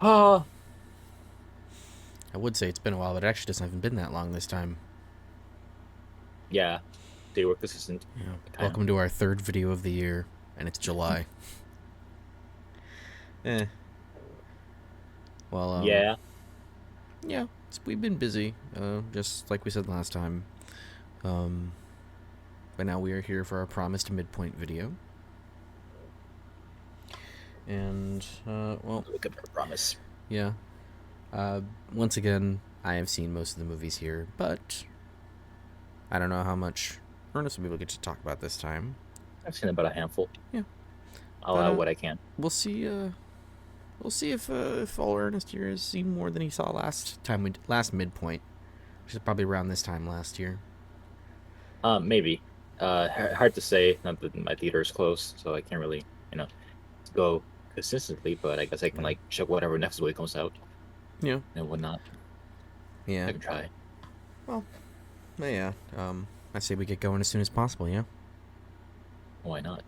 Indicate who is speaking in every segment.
Speaker 1: Oh,
Speaker 2: I would say it's been a while, but it actually doesn't even been that long this time.
Speaker 1: yeah. They were consistent,
Speaker 2: You know,
Speaker 1: kind of.
Speaker 2: welcome to our third video of the year, and it's July. Eh. Well,
Speaker 1: Yeah.
Speaker 2: yeah, we've been busy, just like we said last time. Um, but now we are here for our promised midpoint video. And, well,
Speaker 1: We could promise.
Speaker 2: yeah. Uh, Once again, I have seen most of the movies here, but I don't know how much Ernest will be able to get to talk about this time.
Speaker 1: I've seen about a handful.
Speaker 2: Yeah,
Speaker 1: I'll
Speaker 2: but
Speaker 1: add what I can.
Speaker 2: we'll see. We'll see if all Ernest here has seen more than he saw last time. Last midpoint, which is probably around this time last year.
Speaker 1: Maybe. Hard to say. Not that my theater is close, so I can't really, you know, go consistently. But I guess I can
Speaker 2: Yeah.
Speaker 1: like check whatever next week comes out
Speaker 2: Yeah.
Speaker 1: and whatnot.
Speaker 2: Yeah.
Speaker 1: I can try.
Speaker 2: Well, yeah. I say we get going as soon as possible. Yeah.
Speaker 1: Why not?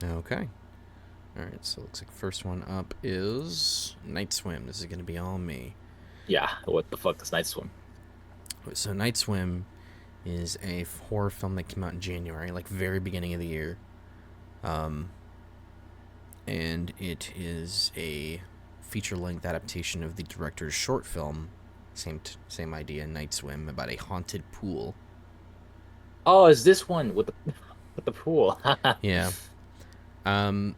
Speaker 2: Okay. All right. So it looks like first one up is Night Swim. This is gonna be all me.
Speaker 1: Yeah. What the fuck is Night Swim?
Speaker 2: So Night Swim is a horror film that came out in January, like very beginning of the year. Um, and it is a feature-length adaptation of the director's short film, same idea, Night Swim, about a haunted pool.
Speaker 1: Oh, is this one with the with the pool?
Speaker 2: Yeah. Um,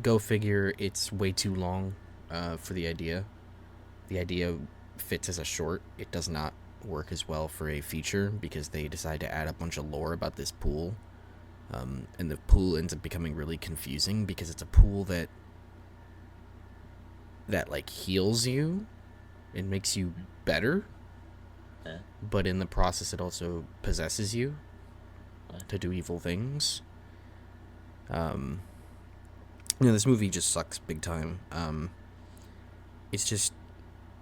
Speaker 2: Go figure. It's way too long for the idea. The idea fits as a short. It does not work as well for a feature because they decide to add a bunch of lore about this pool. And the pool ends up becoming really confusing because it's a pool that like heals you and makes you better,
Speaker 1: Eh,
Speaker 2: but in the process it also possesses you
Speaker 1: eh.
Speaker 2: to do evil things. Um, this movie just sucks big time. It's just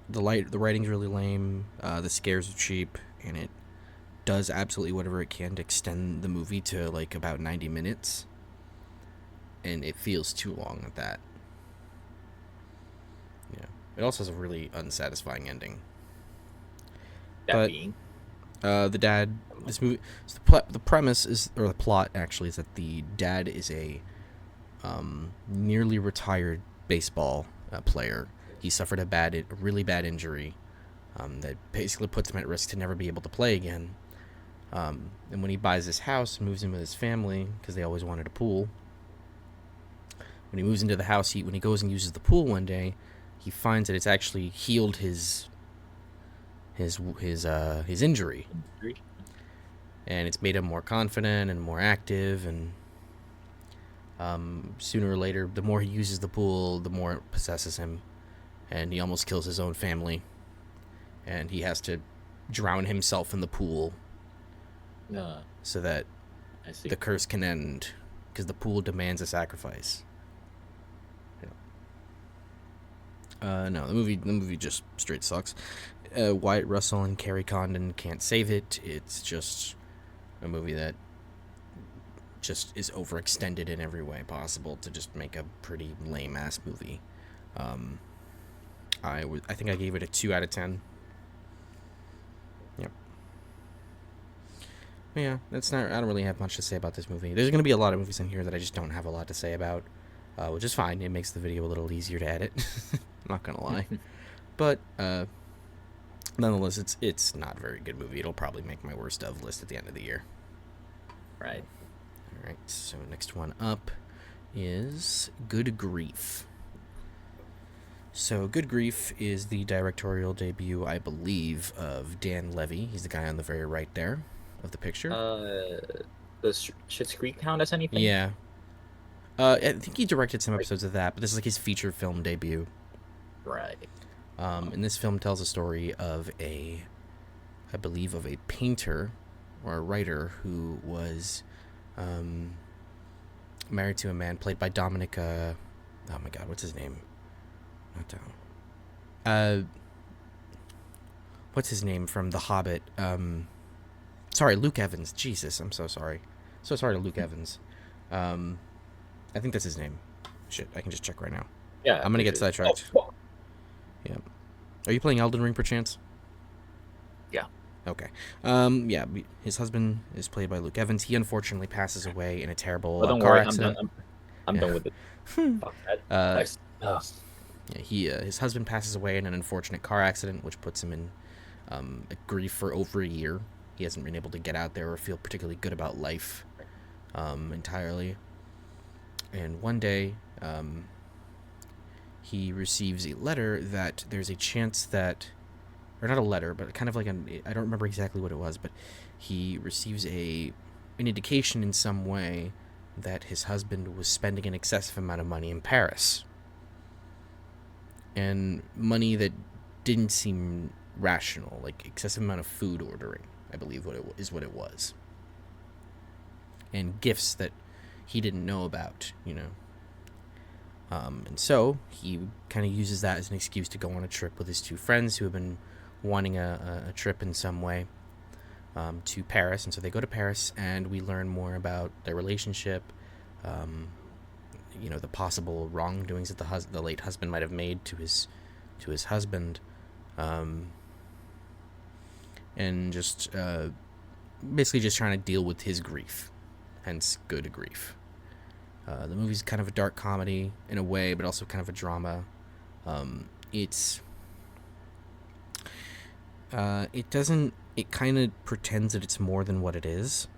Speaker 2: the writing's really lame. The scares are cheap, and it does absolutely whatever it can to extend the movie to like about 90 minutes, and it feels too long at that. Yeah, it also has a really unsatisfying ending.
Speaker 1: That
Speaker 2: But
Speaker 1: being.
Speaker 2: the dad, this movie, so the premise is, or the plot actually, is that the dad is a nearly retired baseball player. He suffered a really bad injury that basically puts him at risk to never be able to play again. And when he buys this house and moves in with his family, because they always wanted a pool, when he moves into the house, when he goes and uses the pool one day, he finds that it's actually healed his injury, and it's made him more confident and more active. And sooner or later, the more he uses the pool, the more it possesses him, and he almost kills his own family. And he has to drown himself in the pool
Speaker 1: Uh,
Speaker 2: so that
Speaker 1: I see.
Speaker 2: the curse can end, because the pool demands a sacrifice. No, the movie just straight sucks. Wyatt Russell and Carrie Condon can't save it. It's just a movie that just is overextended in every way possible to just make a pretty lame ass movie. Um, I think I gave it a 2 out of 10. Yep. But yeah, that's not. I don't really have much to say about this movie. There's gonna be a lot of movies in here that I just don't have a lot to say about, which is fine. It makes the video a little easier to edit. I'm not gonna lie, but nonetheless, it's not a very good movie. It'll probably make my worst of list at the end of the year.
Speaker 1: Right.
Speaker 2: All right. So next one up is Good Grief. So Good Grief is the directorial debut, I believe, of Dan Levy. He's the guy on the very right there of the picture.
Speaker 1: Uh, does Schitt's Creek count as anything?
Speaker 2: Yeah. I think he directed some
Speaker 1: Like,
Speaker 2: episodes of that, but this is like his feature film debut.
Speaker 1: right.
Speaker 2: And this film tells a story of I believe, of a painter or a writer who was um, married to a man played by Dominic. Oh my God, what's his name? Not Dom. Uh, what's his name from The Hobbit? Sorry, Luke Evans. Jesus, I'm so sorry. So sorry to Luke Evans. Um, I think that's his name. Shit, I can just check right now.
Speaker 1: Yeah,
Speaker 2: I'm gonna
Speaker 1: pretty
Speaker 2: get
Speaker 1: sure. Oh,
Speaker 2: sidetracked.
Speaker 1: fuck.
Speaker 2: Are you playing Elden Ring perchance?
Speaker 1: Yeah.
Speaker 2: Okay. Yeah, his husband is played by Luke Evans. He unfortunately passes away in a terrible
Speaker 1: But don't
Speaker 2: car
Speaker 1: worry,
Speaker 2: accident.
Speaker 1: I'm
Speaker 2: Yeah.
Speaker 1: done with it. Fuck that.
Speaker 2: Uh,
Speaker 1: Twice. Oh.
Speaker 2: yeah, his husband passes away in an unfortunate car accident, which puts him in grief for over a year. He hasn't been able to get out there or feel particularly good about life entirely. And one day, he receives a letter that there's a chance that, or not a letter, but kind of like I don't remember exactly what it was, but he receives an indication in some way that his husband was spending an excessive amount of money in Paris, and money that didn't seem rational, like excessive amount of food ordering, I believe what it was, and gifts that he didn't know about, you know. And so he kind of uses that as an excuse to go on a trip with his two friends who have been wanting a trip in some way to Paris. And so they go to Paris, and we learn more about their relationship, you know, the possible wrongdoings that the late husband might have made to his husband, and just basically just trying to deal with his grief, hence good grief. The movie's kind of a dark comedy in a way, but also kind of a drama. It doesn't. It kind of pretends that it's more than what it is.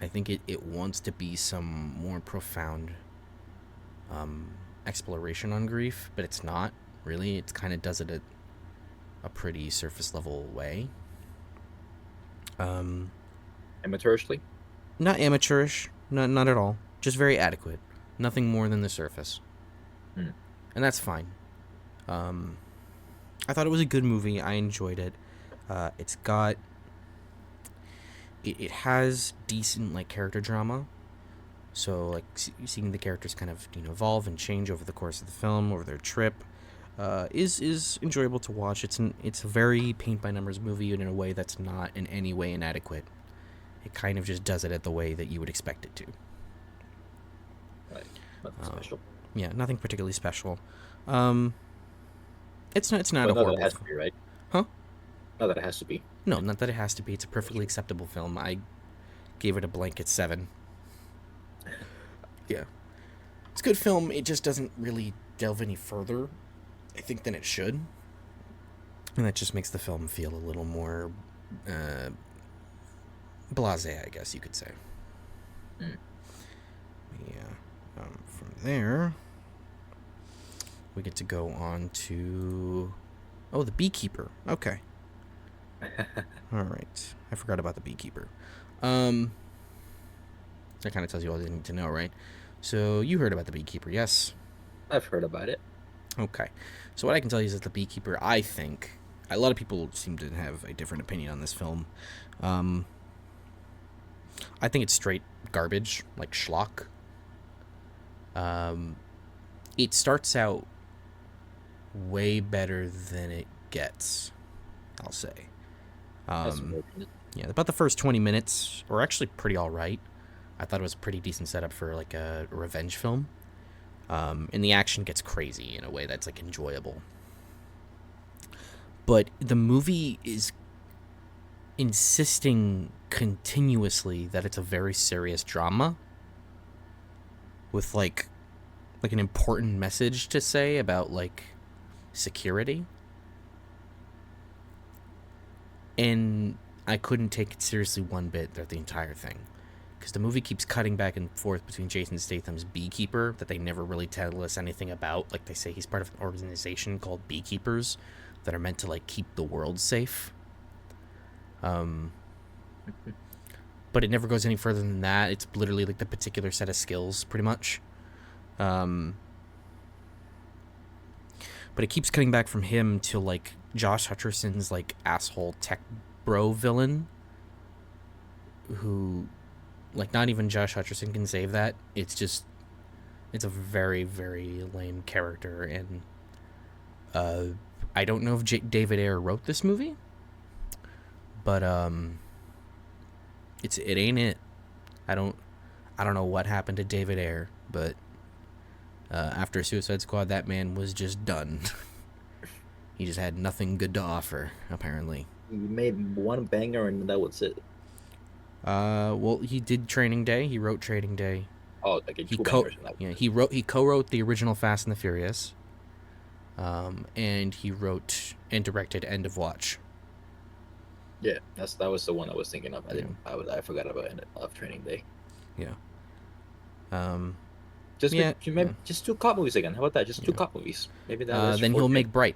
Speaker 2: I think it wants to be some more profound exploration on grief, but it's not really. It kind of does it a pretty surface level way.
Speaker 1: Amateurishly?
Speaker 2: Not amateurish, not at all. Just very adequate. Nothing more than the surface.
Speaker 1: Hmm.
Speaker 2: And that's fine. I thought it was a good movie. I enjoyed it. It's got... It has decent, like, character drama. So, like, seeing the characters kind of, you know, evolve and change over the course of the film, over their trip, is enjoyable to watch. It's a very paint-by-numbers movie in a way that's not in any way inadequate. It kind of just does it at the way that you would expect it to.
Speaker 1: Right. Nothing special.
Speaker 2: Yeah, nothing particularly special. It's not
Speaker 1: But
Speaker 2: a
Speaker 1: not that it
Speaker 2: horrible
Speaker 1: has to
Speaker 2: film.
Speaker 1: be, right?
Speaker 2: Huh?
Speaker 1: Not that it has to be.
Speaker 2: No, not that it has to be. It's a perfectly acceptable film. I gave it a blanket 7. Yeah. It's a good film. It just doesn't really delve any further, I think, than it should. And that just makes the film feel a little more blasé, I guess you could say.
Speaker 1: Mm.
Speaker 2: Yeah. From there, we get to go on to... Oh, the Beekeeper. Okay. All right. I forgot about the Beekeeper. That kind of tells you all you need to know, right? So you heard about the Beekeeper, yes?
Speaker 1: I've heard about it.
Speaker 2: Okay. So what I can tell you is that the Beekeeper, I think... A lot of people seem to have a different opinion on this film. I think it's straight garbage, like schlock. It starts out way better than it gets, I'll say. Yeah, about the first 20 minutes were actually pretty alright. I thought it was a pretty decent setup for like a revenge film. And the action gets crazy in a way that's like enjoyable. But the movie is insisting continuously that it's a very serious drama with like an important message to say about like security. And I couldn't take it seriously one bit throughout the entire thing. Because the movie keeps cutting back and forth between Jason Statham's beekeeper that they never really tell us anything about. Like they say he's part of an organization called Beekeepers that are meant to like keep the world safe. But it never goes any further than that. It's literally like the particular set of skills, pretty much. But it keeps cutting back from him to like Josh Hutcherson's like asshole tech bro villain, who, like, not even Josh Hutcherson can save that. It's a very, very lame character, and I don't know if David Ayer wrote this movie, but it ain't it. I don't know what happened to David Ayer, but after Suicide Squad, that man was just done. He just had nothing good to offer, apparently.
Speaker 1: He made one banger and that was it.
Speaker 2: Well, he did Training Day. He wrote Training Day.
Speaker 1: Oh, like
Speaker 2: He
Speaker 1: two
Speaker 2: co
Speaker 1: bangers and that was
Speaker 2: yeah
Speaker 1: it.
Speaker 2: he co-wrote the original Fast and the Furious. And he wrote and directed End of Watch.
Speaker 1: Yeah, that was the one I was thinking of.
Speaker 2: Yeah,
Speaker 1: I forgot about it of Training Day.
Speaker 2: yeah, um,
Speaker 1: Just
Speaker 2: yeah,
Speaker 1: maybe
Speaker 2: yeah.
Speaker 1: just two cop movies again. How about that? Just two
Speaker 2: Yeah.
Speaker 1: cop movies. Maybe that's your
Speaker 2: Then he'll
Speaker 1: forte.
Speaker 2: make Bright.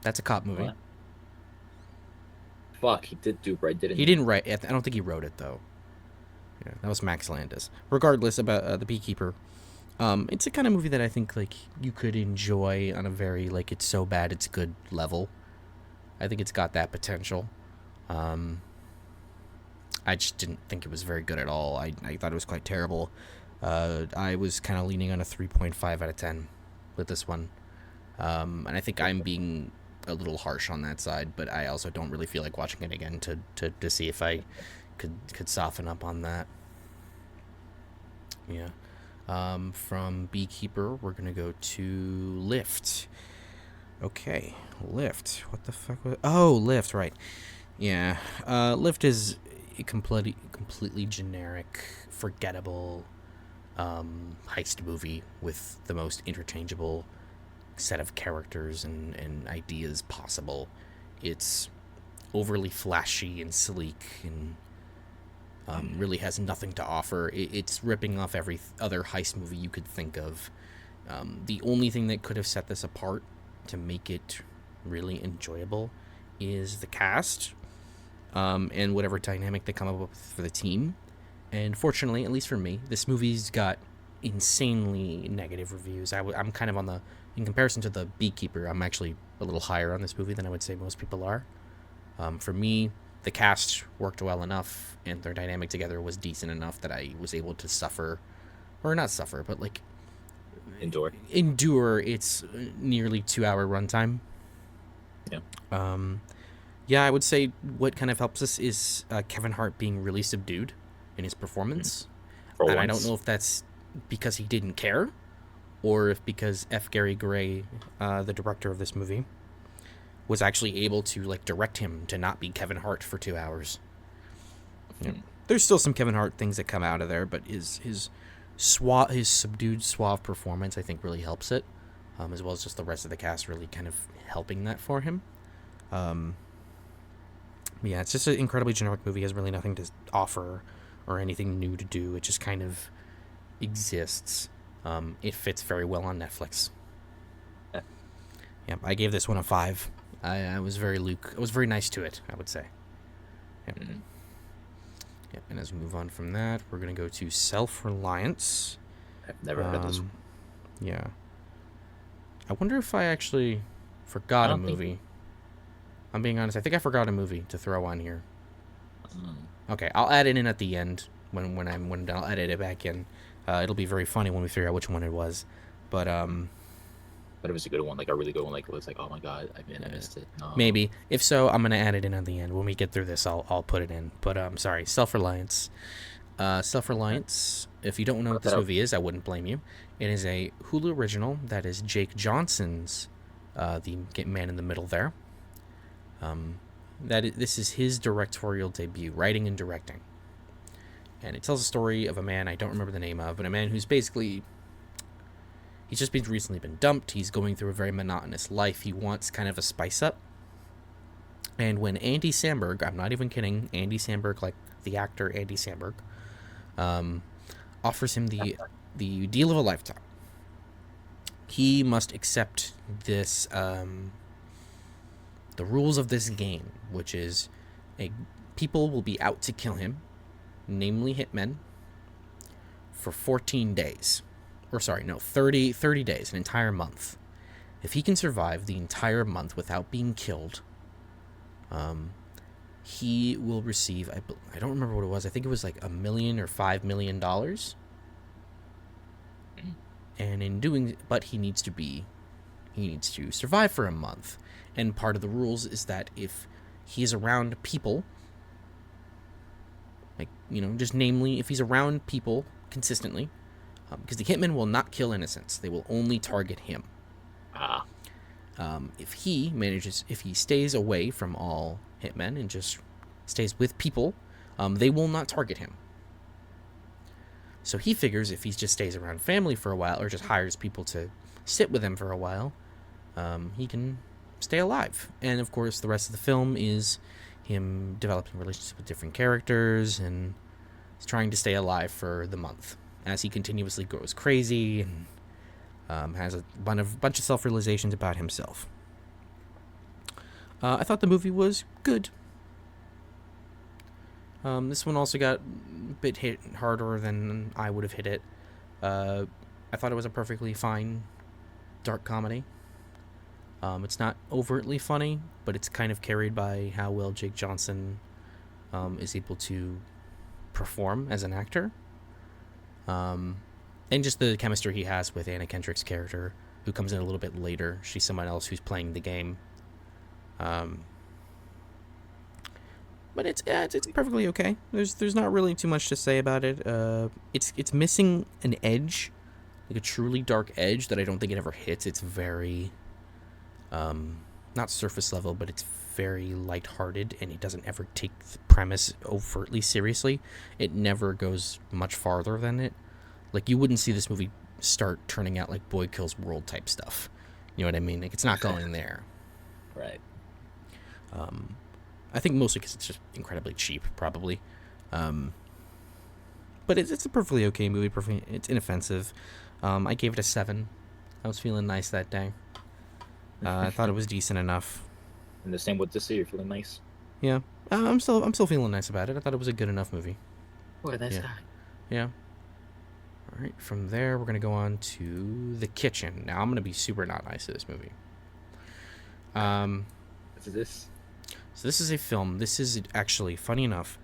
Speaker 2: That's a cop movie.
Speaker 1: What? Fuck, he did do Bright, didn't
Speaker 2: He
Speaker 1: he?
Speaker 2: didn't write. I don't think he wrote it though. Yeah, that was Max Landis. Regardless about the Beekeeper, it's a kind of movie that I think like you could enjoy on a very like it's so bad it's good level. I think it's got that potential. Um, I just didn't think it was very good at all. I thought it was quite terrible. I was kind of leaning on a 3.5 out of 10 with this one. And I think I'm being a little harsh on that side, but I also don't really feel like watching it again to see if I could soften up on that. Yeah. From Beekeeper, we're gonna go to Lift. Okay, Lift. What the fuck was? Oh, Lift. Right. Yeah. Lift is a completely generic, forgettable heist movie with the most interchangeable set of characters and ideas possible. It's overly flashy and sleek and really has nothing to offer. It's ripping off every other heist movie you could think of. The only thing that could have set this apart to make it really enjoyable is the cast and whatever dynamic they come up with for the team. And fortunately, at least for me, this movie's got insanely negative reviews. I'm kind of on the, in comparison to the Beekeeper, I'm actually a little higher on this movie than I would say most people are. For me, the cast worked well enough, and their dynamic together was decent enough that I was able to suffer, or not suffer, but like
Speaker 1: Endure.
Speaker 2: endure its nearly 2 hour runtime.
Speaker 1: Yeah.
Speaker 2: Um, yeah, I would say what kind of helps us is Kevin Hart being really subdued in his performance.
Speaker 1: For
Speaker 2: And I don't
Speaker 1: once.
Speaker 2: know if that's because he didn't care or if because F. Gary Gray, the director of this movie, was actually able to like direct him to not be Kevin Hart for 2 hours. Yeah. There's still some Kevin Hart things that come out of there, but his subdued, suave performance I think really helps it, as well as just the rest of the cast really kind of helping that for him. Um, yeah, it's just an incredibly generic movie. It has really nothing to offer or anything new to do. It just kind of exists. It fits very well on Netflix.
Speaker 1: Yeah.
Speaker 2: Yeah, I gave this one a 5. I was very I was very nice to it, I would say. Yep.
Speaker 1: Mm-hmm.
Speaker 2: Yep. And as we move on from that, we're gonna go to Self-Reliance.
Speaker 1: I've never heard of this one.
Speaker 2: Yeah. I wonder if I actually
Speaker 1: I
Speaker 2: forgot a
Speaker 1: don't think.
Speaker 2: movie. I'm being honest. I think I forgot a movie to throw on here.
Speaker 1: Um,
Speaker 2: Okay, I'll add it in at the end when I'll edit it back in. It'll be very funny when we figure out which one it was. But
Speaker 1: but it was a good one, like a really good one. Like it was like, oh my god, I missed it. No.
Speaker 2: maybe if so, I'm gonna add it in at the end when we get through this. I'll put it in. But sorry, Self-Reliance. Self-Reliance. If you don't know what this movie is, I wouldn't blame you. It is a Hulu original that is Jake Johnson's, the man in the middle there. This is his directorial debut, writing and directing. And it tells a story of a man I don't remember the name of, but a man who's basically he's just recently been dumped. He's going through a very monotonous life. He wants kind of a spice up. And when Andy Samberg, I'm not even kidding, Andy Samberg, like the actor Andy Samberg, offers him the deal of a lifetime, he must accept this the rules of this game, which is people will be out to kill him, namely hitmen, for 14 days. Or sorry, no, 30 days, an entire month. If he can survive the entire month without being killed, he will receive, I don't remember what it was, I think it was like $1 million or $5 million. And in doing, but he needs to survive for a month. And part of the rules is that if he is around people, like, just namely, if he's around people consistently, because the hitmen will not kill innocents, they will only target him.
Speaker 1: Ah.
Speaker 2: If he stays away from all hitmen and just stays with people, they will not target him. So he figures if he just stays around family for a while, or just hires people to sit with him for a while, he can stay alive. And of course, the rest of the film is him developing relationships with different characters and trying to stay alive for the month as he continuously grows crazy and has a bunch of self-realizations about himself. I thought the movie was good. This one also got a bit hit harder than I would have hit it. I thought it was a perfectly fine dark comedy. It's not overtly funny, but it's kind of carried by how well Jake Johnson is able to perform as an actor. And just the chemistry he has with Anna Kendrick's character, who comes in a little bit later. She's someone else who's playing the game. But it's perfectly okay. There's not really too much to say about it. It's missing an edge, like a truly dark edge that I don't think it ever hits. It's very, not surface level, but it's very lighthearted, and it doesn't ever take the premise overtly seriously. It never goes much farther than it. Like, you wouldn't see this movie start turning out like Boy Kills World type stuff. You know what I mean? Like, it's not going there.
Speaker 1: Right.
Speaker 2: I think mostly because it's just incredibly cheap, probably. But it's a perfectly okay movie. It's inoffensive. I gave it a 7. I was feeling nice that day. I thought it was decent enough.
Speaker 1: And the same with this year, you're feeling nice.
Speaker 2: Yeah, I'm still feeling nice about it. I thought it was a good enough movie.
Speaker 1: What a nice guy.
Speaker 2: Yeah. All right. From there, we're gonna go on to The Kitchen. Now I'm gonna be super not nice to this movie.
Speaker 1: What is this?
Speaker 2: So this is a film. This is actually, funny enough,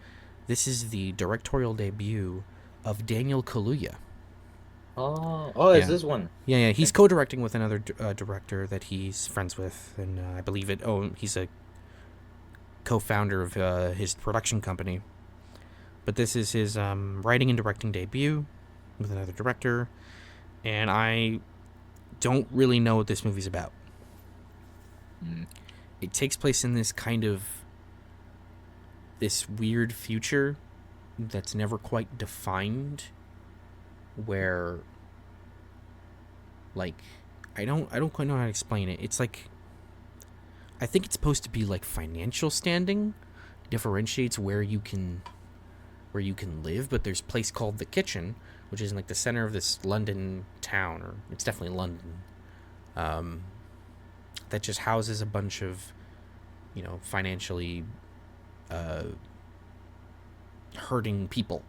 Speaker 2: this is the directorial debut of Daniel Kaluuya.
Speaker 1: Oh, it's this one.
Speaker 2: Yeah. He's co-directing with another director that he's friends with, and I believe it. Oh, he's a co-founder of his production company. But this is his writing and directing debut with another director, and I don't really know what this movie's about. It takes place in this weird future that's never quite defined, where, like, I don't quite know how to explain it. It's like, I think it's supposed to be like financial standing differentiates where you can live, but there's a place called The Kitchen, which is in like the center of this London town, or it's definitely London, that just houses a bunch of, financially hurting people.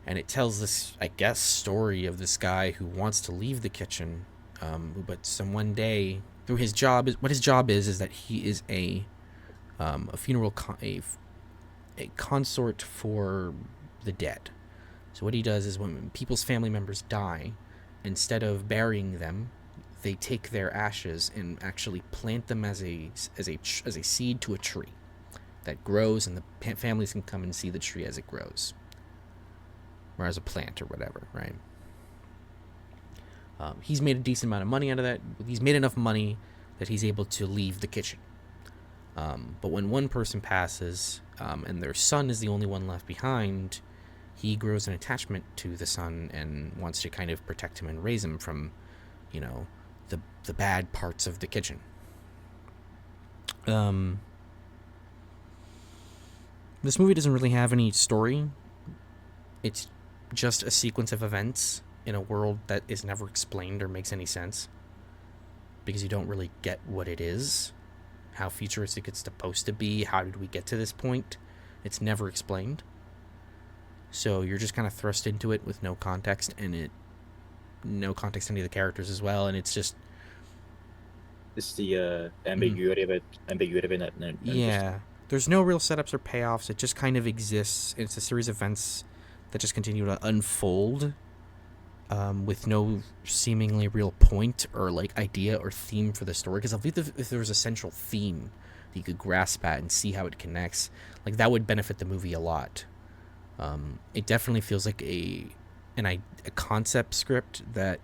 Speaker 2: And it tells this, I guess, story of this guy who wants to leave the kitchen, but one day, through his job, what his job is that he is a funeral a consort for the dead. So what he does is, when people's family members die, instead of burying them, they take their ashes and actually plant them as a seed to a tree that grows, and the families can come and see the tree as it grows, or as a plant or whatever, right? He's made a decent amount of money out of that. He's made enough money that he's able to leave the kitchen. But when one person passes, and their son is the only one left behind, he grows an attachment to the son and wants to kind of protect him and raise him from, the bad parts of the kitchen. This movie doesn't really have any story. It's just a sequence of events in a world that is never explained or makes any sense, because you don't really get what it is, how futuristic it's supposed to be, how did we get to this point. It's never explained. So you're just kind of thrust into it with no context, and no context to any of the characters as well, and it's just...
Speaker 1: It's the ambiguity of it.
Speaker 2: Yeah. There's no real setups or payoffs. It just kind of exists. It's a series of events that just continue to unfold, with no seemingly real point or like idea or theme for the story. Because if there was a central theme that you could grasp at and see how it connects, like, that would benefit the movie a lot. It definitely feels like a concept script that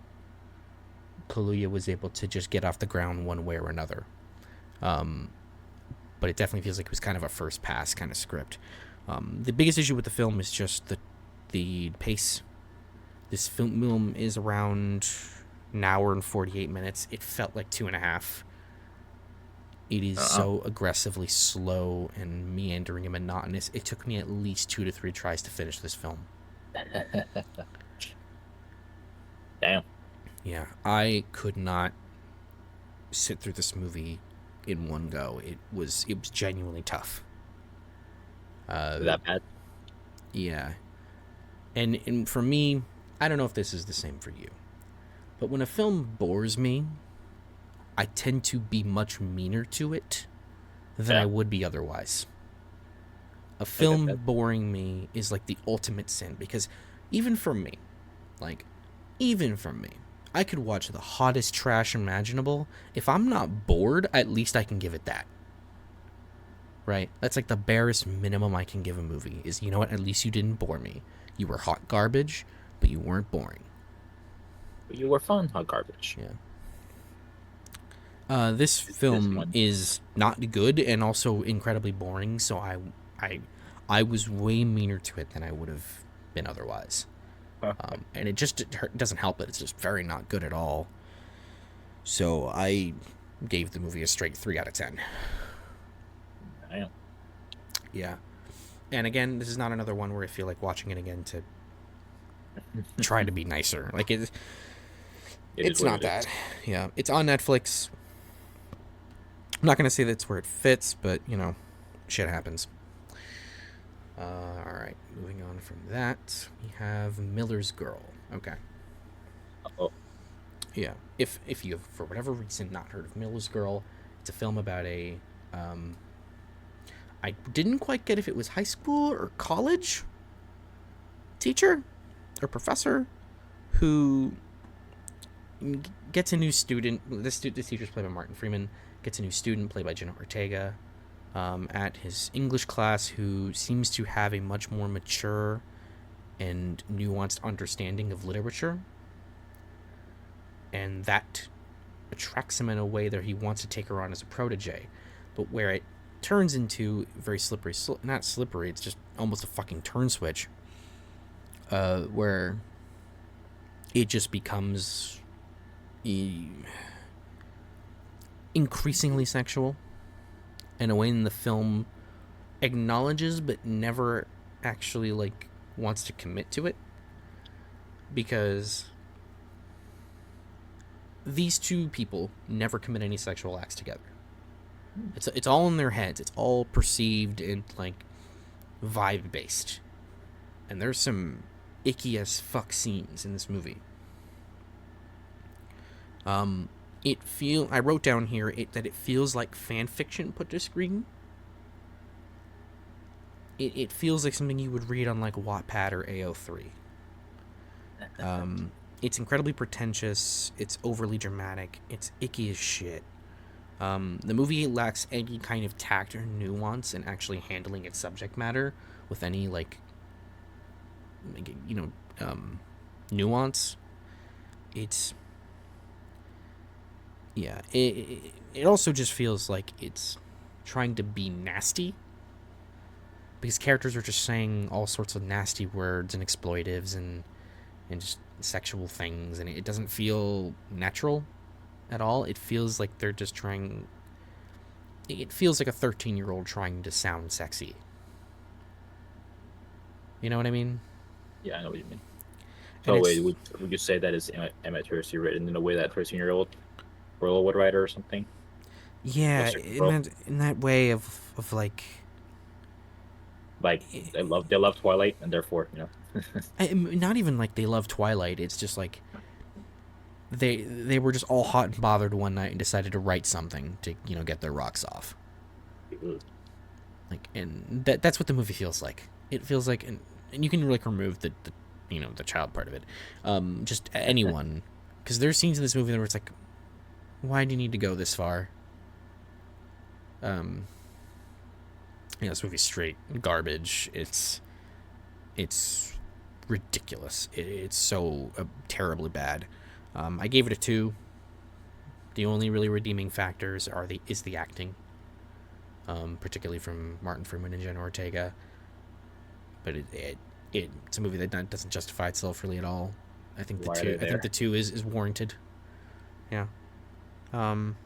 Speaker 2: Kaluuya was able to just get off the ground one way or another. Um, but it definitely feels like it was kind of a first pass kind of script. The biggest issue with the film is just the pace. This film is around an hour and 48 minutes. It felt like 2.5. It is
Speaker 1: Uh-uh.
Speaker 2: so aggressively slow and meandering and monotonous. It took me at least 2 to 3 tries to finish this film.
Speaker 1: Damn.
Speaker 2: Yeah, I could not sit through this movie in one go. It was genuinely tough. Uh,
Speaker 1: That bad?
Speaker 2: yeah, and for me, I don't know if this is the same for you, but when a film bores me, I tend to be much meaner to it than I
Speaker 1: Yeah,
Speaker 2: would be otherwise. A
Speaker 1: I get that.
Speaker 2: film boring me is like the ultimate sin because even for me, like even for me, I could watch the hottest trash imaginable. If I'm not bored, at least I can give it that. Right? That's like the barest minimum I can give a movie is, you know what, at least you didn't bore me. You were hot garbage, but you weren't boring.
Speaker 1: But you were fun, hot garbage.
Speaker 2: Yeah. This
Speaker 1: This
Speaker 2: film
Speaker 1: one.
Speaker 2: is not good and also incredibly boring, so I, I was way meaner to it than I would have been otherwise. And it doesn't help that it's just very not good at all. So I gave the movie a straight 3 out of 10.
Speaker 1: Damn.
Speaker 2: Yeah. And again, this is not another one where I feel like watching it again to try to be nicer. Like
Speaker 1: It is
Speaker 2: it's
Speaker 1: what
Speaker 2: not
Speaker 1: it is.
Speaker 2: that. Yeah, it's on Netflix. I'm not gonna say that's where it fits, but shit happens. All right, moving on from that, we have Miller's Girl. Okay,
Speaker 1: Oh,
Speaker 2: yeah. If you have for whatever reason not heard of Miller's Girl, it's a film about a I didn't quite get if it was high school or college teacher or professor who gets a new student. This teacher's played by Martin Freeman. Gets a new student played by Jenna Ortega at his English class who seems to have a much more mature and nuanced understanding of literature. And that attracts him in a way that he wants to take her on as a protege. But where it turns into very slippery, not slippery, it's just almost a fucking turn switch. Where it just becomes increasingly sexual in a way in the film acknowledges but never actually like wants to commit to it, because these two people never commit any sexual acts together. It's all in their heads. It's all perceived and like vibe based. And there's some icky as fuck scenes in this movie. I wrote down here that it feels like fan fiction put to screen. It feels like something you would read on like Wattpad or AO3. It's incredibly pretentious. It's overly dramatic. It's icky as shit. The movie lacks any kind of tact or nuance in actually handling its subject matter with any nuance. It's yeah. It also just feels like it's trying to be nasty because characters are just saying all sorts of nasty words and expletives and just sexual things, and it doesn't feel natural at all. It feels like they're just trying. It feels like a 13-year-old trying to sound sexy. You know what I mean?
Speaker 1: yeah, I know what you mean.
Speaker 2: And
Speaker 1: So wait,
Speaker 2: it's
Speaker 1: would you say that is amateurishly written in a way that 13-year-old girl would write or something?
Speaker 2: yeah,
Speaker 1: Western girl?
Speaker 2: in that way of like
Speaker 1: Like they love Twilight and therefore,
Speaker 2: not even like they love Twilight. It's just like they were just all hot and bothered one night and decided to write something to get their rocks off. Like, and that's what the movie feels like. It feels like, and you can like remove the child part of it. Just anyone, because there's scenes in this movie where it's like, why do you need to go this far? This movie's straight garbage. It's ridiculous. It's so terribly bad. I gave it a 2. The only really redeeming factors is the acting, particularly from Martin Freeman and Jenna Ortega. But it's a movie that doesn't justify itself really at all.
Speaker 1: Why are they
Speaker 2: I think the
Speaker 1: there?
Speaker 2: two is warranted. Yeah. Um,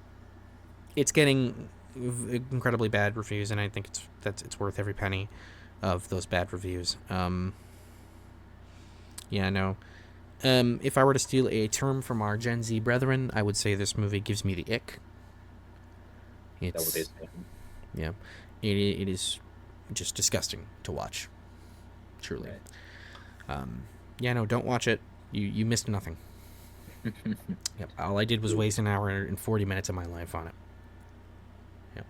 Speaker 2: it's getting incredibly bad reviews, and I think it's worth every penny of those bad reviews. Yeah, no. If I were to steal a term from our Gen Z brethren, I would say this movie gives me the ick.
Speaker 1: That what they
Speaker 2: It's
Speaker 1: say.
Speaker 2: yeah, it is just disgusting to watch. Truly.
Speaker 1: Right.
Speaker 2: Yeah, no, don't watch it. You missed nothing. Yep. All I did was waste an hour and 40 minutes of my life on it. Yep.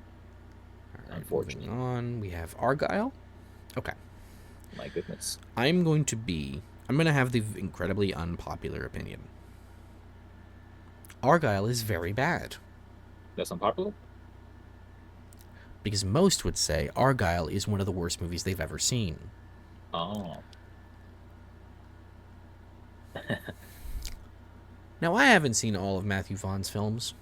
Speaker 2: All right, moving
Speaker 1: Unfortunately.
Speaker 2: on. We have Argyle. Okay.
Speaker 1: My goodness.
Speaker 2: I'm going to have the incredibly unpopular opinion. Argyle is very bad.
Speaker 1: That's unpopular?
Speaker 2: Because most would say Argyle is one of the worst movies they've ever seen.
Speaker 1: Oh.
Speaker 2: Now, I haven't seen all of Matthew Vaughn's films.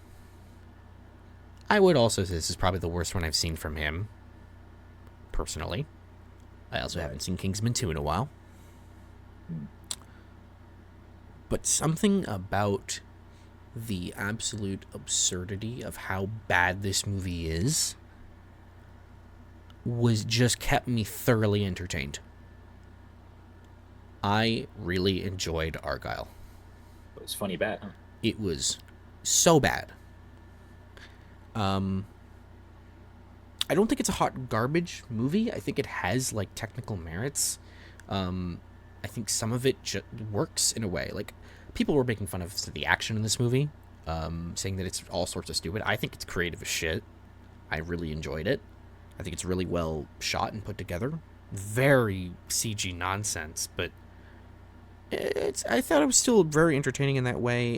Speaker 2: I would also say this is probably the worst one I've seen from him, personally. I also
Speaker 1: Right.
Speaker 2: haven't seen Kingsman 2 in a while.
Speaker 1: Hmm.
Speaker 2: But something about the absolute absurdity of how bad this movie is was just kept me thoroughly entertained. I really enjoyed Argyle.
Speaker 1: It was funny bad, huh?
Speaker 2: It was so bad. Um, I don't think it's a hot garbage movie. I think it has like technical merits. I think some of it works in a way. Like people were making fun of the action in this movie, saying that it's all sorts of stupid. I think it's creative as shit. I really enjoyed it. I think it's really well shot and put together. Very CG nonsense, but I thought it was still very entertaining in that way.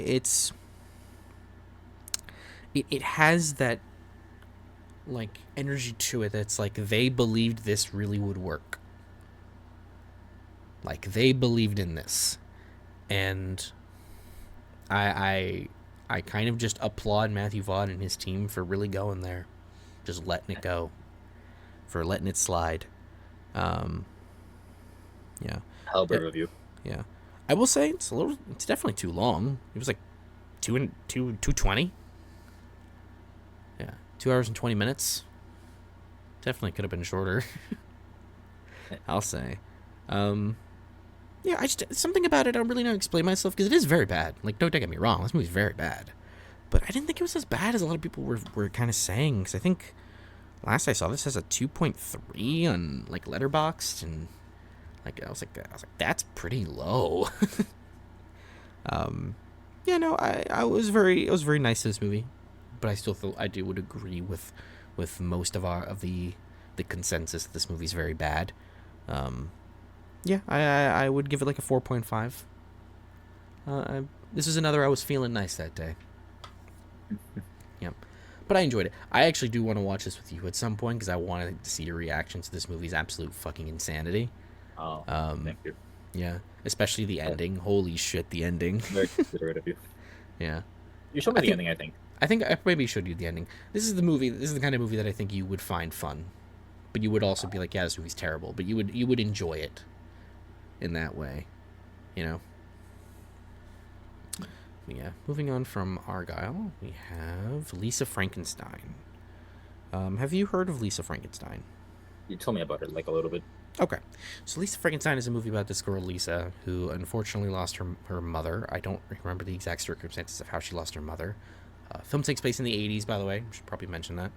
Speaker 2: It has that like energy to it that's like they believed this really would work. Like they believed in this. And I kind of just applaud Matthew Vaughn and his team for really going there. Just letting it go. For letting it slide. Um yeah.
Speaker 1: Hell of a
Speaker 2: It,
Speaker 1: review.
Speaker 2: yeah. I will say it's definitely too long. It was like 220. Yeah. 2 hours and 20 minutes. Definitely could have been shorter. I'll say. Um yeah, I just something about it I don't really know how to explain myself because it is very bad. Like don't get me wrong, this movie's very bad. But I didn't think it was as bad as a lot of people were kind of saying because I think last I saw this has a 2.3 on like Letterboxd and like I was like that's pretty low. um yeah, no, I was very nice to this movie, but I still feel would agree with most of the consensus that this movie's very bad. Um, yeah, I would give it like a 4.5. This is another I was feeling nice that day. Yep. But I enjoyed it. I actually do want to watch this with you at some point because I wanted to see your reaction to this movie's absolute fucking insanity.
Speaker 1: Oh,
Speaker 2: Um,
Speaker 1: thank you.
Speaker 2: yeah, especially the ending. Holy shit, the ending.
Speaker 1: Very considerate of you.
Speaker 2: Yeah,
Speaker 1: You showed me
Speaker 2: I
Speaker 1: the
Speaker 2: think
Speaker 1: ending, I think.
Speaker 2: I think I maybe showed you the ending. This is the movie. This is the kind of movie that I think you would find fun, but you would also be like, yeah, this movie's terrible. But you would enjoy it in that way, you know. Yeah. Moving on from Argyle, we have Lisa Frankenstein. Have you heard of Lisa Frankenstein?
Speaker 1: You told me about it like a little bit.
Speaker 2: Okay. So Lisa Frankenstein is a movie about this girl, Lisa, who unfortunately lost her mother. I don't remember the exact circumstances of how she lost her mother. Film takes place in the 80s, by the way. I should probably mention that.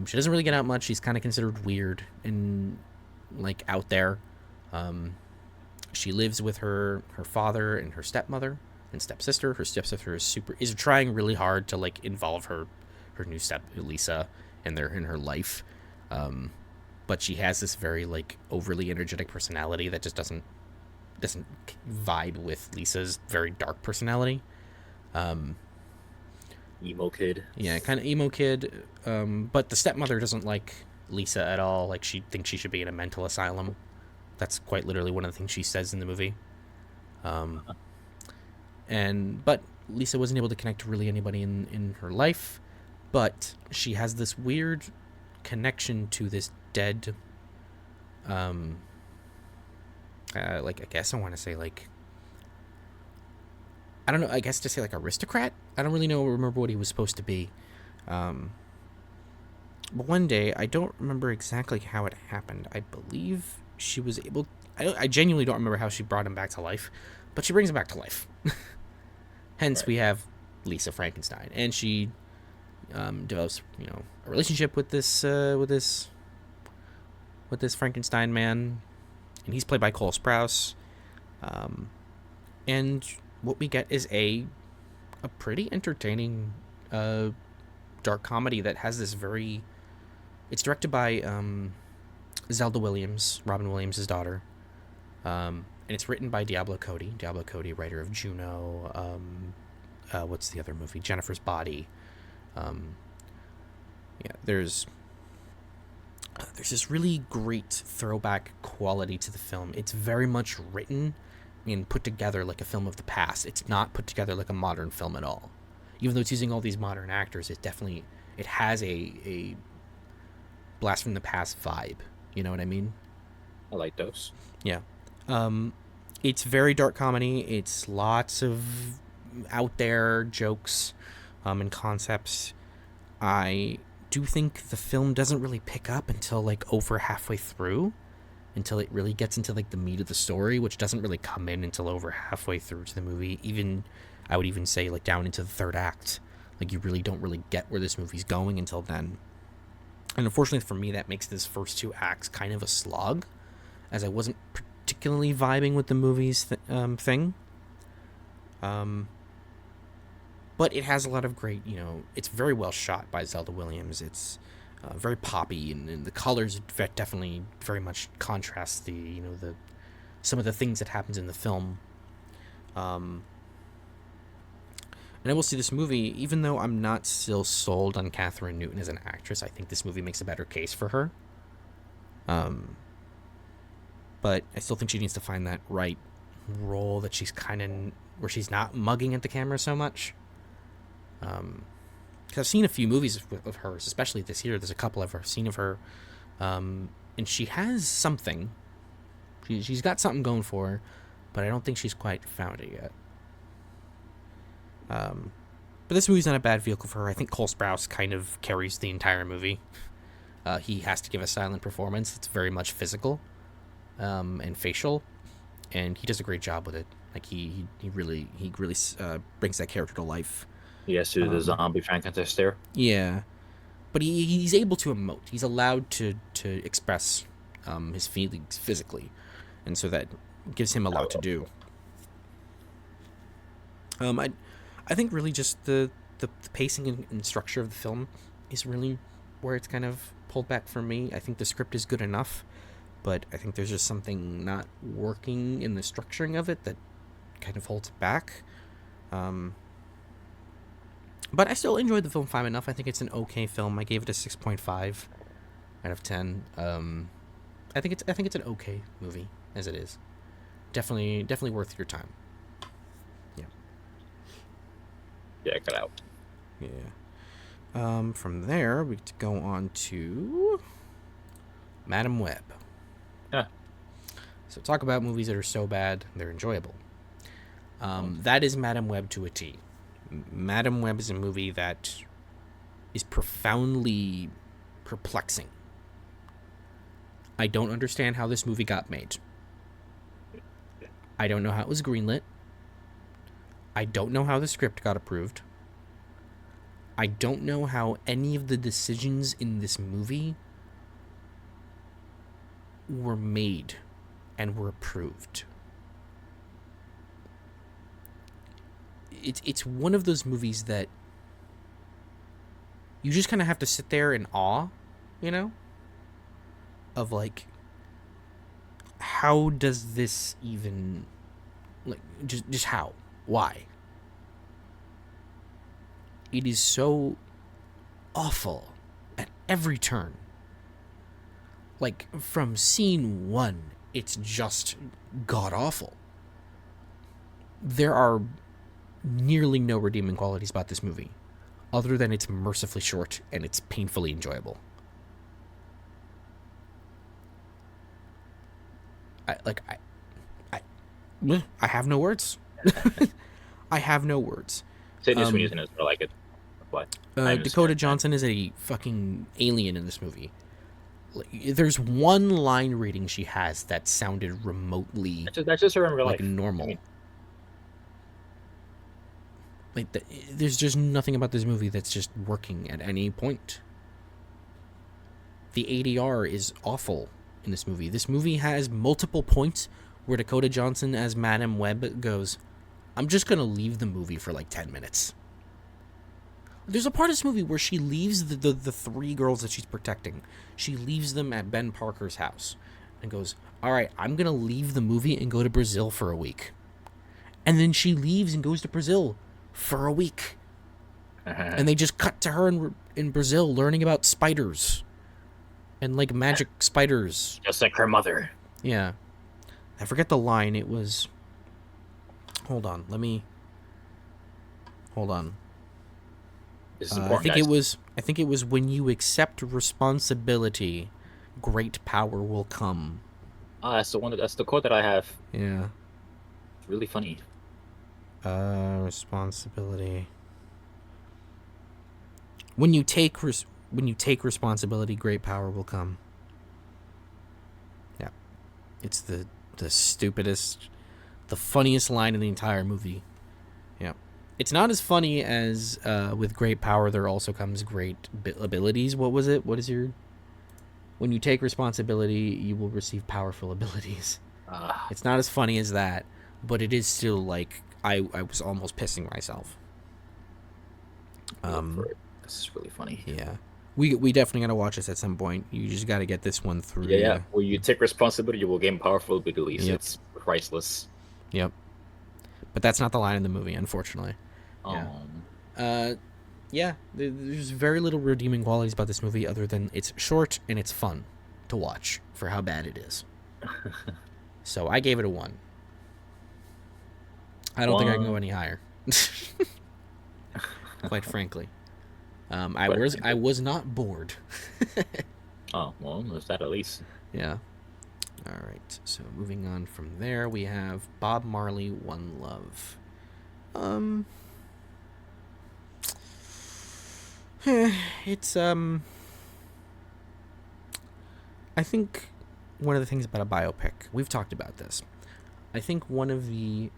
Speaker 2: She doesn't really get out much. She's kind of considered weird and, like, out there. She lives with her father and her stepmother and stepsister. Her stepsister is trying really hard to, like, involve her new step, Lisa, in her life. But she has this very like overly energetic personality that just doesn't vibe with Lisa's very dark personality. Um,
Speaker 1: Emo kid.
Speaker 2: yeah, kind of emo kid. But the stepmother doesn't like Lisa at all. Like she thinks she should be in a mental asylum. That's quite literally one of the things she says in the movie. Um, and but Lisa wasn't able to connect to really anybody in her life, but she has this weird connection to this dead, um, like, I guess I want to say, like, I don't know, I guess to say, like, aristocrat? I don't really remember what he was supposed to be. Um, but one day, I don't remember exactly how it happened. I believe she was able. I genuinely don't remember how she brought him back to life, but she brings him back to life. Hence,
Speaker 1: Right.
Speaker 2: we have Lisa Frankenstein, and she develops, a relationship with this Frankenstein man, and he's played by Cole Sprouse. Um, and what we get is a pretty entertaining dark comedy that has this very. It's directed by Zelda Williams, Robin Williams' daughter, and it's written by Diablo Cody. Diablo Cody, writer of Juno. What's the other movie? Jennifer's Body. Um, yeah, there's this really great throwback quality to the film. It's very much written and put together like a film of the past. It's not put together like a modern film at all. Even though it's using all these modern actors, it has a blast from the past vibe. You know what I mean?
Speaker 1: I like those.
Speaker 2: Yeah. Um, it's very dark comedy. It's lots of out there jokes and concepts. I do think the film doesn't really pick up until like over halfway through, until it really gets into like the meat of the story, which doesn't really come in until over halfway through to the movie. Even I would even say like down into the third act. Like you really don't really get where this movie's going until then. And unfortunately for me, that makes this first two acts kind of a slog, as I wasn't particularly vibing with the movie's thing. Um, but it has a lot of great, it's very well shot by Zelda Williams. It's very poppy, and the colors definitely very much contrast the some of the things that happens in the film. Um, and I will see this movie, even though I'm not still sold on Catherine Newton as an actress, I think this movie makes a better case for her. Um, but I still think she needs to find that right role that she's kind of where she's not mugging at the camera so much. Because I've seen a few movies of hers, especially this year. There's a couple I've seen of her, and she has something. She's got something going for her, but I don't think she's quite found it yet. But this movie's not a bad vehicle for her. I think Cole Sprouse kind of carries the entire movie. He has to give a silent performance. It's very much physical and facial, and he does a great job with it. Like he really brings that character to life.
Speaker 1: He has to do the zombie Frankenstein stare.
Speaker 2: Yeah, but he's able to emote. He's allowed to express his feelings physically, and so that gives him a lot to do. I think really just the pacing and structure of the film is really where it's kind of pulled back for me. I think the script is good enough, but I think there's just something not working in the structuring of it that kind of holds it back. But I still enjoyed the film fine enough. I think it's an okay film. I gave it a 6.5 out of 10. I think it's an okay movie as it is. Definitely worth your time. Yeah.
Speaker 1: Yeah, cut out.
Speaker 2: Yeah. From there, we get to go on to Madam Web.
Speaker 1: Yeah.
Speaker 2: So talk about movies that are so bad they're enjoyable. That is Madam Web to a T. Madam Web is a movie that is profoundly perplexing. I don't understand how this movie got made. I don't know how it was greenlit. I don't know how the script got approved. I don't know how any of the decisions in this movie were made and were approved. It's one of those movies that you just kind of have to sit there in awe, of like, how does this even, like, just how, why? It is so awful at every turn. Like, from scene one, it's just god awful. There are nearly no redeeming qualities about this movie, other than it's mercifully short and it's painfully enjoyable. I like I I have no words. I have no words.
Speaker 1: Sydney
Speaker 2: Um,
Speaker 1: Sweeney is for like it. What? I haven't seen
Speaker 2: Dakota
Speaker 1: it yet.
Speaker 2: Johnson is a fucking alien in this movie. Like, there's one line reading she has that sounded remotely
Speaker 1: That's just her in real
Speaker 2: like
Speaker 1: life. I
Speaker 2: normal.
Speaker 1: mean,
Speaker 2: Like, there's just nothing about this movie that's just working at any point. The ADR is awful in this movie. This movie has multiple points where Dakota Johnson as Madam Web goes, I'm just going to leave the movie for like 10 minutes. There's a part of this movie where she leaves the three girls that she's protecting. She leaves them at Ben Parker's house and goes, all right, I'm going to leave the movie and go to Brazil for a week. And then she leaves and goes to Brazil for a week. And they just cut to her in Brazil learning about spiders and like magic spiders.
Speaker 1: just like her mother.
Speaker 2: Yeah. I forget the line. It was. Hold on. Hold on.
Speaker 1: This is
Speaker 2: I
Speaker 1: important,
Speaker 2: think it
Speaker 1: guys.
Speaker 2: was. I think it was when you accept responsibility, great power will come.
Speaker 1: That's the one. That's the quote that I have.
Speaker 2: Yeah.
Speaker 1: It's really funny.
Speaker 2: Responsibility. When you take responsibility, great power will come. Yeah. It's the stupidest, the funniest line in the entire movie. Yeah. It's not as funny as with great power there also comes great abilities. What was it? What is your when you take responsibility, you will receive powerful abilities.
Speaker 1: Uh,
Speaker 2: It's not as funny as that, but it is still like I was almost pissing myself.
Speaker 1: look for it. This is really funny.
Speaker 2: Yeah. We definitely gotta watch this at some point. You just gotta get this one through
Speaker 1: Yeah, yeah.
Speaker 2: you.
Speaker 1: When you take responsibility, you will gain powerful abilities.
Speaker 2: Yep.
Speaker 1: It's priceless.
Speaker 2: Yep. But that's not the line in the movie, unfortunately. Yeah.
Speaker 1: Um,
Speaker 2: Uh, yeah. There's very little redeeming qualities about this movie other than it's short and it's fun to watch for how bad it is. So I gave it a 1. I don't think I can go
Speaker 1: one.
Speaker 2: any higher. Quite frankly. I
Speaker 1: Quite
Speaker 2: was I
Speaker 1: frankly.
Speaker 2: was not bored.
Speaker 1: Oh, well, there's that at least.
Speaker 2: Yeah. All right. So moving on from there, we have Bob Marley, One Love. Um, it's I think one of the things about a biopic, we've talked about this. I think one of the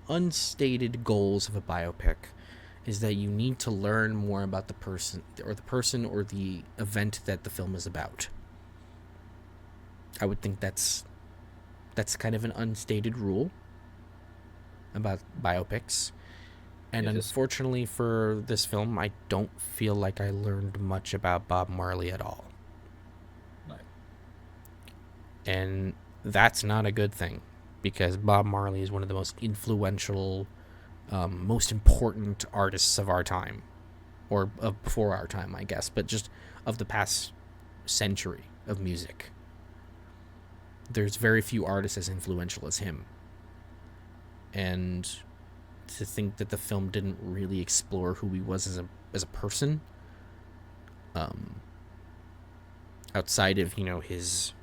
Speaker 2: unstated goals of a biopic is that you need to learn more about the person or the event that the film is about. I would think that's kind of an unstated rule about biopics. And
Speaker 1: It's just
Speaker 2: unfortunately for this film, I don't feel like I learned much about Bob Marley at all.
Speaker 1: like,
Speaker 2: And that's not a good thing because Bob Marley is one of the most influential, most important artists of our time, or of before our time, I guess, but just of the past century of music. There's very few artists as influential as him. And to think that the film didn't really explore who he was as a person, um, outside of his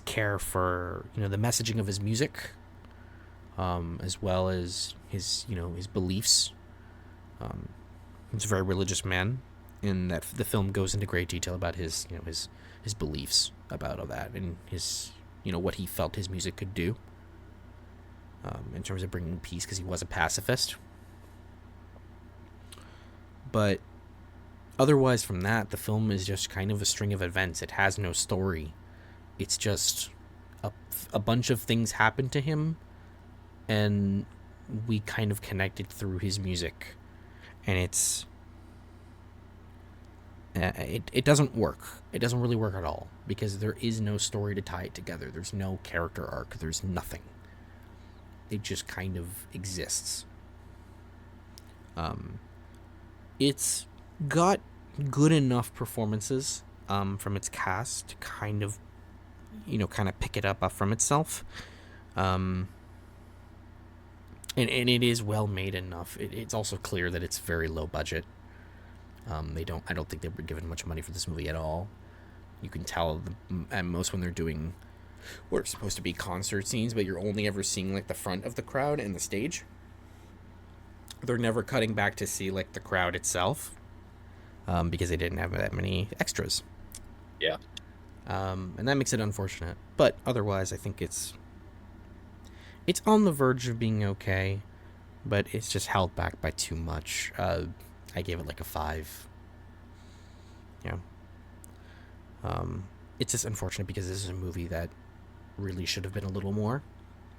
Speaker 2: care for the messaging of his music, as well as his beliefs. He's a very religious man, and that the film goes into great detail about his beliefs about all that and his what he felt his music could do, in terms of bringing peace because he was a pacifist. But otherwise, from that, the film is just kind of a string of events. It has no story. It's just a bunch of things happen to him, and we kind of connected through his music, and it doesn't work. It doesn't really work at all because there is no story to tie it together. There's no character arc. There's nothing. It just kind of exists. It's got good enough performances from its cast to kind of pick it up from itself. and it is well made enough. It's also clear that it's very low budget. I don't think they were given much money for this movie at all. You can tell at most when they're doing what are supposed to be concert scenes, but you're only ever seeing like the front of the crowd and the stage. They're never cutting back to see like the crowd itself, because they didn't have that many extras,
Speaker 1: Yeah.
Speaker 2: and that makes it unfortunate. But otherwise, I think it's on the verge of being okay, but it's just held back by too much. I gave it like a 5. Yeah. It's just unfortunate because this is a movie that really should have been a little more,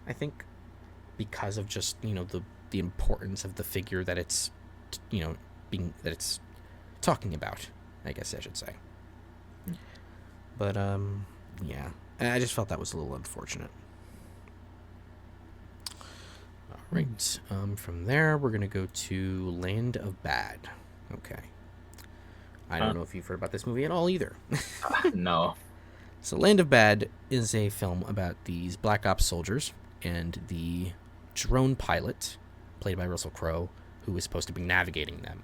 Speaker 2: I think, because of just the importance of the figure that it's being that it's talking about. I guess I should say. But yeah, I just felt that was a little unfortunate. All right. From there, we're gonna go to Land of Bad. Okay. I don't know if you've heard about this movie at all either.
Speaker 1: No.
Speaker 2: So, Land of Bad is a film about these Black Ops soldiers and the drone pilot, played by Russell Crowe, who is supposed to be navigating them.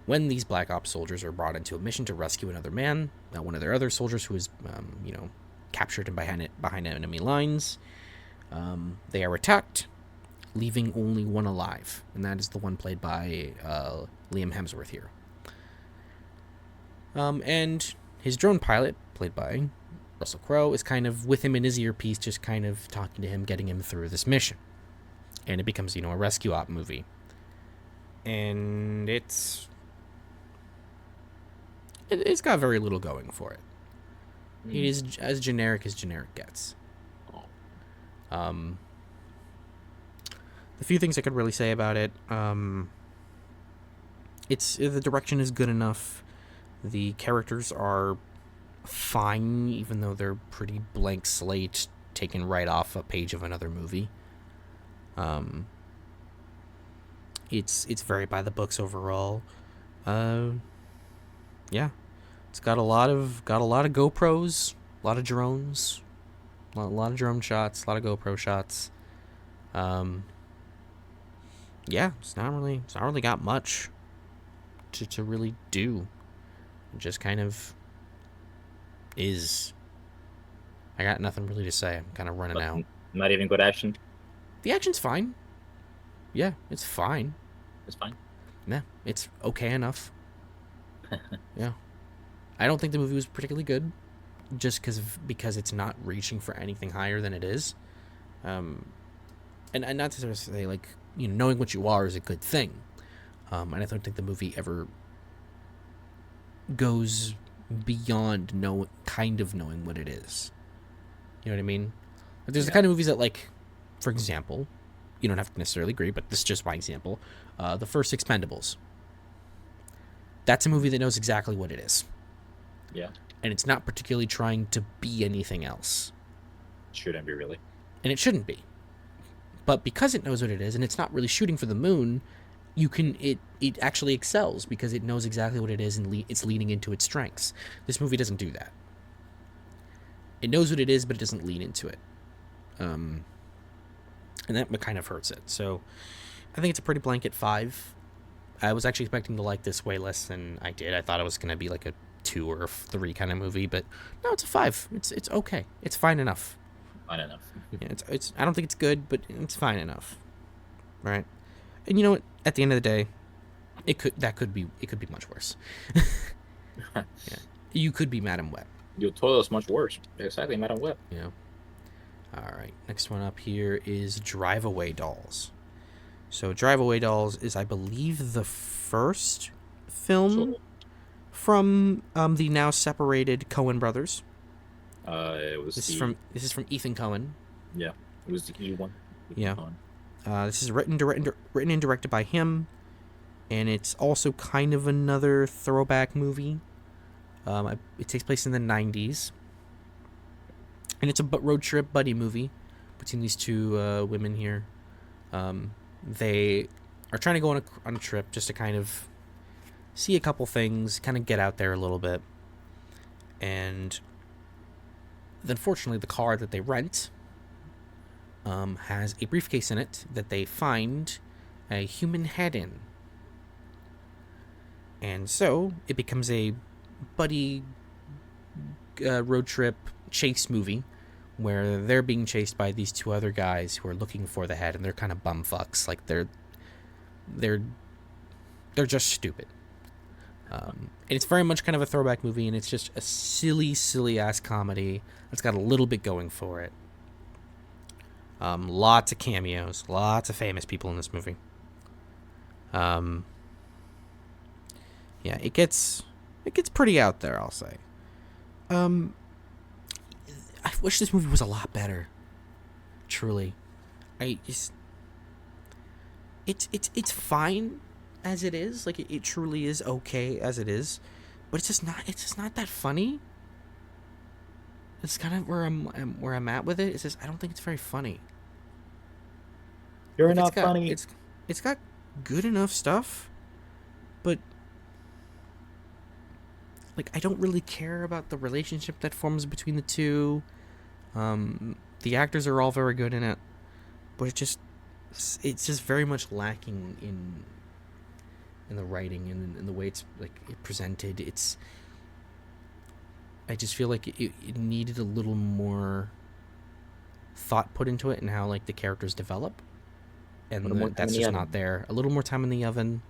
Speaker 2: When these Black Ops soldiers are brought into a mission to rescue another man, one of their other soldiers who is, captured and behind enemy lines, they are attacked, leaving only one alive, and that is the one played by Liam Hemsworth here. And his drone pilot, played by Russell Crowe, is kind of with him in his earpiece, just kind of talking to him, getting him through this mission. And it becomes, a rescue op movie. And it's got very little going for it. It is as generic gets. The few things I could really say about it, the direction is good enough. The characters are fine, even though they're pretty blank slate, taken right off a page of another movie. It's very by the books overall. Yeah, it's got a lot of GoPros, a lot of drones, a lot of drone shots, a lot of GoPro shots. Yeah, it's not really got much to really do. It just kind of is. I got nothing really to say. I'm kind of running out.
Speaker 1: Not even good action.
Speaker 2: The action's fine. Yeah, it's fine.
Speaker 1: It's fine.
Speaker 2: Yeah, it's okay enough. Yeah, I don't think the movie was particularly good, just because it's not reaching for anything higher than it is. And not to sort of say like knowing what you are is a good thing. And I don't think the movie ever goes beyond knowing what it is. You know what I mean? Like, there's the kind of movies that, like, for example, you don't have to necessarily agree, but this is just my example. The first Expendables. That's a movie that knows exactly what it is.
Speaker 1: Yeah.
Speaker 2: And it's not particularly trying to be anything else.
Speaker 1: Shouldn't be, really.
Speaker 2: And it shouldn't be. But because it knows what it is, and it's not really shooting for the moon, it actually excels because it knows exactly what it is and it's leaning into its strengths. This movie doesn't do that. It knows what it is, but it doesn't lean into it. And that kind of hurts it. So I think it's a pretty blanket 5. I was actually expecting to like this way less than I did. I thought it was going to be like a 2 or 3 kind of movie, but no, it's a 5. It's okay. It's fine enough.
Speaker 1: Fine enough.
Speaker 2: Yeah, it's. I don't think it's good, but it's fine enough. Right. And you know what? At the end of the day, it could be much worse. Yeah. You could be Madam Web.
Speaker 1: You told us much worse. Exactly, Madam Web.
Speaker 2: Yeah. All right. Next one up here is Drive Away Dolls. So Drive Away Dolls is, I believe, the first film from the now separated Coen brothers.
Speaker 1: It was
Speaker 2: this is from Ethan Coen.
Speaker 1: Yeah, it was the E one.
Speaker 2: Yeah. This is written and directed by him, and it's also kind of another throwback movie. It takes place in the 90s, and it's a road trip buddy movie between these two women here. They are trying to go on a trip just to kind of see a couple things, kind of get out there a little bit, and unfortunately, the car that they rent has a briefcase in it that they find a human head in. And so it becomes a buddy road trip chase movie where they're being chased by these two other guys who are looking for the head, and they're kind of bumfucks. Like they're just stupid. And it's very much kind of a throwback movie, and it's just a silly ass comedy that's got a little bit going for it. Lots of cameos, lots of famous people in this movie. Yeah, it gets pretty out there, I'll say. I wish this movie was a lot better. Truly, I just it's fine as it is. Like it truly is okay as it is, but it's just not that funny. It's kind of where I'm at with it. It's just I don't think it's very funny.
Speaker 1: You're
Speaker 2: Like
Speaker 1: not funny.
Speaker 2: it's got good enough stuff, but like I don't really care about the relationship that forms between the two. The actors are all very good in it, but it's just very much lacking in the writing and in the way it's like presented. I just feel like it needed a little more thought put into it and how like the characters develop,
Speaker 1: A little more
Speaker 2: and
Speaker 1: time
Speaker 2: that's
Speaker 1: in the
Speaker 2: just
Speaker 1: oven.
Speaker 2: not there. A little more time in the oven.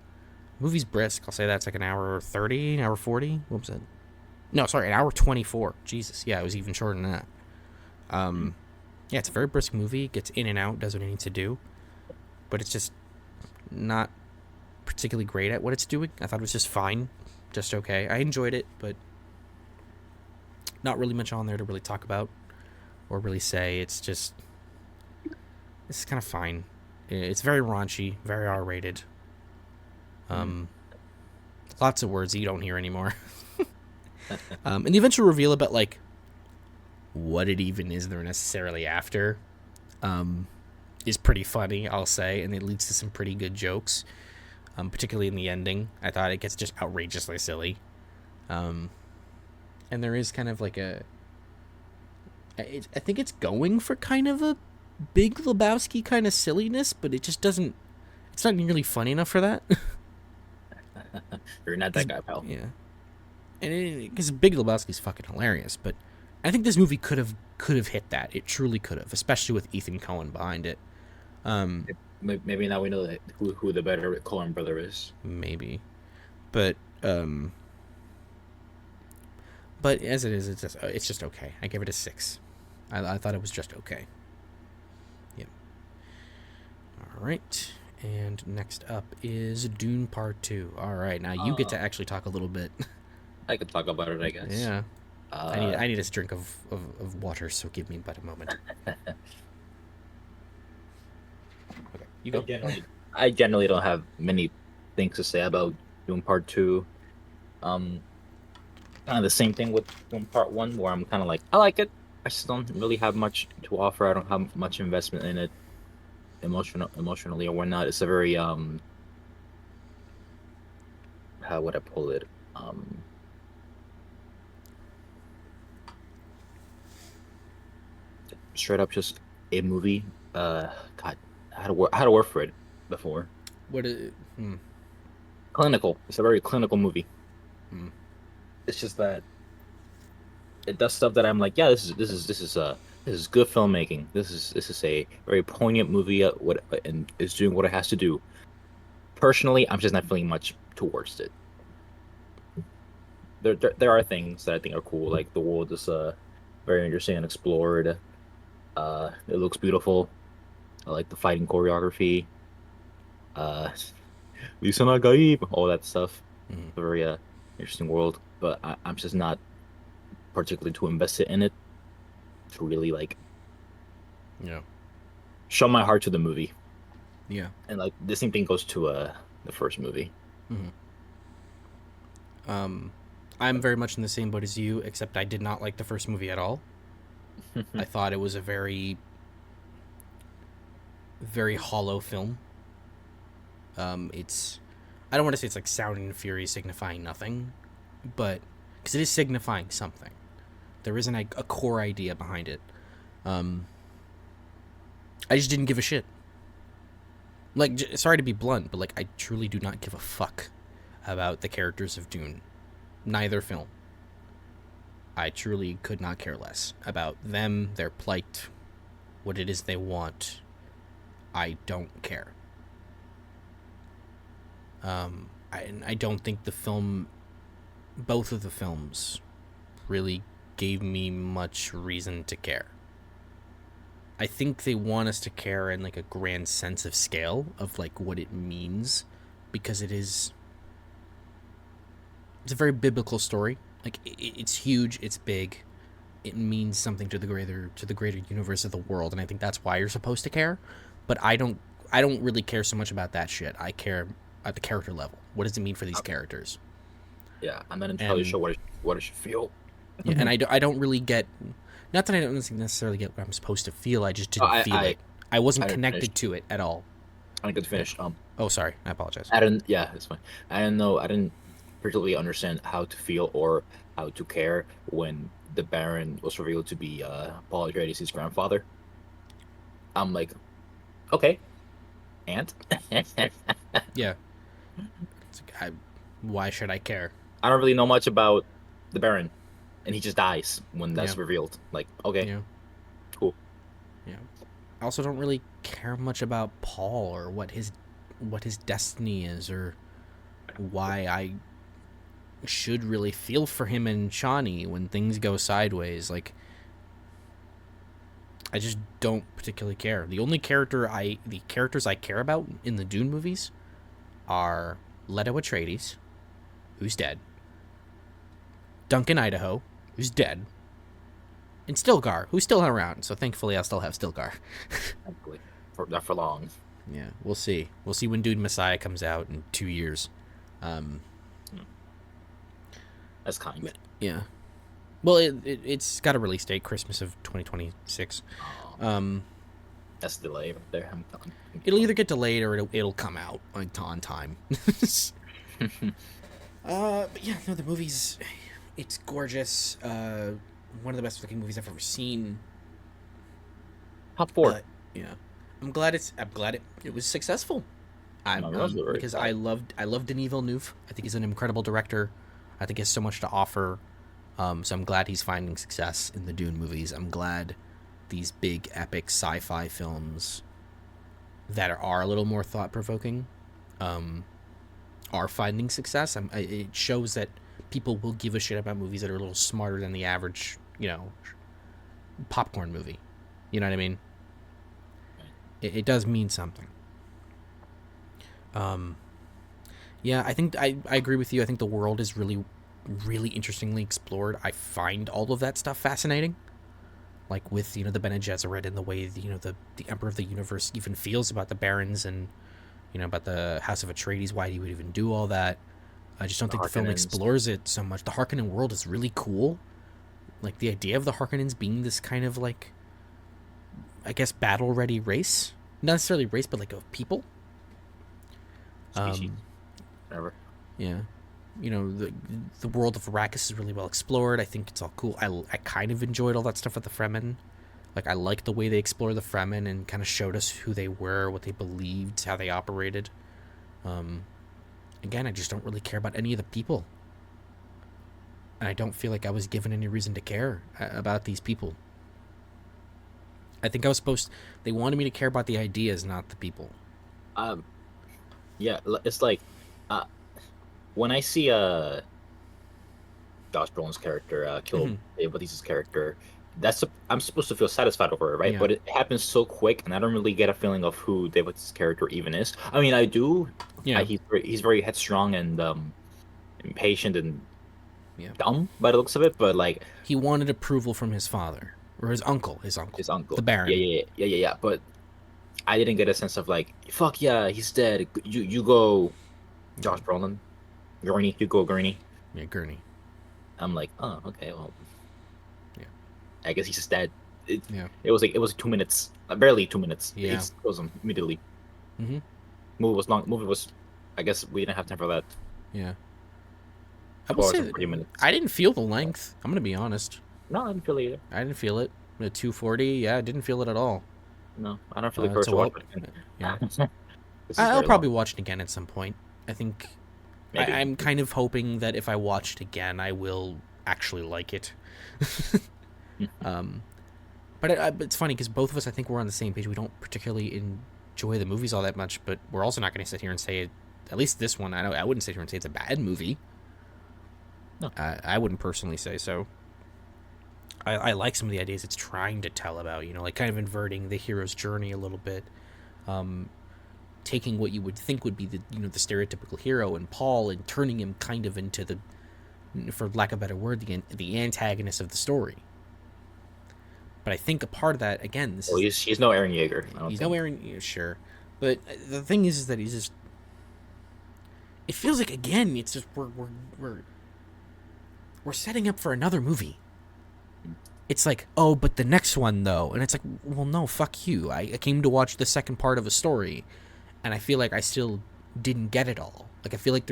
Speaker 2: Movie's brisk. I'll say that's like an hour 30, an hour 40. What was it? No, sorry, an hour 24. Jesus, yeah, it was even shorter than that.
Speaker 1: Mm.
Speaker 2: Yeah, it's a very brisk movie. Gets in and out, does what it needs to do, but it's just not particularly great at what it's doing. I thought it was just fine, just okay. I enjoyed it, but not really much on there to really talk about or really say. It's kind of fine. It's very raunchy, very R-rated.
Speaker 1: Mm.
Speaker 2: Um, Lots of words that you don't hear anymore. And the eventual reveal about like what it even is they're necessarily after um, is pretty funny, I'll say, and it leads to some pretty good jokes. Particularly in the ending, I thought it gets just outrageously silly. Um, and there is kind of like I think it's going for kind of a Big Lebowski kind of silliness, but it just doesn't. It's not nearly funny enough for that.
Speaker 1: You're not that
Speaker 2: Cause,
Speaker 1: guy, pal.
Speaker 2: yeah, and because Big Lebowski's fucking hilarious, but I think this movie could have hit that. It truly could have, especially with Ethan Cohen behind it. Um,
Speaker 1: Maybe now we know who the better Coen brother is.
Speaker 2: Maybe, but um, but as it is, it's just okay. I give it a 6. I thought it was just okay. Yep. All right. And next up is Dune Part 2. All right. Now you get to
Speaker 1: Uh,
Speaker 2: actually talk a little bit.
Speaker 1: I could talk about it, I guess.
Speaker 2: Yeah.
Speaker 1: Uh,
Speaker 2: I need a drink of water, so give me but a moment. Okay. You
Speaker 1: I
Speaker 2: go.
Speaker 1: generally, I generally don't have many things to say about Doom Part Two. Um, Kind of the same thing with Doom Part One, where I'm kind of like, I like it. I just don't really have much to offer. I don't have much investment in it, emotionally or whatnot. It's a very how would I pull it? Um, Straight up just a movie. God, I had a word for it before.
Speaker 2: What is?
Speaker 1: Clinical. It's a very clinical movie.
Speaker 2: Hmm.
Speaker 1: It's just that it does stuff that I'm like, yeah, this is good filmmaking. This is a very poignant movie. What and is doing what it has to do. Personally, I'm just not feeling much towards it. There are things that I think are cool, like the world is very interesting and explored. It looks beautiful. I like the fighting choreography. Uh, Lisa Nagaib, all that stuff.
Speaker 2: Hmm.
Speaker 1: A very interesting world, but I'm just not particularly too invested in it to really like
Speaker 2: Yeah.
Speaker 1: show my heart to the movie.
Speaker 2: Yeah.
Speaker 1: And like the same thing goes to the first movie.
Speaker 2: Hmm. Um, I'm very much in the same boat as you, except I did not like the first movie at all. I thought it was a very hollow film. It's I don't want to say it's like Sound and Fury signifying nothing, but because it is signifying something, there isn't a core idea behind it. Um, I just didn't give a shit. Like, sorry to be blunt, but like, I truly do not give a fuck about the characters of Dune. Neither film. I truly could not care less about them, their plight, what it is they want. I don't care. I don't think the film, both of the films, really gave me much reason to care. I think they want us to care in like a grand sense of scale of like what it means, because it's a very biblical story. Like it's huge, it's big, it means something to the greater universe of the world, and I think that's why you're supposed to care. But I don't really care so much about that shit. I care at the character level. What does it mean for these characters?
Speaker 1: Yeah, I'm not entirely
Speaker 2: And
Speaker 1: sure what it should feel.
Speaker 2: yeah, and I don't really get. Not that I don't necessarily get what I'm supposed to feel. I just
Speaker 1: Oh,
Speaker 2: didn't feel it. I wasn't
Speaker 1: I didn't finish.
Speaker 2: connected to it at all.
Speaker 1: I didn't get to
Speaker 2: Yeah.
Speaker 1: finish.
Speaker 2: Oh, sorry. I apologize.
Speaker 1: I didn't. Yeah, it's fine. I didn't know. I didn't particularly understand how to feel or how to care when the Baron was revealed to be Paul Atreides' grandfather. I'm like, okay, and
Speaker 2: Yeah. It's like, why should I care?
Speaker 1: I don't really know much about the Baron, and he just dies when
Speaker 2: Yeah.
Speaker 1: that's revealed. Like, okay,
Speaker 2: Yeah.
Speaker 1: cool.
Speaker 2: Yeah. I also don't really care much about Paul or what his destiny is, or why I should really feel for him and Shawnee when things go sideways. Like, I just don't particularly care. The characters I care about in the Dune movies are Leto Atreides, who's dead, Duncan Idaho, who's dead, and Stilgar, who's still around. So thankfully, I'll still have Stilgar.
Speaker 1: Thankfully, for not for long.
Speaker 2: Yeah, we'll see. We'll see when Dune Messiah comes out in 2 years.
Speaker 1: That's kind.
Speaker 2: Yeah. Well, it's got a release date, Christmas of 2026.
Speaker 1: Oh, that's the delay right there.
Speaker 2: It'll either get delayed or it'll come out like on time. But yeah, no, the movie's it's gorgeous. One of the best looking movies I've ever seen.
Speaker 1: Top four.
Speaker 2: Yeah, I'm glad it was successful. Because I loved Denis Villeneuve. I think he's an incredible director. I think he has so much to offer. So I'm glad he's finding success in the Dune movies. I'm glad these big epic sci-fi films that are a little more thought-provoking are finding success. It shows that people will give a shit about movies that are a little smarter than the average, popcorn movie. You know what I mean? It does mean something. Yeah, I think I agree with you. I think the world is really, really interestingly explored. I find all of that stuff fascinating. Like with, the Bene Gesserit and the way, the Emperor of the Universe even feels about the Barons and, about the House of Atreides, why he would even do all that. I just don't think the film explores it so much. The Harkonnen world is really cool. Like, the idea of the Harkonnens being this kind of, like, I guess, battle-ready race. Not necessarily race, but, like, of people.
Speaker 1: Species. Whatever.
Speaker 2: Yeah. The world of Arrakis is really well explored. I think it's all cool. I kind of enjoyed all that stuff with the Fremen. Like, I liked the way they explored the Fremen and kind of showed us who they were, what they believed, how they operated. Again, I just don't really care about any of the people. And I don't feel like I was given any reason to care about these people. I think they wanted me to care about the ideas, not the people.
Speaker 1: Yeah, it's like, when I see Josh Brolin's character kill Dave Bautista's character, I'm supposed to feel satisfied over it, right?
Speaker 2: Yeah.
Speaker 1: But it happens so quick, and I don't really get a feeling of who Dave Bautista's character even is. I mean, I do.
Speaker 2: Yeah.
Speaker 1: He's very headstrong and impatient and
Speaker 2: Yeah.
Speaker 1: dumb by the looks of it, but like
Speaker 2: He wanted approval from his father or his uncle,
Speaker 1: his uncle,
Speaker 2: the Baron.
Speaker 1: Yeah. But I didn't get a sense of like, fuck yeah, he's dead. You go, Josh Brolin, Gurney. You go, Gurney.
Speaker 2: Yeah, Gurney.
Speaker 1: I'm like, oh, okay, well,
Speaker 2: yeah.
Speaker 1: I guess he's just dead. It was 2 minutes, barely 2 minutes.
Speaker 2: Yeah.
Speaker 1: It was immediately.
Speaker 2: Mm-hmm.
Speaker 1: Movie was long. Movie was, I guess we didn't have time for that.
Speaker 2: Yeah. I will say that I didn't feel the length. I'm gonna be honest.
Speaker 1: No, I didn't feel it either.
Speaker 2: I didn't feel it. At 2:40, yeah, I didn't feel it at all.
Speaker 1: No, I don't feel the courage
Speaker 2: So
Speaker 1: to watch
Speaker 2: well,
Speaker 1: it
Speaker 2: yeah,
Speaker 1: again. This is
Speaker 2: I'll
Speaker 1: very long.
Speaker 2: probably watch it again at some point. I think
Speaker 1: Maybe.
Speaker 2: I'm kind of hoping that if I watch it again, I will actually like it. um, but it's funny because both of us, I think, we're on the same page. We don't particularly enjoy the movies all that much, but we're also not going to sit here and say it. At least this one, I wouldn't sit here and say it's a bad movie.
Speaker 1: No,
Speaker 2: I wouldn't personally say so. I like some of the ideas it's trying to tell about, like kind of inverting the hero's journey a little bit, um, taking what you would think would be the stereotypical hero and Paul and turning him kind of into for lack of a better word, the antagonist of the story. But I think a part of that, again, this
Speaker 1: well,
Speaker 2: is
Speaker 1: he's no Aaron Yeager. I don't
Speaker 2: he's
Speaker 1: think.
Speaker 2: nowhere in sure, but the thing is that he's just. It feels like again, it's just we're setting up for another movie. It's like, oh, but the next one though, and it's like, well, no, fuck you. I came to watch the second part of a story, and I feel like I still didn't get it all. Like I feel like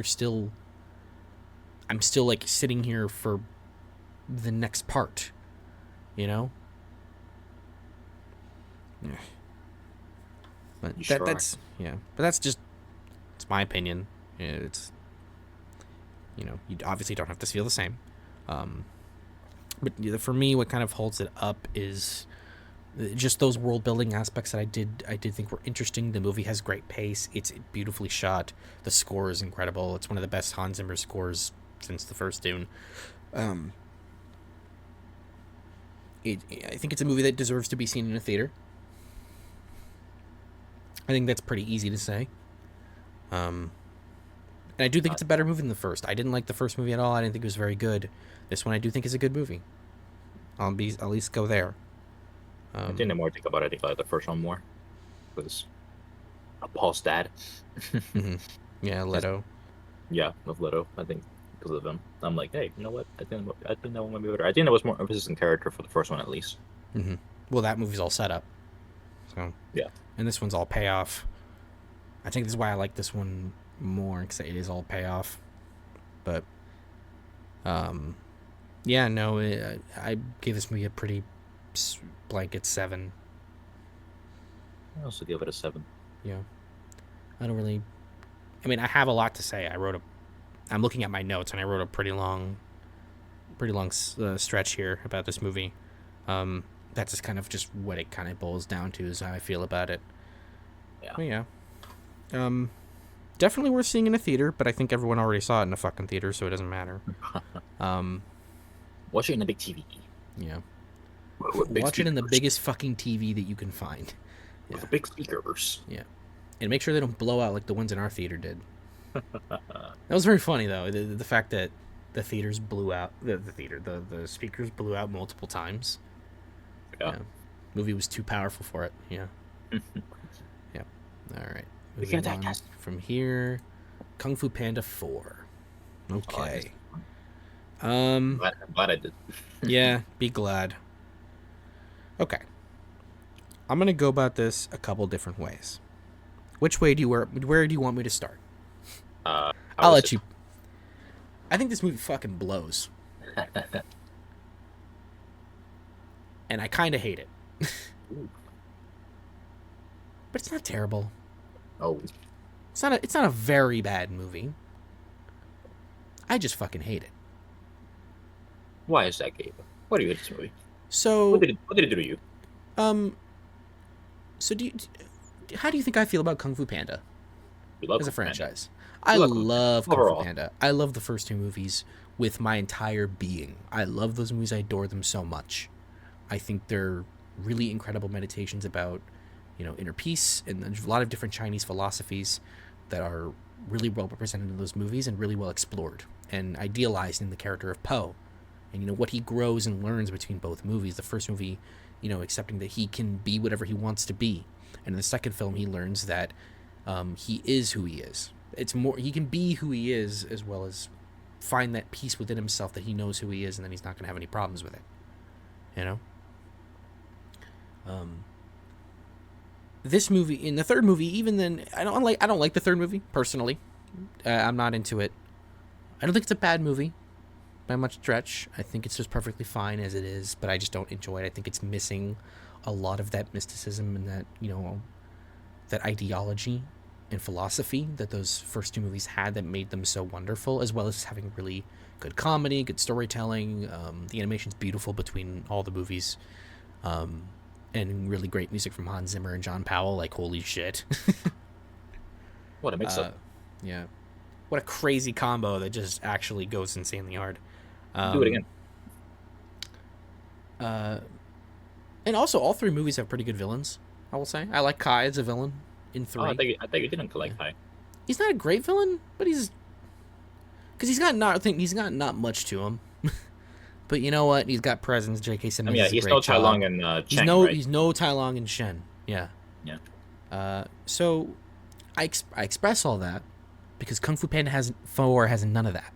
Speaker 2: I'm still like sitting here for the next part, you know. Yeah. But
Speaker 1: You sure are.
Speaker 2: that's yeah. But that's just it's my opinion. It's you obviously don't have to feel the same. Um, but for me, what kind of holds it up is just those world building aspects that I did think were interesting. The movie has great pace. It's beautifully shot. The score is incredible. It's one of the best Hans Zimmer scores since the first Dune. Um, I think it's a movie that deserves to be seen in a theater. I think that's pretty easy to say. Um, and I do think
Speaker 1: Uh,
Speaker 2: it's a better movie than the first. I didn't like the first movie at all. I didn't think it was very good. This one I do think is a good movie. I'll at least go there.
Speaker 1: I think the more I think about it, I think I like the first one more because Paul's dad.
Speaker 2: Mm-hmm. Yeah,
Speaker 1: His,
Speaker 2: Leto.
Speaker 1: yeah, with Leto. I think because of him, I'm like, hey, you know what? I think that one might be better. I think there was more emphasis in character for the first one at least.
Speaker 2: Mm-hmm. Well, that movie's all set up. So,
Speaker 1: Yeah.
Speaker 2: and this one's all payoff. I think this is why I like this one more because it is all payoff. But, um, yeah, no, I gave this movie a pretty blanket 7.
Speaker 1: I also give it a 7.
Speaker 2: Yeah, I don't really. I mean, I have a lot to say. I'm looking at my notes, and I wrote a pretty long stretch here about this movie. That's just what it kind of boils down to is how I feel about it.
Speaker 1: Yeah.
Speaker 2: But yeah, um, definitely worth seeing in a theater, but I think everyone already saw it in a fucking theater, so it doesn't matter. Um,
Speaker 1: Watch it in a big TV.
Speaker 2: yeah,
Speaker 1: With big
Speaker 2: watch it in the
Speaker 1: speakers.
Speaker 2: biggest fucking TV that you can find. Yeah,
Speaker 1: With big speakers.
Speaker 2: yeah, and make sure they don't blow out like the ones in our theater did. That was very funny though. The fact that the theaters blew out the speakers blew out multiple times.
Speaker 1: Yeah.
Speaker 2: Yeah, movie was too powerful for it. Yeah, yeah. All right,
Speaker 1: We can
Speaker 2: moving
Speaker 1: attack
Speaker 2: on
Speaker 1: us.
Speaker 2: from here. Kung Fu Panda 4.
Speaker 1: Oh, I
Speaker 2: Okay.
Speaker 1: I'm
Speaker 2: Um.
Speaker 1: glad I did.
Speaker 2: Yeah. Be glad. Okay. I'm gonna go about this a couple different ways. Which way do you where do you want me to start?
Speaker 1: I
Speaker 2: I'll
Speaker 1: was
Speaker 2: let
Speaker 1: just
Speaker 2: you. I think this movie fucking blows, and I kind of hate it. But it's not terrible.
Speaker 1: oh,
Speaker 2: It's not a very bad movie. I just fucking hate it.
Speaker 1: why is that, Gabe? What do you hate this movie?
Speaker 2: So,
Speaker 1: What did it do to you?
Speaker 2: um, so how do you think I feel about Kung Fu Panda
Speaker 1: You love
Speaker 2: as a
Speaker 1: Kung Fu Panda.
Speaker 2: franchise? I
Speaker 1: You love Kung Fu Panda.
Speaker 2: love Kung Fu
Speaker 1: Overall,
Speaker 2: Panda. I love the first two movies with my entire being. I love those movies. I adore them so much. I think they're really incredible meditations about, inner peace and there's a lot of different Chinese philosophies that are really well represented in those movies and really well explored and idealized in the character of Po. And what he grows and learns between both movies. The first movie, accepting that he can be whatever he wants to be, and in the second film, he learns that he is who he is. It's more he can be who he is as well as find that peace within himself that he knows who he is, and then he's not going to have any problems with it. You know. Um, this movie in the third movie, even then, I don't like the third movie personally. I'm not into it. I don't think it's a bad movie by much stretch. I think it's just perfectly fine as it is, but I just don't enjoy it. I think it's missing a lot of that mysticism and that, that ideology and philosophy that those first two movies had that made them so wonderful, as well as having really good comedy, good storytelling. The animation's beautiful between all the movies, and really great music from Hans Zimmer and John Powell. Like, holy shit.
Speaker 1: What a mix up.
Speaker 2: Yeah. What a crazy combo that just actually goes insanely hard.
Speaker 1: Do it again.
Speaker 2: And also, all three movies have pretty good villains, I will say. I like Kai as a villain in
Speaker 1: Oh, I
Speaker 2: 3.
Speaker 1: think you didn't collect high.
Speaker 2: He's not a great villain, but he's... Because he's got not much to him. But you know what? He's got presence. J.K. Simmons
Speaker 1: Yeah,
Speaker 2: is a
Speaker 1: he's
Speaker 2: great
Speaker 1: no Tai
Speaker 2: job.
Speaker 1: Long and Cheng, right?
Speaker 2: He's no Tai Long and Shen. Yeah.
Speaker 1: Yeah.
Speaker 2: So I express all that because Kung Fu Panda 4 has none of that.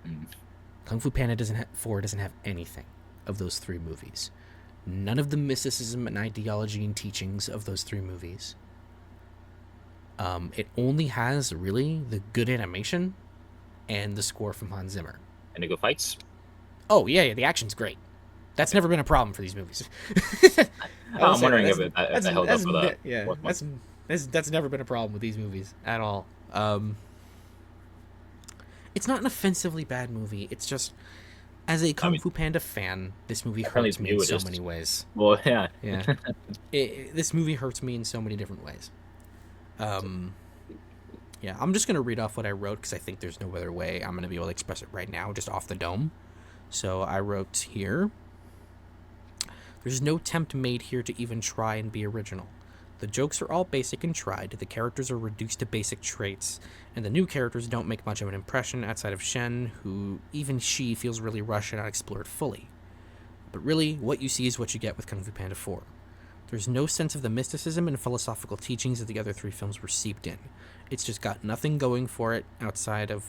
Speaker 1: Mm.
Speaker 2: Kung Fu Panda 4 doesn't have anything of those three movies. None of the mysticism and ideology and teachings of those three movies. It only has really the good animation and the score from Hans Zimmer.
Speaker 1: Any good fights?
Speaker 2: Oh yeah, the action's great. That's never been a problem for these movies.
Speaker 1: I'm wondering if it held up for the fourth one.
Speaker 2: That's never been a problem with these movies at all. It's not an offensively bad movie. It's just, as a Kung Fu Panda fan, this movie hurts me in so many ways.
Speaker 1: Well, yeah.
Speaker 2: Yeah. This movie hurts me in so many different ways. Yeah, I'm just going to read off what I wrote because I think there's no other way I'm going to be able to express it right now, just off the dome. So I wrote here, there's no attempt made here to even try and be original. The jokes are all basic and tried, the characters are reduced to basic traits, and the new characters don't make much of an impression outside of Shen, who even she feels really rushed and not explored fully. But really, what you see is what you get with Kung Fu Panda 4. There's no sense of the mysticism and philosophical teachings that the other three films were seeped in. It's just got nothing going for it outside of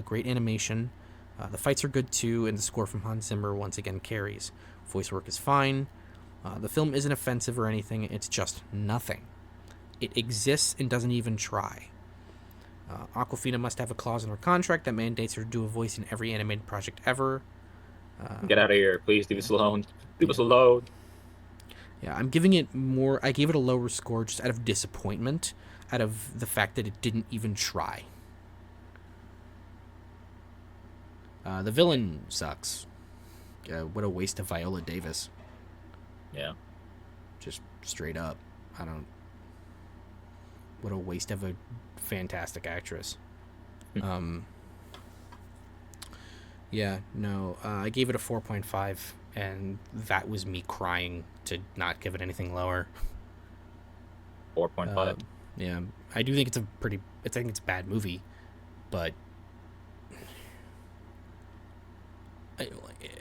Speaker 2: great animation. The fights are good too, and the score from Hans Zimmer once again carries. Voice work is fine. The film isn't offensive or anything, it's just nothing. It exists and doesn't even try. Aquafina must have a clause in her contract that mandates her to do a voice in every animated project ever.
Speaker 1: Get out of here, please. Leave us alone. Leave us alone.
Speaker 2: Yeah, I'm giving it more... I gave it a lower score just out of disappointment, out of the fact that it didn't even try. The villain sucks. What a waste of Viola Davis.
Speaker 1: Yeah.
Speaker 2: Just straight up. What a waste of a fantastic actress. Yeah, no. I gave it a 4.5, and that was me crying to not give it anything lower.
Speaker 1: 4.5.
Speaker 2: Yeah. I do think it's I think it's a bad movie, but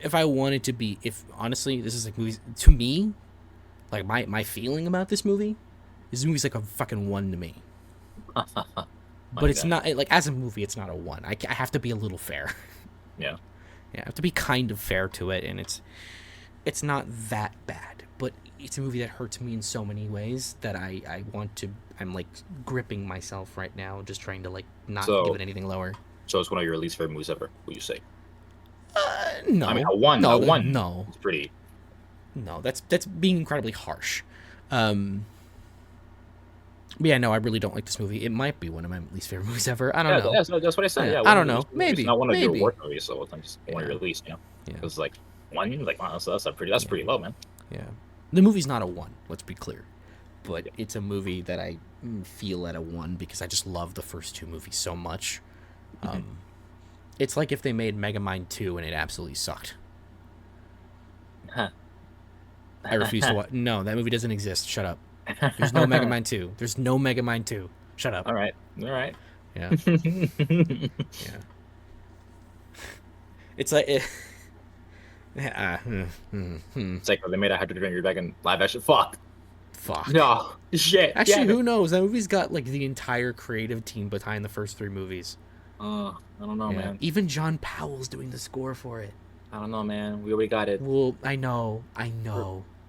Speaker 2: if I wanted to be, honestly, this is like movies to me, like my feeling about this movie's like a fucking 1 to me. But it's not like, as a movie, it's not a 1. I have to be a little fair.
Speaker 1: Yeah.
Speaker 2: Yeah, I have to be kind of fair to it, and it's not that bad, but it's a movie that hurts me in so many ways that I'm like gripping myself right now, just trying to like not give it anything lower.
Speaker 1: So it's one of your least favorite movies ever, would you say?
Speaker 2: No.
Speaker 1: I mean, a 1.
Speaker 2: No.
Speaker 1: It's pretty.
Speaker 2: No, that's being incredibly harsh. But yeah, no, I really don't like this movie. It might be one of my least favorite movies ever. I don't know.
Speaker 1: That's what I said. Yeah,
Speaker 2: I don't know. Maybe.
Speaker 1: It's not one of
Speaker 2: maybe.
Speaker 1: your worst movies, so it's just one of your least. Yeah. Because like 1, like wow, that's pretty low, man.
Speaker 2: Yeah. The movie's not a 1. Let's be clear. But it's a movie that I feel at a 1 because I just love the first two movies so much. It's like if they made Megamind 2 and it absolutely sucked.
Speaker 1: Huh.
Speaker 2: I refuse to watch. No, that movie doesn't exist. Shut up. There's no Megamind 2. There's no Megamind 2. Shut up.
Speaker 1: All right.
Speaker 2: Yeah. Yeah. It's like...
Speaker 1: It's like they made a How to Train Your Dragon live action. Fuck. No. Shit.
Speaker 2: Actually, who knows? That movie's got like the entire creative team behind the first 3 movies.
Speaker 1: I don't know, man.
Speaker 2: Even John Powell's doing the score for it.
Speaker 1: I don't know, man. We already got it.
Speaker 2: Well, I know.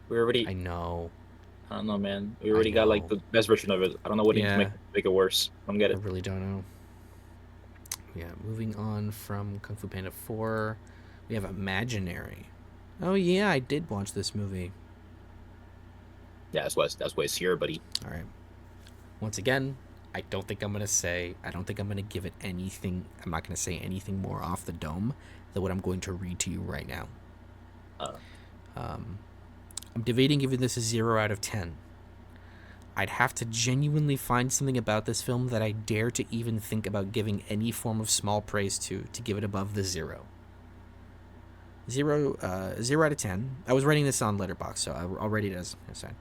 Speaker 1: We already...
Speaker 2: I know.
Speaker 1: I don't know, man. We already got like the best version of it. I don't know what needs to make it worse. I don't get it.
Speaker 2: I really don't know. Yeah, moving on from Kung Fu Panda 4, we have Imaginary. Oh yeah, I did watch this movie.
Speaker 1: Yeah, that's why it's here, buddy.
Speaker 2: All right. Once again, I don't think I'm gonna give it anything. I'm not gonna say anything more off the dome than what I'm going to read to you right now.
Speaker 1: Uh,
Speaker 2: Um, I'm debating giving this a 0 out of 10. I'd have to genuinely find something about this film that I dare to even think about giving any form of small praise to give it above the 0. 0 out of 10. I was writing this on Letterboxds, so I'll rate it as I said.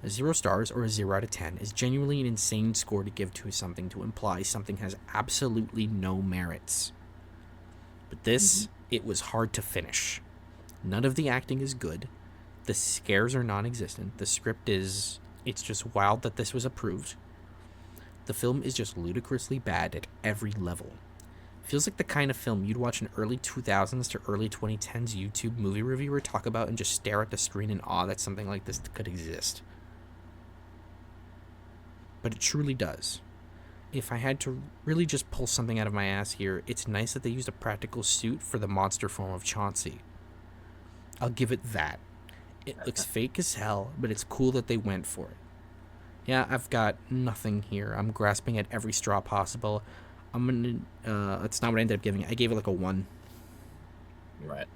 Speaker 2: A 0 stars or a 0 out of 10 is genuinely an insane score to give to something to imply something has absolutely no merits. But this, it was hard to finish. None of the acting is good. The scares are non existent. The script is. It's just wild that this was approved. The film is just ludicrously bad at every level. Feels like the kind of film you'd watch an early 2000s to early 2010s YouTube movie reviewer talk about and just stare at the screen in awe that something like this could exist. But it truly does. If I had to really just pull something out of my ass here, it's nice that they used a practical suit for the monster form of Chauncey. I'll give it that. It looks fake as hell, but it's cool that they went for it. Yeah, I've got nothing here. I'm grasping at every straw possible. I'm gonna. That's not what I ended up giving it. I gave it like a 1.
Speaker 1: right.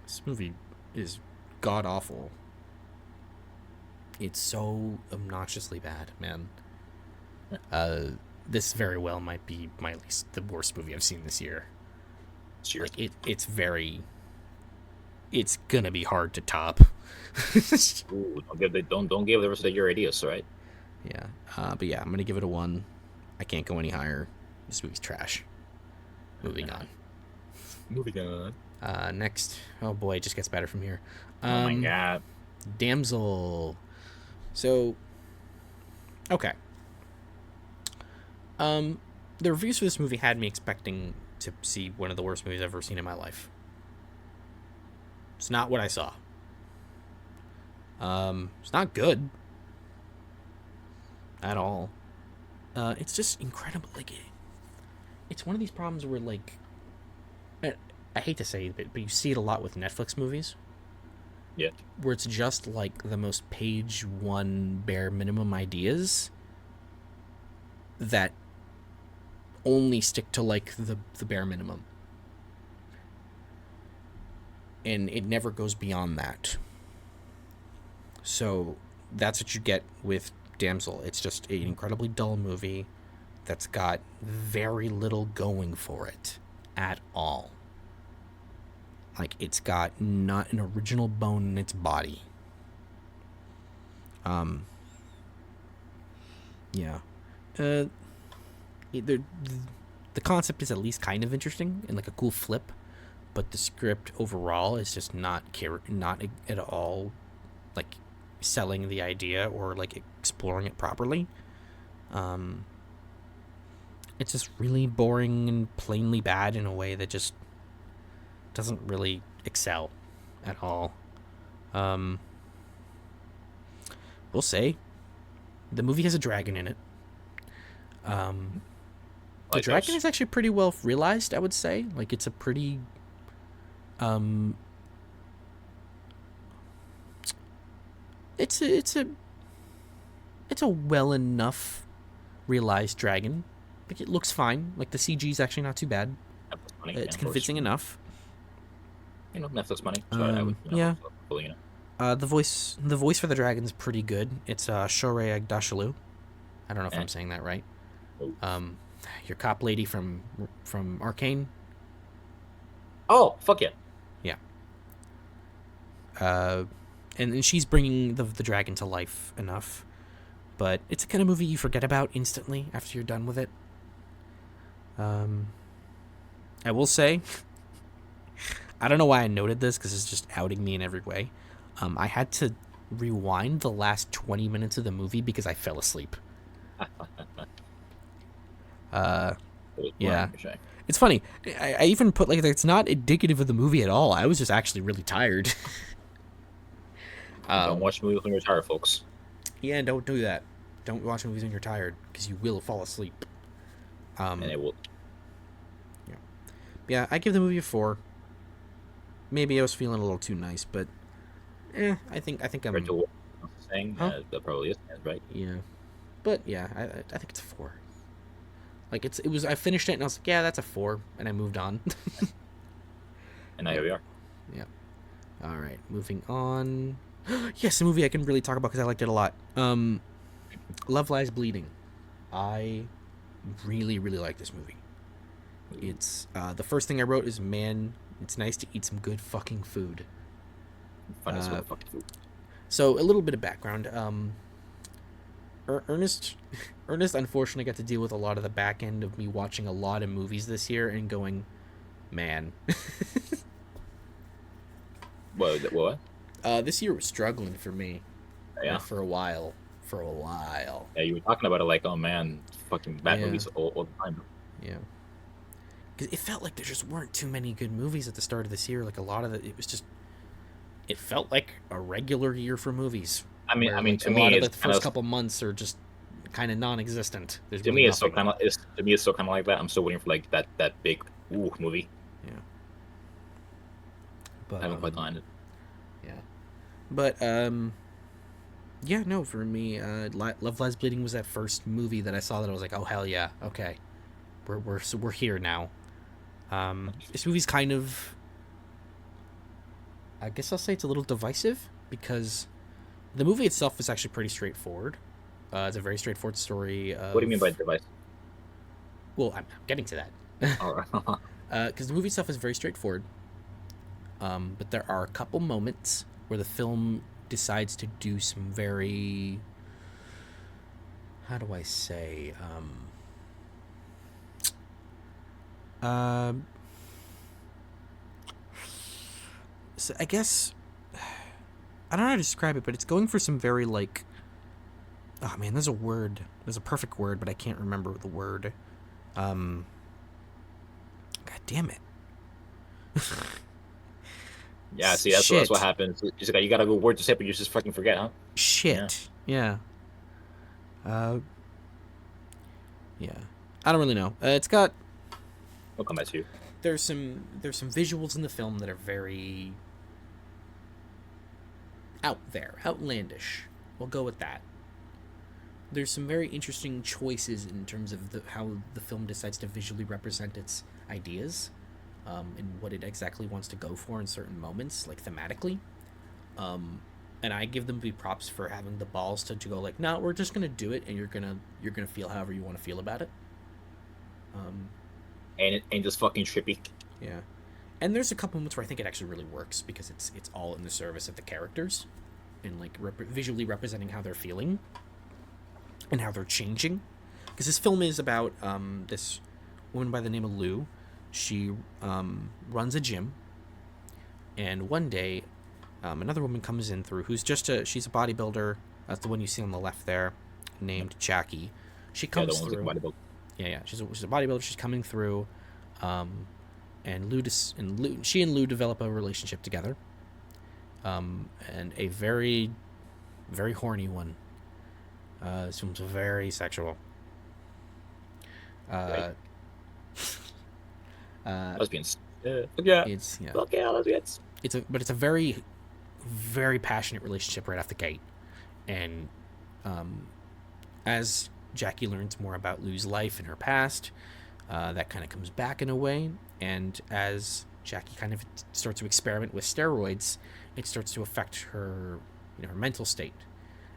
Speaker 2: This movie is god awful. It's so obnoxiously bad, man. This very well might be the worst movie I've seen this year.
Speaker 1: Cheers.
Speaker 2: Like it's very. It's gonna be hard to top.
Speaker 1: Ooh, don't give the rest of your ideas, right?
Speaker 2: Yeah, but yeah, I'm gonna give it a 1. I can't go any higher. This movie's trash. Moving on.
Speaker 1: Moving on.
Speaker 2: Next. Oh boy, it just gets better from here.
Speaker 1: Oh my god.
Speaker 2: Damsel. So, okay. The reviews for this movie had me expecting to see one of the worst movies I've ever seen in my life. It's not what I saw. It's not good at all. It's just incredible. Like, it's one of these problems where, like, I hate to say it, but you see it a lot with Netflix movies.
Speaker 1: Yeah.
Speaker 2: Where it's just like the most page one bare minimum ideas that only stick to like the bare minimum. And it never goes beyond that. So that's what you get with Damsel. It's just an incredibly dull movie that's got very little going for it at all. Like, it's got not an original bone in its body. Yeah. The concept is at least kind of interesting and like a cool flip, but the script overall is just not at all like selling the idea or like exploring it properly. It's just really boring and plainly bad in a way that just doesn't really excel at all. We'll say the movie has a dragon in it. The dragon is actually pretty well realized, I would say. Like, it's a pretty it's a well enough realized dragon. Like, it looks fine. Like, the CG is actually not too bad.
Speaker 1: Money,
Speaker 2: It's convincing enough.
Speaker 1: Netflix money. So I would,
Speaker 2: yeah.
Speaker 1: hopefully,
Speaker 2: The voice for the dragon's pretty good. It's Shorey Agdashalu. I don't know if I'm saying that right. Your cop lady from Arcane.
Speaker 1: Oh, fuck yeah.
Speaker 2: Yeah. And she's bringing the dragon to life enough, but it's a kind of movie you forget about instantly after you're done with it. I will say, I don't know why I noted this because it's just outing me in every way. I had to rewind the last 20 minutes of the movie because I fell asleep. Yeah. It's funny. I even put like it's not indicative of the movie at all. I was just actually really tired.
Speaker 1: Don't watch movies when you're tired, folks.
Speaker 2: Yeah, don't do that. Don't watch movies when you're tired because you will fall asleep.
Speaker 1: And it will.
Speaker 2: Yeah, I give the movie a 4. Maybe I was feeling a little too nice, but I think I'm
Speaker 1: saying,
Speaker 2: Huh?
Speaker 1: that probably is right.
Speaker 2: Yeah. But yeah, I think it's a 4. Like it was. I finished it and I was like, yeah, that's a 4, and I moved on.
Speaker 1: And now
Speaker 2: Yep.
Speaker 1: here we are.
Speaker 2: Yep. All right, moving on. Yes, a movie I can really talk about because I liked it a lot. Love Lies Bleeding. I really, really like this movie. It's the first thing I wrote is, man, it's nice to eat some good fucking food.
Speaker 1: Funniest motherfucking food.
Speaker 2: So a little bit of background. Ernest, Ernest, unfortunately got to deal with a lot of the back end of me watching a lot of movies this year and going, man,
Speaker 1: What?
Speaker 2: this year was struggling for me
Speaker 1: Yeah.
Speaker 2: for a while. For a while.
Speaker 1: Yeah, you were talking about it like, oh man, fucking bad
Speaker 2: Yeah,
Speaker 1: movies all the time.
Speaker 2: yeah. Because it felt like there just weren't too many good movies at the start of this year. Like a lot of it was just. It felt like a regular year for movies, where
Speaker 1: I mean,
Speaker 2: like a
Speaker 1: to
Speaker 2: lot
Speaker 1: me,
Speaker 2: of
Speaker 1: it's
Speaker 2: the
Speaker 1: kind
Speaker 2: first
Speaker 1: of
Speaker 2: couple months are just kind of non-existent. There's
Speaker 1: to
Speaker 2: really
Speaker 1: me, it's so
Speaker 2: nothing.
Speaker 1: kind of it's to me, it's so kind of like that. I'm still waiting for like that big movie.
Speaker 2: Yeah,
Speaker 1: I
Speaker 2: but
Speaker 1: haven't quite gotten it.
Speaker 2: yeah, but yeah, no, for me, Love Lies Bleeding was that first movie that I saw that I was like, oh hell yeah, okay, we're here now. This movie's kind of, I guess I'll say it's a little divisive because the movie itself is actually pretty straightforward. It's a very straightforward story
Speaker 1: What do you mean by
Speaker 2: of.
Speaker 1: device?
Speaker 2: Well, I'm getting to that.
Speaker 1: All right.
Speaker 2: Because the movie itself is very straightforward. But there are a couple moments where the film decides to do some very, how do I say, um, so I guess I don't know how to describe it, but it's going for some very like, oh man, there's a perfect word, but I can't remember the word. Um, God damn it.
Speaker 1: Yeah, see, that's what
Speaker 2: Shit.
Speaker 1: happens. You got a good word to say, but you just fucking forget, huh? Yeah,
Speaker 2: Shit. Yeah. Uh, yeah. I don't really know. It's got
Speaker 1: I'll come back to you.
Speaker 2: there's some visuals in the film that are very out there, outlandish. We'll go with that. There's some very interesting choices in terms of how the film decides to visually represent its ideas, and what it exactly wants to go for in certain moments, like thematically. Um, and I give them the props for having the balls to go like, no, we're just gonna do it, and you're gonna feel however you want to feel about it. Um,
Speaker 1: And it ain't just fucking trippy.
Speaker 2: yeah, and there's a couple moments where I think it actually really works because it's all in the service of the characters and like visually representing how they're feeling and how they're changing. Because this film is about this woman by the name of Lou. She runs a gym, and one day another woman comes in through who's she's a bodybuilder. That's the one you see on the left there, named Jackie. She
Speaker 1: Yeah, the
Speaker 2: comes
Speaker 1: ones like
Speaker 2: through.
Speaker 1: bodybuilding.
Speaker 2: Yeah. She's a bodybuilder. She's coming through, and she and Lou develop a relationship together. And a very, very horny one. This one's very sexual.
Speaker 1: Right?
Speaker 2: Uh, uh,
Speaker 1: Lesbians. Yeah. Yeah.
Speaker 2: it's yeah,
Speaker 1: Fuck yeah, lesbians.
Speaker 2: it's a very, very passionate relationship right off the gate, and as Jackie learns more about Lou's life and her past, that kind of comes back in a way, and as Jackie kind of starts to experiment with steroids, it starts to affect her, her mental state,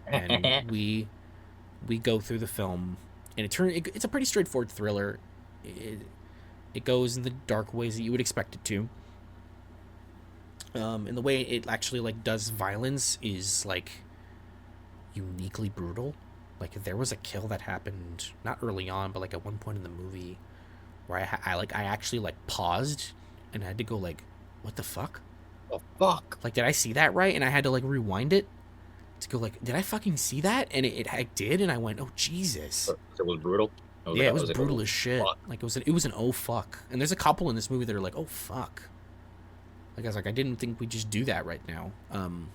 Speaker 2: and we go through the film, and it's a pretty straightforward thriller. It goes in the dark ways that you would expect it to. And the way it actually like does violence is like uniquely brutal. Like there was a kill that happened not early on, but like at one point in the movie where I actually like paused and had to go like, what the fuck?
Speaker 1: Oh fuck.
Speaker 2: Like did I see that right? And I had to like rewind it to go like, did I fucking see that? And I did, and I went, oh Jesus.
Speaker 1: It was brutal.
Speaker 2: Yeah, it was
Speaker 1: like,
Speaker 2: brutal
Speaker 1: oh,
Speaker 2: as shit.
Speaker 1: fuck.
Speaker 2: Like it was an oh fuck. And there's a couple in this movie that are like, oh fuck. Like I was like, I didn't think we'd just do that right now. And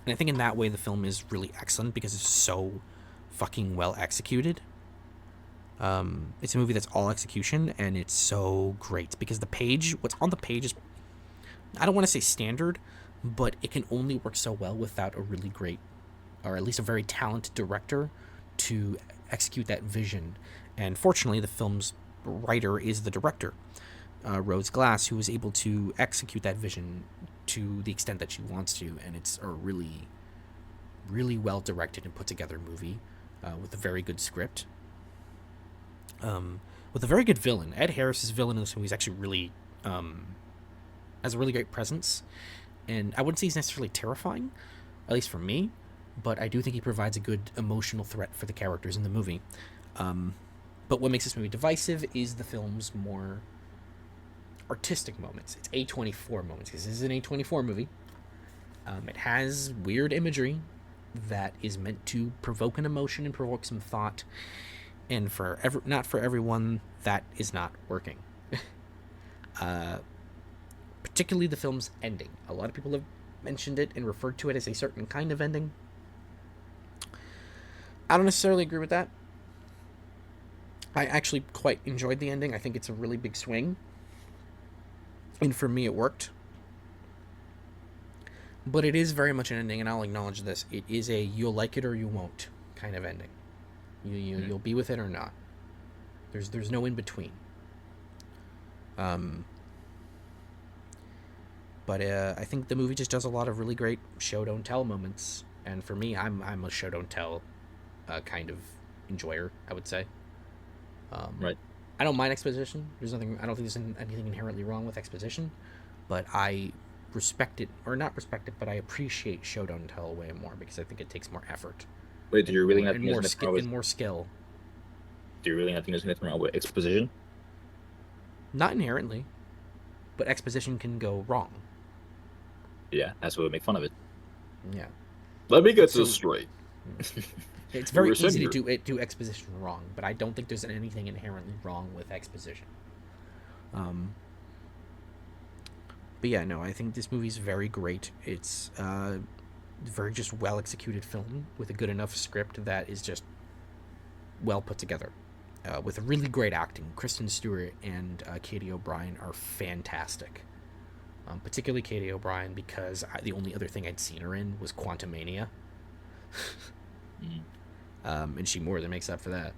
Speaker 2: I think in that way the film is really excellent because it's so fucking well executed. It's a movie that's all execution, and it's so great because what's on the page is, I don't want to say standard, but it can only work so well without a really great or at least a very talented director, to execute that vision. And fortunately, the film's writer is the director, Rose Glass, who was able to execute that vision to the extent that she wants to. And it's a really, really well directed and put together movie with a very good script. With a very good villain. Ed Harris's villain in this movie is actually really has a really great presence, and I wouldn't say he's necessarily terrifying, at least for me, but I do think he provides a good emotional threat for the characters in the movie. But what makes this movie divisive is the film's more artistic moments. It's A24 moments, because this is an A24 movie. It has weird imagery that is meant to provoke an emotion and provoke some thought, and not for everyone, that is not working. Particularly the film's ending. A lot of people have mentioned it and referred to it as a certain kind of ending. I don't necessarily agree with that. I actually quite enjoyed the ending. I think it's a really big swing, and for me it worked. But it is very much an ending, and I'll acknowledge this. It is a you'll like it or you won't kind of ending. You'll be with it or not. There's no in between. But I think the movie just does a lot of really great show don't tell moments, and for me, I'm a show don't tell kind of enjoyer, I would say.
Speaker 1: Right.
Speaker 2: I don't mind exposition. There's nothing. I don't think there's anything inherently wrong with exposition, but I respect it, or not respect it, but I appreciate show don't tell way more, because I think it takes more effort.
Speaker 1: Wait, do you really not
Speaker 2: and
Speaker 1: think
Speaker 2: more
Speaker 1: there's anything wrong with?
Speaker 2: and more skill?
Speaker 1: Do you really not think there's anything wrong with exposition?
Speaker 2: Not inherently, but exposition can go wrong.
Speaker 1: Yeah, that's what would make fun of it.
Speaker 2: Yeah.
Speaker 1: Let me get this straight.
Speaker 2: It's very
Speaker 1: were
Speaker 2: easy
Speaker 1: saying
Speaker 2: to do exposition wrong, but I don't think there's anything inherently wrong with exposition. But yeah, no, I think this movie's very great. It's very just well executed film with a good enough script that is just well put together. With really great acting. Kristen Stewart and Katie O'Brien are fantastic. Particularly Katie O'Brien, because the only other thing I'd seen her in was Quantumania. And she more than makes up for that.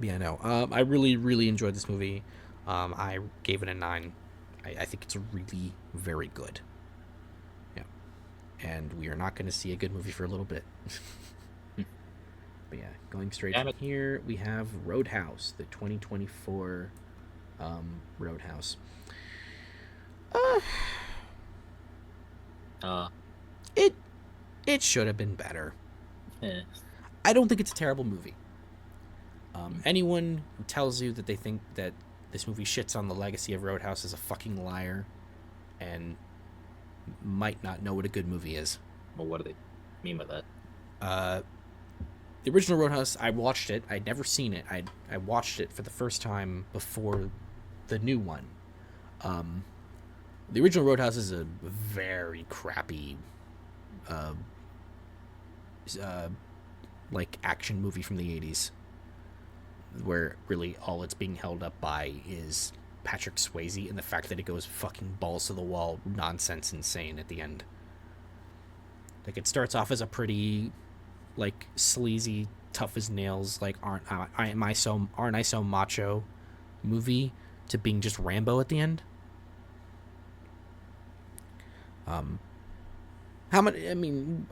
Speaker 2: But yeah, no. I really, really enjoyed this movie. I gave it a 9. I think it's really very good. Yeah. And we are not going to see a good movie for a little bit. But yeah, going straight from here, we have Roadhouse, the 2024 Roadhouse. It should have been better.
Speaker 1: Yeah.
Speaker 2: I don't think it's a terrible movie. Anyone who tells you that they think that this movie shits on the legacy of Roadhouse is a fucking liar, and might not know what a good movie is.
Speaker 1: Well, what do they mean by that?
Speaker 2: The original Roadhouse, I watched it. I'd never seen it. I watched it for the first time before the new one. The original Roadhouse is a very crappy, like action movie from the 80s, where really all it's being held up by is Patrick Swayze and the fact that it goes fucking balls to the wall nonsense insane at the end. Like, it starts off as a pretty, like, sleazy, tough as nails, like aren't I so macho movie, to being just Rambo at the end. How many? I mean,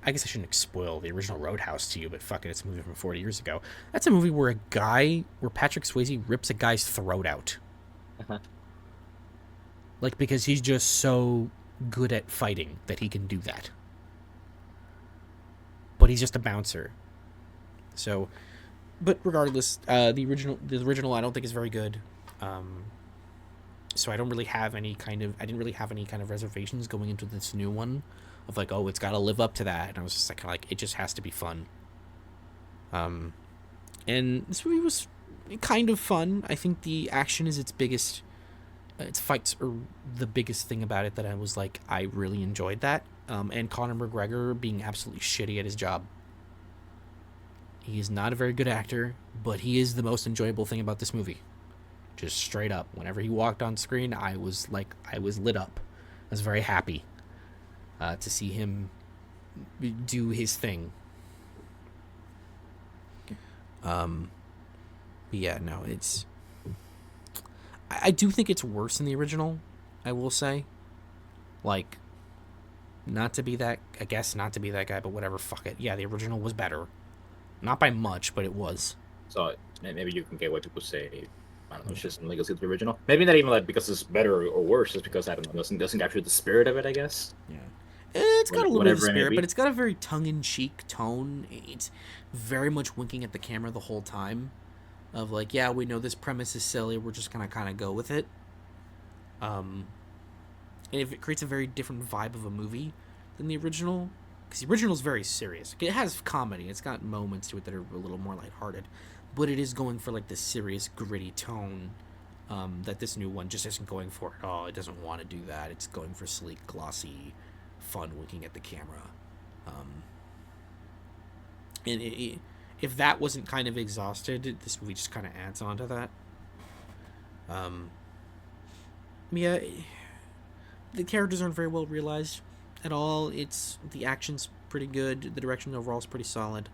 Speaker 2: I guess I shouldn't spoil the original Roadhouse to you, but fuck it, it's a movie from 40 years ago. That's a movie where Patrick Swayze rips a guy's throat out. Like, because he's just so good at fighting that he can do that. But he's just a bouncer. So, but regardless, the original I don't think is very good. So I didn't really have any kind of reservations going into this new one, of like, oh, it's got to live up to that. And I was just like, it just has to be fun. And this movie was kind of fun. I think the action is its fights are the biggest thing about it, that I was like, I really enjoyed that. And Conor McGregor being absolutely shitty at his job. He is not a very good actor, but he is the most enjoyable thing about this movie. Just straight up. Whenever he walked on screen, I was lit up. I was very happy to see him do his thing. But yeah, no, it's. I do think it's worse than the original. I will say, like, not to be that. I guess not to be that guy, but whatever. Fuck it. Yeah, the original was better. Not by much, but it was.
Speaker 1: So maybe you can get what people say. I don't know, it's just in legacy of the original. Maybe not even like because it's better or worse, just because I don't know, doesn't capture the spirit of it, I guess.
Speaker 2: Yeah. It's got a little bit of the
Speaker 1: Whatever it may
Speaker 2: spirit, but
Speaker 1: be.
Speaker 2: it's got a very tongue-in-cheek tone. It's very much winking at the camera the whole time. Of like, yeah, we know this premise is silly. We're just gonna kind of go with it. And if it creates a very different vibe of a movie than the original, because the original is very serious. It has comedy. It's got moments to it that are a little more lighthearted, but it is going for like this serious, gritty tone that this new one just isn't going for at all. It doesn't want to do that. It's going for sleek, glossy, fun looking at the camera. And if that wasn't kind of exhausted, this movie just kind of adds on to that. Um, yeah, the characters aren't very well realized at all. It's the action's pretty good. The direction overall is pretty solid.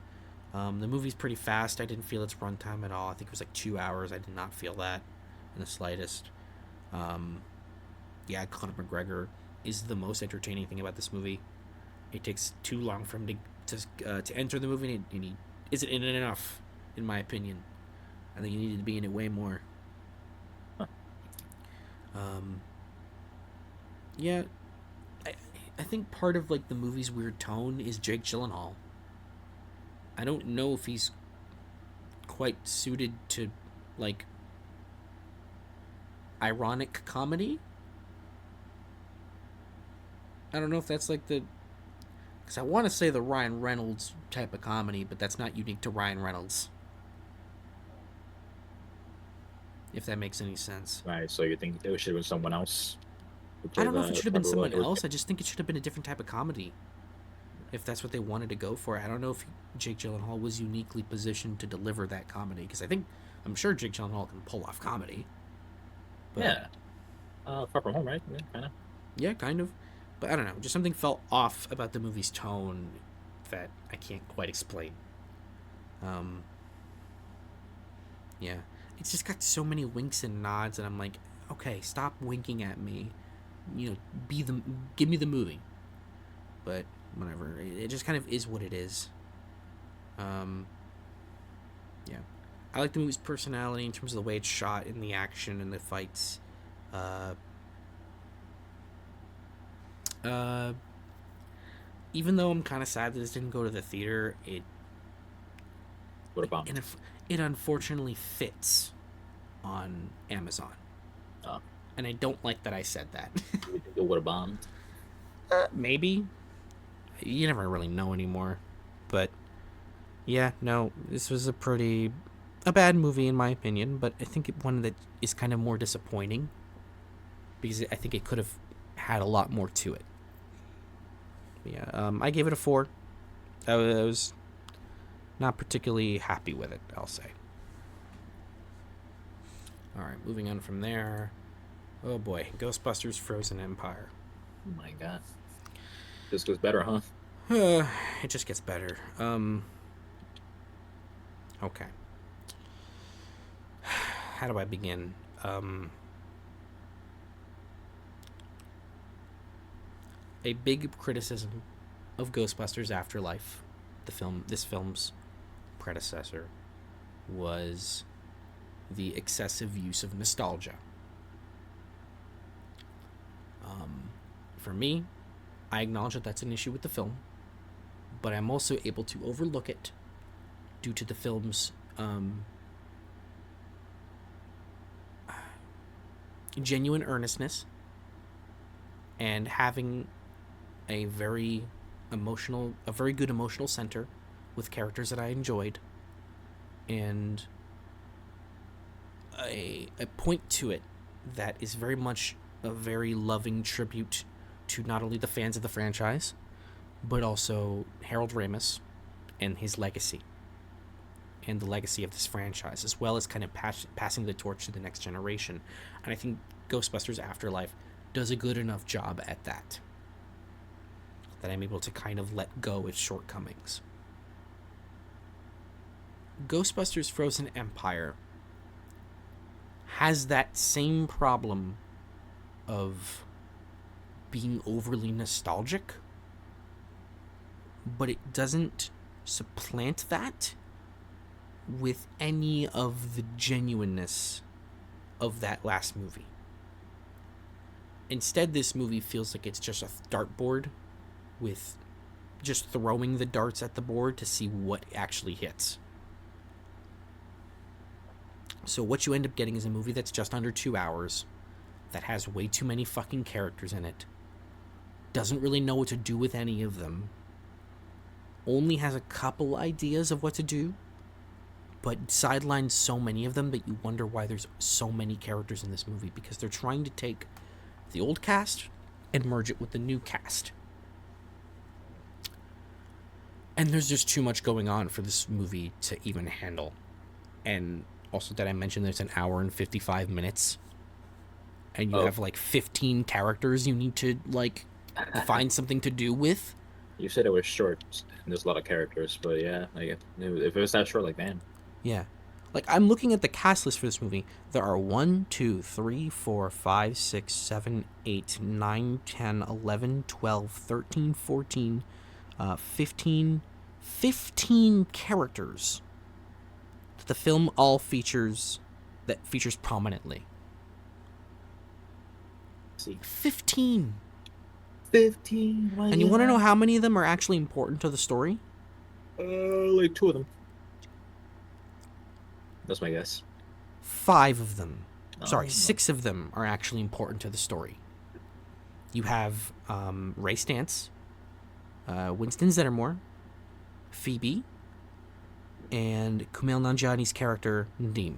Speaker 2: The movie's pretty fast. I didn't feel its runtime at all. I think it was like 2 hours. I did not feel that in the slightest. Yeah, Conor McGregor is the most entertaining thing about this movie. It takes too long for him to enter the movie, and he isn't in it enough, in my opinion. I think he needed to be in it way more.
Speaker 1: Huh.
Speaker 2: Yeah, I think part of like the movie's weird tone is Jake Gyllenhaal. I don't know if he's quite suited to like ironic comedy. I don't know if that's like the because I want to say the Ryan Reynolds type of comedy, but that's not unique to Ryan Reynolds. If that makes any sense.
Speaker 1: Right. So you think it should have been someone else who
Speaker 2: I
Speaker 1: played
Speaker 2: don't know if it
Speaker 1: the
Speaker 2: should have been
Speaker 1: type of role
Speaker 2: someone
Speaker 1: that they were
Speaker 2: else. I
Speaker 1: given?
Speaker 2: just think it should have been a different type of comedy. If that's what they wanted to go for. I don't know if Jake Gyllenhaal was uniquely positioned to deliver that comedy because I'm sure Jake Gyllenhaal can pull off comedy. But
Speaker 1: Yeah. Far from home, right? Yeah, kind of.
Speaker 2: yeah, kind of. But I don't know. Just something felt off about the movie's tone that I can't quite explain. Um, yeah, it's just got so many winks and nods, and I'm like, okay, stop winking at me. You know, give me the movie. But whatever, it just kind of is what it is. Um, yeah, I like the movie's personality in terms of the way it's shot, in the action and the fights. Uh, uh, Even though I'm kind of sad that this didn't go to the theater,
Speaker 1: What about?
Speaker 2: and if it unfortunately fits on Amazon,
Speaker 1: Uh,
Speaker 2: and I don't like that I said that.
Speaker 1: do you think it would have bombed?
Speaker 2: Maybe you never really know anymore, but yeah, no, this was a bad movie in my opinion, but I think one that is kind of more disappointing because I think it could have had a lot more to it. Yeah, I gave it a 4. I was not particularly happy with it, I'll say. All right, moving on from there. Oh boy, Ghostbusters: Frozen Empire.
Speaker 1: Oh my god. This goes better, huh?
Speaker 2: It just gets better. Okay. How do I begin? A big criticism of Ghostbusters Afterlife, this film's predecessor, was the excessive use of nostalgia. For me, I acknowledge that that's an issue with the film, but I'm also able to overlook it due to the film's genuine earnestness and having a very good emotional center with characters that I enjoyed, and a point to it that is very much a very loving tribute to not only the fans of the franchise, but also Harold Ramis and his legacy, and the legacy of this franchise, as well as kind of passing the torch to the next generation. And I think Ghostbusters Afterlife does a good enough job at that. that I'm able to kind of let go its shortcomings. Ghostbusters Frozen Empire has that same problem of being overly nostalgic, but it doesn't supplant that with any of the genuineness of that last movie. Instead, this movie feels like it's just a dartboard with just throwing the darts at the board to see what actually hits. So what you end up getting is a movie that's just under 2 hours, that has way too many fucking characters in it, doesn't really know what to do with any of them, only has a couple ideas of what to do, but sidelines so many of them that you wonder why there's so many characters in this movie, because they're trying to take the old cast and merge it with the new cast. And there's just too much going on for this movie to even handle. And also, did I mention there's an hour and 55 minutes? And you have like 15 characters you need to like find something to do with.
Speaker 1: You said it was short, and there's a lot of characters, but yeah, like if it was that short, like man.
Speaker 2: Yeah. Like, I'm looking at the cast list for this movie. There are 1, 2, 3, 4, 5, 6, 7, 8, 9, 10, 11, 12, 13, 14, 15 characters that the film all features prominently.
Speaker 1: See,
Speaker 2: 15.
Speaker 1: 15.
Speaker 2: And you want to know how many of them are actually important to the story?
Speaker 1: Like 2 of them. That's my guess.
Speaker 2: 5 of them. Sorry,
Speaker 1: Oh.
Speaker 2: 6 of them are actually important to the story. You have Ray Stantz, Winston Zeddemore, Phoebe, and Kumail Nanjiani's character, Nadeem.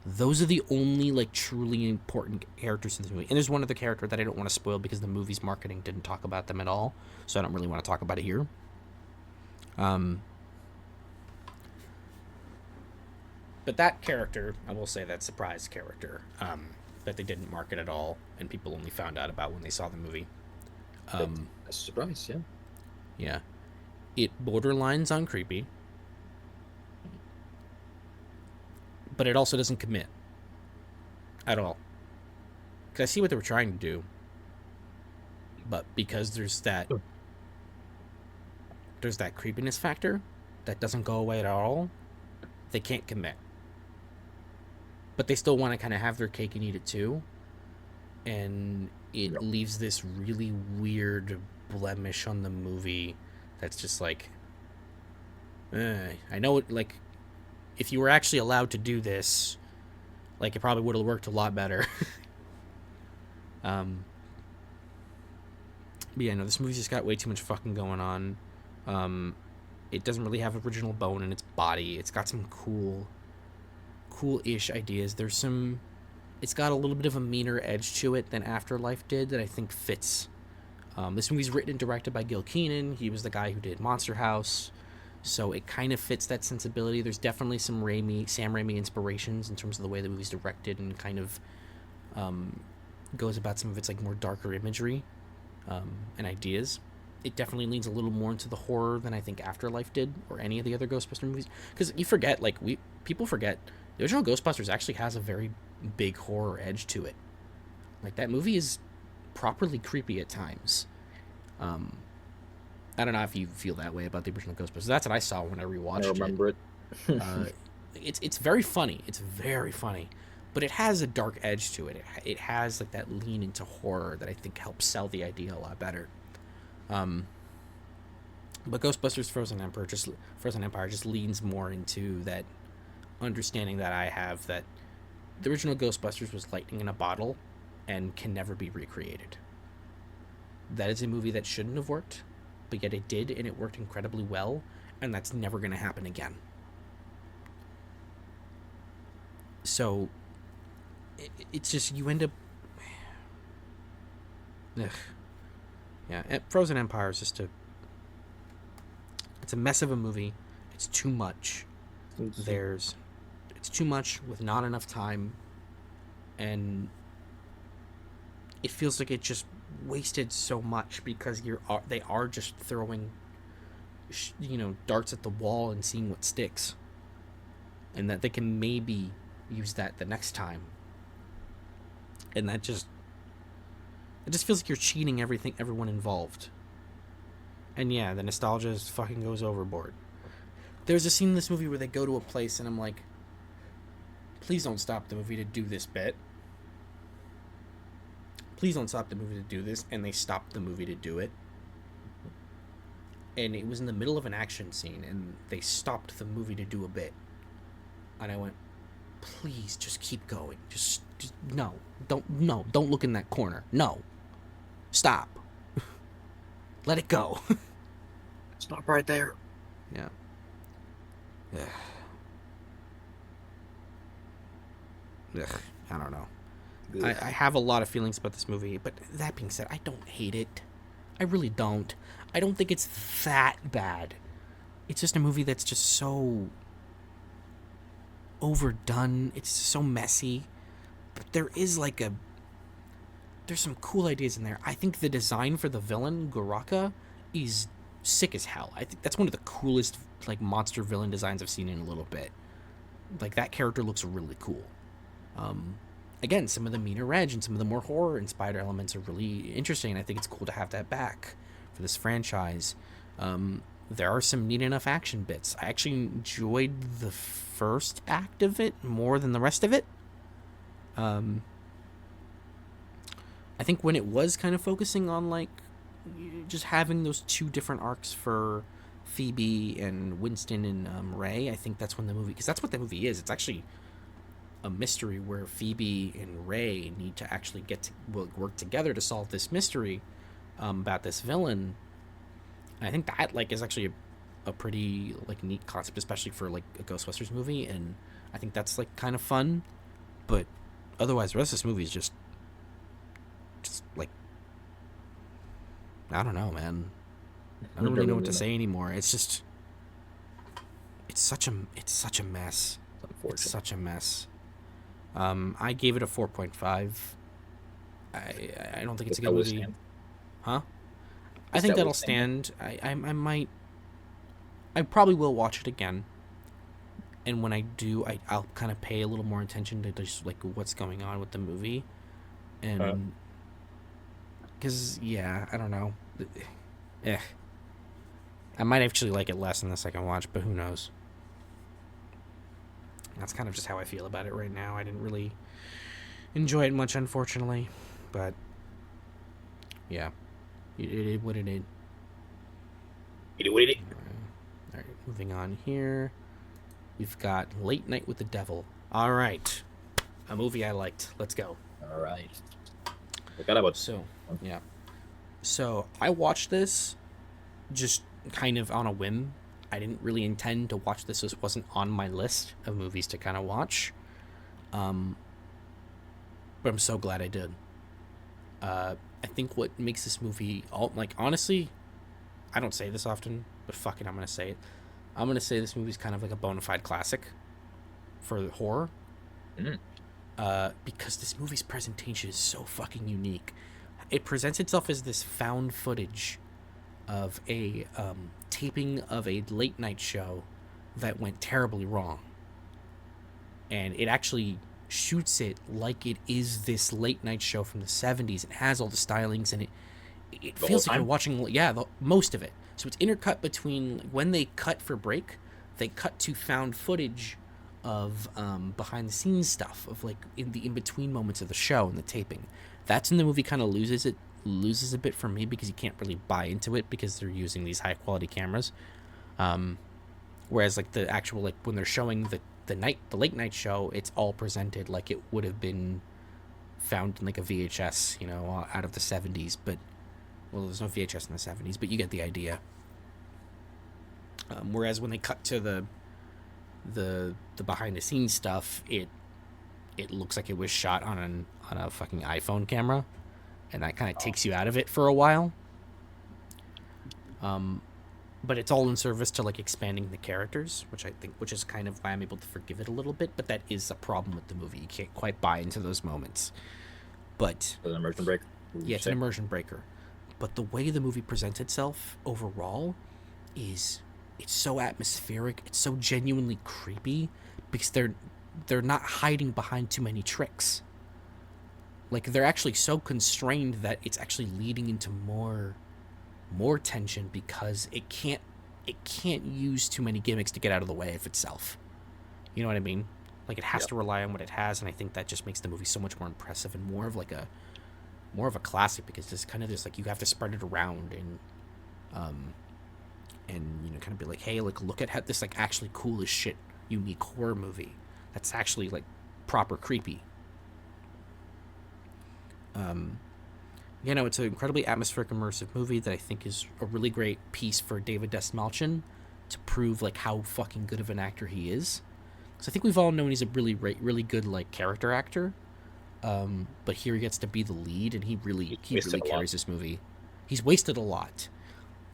Speaker 2: Those are the only like truly important characters in this movie. And there's one other character that I don't want to spoil because the movie's marketing didn't talk about them at all, so I don't really want to talk about it here. But that character, I will say, that surprise character, that they didn't market at all, and people only found out about when they saw the movie.
Speaker 1: That's a surprise, yeah.
Speaker 2: Yeah. It borderlines on creepy, but it also doesn't commit at all. Because I see what they were trying to do, but because there's that creepiness factor that doesn't go away at all, they can't commit. But they still want to kind of have their cake and eat it too, and it leaves this really weird blemish on the movie that's just like, I know it, like, if you were actually allowed to do this, like, it probably would have worked a lot better. But yeah, no, this movie's just got way too much fucking going on. It doesn't really have original bone in its body. It's got some cool-ish ideas. It's got a little bit of a meaner edge to it than Afterlife did that I think fits. This movie's written and directed by Gil Keenan. He was the guy who did Monster House, so it kind of fits that sensibility. There's definitely some Sam Raimi inspirations in terms of the way the movie's directed, and kind of goes about some of its like more darker imagery and ideas. It definitely leans a little more into the horror than I think Afterlife did, or any of the other Ghostbuster movies. Because you forget, like, people forget, the original Ghostbusters actually has a very big horror edge to it. Like, that movie is properly creepy at times. I don't know if you feel that way about the original Ghostbusters. That's what I saw when I rewatched it.
Speaker 1: I remember it.
Speaker 2: It's very funny. It's very funny. But it has a dark edge to it. It has like that lean into horror that I think helps sell the idea a lot better. But Ghostbusters Frozen Empire just leans more into that understanding that I have, that the original Ghostbusters was lightning in a bottle and can never be recreated. That is a movie that shouldn't have worked, but yet it did, and it worked incredibly well, and that's never going to happen again. So it's just, you end up, yeah, Frozen Empire is just it's a mess of a movie. It's too much. It's too much with not enough time, and it feels like it just wasted so much because they are just throwing darts at the wall and seeing what sticks, and that they can maybe use that the next time, and that just it just feels like you're cheating everyone involved. And yeah, the nostalgia just fucking goes overboard. There's a scene in this movie where they go to a place and I'm like, please don't stop the movie to do this bit. Please don't stop the movie to do this. And they stopped the movie to do it. And it was in the middle of an action scene and they stopped the movie to do a bit. And I went, please just keep going. Just no. Don't look in that corner. No. Stop. Let it go.
Speaker 1: Stop right there.
Speaker 2: Yeah. Ugh. Ugh. I don't know. I have a lot of feelings about this movie, but that being said, I don't hate it. I really don't. I don't think it's that bad. It's just a movie that's just so overdone. It's so messy. But there's some cool ideas in there. I think the design for the villain, Goraka, is sick as hell. I think that's one of the coolest monster villain designs I've seen in a little bit. That character looks really cool. Again, some of the meaner edge and some of the more horror inspired elements are really interesting, and I think it's cool to have that back for this franchise. There are some neat enough action bits. I actually enjoyed the first act of it more than the rest of it. I think when it was kind of focusing on just having those two different arcs for Phoebe and Winston and Ray, I think that's when the movie, because that's what the movie is. It's actually a mystery where Phoebe and Ray need to actually work together to solve this mystery about this villain. And I think that is actually a pretty neat concept, especially for a Ghostbusters movie, and I think that's kind of fun. But otherwise, the rest of this movie is just I don't know, man. I don't really know what to say anymore. It's just it's such a mess. It's such a mess. I gave it a 4.5. I don't think it's a good movie. Huh? I think that'll stand. I probably will watch it again. And when I do, I'll kind of pay a little more attention to just what's going on with the movie. And because I don't know. I might actually like it less in the second watch, but who knows? That's kind of just how I feel about it right now. I didn't really enjoy it much, unfortunately, but yeah, it is what it is.
Speaker 1: All
Speaker 2: right, moving on here. We've got Late Night with the Devil. All right, a movie I liked. Let's go.
Speaker 1: All right. Forgot about
Speaker 2: yeah. So I watched this just kind of on a whim. I didn't really intend to watch this. This wasn't on my list of movies to kind of watch. But I'm so glad I did. I think what makes this movie honestly, I don't say this often, but fuck it, I'm gonna say it. I'm gonna say this movie's kind of a bona fide classic for horror. Because this movie's presentation is so fucking unique. It presents itself as this found footage of a taping of a late night show that went terribly wrong. And it actually shoots it like it is this late night show from the 70s. It has all the stylings, and it feels like you're watching, most of it. So it's intercut between when they cut for break, they cut to found footage of behind the scenes stuff of in the in-between moments of the show and the taping. That's when the movie kind of loses a bit for me, because you can't really buy into it because they're using these high quality cameras. Whereas the actual when they're showing the late night show, it's all presented like it would have been found in a VHS, out of the 70s. But there's no VHS in the 70s, but you get the idea. Whereas when they cut to the behind the scenes stuff, it looks like it was shot on a fucking iPhone camera, and that kind of takes you out of it for a while. But it's all in service to expanding the characters, which is kind of why I'm able to forgive it a little bit. But that is a problem with the movie. You can't quite buy into those moments. But
Speaker 1: the immersion break. What would
Speaker 2: Yeah,
Speaker 1: you
Speaker 2: it's an
Speaker 1: say?
Speaker 2: immersion breaker. But the way the movie presents itself overall is it's so atmospheric, it's so genuinely creepy because they're not hiding behind too many tricks. Like they're actually so constrained that it's actually leading into more tension because it can't use too many gimmicks to get out of the way of itself. You know what I mean? Like it has
Speaker 1: Yeah.
Speaker 2: to rely on what it has, and I think that just makes the movie so much more impressive and more of a classic because it's kind of just like you have to spread it around um and kind of be like, hey, like look at how this like actually cool as shit unique horror movie that's actually like proper creepy. Um, it's an incredibly atmospheric, immersive movie that I think is a really great piece for David Desmalchin to prove like how fucking good of an actor he is. So I think we've all known he's a really good like character actor, but here he gets to be the lead, and he really
Speaker 1: He's
Speaker 2: he
Speaker 1: wasted
Speaker 2: really
Speaker 1: a lot.
Speaker 2: carries this movie. He's wasted a lot,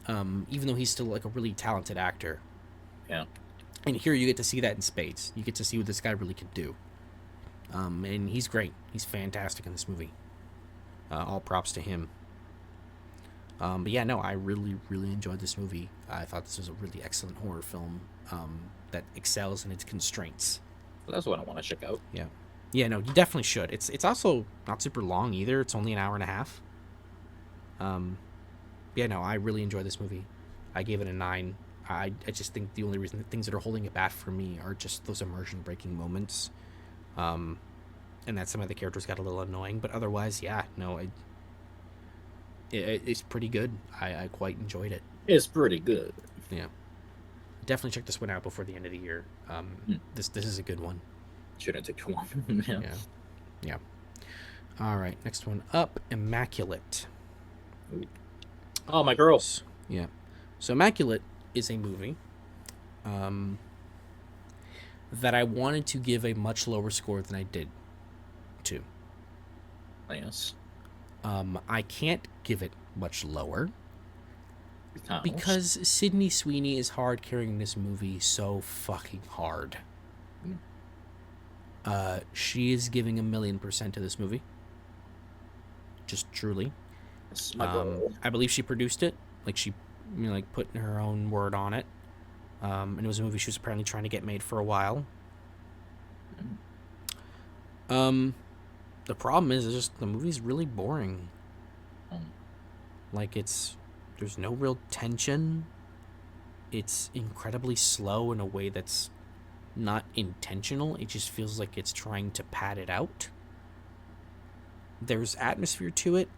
Speaker 2: even though he's still like a really talented actor.
Speaker 1: Yeah.
Speaker 2: And here you get to see that in spades. You get to see what this guy really can do, and he's great. He's fantastic in this movie. All props to him. But yeah, no, I really enjoyed this movie. I thought this was a really excellent horror film that excels in its constraints.
Speaker 1: So that's what I want to check out.
Speaker 2: Yeah, yeah, no, you definitely should. It's also not super long either. It's only an hour and a half. Um, yeah, no, I really enjoyed this movie. I gave it a 9. I just think the only reason things that are holding it back for me are just those immersion breaking moments, um, and that some of the characters got a little annoying. But otherwise, yeah, no, it's pretty good. I quite enjoyed it.
Speaker 1: It's pretty good.
Speaker 2: Yeah, definitely check this one out before the end of the year.
Speaker 1: Hmm.
Speaker 2: This is a good one.
Speaker 1: Shouldn't take too long. Yeah.
Speaker 2: Yeah, yeah. All right, next one up, Immaculate.
Speaker 1: Ooh. Oh, my girls.
Speaker 2: Yeah, so Immaculate is a movie um, that I wanted to give a much lower score than I did to.
Speaker 1: Yes.
Speaker 2: I can't give it much lower
Speaker 1: Because.
Speaker 2: because Sydney Sweeney is hard carrying this movie so fucking hard.
Speaker 1: Hmm.
Speaker 2: She is giving 1,000,000% to this movie. Just truly.
Speaker 1: That's my girl.
Speaker 2: I believe she produced it. Like she, like put her own word on it. And it was a movie she was apparently trying to get made for a while.
Speaker 1: Hmm.
Speaker 2: Um, the problem is just the movie's really boring.
Speaker 1: Um,
Speaker 2: Like there's no real tension. It's incredibly slow in a way that's not intentional. It just feels like it's trying to pad it out. There's atmosphere to it.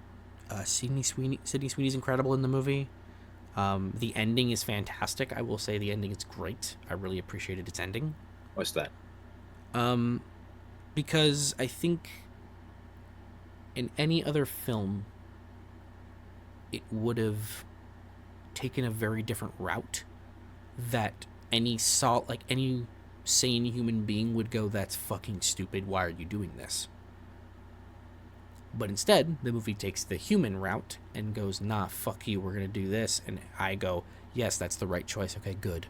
Speaker 2: Sydney Sweeney's incredible in the movie. The ending is fantastic. I will say the ending is great. I really appreciated its ending.
Speaker 1: what's that?
Speaker 2: Um, because I think in any other film, it would have taken a very different route that any sane human being would go, that's fucking stupid, why are you doing this? But instead, the movie takes the human route and goes, nah, fuck you, we're gonna do this. And I go, yes, that's the right choice. Okay, good.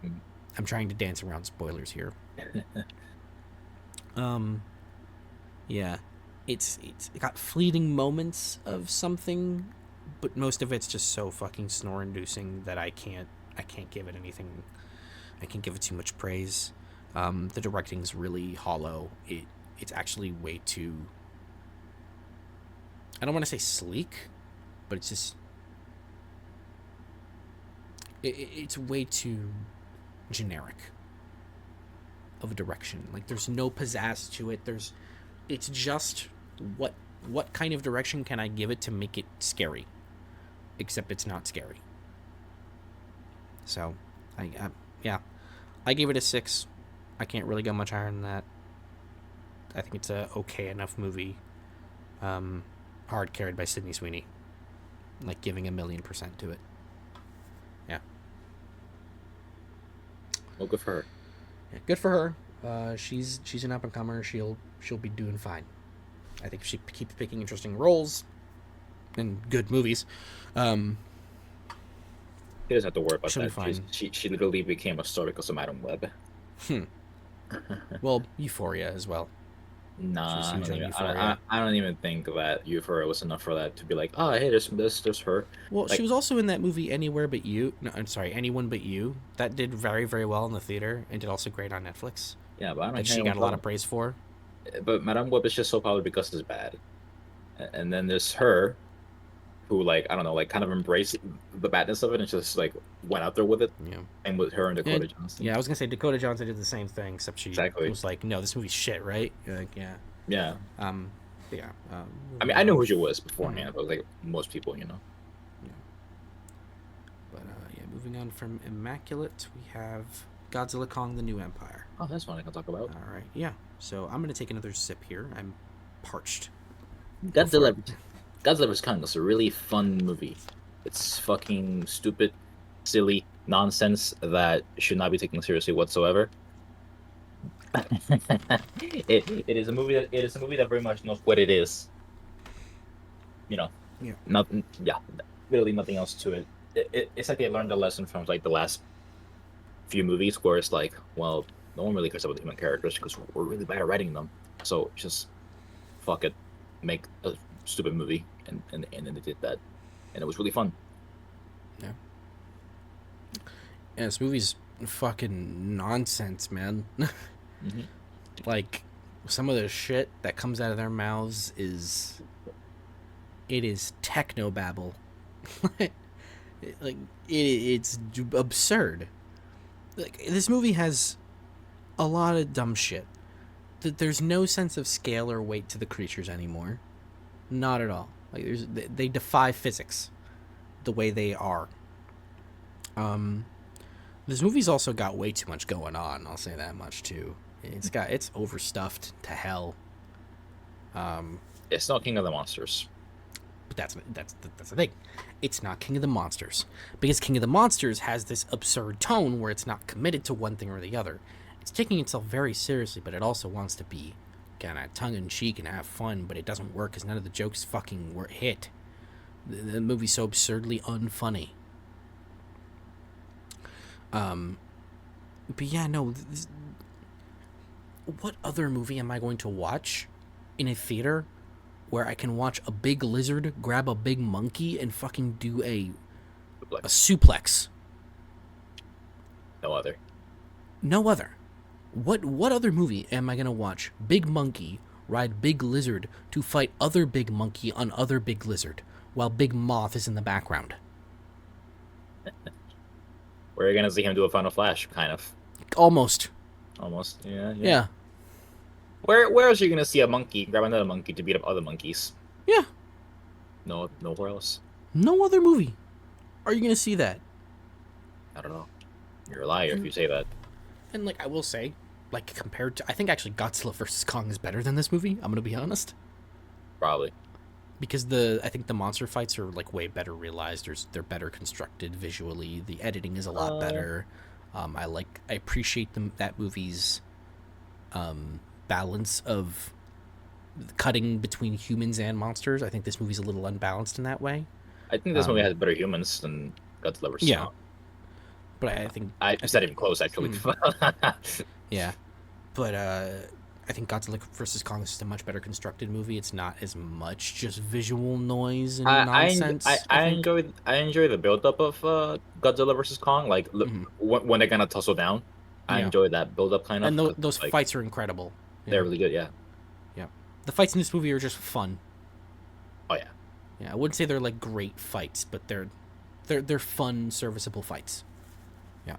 Speaker 1: Hmm.
Speaker 2: I'm trying to dance around spoilers here. Um, yeah, it's got fleeting moments of something, but most of it's just so fucking snore inducing that I can't give it anything. I can't give it too much praise. The directing's really hollow. It's actually way too. I don't want to say sleek, but it's just it's way too generic of a direction. Like there's no pizzazz to it. It's just what what kind of direction can I give it to make it scary? Except it's not scary. So, yeah, I gave it a 6. I can't really go much higher than that. I think it's a okay enough movie. Hard carried by Sydney Sweeney, like giving 1,000,000% to it. Yeah,
Speaker 1: Well, good for her.
Speaker 2: yeah, good for her. She's an up and comer. She'll be doing fine. I think if she keeps picking interesting roles and good movies, um,
Speaker 1: She doesn't have to worry about
Speaker 2: she'll be
Speaker 1: that.
Speaker 2: fine.
Speaker 1: She literally became a star because of Madam Web.
Speaker 2: Hmm. Well, Euphoria as well. She was
Speaker 1: Nah,
Speaker 2: huge on Euphoria.
Speaker 1: I don't even think that Euphoria was enough for that to be like, oh, hey, there's her.
Speaker 2: Well, she
Speaker 1: Like,
Speaker 2: was also in that movie Anywhere But You. No, I'm sorry, Anyone But You. That did very, very well in the theater and did also great on Netflix.
Speaker 1: yeah, but I don't
Speaker 2: That
Speaker 1: hear
Speaker 2: she
Speaker 1: anyone
Speaker 2: got a lot of
Speaker 1: talking.
Speaker 2: praise for.
Speaker 1: But Madame Web is just so popular because it's bad. And then there's her, who like I don't know, like kind of embraced the badness of it and just like went out there with it.
Speaker 2: Yeah.
Speaker 1: And with her and
Speaker 2: And
Speaker 1: Dakota Johnson.
Speaker 2: yeah, I was gonna say Dakota Johnson did the same thing, except she
Speaker 1: Exactly.
Speaker 2: was like, "No, this movie's shit," right? You're like, yeah.
Speaker 1: Yeah.
Speaker 2: Um, yeah.
Speaker 1: I mean,
Speaker 2: Moving
Speaker 1: I knew
Speaker 2: on.
Speaker 1: who she was
Speaker 2: Mhm.
Speaker 1: beforehand, but like most people, you know.
Speaker 2: Yeah. But yeah, moving on from Immaculate, we have Godzilla Kong: The New Empire.
Speaker 1: Oh, that's one I can talk about.
Speaker 2: All right. Yeah. So I'm gonna take another sip here. I'm parched. Go for
Speaker 1: Godzilla
Speaker 2: it.
Speaker 1: Godzilla vs Kong is a really fun movie. It's fucking stupid, silly nonsense that should not be taken seriously whatsoever. It is a movie that very much knows what it is. You know,
Speaker 2: Yeah.
Speaker 1: nothing. Yeah, literally nothing else to it. It's like they learned a lesson from like the last few movies where it's like, well, no one really cares about the human characters because we're really bad at writing them. So just fuck it, make a stupid movie, and then they did that, and it was really fun.
Speaker 2: Yeah. Yeah. This movie's fucking nonsense, man.
Speaker 1: Hmm.
Speaker 2: Like some of the shit that comes out of their mouths is it is techno babble. Like it's absurd. Like this movie has a lot of dumb shit. There's no sense of scale or weight to the creatures anymore. Not at all. Like they defy physics the way they are. Um, this movie's also got way too much going on. I'll say that much too. It's overstuffed to hell. Um,
Speaker 1: It's not King of the Monsters.
Speaker 2: but that's the thing. It's not King of the Monsters because King of the Monsters has this absurd tone where it's not committed to one thing or the other. It's taking itself very seriously, but it also wants to be kind of tongue in cheek and have fun. But it doesn't work because none of the jokes fucking were hit. The movie's so absurdly unfunny. But yeah, no. What other movie am I going to watch in a theater where I can watch a big lizard grab a big monkey and fucking do a
Speaker 1: Like
Speaker 2: suplex?
Speaker 1: no other.
Speaker 2: No other. What other movie am I gonna watch? Big monkey ride big lizard to fight other big monkey on other big lizard while big moth is in the background.
Speaker 1: We're gonna see him do a Final Flash, kind of,
Speaker 2: Almost.
Speaker 1: almost. Yeah, yeah.
Speaker 2: Yeah.
Speaker 1: Where else are you gonna see a monkey grab another monkey to beat up other monkeys?
Speaker 2: Yeah.
Speaker 1: No, nowhere else.
Speaker 2: No other movie are you gonna see that.
Speaker 1: I don't know. You're a liar if you say that.
Speaker 2: And like I will say, like compared to I think actually Godzilla vs Kong is better than this movie. I'm gonna be honest.
Speaker 1: Probably.
Speaker 2: Because I think the monster fights are like way better realized. They're better constructed visually. The editing is a lot better. I appreciate that movie's balance of cutting between humans and monsters. I think this movie's a little unbalanced in that way.
Speaker 1: I think this movie has better humans than Godzilla vs.
Speaker 2: Yeah,
Speaker 1: Kong.
Speaker 2: but I think
Speaker 1: It's not even close, actually.
Speaker 2: yeah, but I think Godzilla vs Kong is just a much better constructed movie. It's not as much just visual noise and nonsense. I think.
Speaker 1: I enjoy the build up of Godzilla vs Kong. Like
Speaker 2: Mhm.
Speaker 1: when they're gonna tussle down, I
Speaker 2: Yeah,
Speaker 1: enjoy that build up kind of.
Speaker 2: and
Speaker 1: 'Cause,
Speaker 2: those
Speaker 1: like
Speaker 2: fights are incredible.
Speaker 1: they're
Speaker 2: Yeah,
Speaker 1: really good. Yeah.
Speaker 2: yeah. The fights in this movie are just fun.
Speaker 1: Oh yeah.
Speaker 2: Yeah, I wouldn't say they're like great fights, but they're fun, serviceable fights. Yeah.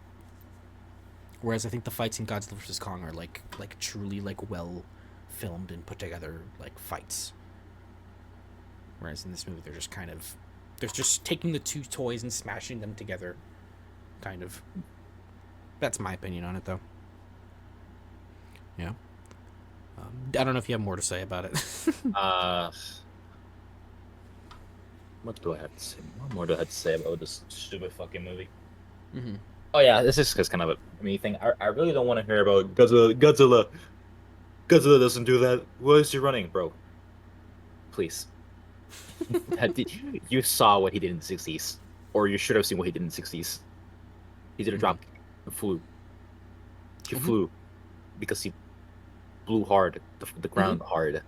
Speaker 2: Whereas I think the fights in Godzilla vs Kong are like truly like well filmed and put together like fights. Whereas in this movie they're just taking the two toys and smashing them together, kind of. That's my opinion on it, though. Yeah. I don't know if you have more to say about it.
Speaker 1: Uh, what do I have to say? What more do I have to say about this stupid fucking movie?
Speaker 2: Mm-hmm.
Speaker 1: Oh yeah, this is kind of a me thing. I really don't want to hear about Godzilla. Godzilla doesn't do that. Why is he running, bro? Please. You saw what he did in the 60s, or you should have seen what he did in the 60s. He did a drop, a flew. He flew because he flew hard, the
Speaker 2: Mm-hmm.
Speaker 1: ground hard.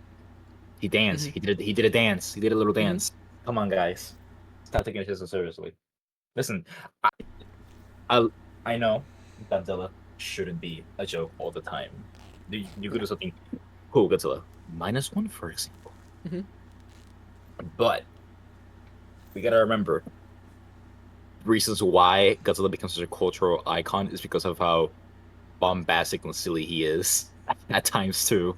Speaker 1: He danced.
Speaker 2: Mm-hmm.
Speaker 1: He did a dance. He did a little
Speaker 2: Mm-hmm.
Speaker 1: dance. Come on, guys. Stop taking this so seriously. Listen, I I, I know Godzilla shouldn't be a joke all the time. You could
Speaker 2: Yeah.
Speaker 1: do something cool, Godzilla -1, for example.
Speaker 2: Mm-hmm.
Speaker 1: But we gotta remember reasons why Godzilla becomes such a cultural icon is because of how bombastic and silly he is at times too.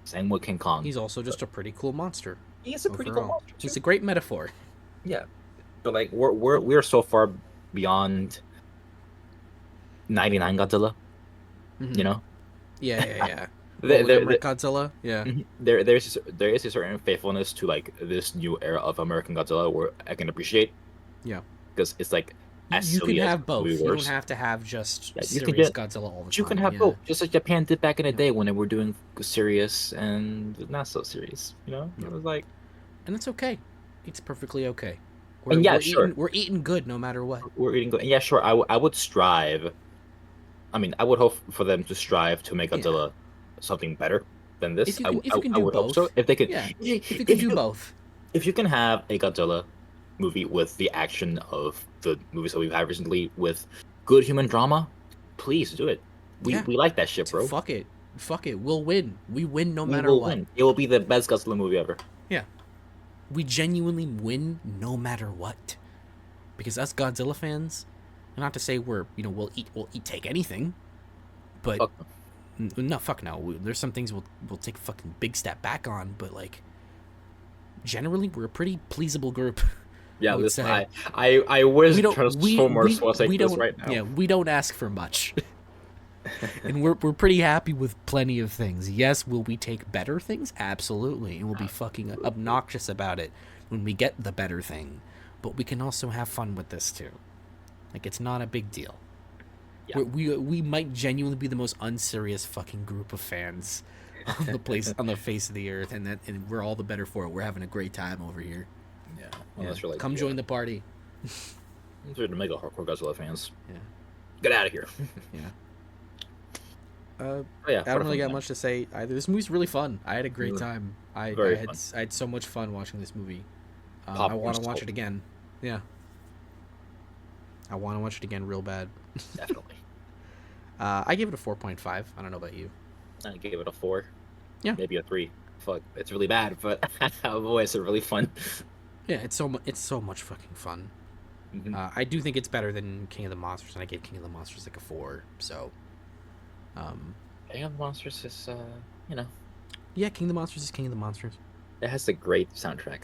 Speaker 1: Same with King Kong.
Speaker 2: He's also just a pretty cool monster
Speaker 1: He's a pretty cool
Speaker 2: overall.
Speaker 1: monster
Speaker 2: He's
Speaker 1: too.
Speaker 2: a great metaphor.
Speaker 1: Yeah, but like we're so far beyond 99 Godzilla,
Speaker 2: Mm-hmm.
Speaker 1: you know.
Speaker 2: Yeah, yeah, yeah.
Speaker 1: There,
Speaker 2: Roland
Speaker 1: there,
Speaker 2: Emmerich Godzilla. Yeah.
Speaker 1: there is a certain faithfulness to like this new era of American Godzilla where I can appreciate
Speaker 2: Yeah.
Speaker 1: because it's like as
Speaker 2: You can
Speaker 1: silly as
Speaker 2: have
Speaker 1: we
Speaker 2: both. You don't
Speaker 1: worse.
Speaker 2: have to have just
Speaker 1: Yeah,
Speaker 2: serious Godzilla all the
Speaker 1: you can
Speaker 2: time.
Speaker 1: have
Speaker 2: Yeah.
Speaker 1: both, just like Japan did back in the
Speaker 2: Yeah.
Speaker 1: day when they were doing serious and not so serious. You know,
Speaker 2: Yeah.
Speaker 1: it was like,
Speaker 2: And it's okay. It's perfectly okay.
Speaker 1: and yeah, sure,
Speaker 2: We're eating good no matter what.
Speaker 1: we're eating good. And yeah, sure, I would strive. I mean, I would hope for them to strive to make
Speaker 2: Yeah.
Speaker 1: Godzilla something better than this.
Speaker 2: If you can
Speaker 1: I
Speaker 2: do
Speaker 1: would hope so.
Speaker 2: both.
Speaker 1: If they could,
Speaker 2: Yeah. If you can
Speaker 1: if
Speaker 2: do
Speaker 1: you
Speaker 2: both.
Speaker 1: if you can have a Godzilla movie with the action of the movies that we've had recently with good human drama, please do it.
Speaker 2: Yeah.
Speaker 1: We like that shit, bro.
Speaker 2: Fuck it. Fuck it. We'll win. We win no
Speaker 1: We
Speaker 2: matter
Speaker 1: will
Speaker 2: what.
Speaker 1: win. It will be the best Godzilla movie ever.
Speaker 2: Yeah. We genuinely win no matter what. Because us Godzilla fans, not to say we'll take anything, but
Speaker 1: Fuck.
Speaker 2: no, fuck no. There's some things we'll take a fucking big step back on, but like generally we're a pretty pleasable group.
Speaker 1: Yeah,
Speaker 2: I would
Speaker 1: listen,
Speaker 2: say.
Speaker 1: I wish
Speaker 2: we don't
Speaker 1: Transformers was like
Speaker 2: we
Speaker 1: this
Speaker 2: don't
Speaker 1: right now.
Speaker 2: yeah, we don't ask for much. And we're pretty happy with plenty of things. Yes, will we take better things? Absolutely. And we'll be fucking obnoxious about it when we get the better thing. But we can also have fun with this too. Like, it's not a big deal.
Speaker 1: Yeah.
Speaker 2: We might genuinely be the most unserious fucking group of fans on the face of the earth, and we're all the better for it. We're having a great time over here.
Speaker 1: Yeah,
Speaker 2: Yeah.
Speaker 1: unless you're like,
Speaker 2: Come join the party.
Speaker 1: You're the mega hardcore Godzilla fans.
Speaker 2: Yeah.
Speaker 1: Get out of here.
Speaker 2: Yeah.
Speaker 1: Oh, yeah,
Speaker 2: I don't really got much to say either. This movie's really fun. I had a great
Speaker 1: Mm.
Speaker 2: time. I
Speaker 1: Fun.
Speaker 2: had so much fun watching this movie. I
Speaker 1: Popcorn
Speaker 2: want to watch
Speaker 1: style.
Speaker 2: it again. Yeah. I want to watch it again real bad.
Speaker 1: Definitely.
Speaker 2: I gave it a 4.5. I don't know about you.
Speaker 1: I gave it a 4.
Speaker 2: Yeah.
Speaker 1: Maybe a 3. Fuck, it's really bad, but boy, it's really fun.
Speaker 2: Yeah, it's so much fucking fun.
Speaker 1: Mhm.
Speaker 2: I do think it's better than King of the Monsters, and I gave King of the Monsters like a 4. So,
Speaker 1: King of the Monsters is, you know,
Speaker 2: yeah, King of the Monsters is King of the Monsters.
Speaker 1: it has a great soundtrack.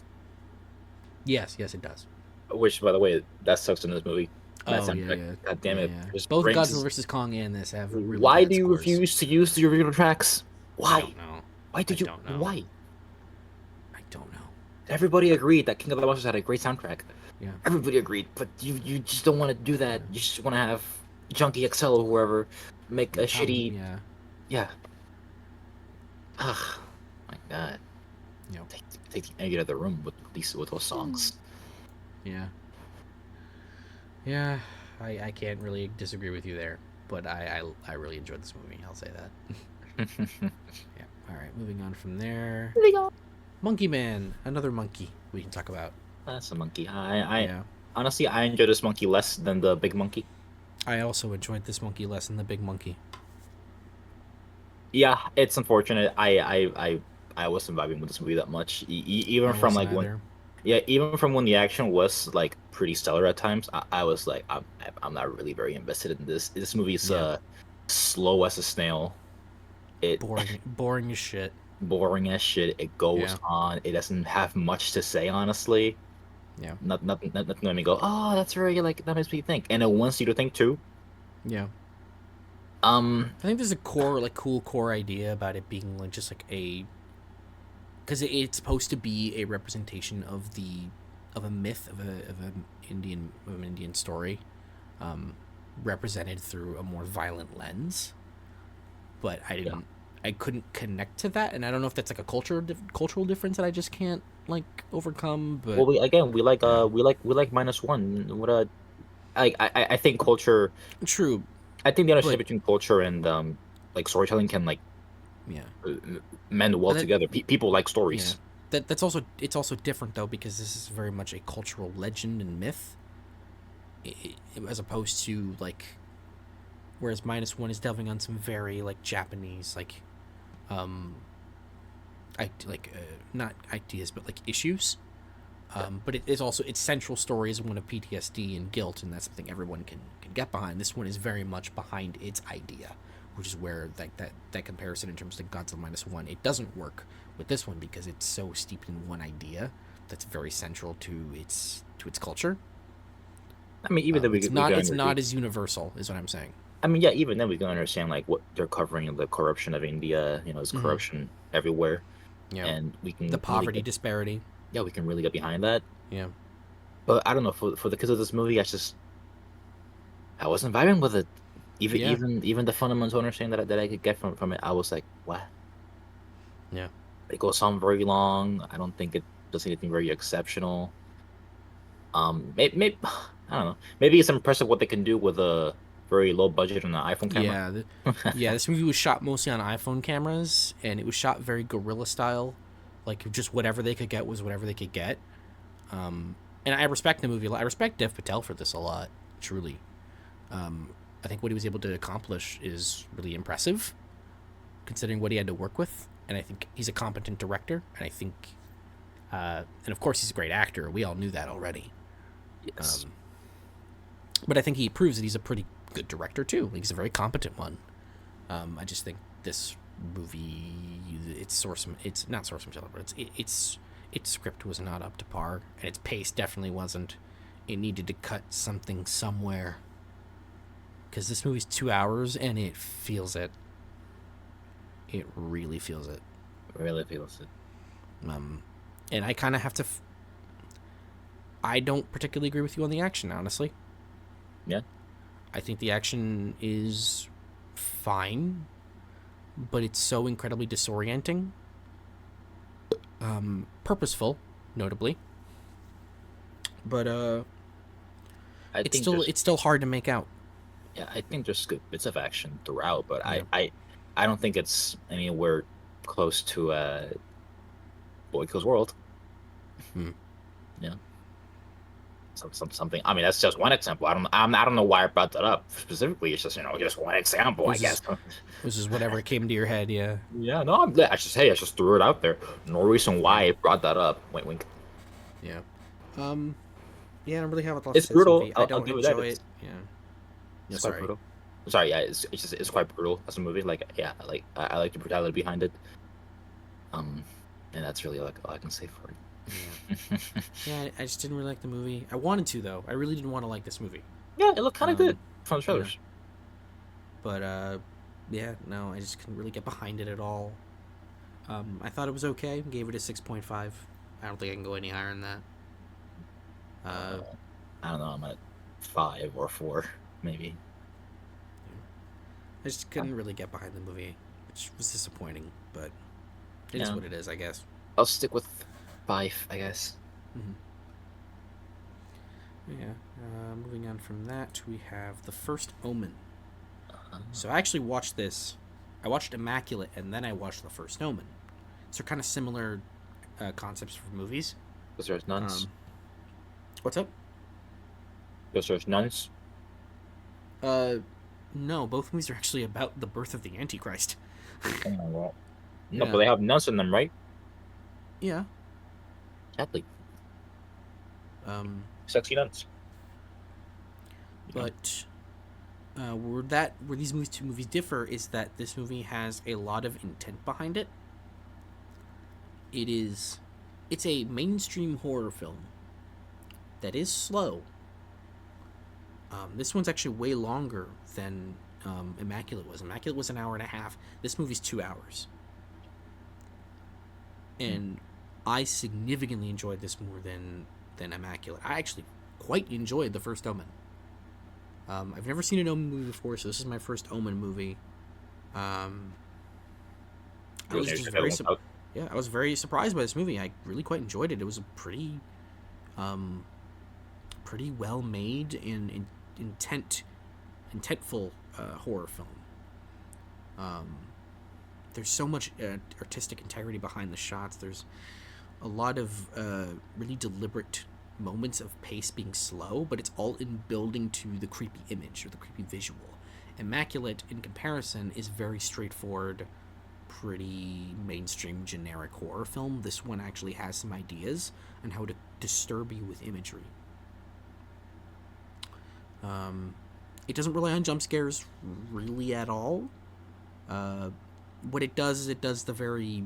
Speaker 2: Yes, it does.
Speaker 1: Which, by the way, that sucks in this movie. That
Speaker 2: Oh yeah,
Speaker 1: soundtrack.
Speaker 2: yeah.
Speaker 1: God damn it.
Speaker 2: Yeah.
Speaker 1: Just
Speaker 2: Both
Speaker 1: brings-
Speaker 2: Godzilla vs Kong and this have really
Speaker 1: Why
Speaker 2: bad
Speaker 1: do you
Speaker 2: scores.
Speaker 1: refuse to use the original tracks?
Speaker 2: I
Speaker 1: Why?
Speaker 2: don't know.
Speaker 1: Why did
Speaker 2: I
Speaker 1: you?
Speaker 2: don't know.
Speaker 1: Why?
Speaker 2: I don't know.
Speaker 1: Everybody agreed that King of the Monsters had a great soundtrack.
Speaker 2: Yeah.
Speaker 1: Everybody agreed, but you just don't want to do that. You just want to have Junkie XL or whoever make a shitty.
Speaker 2: Yeah.
Speaker 1: Yeah. Ugh. My God.
Speaker 2: Yep.
Speaker 1: Take the energy out of the room with those songs.
Speaker 2: Yeah. Yeah. I can't really disagree with you there, but I really enjoyed this movie. I'll say that. Yeah. All right. Moving on from there. Monkey Man, another monkey we can talk about.
Speaker 1: That's a monkey. I
Speaker 2: Yeah.
Speaker 1: honestly I enjoy this monkey less than the big monkey.
Speaker 2: I also enjoyed this monkey less than the big monkey.
Speaker 1: Yeah, it's unfortunate. I wasn't vibing with this movie that much. Even
Speaker 2: I
Speaker 1: from
Speaker 2: wasn't
Speaker 1: like when
Speaker 2: either.
Speaker 1: yeah, even from when the action was like pretty stellar at times, I was like, I'm not really very invested in this. This movie is
Speaker 2: Yeah.
Speaker 1: slow as a snail. It
Speaker 2: Boring as shit.
Speaker 1: boring as shit. It goes
Speaker 2: Yeah.
Speaker 1: on. It doesn't have much to say, honestly.
Speaker 2: Yeah.
Speaker 1: Nothing let me go. Oh, that's very like that makes me think, and it wants you to think too.
Speaker 2: Yeah.
Speaker 1: Um,
Speaker 2: I think there's a cool core idea about it being like just like a, because it's supposed to be a representation of a myth of an Indian story, represented through a more violent lens. But I couldn't connect to that, and I don't know if that's like a cultural difference that I just can't like overcome. But
Speaker 1: well, we like we like -1. What I think culture.
Speaker 2: true,
Speaker 1: I think the understanding
Speaker 2: But-
Speaker 1: between culture and like storytelling can like
Speaker 2: Yeah,
Speaker 1: uh, mend well
Speaker 2: but that
Speaker 1: together. People like
Speaker 2: yeah,
Speaker 1: stories.
Speaker 2: that's also it's also different though because this is very much a cultural legend and myth, as opposed to like whereas minus one is delving on some very like Japanese um not ideas but like issues.
Speaker 1: Yeah.
Speaker 2: But it is also its central story is one of PTSD and guilt, and that's something everyone can get behind. This one is very much behind its idea, which is where that comparison in terms of Godzilla minus one it doesn't work with this one because it's so steeped in one idea that's very central to its culture.
Speaker 1: I mean, even though we
Speaker 2: It's
Speaker 1: can,
Speaker 2: not as universal, is what I'm saying.
Speaker 1: I mean, yeah, even then we can understand like what they're covering, the corruption of India. You know, there's
Speaker 2: Mm-hmm.
Speaker 1: corruption everywhere,
Speaker 2: Yeah,
Speaker 1: and we
Speaker 2: the
Speaker 1: can really
Speaker 2: poverty
Speaker 1: get,
Speaker 2: disparity.
Speaker 1: yeah, we can really get behind that.
Speaker 2: Yeah,
Speaker 1: But I don't know, for the kids of this movie, I wasn't vibing with it.
Speaker 2: yeah,
Speaker 1: Even the fundamental understanding that I could get from it, I was like, what?
Speaker 2: yeah,
Speaker 1: It goes on very long. I don't think it does anything very exceptional. Maybe I don't know. Maybe it's impressive what they can do with a very low budget on an iPhone camera.
Speaker 2: yeah. Yeah, this movie was shot mostly on iPhone cameras, and it was shot very guerrilla style, like just whatever they could get was whatever they could get. And I respect the movie a lot. I respect Dev Patel for this a lot, truly. I think what he was able to accomplish is really impressive, considering what he had to work with. And I think he's a competent director, and I think, and of course, he's a great actor. We all knew that already.
Speaker 1: Yes.
Speaker 2: But I think he proves that he's a pretty good director too. Like, he's a very competent one. I just think this movie, it's not source material, but its script was not up to par, and its pace definitely wasn't. It needed to cut something somewhere, because this movie's 2 hours and it feels it. It really feels it.
Speaker 1: Really feels it.
Speaker 2: Um, and I kind of have to. I don't particularly agree with you on the action, honestly.
Speaker 1: Yeah.
Speaker 2: I think the action is fine, but it's so incredibly disorienting. Purposeful, notably, but
Speaker 1: I think there's
Speaker 2: it's still hard to make out.
Speaker 1: yeah, I think there's good bits of action throughout, but
Speaker 2: Yeah.
Speaker 1: I don't think it's anywhere close to Boy Kills World.
Speaker 2: Hmm.
Speaker 1: Yeah. Something. I mean, that's just one example. I don't know why I brought that up specifically. It's just just one example, I guess.
Speaker 2: It was just whatever came to your head. Yeah.
Speaker 1: Yeah, no, I just threw it out there. No reason why
Speaker 2: Yeah.
Speaker 1: I brought that up. Wink, wink.
Speaker 2: Yeah. Um. Yeah, I don't really have a lot to
Speaker 1: It's
Speaker 2: say this
Speaker 1: brutal.
Speaker 2: movie. I
Speaker 1: I'll
Speaker 2: don't
Speaker 1: give it that.
Speaker 2: enjoy it. Yeah. No,
Speaker 1: It's quite
Speaker 2: sorry.
Speaker 1: brutal. Sorry, yeah, it's quite brutal as a movie. Like, yeah, like I like the brutality behind it. Um, and that's really like all I can say for
Speaker 2: Yeah.
Speaker 1: it.
Speaker 2: Yeah, I just didn't really like the movie. I wanted to though. I really didn't want to like this movie.
Speaker 1: Yeah, it looked kind of
Speaker 2: Um.
Speaker 1: good from the
Speaker 2: Yeah.
Speaker 1: trailers.
Speaker 2: But yeah, no, I just couldn't really get behind it at all. I thought it was okay. Gave it a 6.5. I don't think I can go any higher than that. Uh,
Speaker 1: Uh, I don't know. I'm at 5 or 4, maybe.
Speaker 2: I just couldn't really get behind the movie, which was disappointing. But it is
Speaker 1: Yeah,
Speaker 2: what it is, I guess.
Speaker 1: I'll stick with 5, I guess.
Speaker 2: Mm-hmm. Yeah. Moving on from that, we have The First Omen. So I actually watched this. I watched Immaculate, and then I watched The First Omen. So kind of similar concepts for movies.
Speaker 1: Because there's nuns.
Speaker 2: What's up?
Speaker 1: Because there's nuns.
Speaker 2: Uh, no, both movies are actually about the birth of the Antichrist.
Speaker 1: Oh, well. No, but
Speaker 2: Yeah.
Speaker 1: they have nuns in them, right?
Speaker 2: Yeah.
Speaker 1: Exactly.
Speaker 2: Um,
Speaker 1: Sexy nuns. You know?
Speaker 2: but where these two movies differ is that this movie has a lot of intent behind it. It's a mainstream horror film that is slow. This one's actually way longer than Immaculate was. Immaculate was an hour and a half. This movie's 2 hours, and I significantly enjoyed this more than Immaculate. I actually quite enjoyed The First Omen. I've never seen an Omen movie before, so this is my first Omen movie. Um, I was just yeah, I was very surprised by this movie. I really quite enjoyed it. It was a um, pretty well made and intentful horror film. there's so much artistic integrity behind the shots. There's a lot of really deliberate moments of pace being slow, but it's all in building to the creepy image or the creepy visual. Immaculate, in comparison, is very straightforward, pretty mainstream generic horror film. This one actually has some ideas on how to disturb you with imagery. It doesn't rely on jump scares really at all. What it does is it does the very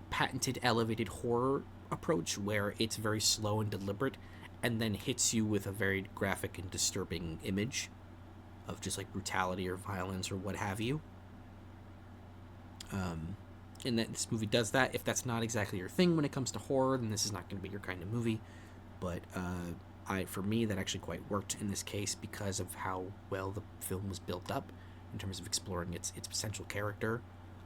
Speaker 2: patented elevated horror approach where it's very slow and deliberate and then hits you with a very graphic and disturbing image of just like brutality or violence or what have you. And that this movie does that. If that's not exactly your thing when it comes to horror, then this is not going to be your kind of movie. But for me, that actually quite worked in this case because of how well the film was built up in terms of exploring its potential character,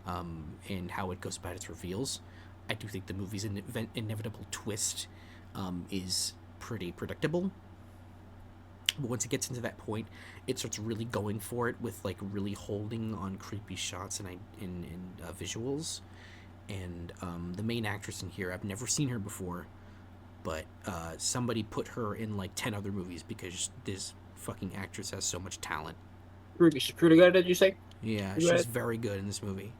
Speaker 2: and how it goes about its reveals. I do think the movie's inevitable twist is pretty predictable. But once it gets into that point, it starts really going for it with like really holding on creepy shots and visuals. And the main actress in here, I've never seen her before, but somebody put her in like 10 other movies because this fucking actress has so much talent.
Speaker 1: She's pretty good, did you say?
Speaker 2: Yeah, she's very good in this movie.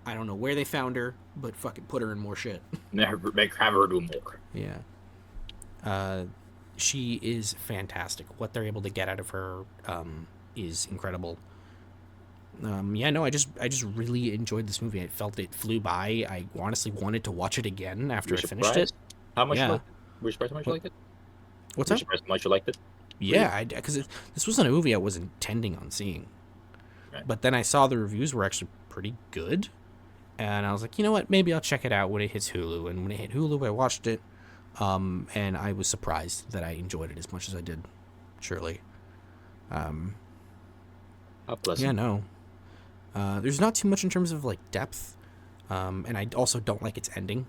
Speaker 2: I don't know where they found her, but fucking put her in more shit.
Speaker 1: Never make have her do more.
Speaker 2: Yeah. She is fantastic. What they're able to get out of her is incredible. I just really enjoyed this movie. I felt it flew by. I honestly wanted to watch it again after I finished it.
Speaker 1: How much?
Speaker 2: Yeah.
Speaker 1: Were you surprised how much you liked it?
Speaker 2: What's up?
Speaker 1: Surprised how much you liked it?
Speaker 2: Yeah, because this wasn't a movie I was intending on seeing.
Speaker 1: Right.
Speaker 2: But then I saw the reviews were actually pretty good. And I was like, you know what? Maybe I'll check it out when it hits Hulu. And when it hit Hulu, I watched it. And I was surprised that I enjoyed it as much as I did. Surely.
Speaker 1: How pleasant.
Speaker 2: Yeah, no. There's not too much in terms of like depth. And I also don't like its ending.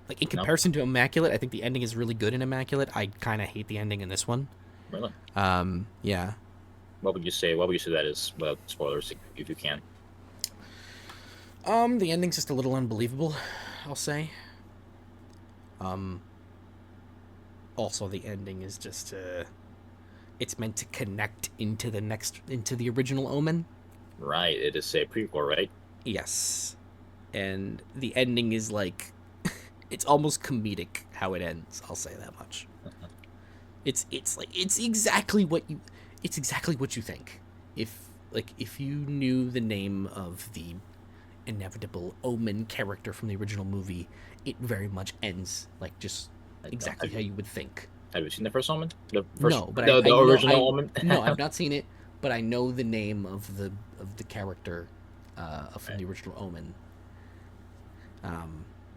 Speaker 2: Like in comparison to Immaculate, I think the ending is really good in Immaculate. I kind of hate the ending in this one.
Speaker 1: Really?
Speaker 2: Yeah.
Speaker 1: What would you say? What would you say that is? Well, spoilers if you can.
Speaker 2: The ending's just a little unbelievable, I'll say. Also the ending is just it's meant to connect into the original Omen.
Speaker 1: Right, it is a prequel, right?
Speaker 2: Yes. And the ending is like it's almost comedic how it ends, I'll say that much. It's exactly what you think. If you knew the name of the inevitable Omen character from the original movie, it very much ends like just exactly how you would think.
Speaker 1: Have you seen the first Omen? The
Speaker 2: original
Speaker 1: Omen?
Speaker 2: No, I've not seen it, but I know the name of the character from the original Omen.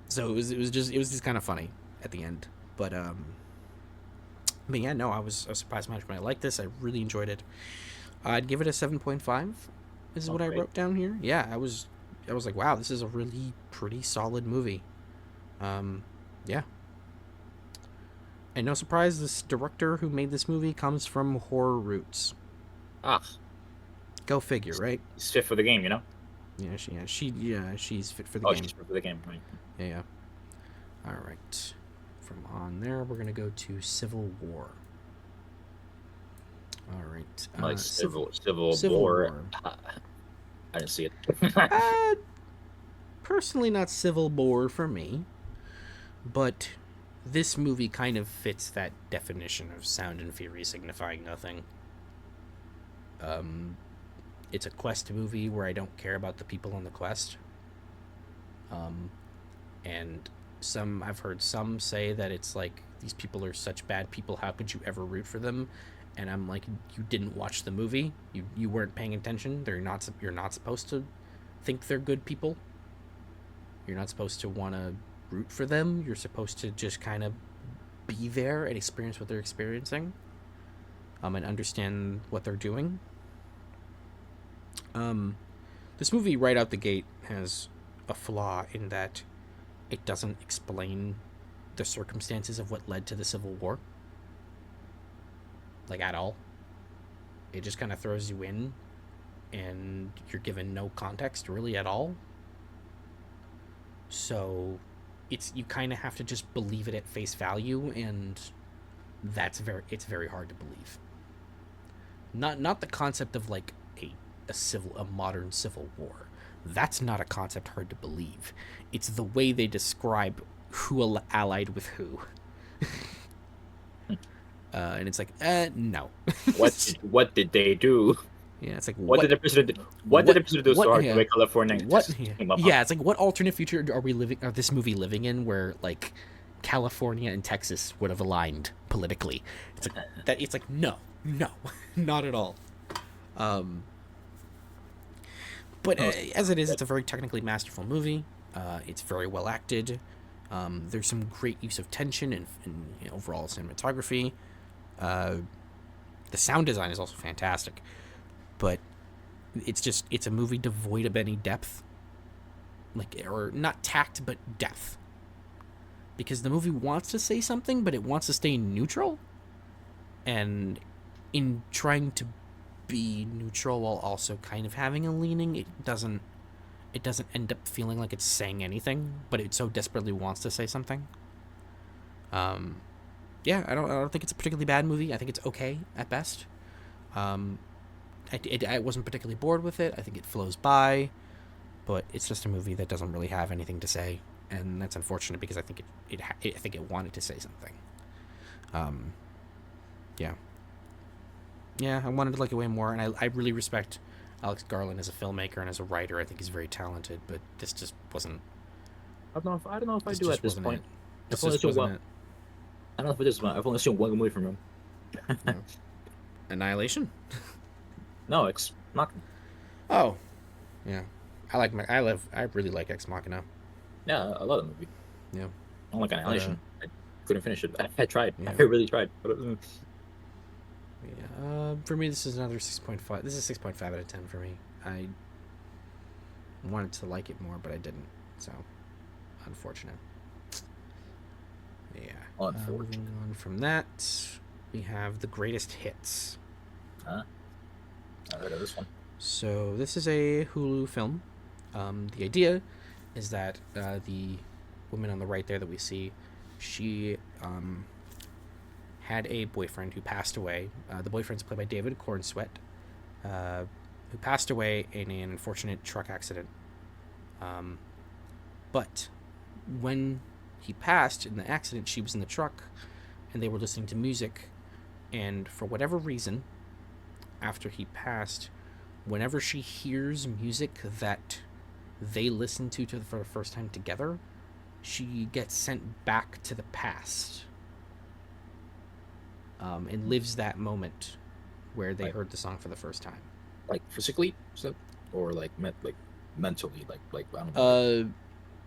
Speaker 2: So it was just kind of funny at the end, but yeah, no, I was surprised how much I liked this. I really enjoyed it. I'd give it a 7.5. This is what I wrote down here. Yeah, I was like, wow, this is a really pretty solid movie. Yeah. And no surprise, this director who made this movie comes from horror roots.
Speaker 1: Ah.
Speaker 2: Go figure, right?
Speaker 1: He's fit for the game, you know?
Speaker 2: Yeah, she's fit for the game.
Speaker 1: She's fit for the game, right?
Speaker 2: Yeah. All right. From on there, we're going to go to Civil War. All right.
Speaker 1: Like Civil War. I didn't see it.
Speaker 2: Personally, not Civil War for me, but this movie kind of fits that definition of sound and fury signifying nothing. It's a quest movie where I don't care about the people on the quest. And I've heard some say that it's like, these people are such bad people, how could you ever root for them? And I'm like, you didn't watch the movie. You weren't paying attention. You're not supposed to think they're good people. You're not supposed to want to root for them. You're supposed to just kind of be there and experience what they're experiencing, and understand what they're doing. This movie right out the gate has a flaw in that it doesn't explain the circumstances of what led to the Civil War. Like, at all. It just kind of throws you in, and you're given no context, really, at all. So you kind of have to just believe it at face value, and it's very hard to believe. Not the concept of like a modern civil war. That's not a concept hard to believe. It's the way they describe who allied with who. And it's like, no.
Speaker 1: What did they do?
Speaker 2: Yeah, it's like
Speaker 1: What
Speaker 2: what
Speaker 1: did the president do? What did
Speaker 2: what
Speaker 1: the president do so hard to
Speaker 2: yeah
Speaker 1: make California
Speaker 2: what
Speaker 1: just
Speaker 2: yeah.
Speaker 1: came up?
Speaker 2: Yeah, it's like what alternate future are we living are this movie living in where like California and Texas would have aligned politically? It's like that. It's like no, not at all. Um, but
Speaker 1: Oh,
Speaker 2: as it is, it's a very technically masterful movie. It's very well acted. There's some great use of tension and overall cinematography. Uh, the sound design is also fantastic, but it's a movie devoid of any depth, like or not tact, but depth. Because the movie wants to say something, but it wants to stay neutral, and in trying to be neutral while also kind of having a leaning, it doesn't end up feeling like it's saying anything, but it so desperately wants to say something. Um, yeah, I don't think it's a particularly bad movie. I think it's okay at best. Um, I wasn't particularly bored with it. I think it flows by, but it's just a movie that doesn't really have anything to say, and that's unfortunate because I think I think it wanted to say something. Um, yeah, yeah, I wanted to like it way more, and I really respect Alex Garland as a filmmaker and as a writer. I think he's very talented, but this just wasn't.
Speaker 1: I don't know if I
Speaker 2: This
Speaker 1: do at
Speaker 2: just
Speaker 1: this
Speaker 2: wasn't it.
Speaker 1: point. I've
Speaker 2: This
Speaker 1: only
Speaker 2: just
Speaker 1: seen
Speaker 2: wasn't
Speaker 1: one.
Speaker 2: it.
Speaker 1: I don't know if it is one. I've only seen one movie from him.
Speaker 2: You know? Annihilation.
Speaker 1: No, it's not.
Speaker 2: Oh, yeah. I really like Ex Machina.
Speaker 1: Yeah, I love the movie.
Speaker 2: Yeah,
Speaker 1: I don't like
Speaker 2: but
Speaker 1: Annihilation. I couldn't finish it. I tried. I
Speaker 2: yeah,
Speaker 1: really tried. But,
Speaker 2: yeah. For me, this is another 6.5. This is 6.5 out of 10 for me. I wanted to like it more, but I didn't. So, unfortunate. Yeah.
Speaker 1: unfortunate.
Speaker 2: Moving on from that, we have the greatest hits.
Speaker 1: Huh? I heard of this one.
Speaker 2: So this is a Hulu film. The idea is that the woman on the right there that we see, she had a boyfriend who passed away. The boyfriend's played by David Cornsweet, who passed away in an unfortunate truck accident. But when he passed in the accident, she was in the truck, and they were listening to music. And for whatever reason, after he passed, whenever she hears music that they listen to for the first time together, she gets sent back to the past, and lives that moment where they
Speaker 1: Like,
Speaker 2: heard the song for the first time.
Speaker 1: like physically, so, or like mentally, like I don't know,
Speaker 2: Uh,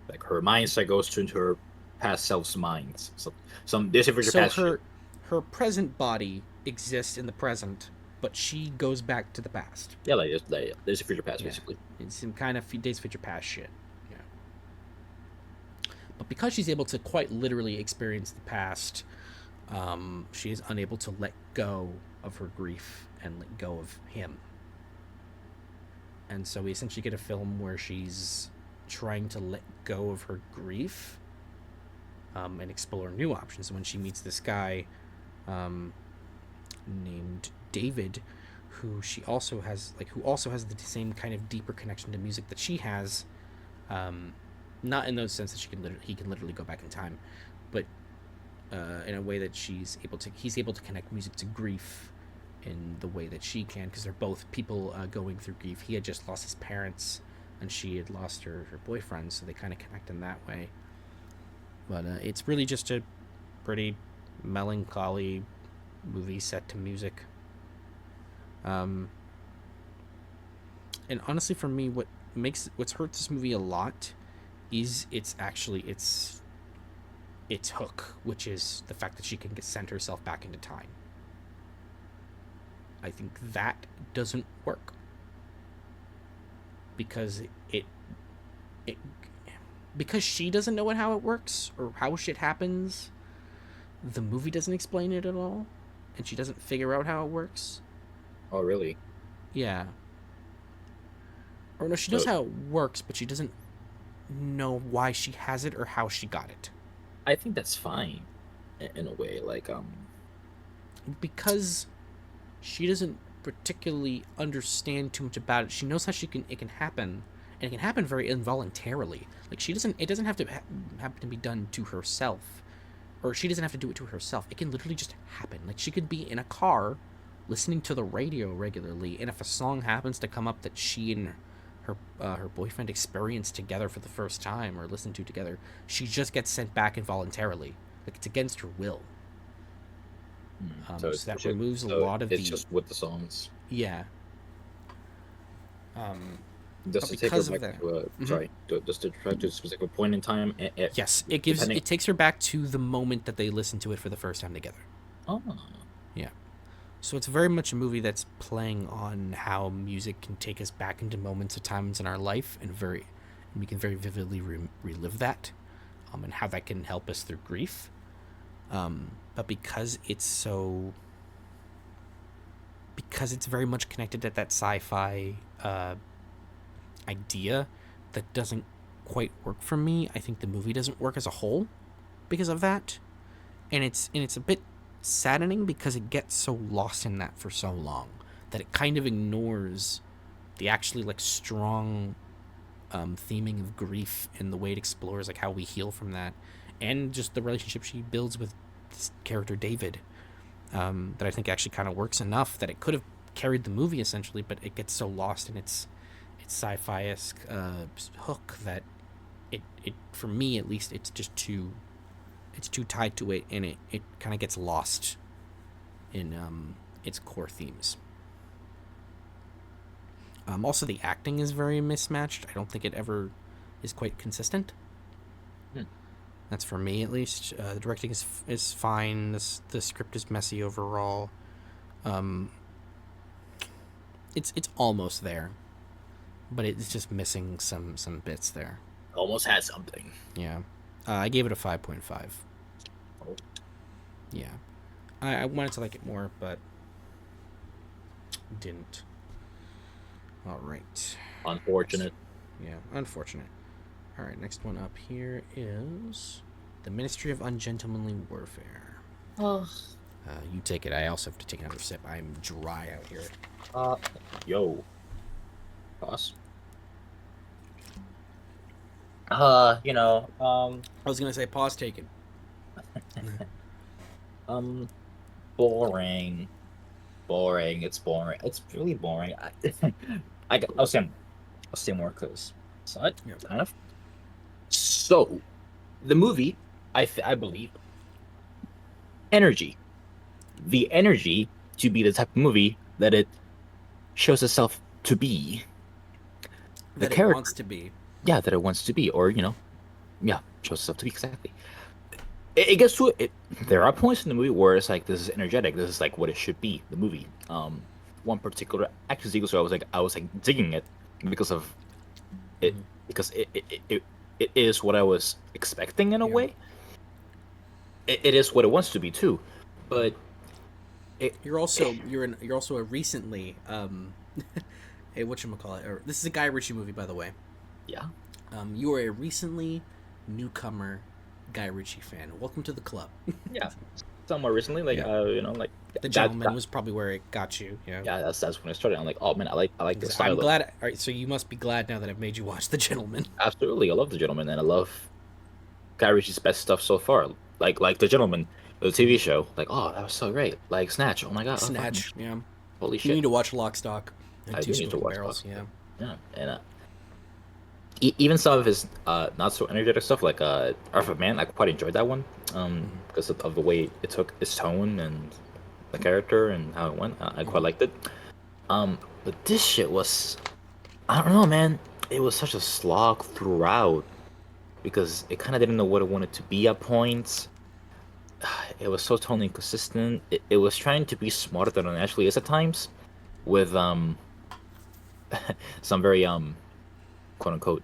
Speaker 1: like her mindset goes into her past self's minds. So some this is your
Speaker 2: so
Speaker 1: past shit.
Speaker 2: her present body exists in the present, but she goes back to the past.
Speaker 1: Yeah, this is your past
Speaker 2: Yeah,
Speaker 1: basically.
Speaker 2: it's some kind of Days of Future Past shit. Yeah, but because she's able to quite literally experience the past, she is unable to let go of her grief and let go of him. And so we essentially get a film where she's trying to let go of her grief, and explore new options. And when she meets this guy um, named David, who also has the same kind of deeper connection to music that she has, not in the sense that he can literally go back in time, but in a way that he's able to connect music to grief in the way that she can, because they're both people going through grief. He had just lost his parents, and she had lost her boyfriend, so they kind of connect in that way. But it's really just a pretty melancholy movie set to music. And honestly, for me, what's hurt this movie a lot is its hook, which is the fact that she can send herself back into time. I think that doesn't work because it because she doesn't know how it works or how shit happens. The movie doesn't explain it at all, and she doesn't figure out how it works.
Speaker 1: Oh, really?
Speaker 2: Yeah. Or no, she knows
Speaker 1: So
Speaker 2: how it works, but she doesn't know why she has it or how she got it.
Speaker 1: I think that's fine in a way. Like
Speaker 2: Because she doesn't particularly understand too much about it. She knows how it can happen, and it can happen very involuntarily. Like she doesn't it doesn't have to happen to be done to herself, or she doesn't have to do it to herself. It can literally just happen. Like she could be in a car listening to the radio regularly, and if a song happens to come up that she and her boyfriend experienced together for the first time or listened to together, she just gets sent back involuntarily. Like it's against her will.
Speaker 1: so
Speaker 2: So that removes a lot of
Speaker 1: it's
Speaker 2: the
Speaker 1: just with the songs.
Speaker 2: yeah. Um,
Speaker 1: Just
Speaker 2: but
Speaker 1: to take her
Speaker 2: because of
Speaker 1: back
Speaker 2: that,
Speaker 1: to just to try to a specific point in time.
Speaker 2: yes,
Speaker 1: Depending.
Speaker 2: it takes her back to the moment that they listened to it for the first time together.
Speaker 1: Oh,
Speaker 2: Yeah. So it's very much a movie that's playing on how music can take us back into moments of times in our life, and we can very vividly relive that, and how that can help us through grief. But because it's very much connected to that sci-fi idea that doesn't quite work for me. I think the movie doesn't work as a whole because of that, and it's a bit saddening because it gets so lost in that for so long that it kind of ignores the actually like strong theming of grief and the way it explores like how we heal from that, and just the relationship she builds with this character David, that I think actually kind of works enough that it could have carried the movie essentially, but it gets so lost in its sci-fi-esque hook that it for me at least it's too tied to it, and it kind of gets lost in its core themes. Also, the acting is very mismatched. I don't think it ever is quite consistent.
Speaker 1: hmm.
Speaker 2: That's for me at least. The directing is fine. The script is messy overall. Um, it's almost there, but it's just missing some bits there.
Speaker 1: Almost had something.
Speaker 2: Yeah, I gave it a 5.5.
Speaker 1: Oh,
Speaker 2: Yeah, I wanted to like it more, but didn't. All right.
Speaker 1: unfortunate.
Speaker 2: Yeah, unfortunate. All right, next one up here is the Ministry of Ungentlemanly Warfare.
Speaker 1: Oh.
Speaker 2: You take it. I also have to take another sip. I'm dry out here.
Speaker 1: Uh, yo, boss. You know,
Speaker 2: I was gonna say pause taken.
Speaker 1: um, boring, boring. It's boring. It's really boring. I'll say more because so it
Speaker 2: Yeah.
Speaker 1: kind of. So the movie, I believe, energy, the energy to be the type of movie that it shows itself to be, the
Speaker 2: That it wants
Speaker 1: character,
Speaker 2: to be.
Speaker 1: yeah, that it wants to be, or yeah, shows itself to be exactly. It gets to it. There are points in the movie where it's like this is energetic. This is like what it should be. The movie. One particular action sequence where I was like digging it because of it
Speaker 2: Mhm.
Speaker 1: because it is what I was expecting in a
Speaker 2: Yeah.
Speaker 1: way. It is what it wants to be too, but it
Speaker 2: You're also a recently a whatchamacallit, or this is a Guy Ritchie movie, by the way.
Speaker 1: yeah.
Speaker 2: You are a recently newcomer Guy Ritchie fan. Welcome to the club.
Speaker 1: Yeah, somewhere recently, like
Speaker 2: Yeah.
Speaker 1: like
Speaker 2: The
Speaker 1: that,
Speaker 2: Gentleman
Speaker 1: that
Speaker 2: was probably where it got you. Yeah.
Speaker 1: yeah, that's when I started. I'm like, oh man, I like the
Speaker 2: I'm
Speaker 1: style of
Speaker 2: glad. All right, so you must be glad now that I've made you watch The Gentleman.
Speaker 1: absolutely. I love the gentleman, and I love Guy Ritchie's best stuff so far. Like the gentleman, the TV show. Like, oh, that was so great. Like Snatch. Oh my god, oh, fucking
Speaker 2: Snatch. Yeah.
Speaker 1: holy
Speaker 2: You need
Speaker 1: shit.
Speaker 2: to watch Lock, Stock, and
Speaker 1: I
Speaker 2: Two
Speaker 1: do need to
Speaker 2: Smoking
Speaker 1: watch
Speaker 2: Barrels.
Speaker 1: Lost.
Speaker 2: Yeah.
Speaker 1: Yeah, and even some of his not so energetic stuff, like Earth of Man, I quite enjoyed that one.
Speaker 2: Mm-hmm.
Speaker 1: Because of the way it took its tone and the character and how it went. I quite liked it. But this shit was, I don't know, man. It was such a slog throughout because it kind of didn't know what it wanted to be at points. It was so totally inconsistent. It was trying to be smarter than it actually is at times, with some very quote unquote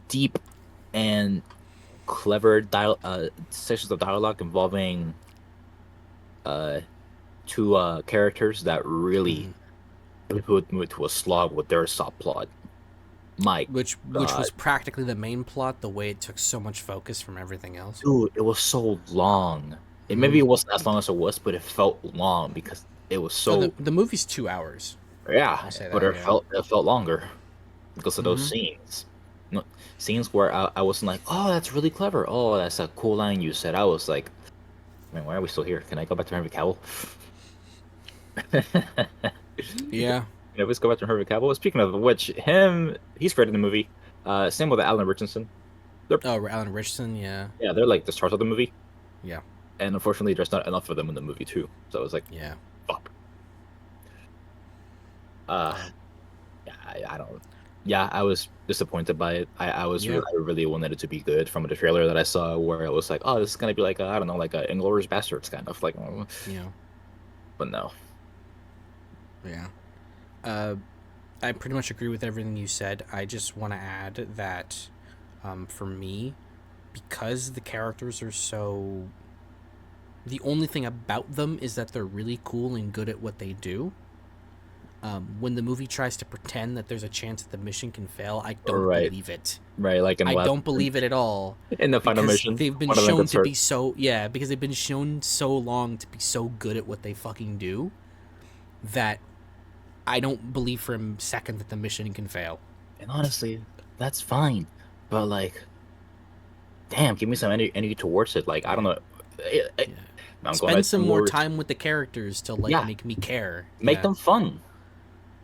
Speaker 1: deep and clever sections of dialogue involving uh two characters that really
Speaker 2: Mm-hmm.
Speaker 1: put me to a slog with their subplot. My
Speaker 2: which
Speaker 1: God,
Speaker 2: was practically the main plot. The way it took so much focus from everything else.
Speaker 1: dude, it was so long. It maybe
Speaker 2: Mm-hmm.
Speaker 1: it wasn't as long as it was, but it felt long because it was
Speaker 2: Oh,
Speaker 1: so
Speaker 2: the movie's 2 hours.
Speaker 1: yeah.
Speaker 2: I'll say
Speaker 1: But
Speaker 2: that. Yeah.
Speaker 1: it felt longer because of those
Speaker 2: Mm-hmm.
Speaker 1: scenes. No, scenes where I wasn't like, oh, that's really clever. Oh, that's a cool line you said. I was like, man, why are we still here? Can I go back to Henry Cavill?
Speaker 2: Yeah.
Speaker 1: Let's go back to Henry Cavill. Speaking of which, he's great in the movie. Same with Alan Richardson. They're
Speaker 2: Oh, Alan Richardson. Yeah.
Speaker 1: yeah, they're like the stars of the movie,
Speaker 2: Yeah.
Speaker 1: and unfortunately, there's not enough of them in the movie too. So I was like,
Speaker 2: Yeah.
Speaker 1: fuck. Uh,
Speaker 2: Yeah.
Speaker 1: yeah, I don't. Yeah, I was disappointed by it.
Speaker 2: Yeah.
Speaker 1: I really wanted it to be good from the trailer that I saw, where it was like, oh, this is gonna be like I don't know, like a Inglourious Basterds kind of like,
Speaker 2: Yeah.
Speaker 1: but no.
Speaker 2: Yeah. Uh, I pretty much agree with everything you said. I just want to add that, for me, because the characters are so. The only thing about them is that they're really cool and good at what they do. When the movie tries to pretend that there's a chance that the mission can fail, I don't
Speaker 1: Right,
Speaker 2: believe it.
Speaker 1: right, like
Speaker 2: I
Speaker 1: in
Speaker 2: don't believe it at all
Speaker 1: in the final
Speaker 2: because
Speaker 1: mission,
Speaker 2: they've been
Speaker 1: one of them
Speaker 2: shown
Speaker 1: gets
Speaker 2: to be
Speaker 1: hurt.
Speaker 2: so because they've been shown so long to be so good at what they fucking do that I don't believe for a second that the mission can fail.
Speaker 1: And honestly, that's fine. But like, damn, give me some energy towards it. Like, I don't
Speaker 2: Yeah,
Speaker 1: know.
Speaker 2: yeah.
Speaker 1: I'm going
Speaker 2: Spend
Speaker 1: back to
Speaker 2: some more
Speaker 1: more.
Speaker 2: time with the characters to like
Speaker 1: Yeah,
Speaker 2: make me care.
Speaker 1: make
Speaker 2: Yeah,
Speaker 1: them fun.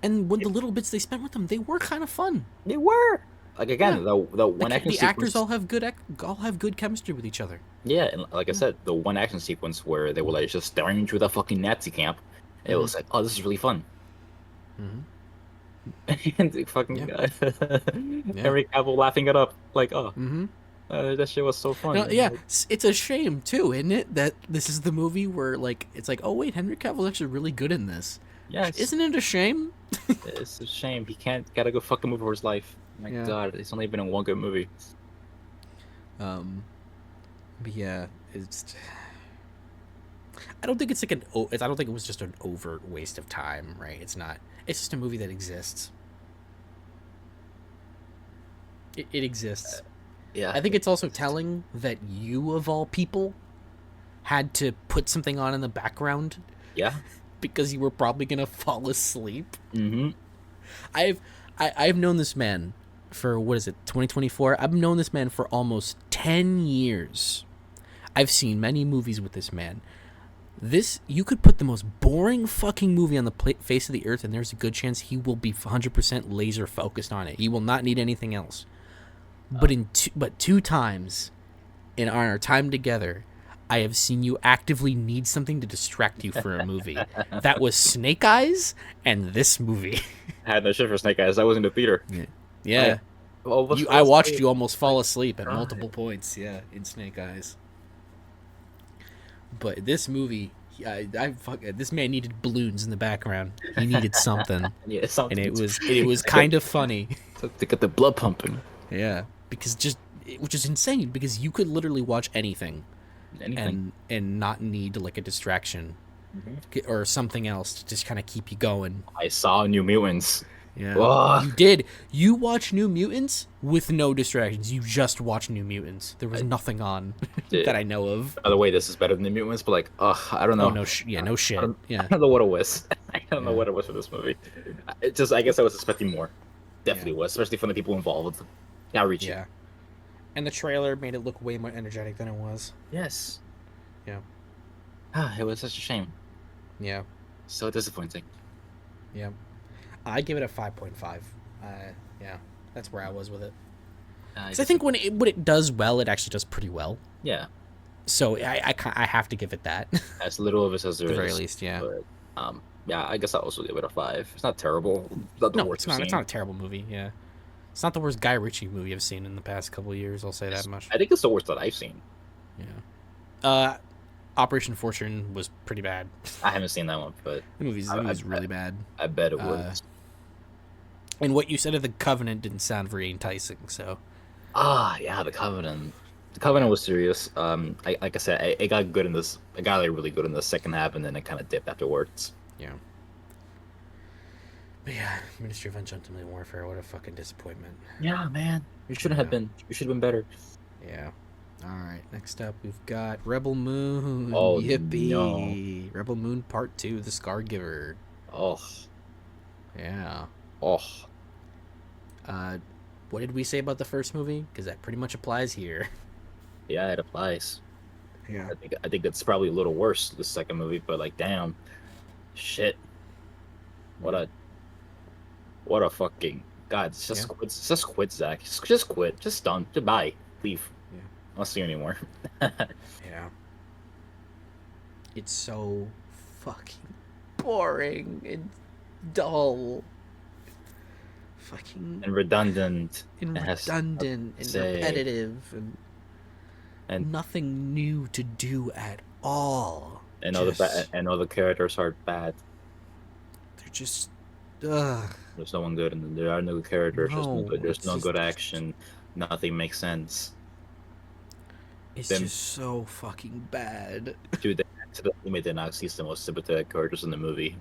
Speaker 2: and when the little bits they spent with them, they were kind of fun.
Speaker 1: They were like
Speaker 2: Yeah,
Speaker 1: again the one action
Speaker 2: the actors
Speaker 1: sequence.
Speaker 2: all have good chemistry with each other.
Speaker 1: Yeah, and like I
Speaker 2: Yeah.
Speaker 1: said, the one action sequence where they were like just staring through the fucking Nazi camp. It
Speaker 2: Mm-hmm.
Speaker 1: was like, oh, this is really fun.
Speaker 2: Mm-hmm.
Speaker 1: And the fucking
Speaker 2: Yeah. Yeah.
Speaker 1: Henry Cavill laughing it up, like, oh,
Speaker 2: Mm-hmm.
Speaker 1: that shit was so fun.
Speaker 2: No,
Speaker 1: And
Speaker 2: yeah,
Speaker 1: like,
Speaker 2: it's a shame too, isn't it, that this is the movie where like it's like, oh wait, Henry Cavill's actually really good in this.
Speaker 1: yes,
Speaker 2: Isn't it a shame?
Speaker 1: it's a shame he can't gotta go fucking move for his life. My
Speaker 2: Yeah.
Speaker 1: God, he's only been in one good movie.
Speaker 2: Um. But yeah, it's. I don't think it's like I don't think it was just an overt waste of time, right? It's not. It's just a movie that exists. It exists.
Speaker 1: Yeah,
Speaker 2: I think it's also telling that you, of all people, had to put something on in the background
Speaker 1: yeah.
Speaker 2: because you were probably gonna fall asleep.
Speaker 1: Mm-hmm.
Speaker 2: I've I've known this man for what is it, 2024? I've known this man for almost 10 years. I've seen many movies with this man. This you could put the most boring fucking movie on the face of the earth, and there's a good chance he will be 100% laser focused on it. He will not need anything else. But two times in our time together, I have seen you actively need something to distract you for a movie. That was Snake Eyes and this movie.
Speaker 1: I had no shit for Snake Eyes. I was in the theater.
Speaker 2: Yeah.
Speaker 1: I almost
Speaker 2: I
Speaker 1: fell
Speaker 2: watched
Speaker 1: asleep.
Speaker 2: you almost fall asleep at
Speaker 1: God.
Speaker 2: multiple points, yeah, in Snake Eyes. But this movie, this man needed balloons in the background. He needed something,
Speaker 1: Yeah, it's
Speaker 2: and
Speaker 1: something.
Speaker 2: it was kind of funny.
Speaker 1: To get the blood pumping.
Speaker 2: Yeah, which is insane because you could literally watch anything
Speaker 1: Anything.
Speaker 2: and not need like a distraction or something else to just kind of keep you going.
Speaker 1: I saw New Mutants.
Speaker 2: Yeah,
Speaker 1: Ugh.
Speaker 2: you did. You watch New Mutants with no distractions. You just watch New Mutants. There was nothing on
Speaker 1: Did.
Speaker 2: that I know of.
Speaker 1: By the way, this is better than the Mutants, but like, I don't know.
Speaker 2: Oh no, no shit.
Speaker 1: I
Speaker 2: Yeah,
Speaker 1: don't know what it was. I don't know
Speaker 2: Yeah.
Speaker 1: what it was for this movie. It just, I guess I was expecting more. Definitely
Speaker 2: Yeah.
Speaker 1: was, especially from the people involved. Now reaching.
Speaker 2: yeah. And the trailer made it look way more energetic than it was.
Speaker 1: Yes.
Speaker 2: Yeah.
Speaker 1: It was such a shame.
Speaker 2: Yeah,
Speaker 1: So disappointing.
Speaker 2: yeah. I give it a 5.5. Yeah, that's where I was with it. Because I think when it does well, it actually does pretty well.
Speaker 1: Yeah,
Speaker 2: So I have to give it that.
Speaker 1: as little of it as there
Speaker 2: At
Speaker 1: is.
Speaker 2: the very least, yeah.
Speaker 1: But yeah, I guess I also give it a 5. It's not terrible. It's not the
Speaker 2: No,
Speaker 1: worst
Speaker 2: it's not.
Speaker 1: I've
Speaker 2: It's
Speaker 1: seen.
Speaker 2: not a terrible movie. Yeah, it's not the worst Guy Ritchie movie I've seen in the past couple of years. I'll say that much.
Speaker 1: I think it's the worst that I've seen.
Speaker 2: Yeah. Operation Fortune was pretty bad.
Speaker 1: I haven't seen that one, but
Speaker 2: The movie's really bad.
Speaker 1: I bet it was.
Speaker 2: And what you said of the Covenant didn't sound very enticing. So
Speaker 1: Yeah, the Covenant. The Covenant was serious. Like I said, it got good in this. It got like really good in the second half, and then it kind of dipped afterwards.
Speaker 2: yeah. But yeah, Ministry of Ungentle Warfare. What a fucking disappointment.
Speaker 1: Yeah, man. You shouldn't have
Speaker 2: Yeah.
Speaker 1: been. You should have been better.
Speaker 2: Yeah. All right. Next up, we've got Rebel Moon.
Speaker 1: Oh no.
Speaker 2: Yippee! Rebel Moon Part 2: The Scar Giver.
Speaker 1: Oh.
Speaker 2: Yeah.
Speaker 1: Oh.
Speaker 2: Uh, what did we say about the first movie? Because that pretty much applies here.
Speaker 1: Yeah, it applies.
Speaker 2: Yeah.
Speaker 1: I think it's probably a little worse the second movie, but like, damn, shit. What a what a fucking God.
Speaker 2: Yeah.
Speaker 1: Just quit, Zach. Just quit. Just done. Goodbye. Leave.
Speaker 2: Yeah.
Speaker 1: I don't see you anymore.
Speaker 2: Yeah. It's so fucking boring and dull. Fucking
Speaker 1: And redundant.
Speaker 2: and
Speaker 1: It has
Speaker 2: redundant and
Speaker 1: say
Speaker 2: repetitive and
Speaker 1: and
Speaker 2: nothing new to do at all. Just
Speaker 1: and all the characters are bad.
Speaker 2: they're just ugh.
Speaker 1: There's no one good, and there are no characters.
Speaker 2: No,
Speaker 1: There's
Speaker 2: it's
Speaker 1: no
Speaker 2: just
Speaker 1: good action. Nothing makes sense.
Speaker 2: it's
Speaker 1: Then,
Speaker 2: just so fucking bad.
Speaker 1: dude, they made the Nazis the most sympathetic characters in the movie.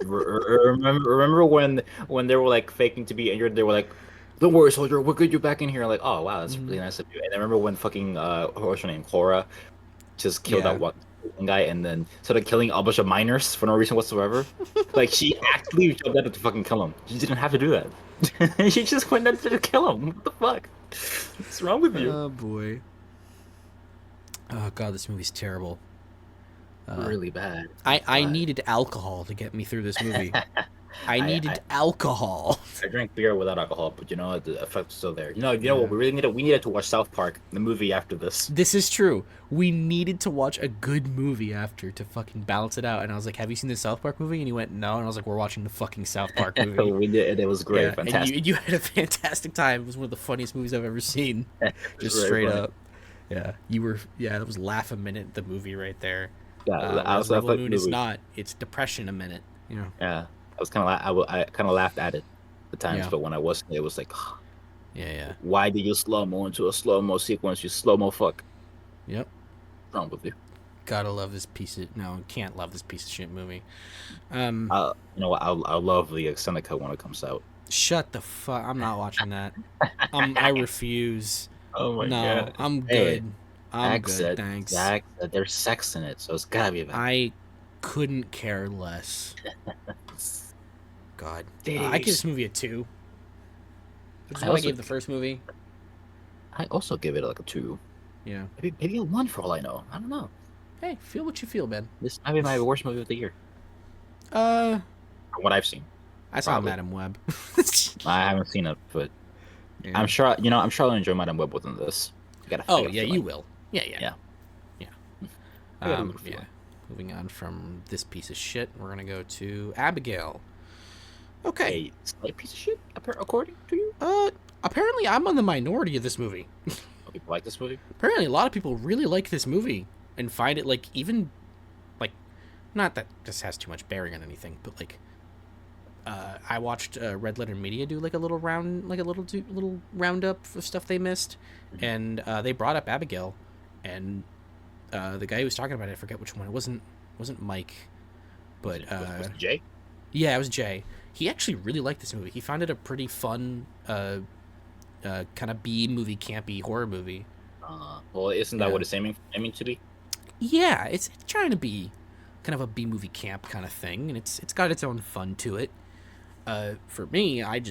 Speaker 1: Remember when they were like faking to be injured? They were like, "Don't worry, soldier, we'll get you back in here." Like, oh wow, that's really nice of you. And I remember when fucking what's her name, Cora, just killed
Speaker 2: Yeah.
Speaker 1: that one guy, and then started killing a bunch of miners for no reason whatsoever. Like she actually jumped out to fucking kill him. She didn't have to do that. She just went out there to kill him. What the fuck? What's wrong with you?
Speaker 2: Oh boy. Oh god, this movie's terrible.
Speaker 1: Really bad.
Speaker 2: I
Speaker 1: But
Speaker 2: needed alcohol to get me through this movie. I
Speaker 1: I,
Speaker 2: needed alcohol.
Speaker 1: I drank beer without alcohol, but you know what? The effect's still there. You know what? We really needed. We needed to watch South Park, the movie after this.
Speaker 2: This is true. We needed to watch a good movie after to fucking balance it out. And I was like, "Have you seen the South Park movie?" And he went, "No." And I was like, "We're watching the fucking South Park movie."
Speaker 1: We did, and it was great,
Speaker 2: Yeah, and
Speaker 1: fantastic.
Speaker 2: you had a fantastic time. It was one of the funniest movies I've ever seen.
Speaker 1: It was
Speaker 2: Just
Speaker 1: very
Speaker 2: straight
Speaker 1: funny.
Speaker 2: up. Yeah, you were. Yeah, that was laugh a minute. The movie right there.
Speaker 1: Yeah,
Speaker 2: Whereas
Speaker 1: I was
Speaker 2: Rebel
Speaker 1: like
Speaker 2: Moon is
Speaker 1: movie.
Speaker 2: not. It's depression a minute. You know.
Speaker 1: Yeah, I was kind of I kind of laughed at it at times,
Speaker 2: Yeah.
Speaker 1: but when I wasn't, it was like,
Speaker 2: Yeah. Yeah.
Speaker 1: why did you slow mo into a slow mo sequence? You slow mo fuck.
Speaker 2: Yep.
Speaker 1: What's wrong with you?
Speaker 2: Gotta love this piece of no, can't love this piece of shit movie.
Speaker 1: You know what? I'll love the extended cut when it comes out.
Speaker 2: Shut the fuck. I'm not watching that. I refuse.
Speaker 1: Oh my
Speaker 2: No,
Speaker 1: god.
Speaker 2: I'm
Speaker 1: Hey,
Speaker 2: good. I'm good,
Speaker 1: said
Speaker 2: thanks.
Speaker 1: Zach said there's sex in it, so it's gotta be bad.
Speaker 2: I couldn't care less. God, I give this movie a 2, which is
Speaker 1: I
Speaker 2: what I
Speaker 1: also
Speaker 2: gave the first movie.
Speaker 1: I also give it like a 2.
Speaker 2: Yeah.
Speaker 1: Maybe a 1 for all I know. I don't know.
Speaker 2: Hey, feel what you feel, man.
Speaker 1: This might be my worst movie of the year,
Speaker 2: Uh,
Speaker 1: from what I've seen.
Speaker 2: I saw
Speaker 1: Probably.
Speaker 2: Madam Web.
Speaker 1: I haven't seen it, but
Speaker 2: Yeah.
Speaker 1: I'm sure I'll enjoy Madame Web within this. I
Speaker 2: Oh
Speaker 1: gotta
Speaker 2: yeah,
Speaker 1: feel
Speaker 2: you
Speaker 1: like-
Speaker 2: will. Yeah.
Speaker 1: Yeah. I gotta feel
Speaker 2: Yeah.
Speaker 1: like-
Speaker 2: Moving on from this piece of shit, we're gonna go to Abigail. Okay.
Speaker 1: A slight piece of shit, according to you.
Speaker 2: Apparently I'm on the minority of this movie.
Speaker 1: Oh, people like this movie.
Speaker 2: Apparently a lot of people really like this movie and find it like even like not that this has too much bearing on anything, but like I watched Red Letter Media do like a little little roundup of stuff they missed, and they brought up Abigail, and the guy who was talking about it, I forget which one. It wasn't Mike, but
Speaker 1: Was it Jay?
Speaker 2: yeah, it was Jay. He actually really liked this movie. He found it a pretty fun, kind of B movie, campy horror movie.
Speaker 1: Well, isn't that
Speaker 2: Yeah.
Speaker 1: what it's aiming to be?
Speaker 2: Yeah, it's trying to be kind of a B movie camp kind of thing, and it's got its own fun to it. For me, I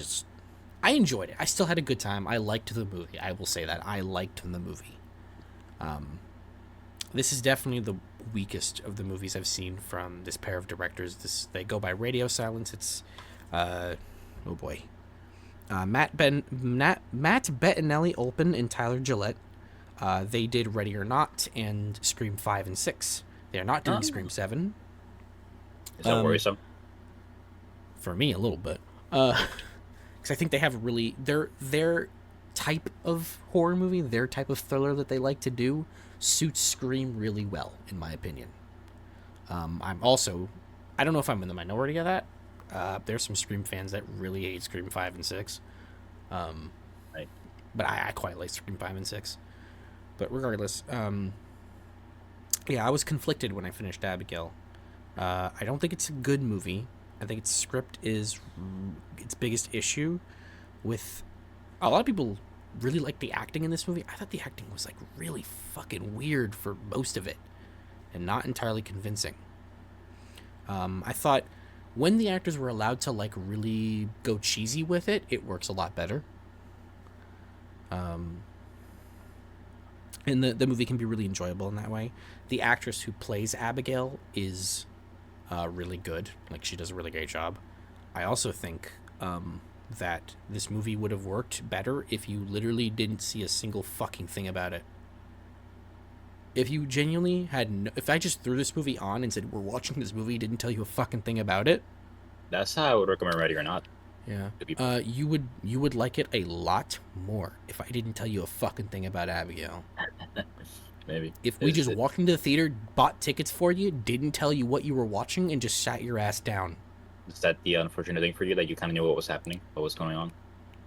Speaker 2: enjoyed it. I still had a good time. I liked the movie. I will say that I liked the movie. This is definitely the weakest of the movies I've seen from this pair of directors. They go by Radio Silence. It's oh boy, Matt Bettinelli, Olpen, and Tyler Gillette. They did Ready or Not and Scream 5 and 6. They are not doing Scream 7.
Speaker 1: Is that worrisome?
Speaker 2: For me, a little bit, because I think they have really their type of horror movie, their type of thriller that they like to do suits Scream really well, in my opinion. I'm also, I don't know if I'm in the minority of that. There's some Scream fans that really hate Scream 5 and 6.
Speaker 1: Right.
Speaker 2: But I quite like Scream 5 and 6. But regardless, yeah, I was conflicted when I finished Abigail. I don't think it's a good movie. I think its script is its biggest issue. With a lot of people really like the acting in this movie. I thought the acting was like really fucking weird for most of it, and not entirely convincing. I thought when the actors were allowed to like really go cheesy with it, it works a lot better. Um, and the movie can be really enjoyable in that way. The actress who plays Abigail is really good. Like, she does a really great job. I also think that this movie would have worked better if you literally didn't see a single fucking thing about it. If you genuinely had, if I just threw this movie on and said we're watching this movie, didn't tell you a fucking thing about it,
Speaker 1: That's how I would recommend Ready or Not
Speaker 2: yeah,
Speaker 1: to people.
Speaker 2: you would like it a lot more if I didn't tell you a fucking thing about Abigail.
Speaker 1: Maybe.
Speaker 2: If we
Speaker 1: Is
Speaker 2: just
Speaker 1: it
Speaker 2: walked into the theater, bought tickets for you, didn't tell you what you were watching, and just sat your ass down.
Speaker 1: is that the unfortunate thing for you that you kind of knew what was happening, what was going on?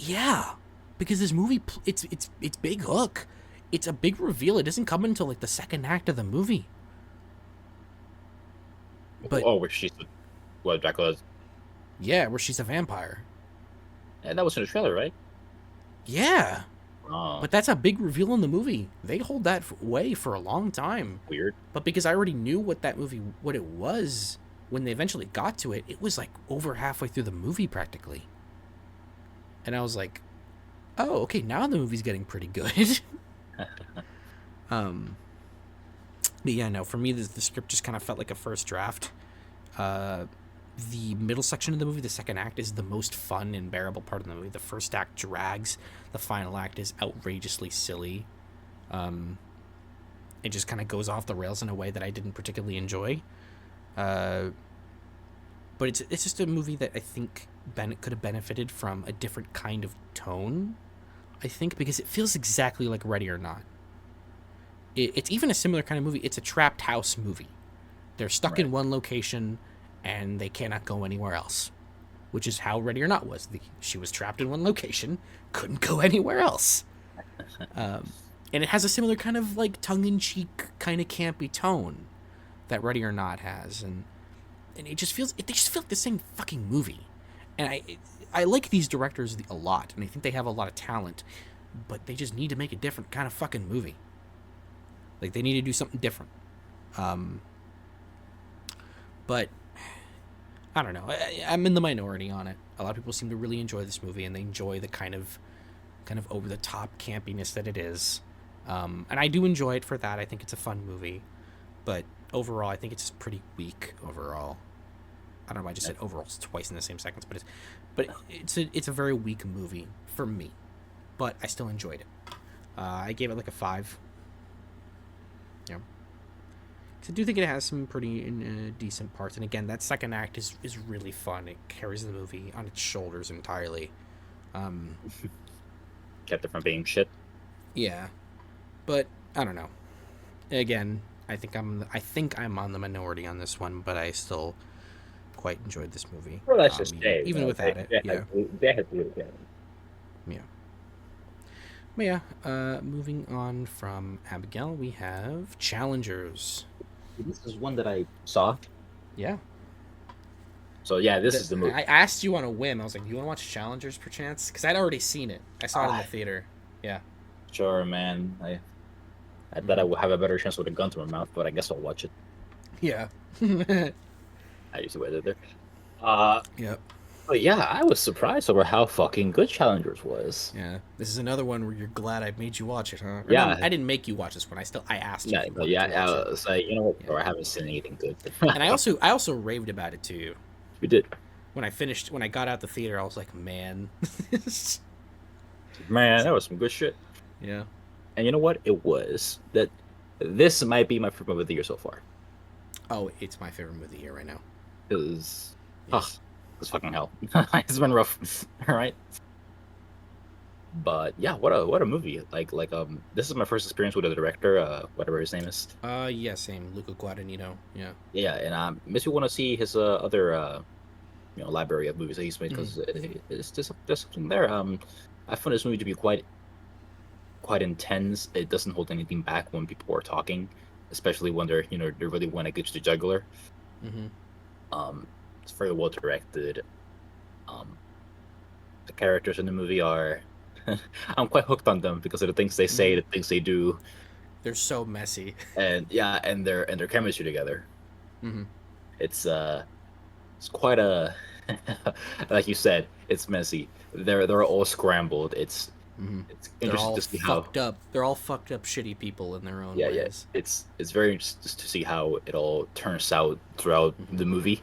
Speaker 2: Yeah, because this movie, it's big hook. It's a big reveal. It doesn't come until like the second act of the movie. But
Speaker 1: Oh, where she's what Dracula's.
Speaker 2: yeah, where she's a vampire.
Speaker 1: Yeah, that was in the trailer, right?
Speaker 2: Yeah,
Speaker 1: Oh,
Speaker 2: but that's a big reveal in the movie. They hold that away for a long time.
Speaker 1: weird.
Speaker 2: But because I already knew what that movie, what it was, when they eventually got to it, it was like over halfway through the movie practically. And I was like, oh, okay, now the movie's getting pretty good. um, but yeah, no, for me, the script just kind of felt like a first draft. Uh, the middle section of the movie, the second act, is the most fun and bearable part of the movie. The first act drags. The final act is outrageously silly. Um, it just kind of goes off the rails in a way that I didn't particularly enjoy. Uh, but it's just a movie that I think could have benefited from a different kind of tone. I think because it feels exactly like Ready or Not. It's even a similar kind of movie. It's a trapped house movie. They're stuck
Speaker 1: Right.
Speaker 2: in one location and they cannot go anywhere else, which is how Ready or Not was. She was trapped in one location, couldn't go anywhere else. Um, and it has a similar kind of like tongue-in-cheek, kind of campy tone that Ready or Not has, and it just feels they just feel like the same fucking movie. And I like these directors a lot, and I think they have a lot of talent, but they just need to make a different kind of fucking movie. Like, they need to do something different. Um, but I don't know. I'm in the minority on it. A lot of people seem to really enjoy this movie, and they enjoy the kind of over the top campiness that it is. And I do enjoy it for that. I think it's a fun movie, but overall, I think it's just pretty weak overall. I don't know why I just said overall twice in the same sentence, but it's a very weak movie for me. But I still enjoyed it. I gave it like a 5. Yeah. 'Cause I do think it has some pretty decent parts, and again, that second act is really fun. It carries the movie on its shoulders entirely. Um,
Speaker 1: Kept it from being shit.
Speaker 2: yeah, but I don't know. Again, I think I'm on the minority on this one, but I still quite enjoyed this movie.
Speaker 1: Well, let's just
Speaker 2: Even,
Speaker 1: say,
Speaker 2: even without it, yeah,
Speaker 1: they had to do it again.
Speaker 2: yeah. But yeah, moving on from Abigail, we have Challengers.
Speaker 1: This is one that I saw.
Speaker 2: Yeah.
Speaker 1: So yeah, this is the movie.
Speaker 2: I asked you on a whim. I was like, "Do you want to watch Challengers, perchance?" Because I'd already seen it. I saw it in the theater. Yeah.
Speaker 1: Sure, man. I thought I
Speaker 2: Mhm.
Speaker 1: would have a better chance with a gun to my mouth, but I guess I'll watch it.
Speaker 2: Yeah.
Speaker 1: I used to wait it there. Uh,
Speaker 2: Yep.
Speaker 1: but yeah, I was surprised over how fucking good Challengers was.
Speaker 2: Yeah. This is another one where you're glad I made you watch it, huh? Or
Speaker 1: Yeah,
Speaker 2: not, I didn't make you watch this one. I asked you
Speaker 1: yeah,
Speaker 2: if you
Speaker 1: but
Speaker 2: wanted
Speaker 1: yeah.
Speaker 2: to watch it.
Speaker 1: It's like, you know what,
Speaker 2: Yeah.
Speaker 1: bro? I haven't seen anything good.
Speaker 2: And I also raved about it to you.
Speaker 1: We did.
Speaker 2: When I got out the theater, I was like, man.
Speaker 1: Man, that was some good shit.
Speaker 2: Yeah.
Speaker 1: And you know what? It was that. This might be my favorite movie of the year so far.
Speaker 2: Oh, it's my favorite movie of the year right now.
Speaker 1: Because,
Speaker 2: Yeah.
Speaker 1: it's fucking hell. It's been rough. All right. But yeah, what a movie. This is my first experience with a director, whatever his name is.
Speaker 2: Yeah, same. Luca Guadagnino. Yeah.
Speaker 1: Yeah, and makes me want to see his other library of movies that he's made because there's something there. I found this movie to be quite intense. It doesn't hold anything back when people are talking, especially when they really want to get to the jugular.
Speaker 2: Mm-hmm.
Speaker 1: Um, very well directed. Um, the characters in the movie are I'm quite hooked on them because of the things they say,
Speaker 2: Mm-hmm.
Speaker 1: the things they do,
Speaker 2: They're so messy.
Speaker 1: and yeah, and their chemistry together.
Speaker 2: Mm-hmm.
Speaker 1: It's it's quite a like you said, it's messy. They're all scrambled.
Speaker 2: Mm-hmm.
Speaker 1: It's
Speaker 2: They're
Speaker 1: interesting
Speaker 2: all
Speaker 1: to see how
Speaker 2: fucked up. They're all fucked up, shitty people in their own
Speaker 1: yeah.
Speaker 2: ways.
Speaker 1: It's very interesting to see how it all turns out throughout
Speaker 2: Mm-hmm.
Speaker 1: the movie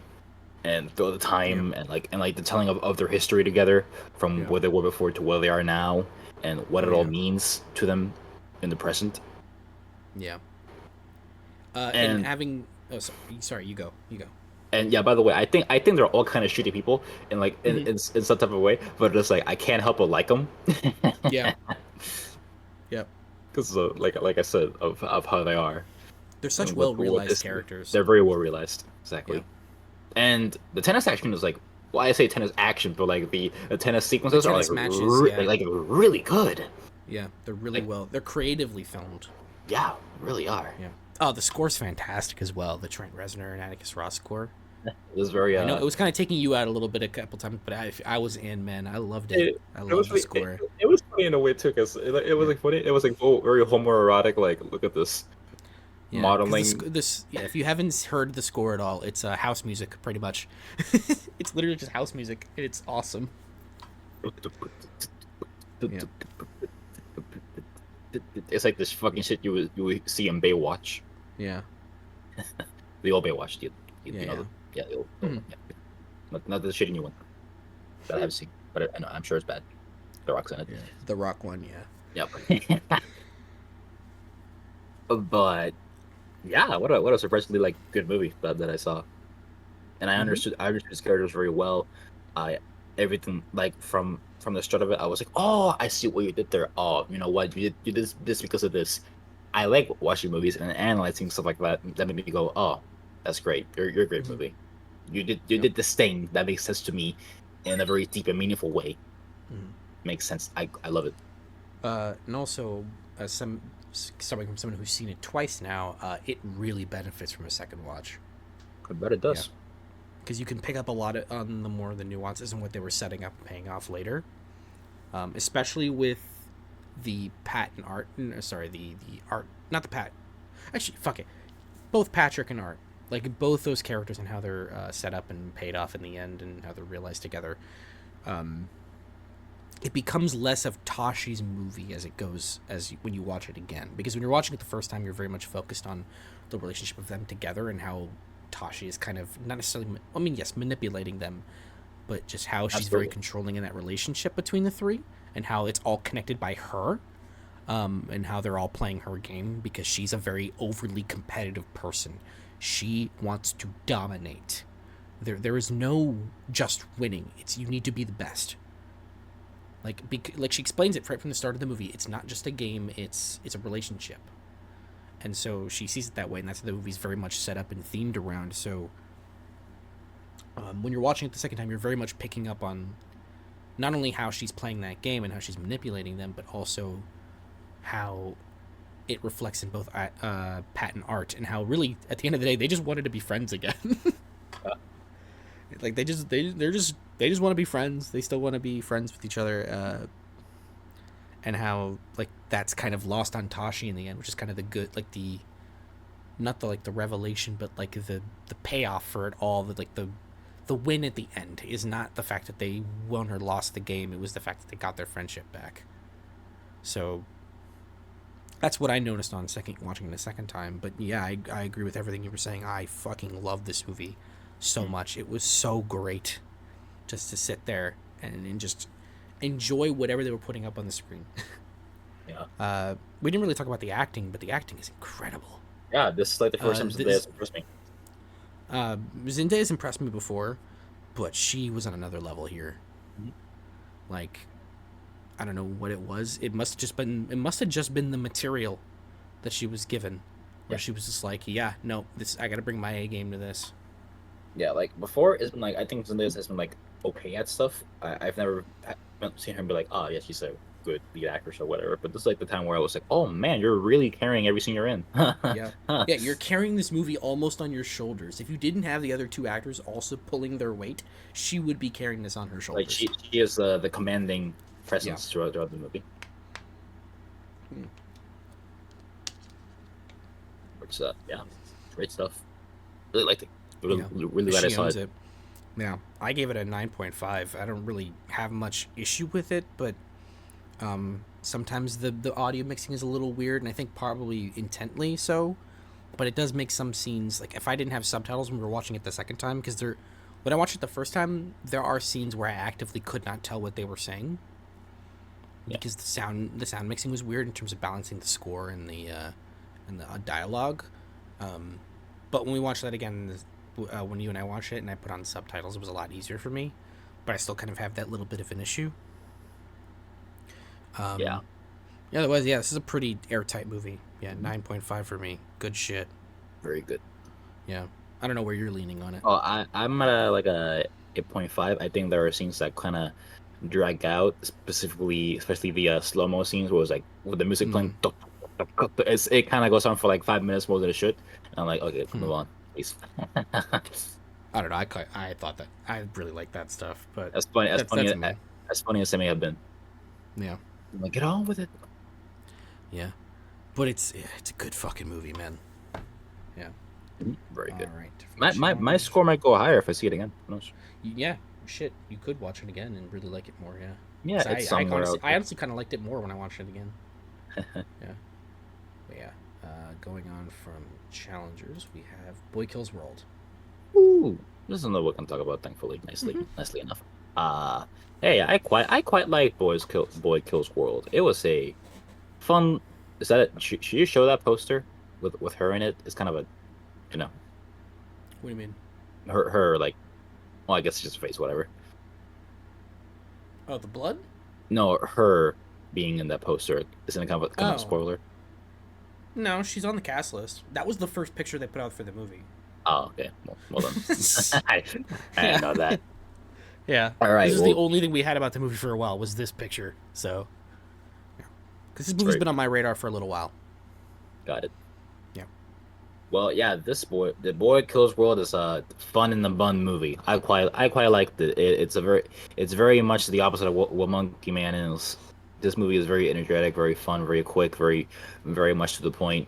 Speaker 1: and throughout the
Speaker 2: Yeah.
Speaker 1: time and like the telling of their history together from
Speaker 2: Yeah.
Speaker 1: where they were before to where they are now and what
Speaker 2: Oh
Speaker 1: it all
Speaker 2: yeah.
Speaker 1: means to them in the present.
Speaker 2: Yeah. And
Speaker 1: And
Speaker 2: having. Oh, sorry. You go. You go.
Speaker 1: and yeah, by the way, I think they're all kind of shitty people in like
Speaker 2: Mm-hmm.
Speaker 1: in some type of way, but just like I can't help but like them.
Speaker 2: Yeah. Yep.
Speaker 1: Because like I said of how they are
Speaker 2: They're such
Speaker 1: and
Speaker 2: well
Speaker 1: what
Speaker 2: realized
Speaker 1: this
Speaker 2: characters.
Speaker 1: they're very well realized
Speaker 2: Yeah.
Speaker 1: exactly. And the tennis action is like well I say tennis action, but like the tennis
Speaker 2: The
Speaker 1: sequences are
Speaker 2: tennis matches. Yeah.
Speaker 1: like really good.
Speaker 2: Yeah. They're really
Speaker 1: Like
Speaker 2: well. They're creatively filmed.
Speaker 1: yeah, really are.
Speaker 2: Yeah. Oh, the score's fantastic as well. The Trent Reznor and Atticus Ross score.
Speaker 1: It was very
Speaker 2: I know it was kind of taking you out a little bit a couple times, but I was in, man. I loved it.
Speaker 1: it,
Speaker 2: I
Speaker 1: it was
Speaker 2: loved the
Speaker 1: really,
Speaker 2: score.
Speaker 1: it was funny in a way too because it was
Speaker 2: Yeah.
Speaker 1: like funny. It was like oh, very homoerotic. Like look at this
Speaker 2: Yeah, because
Speaker 1: modeling.
Speaker 2: this yeah, if you haven't heard the score at all, it's house music pretty much. It's literally just house music, and it's awesome. Yeah,
Speaker 1: It's like this fucking shit you would see in Baywatch.
Speaker 2: yeah,
Speaker 1: The old Baywatch,
Speaker 2: yeah,
Speaker 1: you know,
Speaker 2: yeah.
Speaker 1: yeah, the old,
Speaker 2: Mhm.
Speaker 1: yeah. Not the shitty new one that I haven't seen, but I know, I'm sure it's bad. The Rock's in it.
Speaker 2: Yeah. The Rock one, yeah.
Speaker 1: Yep. But yeah, what a surprisingly like good movie that I saw, and
Speaker 2: Mm-hmm.
Speaker 1: I understood his characters very well. I everything like from the start of it, I was like, oh, I see what you did there. Oh, you know what, you did this because of this. I like watching movies and analyzing stuff like that. That made me go, oh, that's great. You're a great
Speaker 2: Mm-hmm.
Speaker 1: movie. You
Speaker 2: Yep.
Speaker 1: did this thing that makes sense to me in a very deep and meaningful way.
Speaker 2: Mm-hmm.
Speaker 1: Makes sense. I love it.
Speaker 2: And also, coming from someone who's seen it twice now, it really benefits from a second watch.
Speaker 1: I bet it
Speaker 2: Yeah,
Speaker 1: does.
Speaker 2: because you can pick up a lot on the nuances and what they were setting up and paying off later. Especially with the Pat and Art. Sorry, the Art, not the Pat. Actually, fuck it. Both Patrick and Art, like both those characters and how they're set up and paid off in the end, and how they're realized together. Um, it becomes less of Tashi's movie as it goes when you watch it again. Because when you're watching it the first time, you're very much focused on the relationship of them together and how Tashi is kind of not necessarily. I mean, yes, manipulating them, but just how she's very
Speaker 1: Absolutely.
Speaker 2: controlling in that relationship between the three, and how it's all connected by her, and how they're all playing her game because she's a very overly competitive person. She wants to dominate. There is no just winning. It's you need to be the best. Like she explains it right from the start of the movie. It's not just a game. It's a relationship, and so she sees it that way, and that's what the movie's very much set up and themed around. So when you're watching it the second time, you're very much picking up on not only how she's playing that game and how she's manipulating them, but also how it reflects in both Pat and Art, and how really at the end of the day they just wanted to be friends again. Like they just want to be friends. They still want to be friends with each other, and how like that's kind of lost on Tashi in the end, which is kind of the good like the not the like the revelation, but like the payoff for it all. The win at the end is not the fact that they won or lost the game. It was the fact that they got their friendship back. So that's what I noticed on second watching it a second time. But yeah, I agree with everything you were saying. I fucking love this movie so much. It was so great just to sit there and just enjoy whatever they were putting up on the screen.
Speaker 1: Yeah.
Speaker 2: We didn't really talk about the acting, but the acting is incredible.
Speaker 1: Yeah, this is like the first time
Speaker 2: This
Speaker 1: Zendaya's impressed me.
Speaker 2: Zendaya's impressed me before, but she was on another level here.
Speaker 1: Mhm.
Speaker 2: Like, I don't know what it was. It must have just been the material that she was given, where
Speaker 1: Yeah.
Speaker 2: she was just like, yeah, no, this I got to bring my A game to this.
Speaker 1: Yeah, like before it's been like I think Zendaya has been like okay at stuff. I've never seen her be like, oh yeah, she's good lead actress or whatever. But this is like the time where I was like, oh man, you're really carrying every scene you're in.
Speaker 2: Yeah. Yeah, you're carrying this movie almost on your shoulders. If you didn't have the other two actors also pulling their weight, she would be carrying this on her
Speaker 1: Like
Speaker 2: shoulders.
Speaker 1: she is the commanding
Speaker 2: Yeah.
Speaker 1: presence throughout the movie.
Speaker 2: Hmm.
Speaker 1: Which yeah, great stuff. Really liked it. Really,
Speaker 2: Yeah.
Speaker 1: really glad I
Speaker 2: She
Speaker 1: saw
Speaker 2: owns
Speaker 1: it.
Speaker 2: it. Yeah. I gave it a 9.5. I don't really have much issue with it, but sometimes the audio mixing is a little weird, and I think probably intently so. But it does make some scenes, like if I didn't have subtitles when we were watching it the second time, because when I watched it the first time, there are scenes where I actively could not tell what they were saying
Speaker 1: Yeah,
Speaker 2: because the sound mixing was weird in terms of balancing the score and the dialogue. But when we watched that again, when you and I watched it and I put on subtitles, it was a lot easier for me. But I still kind of have that little bit of an issue.
Speaker 1: yeah,
Speaker 2: Yeah, it was. Yeah, this is a pretty airtight movie. Yeah, 9.5 for me. Good shit.
Speaker 1: very good.
Speaker 2: Yeah, I don't know where you're leaning on it.
Speaker 1: Oh, I'm at a like a 8.5. I think there are scenes that kind of drag out, specifically, especially the slow-mo scenes where it's like with the music
Speaker 2: Mm.
Speaker 1: playing, it kind of goes on for like 5 minutes more than it should. And I'm like, okay, move on, please.
Speaker 2: I don't know. I thought that I really like that stuff, but
Speaker 1: As funny as
Speaker 2: that's me.
Speaker 1: as funny as it may have been.
Speaker 2: Yeah,
Speaker 1: I'm like, get on with it.
Speaker 2: yeah. But it's a good fucking movie, man. Yeah.
Speaker 1: Very
Speaker 2: All
Speaker 1: good.
Speaker 2: right. From
Speaker 1: My
Speaker 2: challenge.
Speaker 1: score might go higher if I see it again. Who knows?
Speaker 2: Yeah. Shit, you could watch it again and really like it more. Yeah.
Speaker 1: Yeah,
Speaker 2: Cause
Speaker 1: it's
Speaker 2: I
Speaker 1: somewhere
Speaker 2: honestly
Speaker 1: out
Speaker 2: I honestly kind of liked it more when I watched it again.
Speaker 1: there.
Speaker 2: Yeah. But yeah. Going on from challengers, we have Boy Kills World.
Speaker 1: Ooh, this is another we can talk about. Thankfully, nicely enough. Uh hey, I quite like Boy Kills World. It was a fun. Is that it? Should you show that poster with her in it? It's kind of a you know
Speaker 2: What do you mean?
Speaker 1: her like. Well, I guess it's just a face, whatever.
Speaker 2: Oh, the blood?
Speaker 1: No, her being in that poster isn't it kind of a
Speaker 2: Oh,
Speaker 1: spoiler.
Speaker 2: no, she's on the cast list. That was the first picture they put out for the movie.
Speaker 1: Oh, okay. Well done. I didn't
Speaker 2: Yeah.
Speaker 1: know that.
Speaker 2: Yeah.
Speaker 1: All
Speaker 2: This
Speaker 1: right.
Speaker 2: is the
Speaker 1: Well,
Speaker 2: only thing we had about the movie for a while was this picture. So, because this
Speaker 1: it's
Speaker 2: movie's
Speaker 1: very
Speaker 2: been on my radar for a little while.
Speaker 1: got it.
Speaker 2: Yeah.
Speaker 1: Well, yeah, the Boy Kills World is a fun in the bun movie. I quite liked it. It's very much the opposite of what Monkey Man is. This movie is very energetic, very fun, very quick, very much to the point.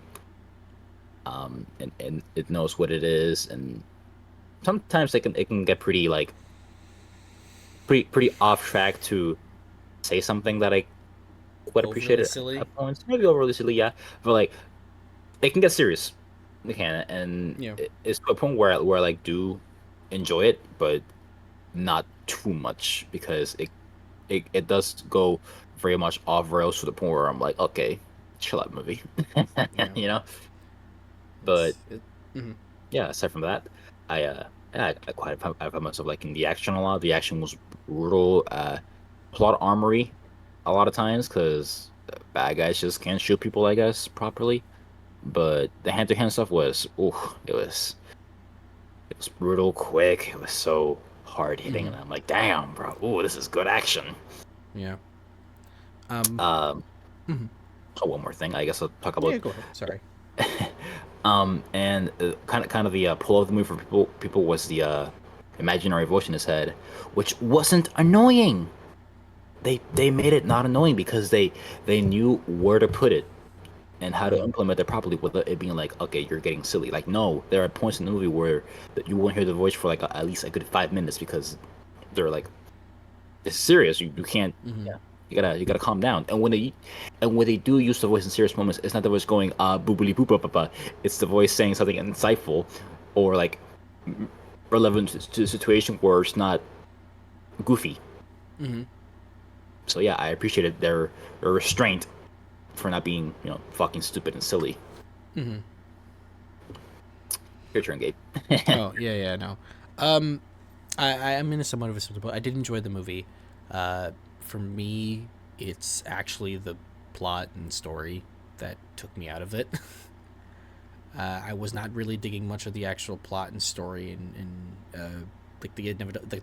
Speaker 1: And it knows what it is, and sometimes it can get pretty like pretty off track to say something that I quite appreciate
Speaker 2: Overly
Speaker 1: it
Speaker 2: silly.
Speaker 1: at points. Maybe overly silly, yeah, but like it can get serious. They can, and
Speaker 2: Yeah.
Speaker 1: it's to a point where I like do enjoy it, but not too much because it does go very much off rails to the point where I'm like, okay, chill out, movie,
Speaker 2: Yeah.
Speaker 1: you know. But
Speaker 2: It's. Mhm.
Speaker 1: yeah, aside from that, I quite I found myself liking the action a lot. The action was brutal, plot armory, a lot of times because bad guys just can't shoot people, I guess, properly. But the hand to hand stuff was, ooh, it was brutal, quick. It was so hard hitting,
Speaker 2: Mhm.
Speaker 1: and I'm like, damn, bro, ooh, this is good action.
Speaker 2: Yeah. Um.
Speaker 1: Um,
Speaker 2: Mhm.
Speaker 1: oh, one more thing, I guess I'll talk
Speaker 2: Yeah.
Speaker 1: about.
Speaker 2: Go ahead. Sorry.
Speaker 1: And kind of the pull of the movie for people was the imaginary voice in his head, which wasn't annoying. They made it not annoying because they knew where to put it and how to
Speaker 2: Mhm.
Speaker 1: implement it properly without it being like, okay, you're getting silly. Like, no, there are points in the movie where that you won't hear the voice for like at least a good 5 minutes because they're like, it's serious. You can't.
Speaker 2: Mhm.
Speaker 1: Yeah, you gotta calm down. And when they do use the voice in serious moments, it's not the voice going boobly boop ba ba. It's the voice saying something insightful or like relevant to the situation where it's not goofy.
Speaker 2: Mhm.
Speaker 1: So yeah, I appreciated their restraint for not being fucking stupid and silly.
Speaker 2: Mhm.
Speaker 1: Your turn, Gabe.
Speaker 2: Oh yeah. Yeah. No. Um. I'm in a somewhat of a similar boat. I did enjoy the movie. For me, it's actually the plot and story that took me out of it. I was not really digging much of the actual plot and story and like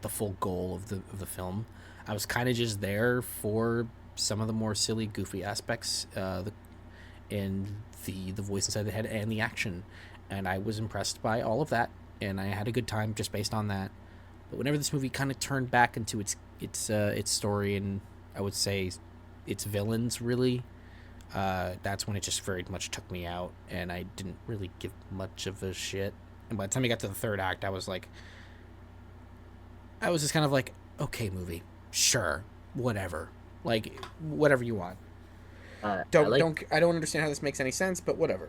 Speaker 2: the full goal of the film. I was kind of just there for some of the more silly, goofy aspects, and the voice inside the head and the action, and I was impressed by all of that, and I had a good time just based on that. But whenever this movie kind of turned back into its story, and I would say its villains, really, that's when it just very much took me out, and I didn't really give much of a shit. And by the time we got to the third act, I was just kind of like, okay, movie, sure, whatever, like whatever you want. I don't understand how this makes any sense, but whatever.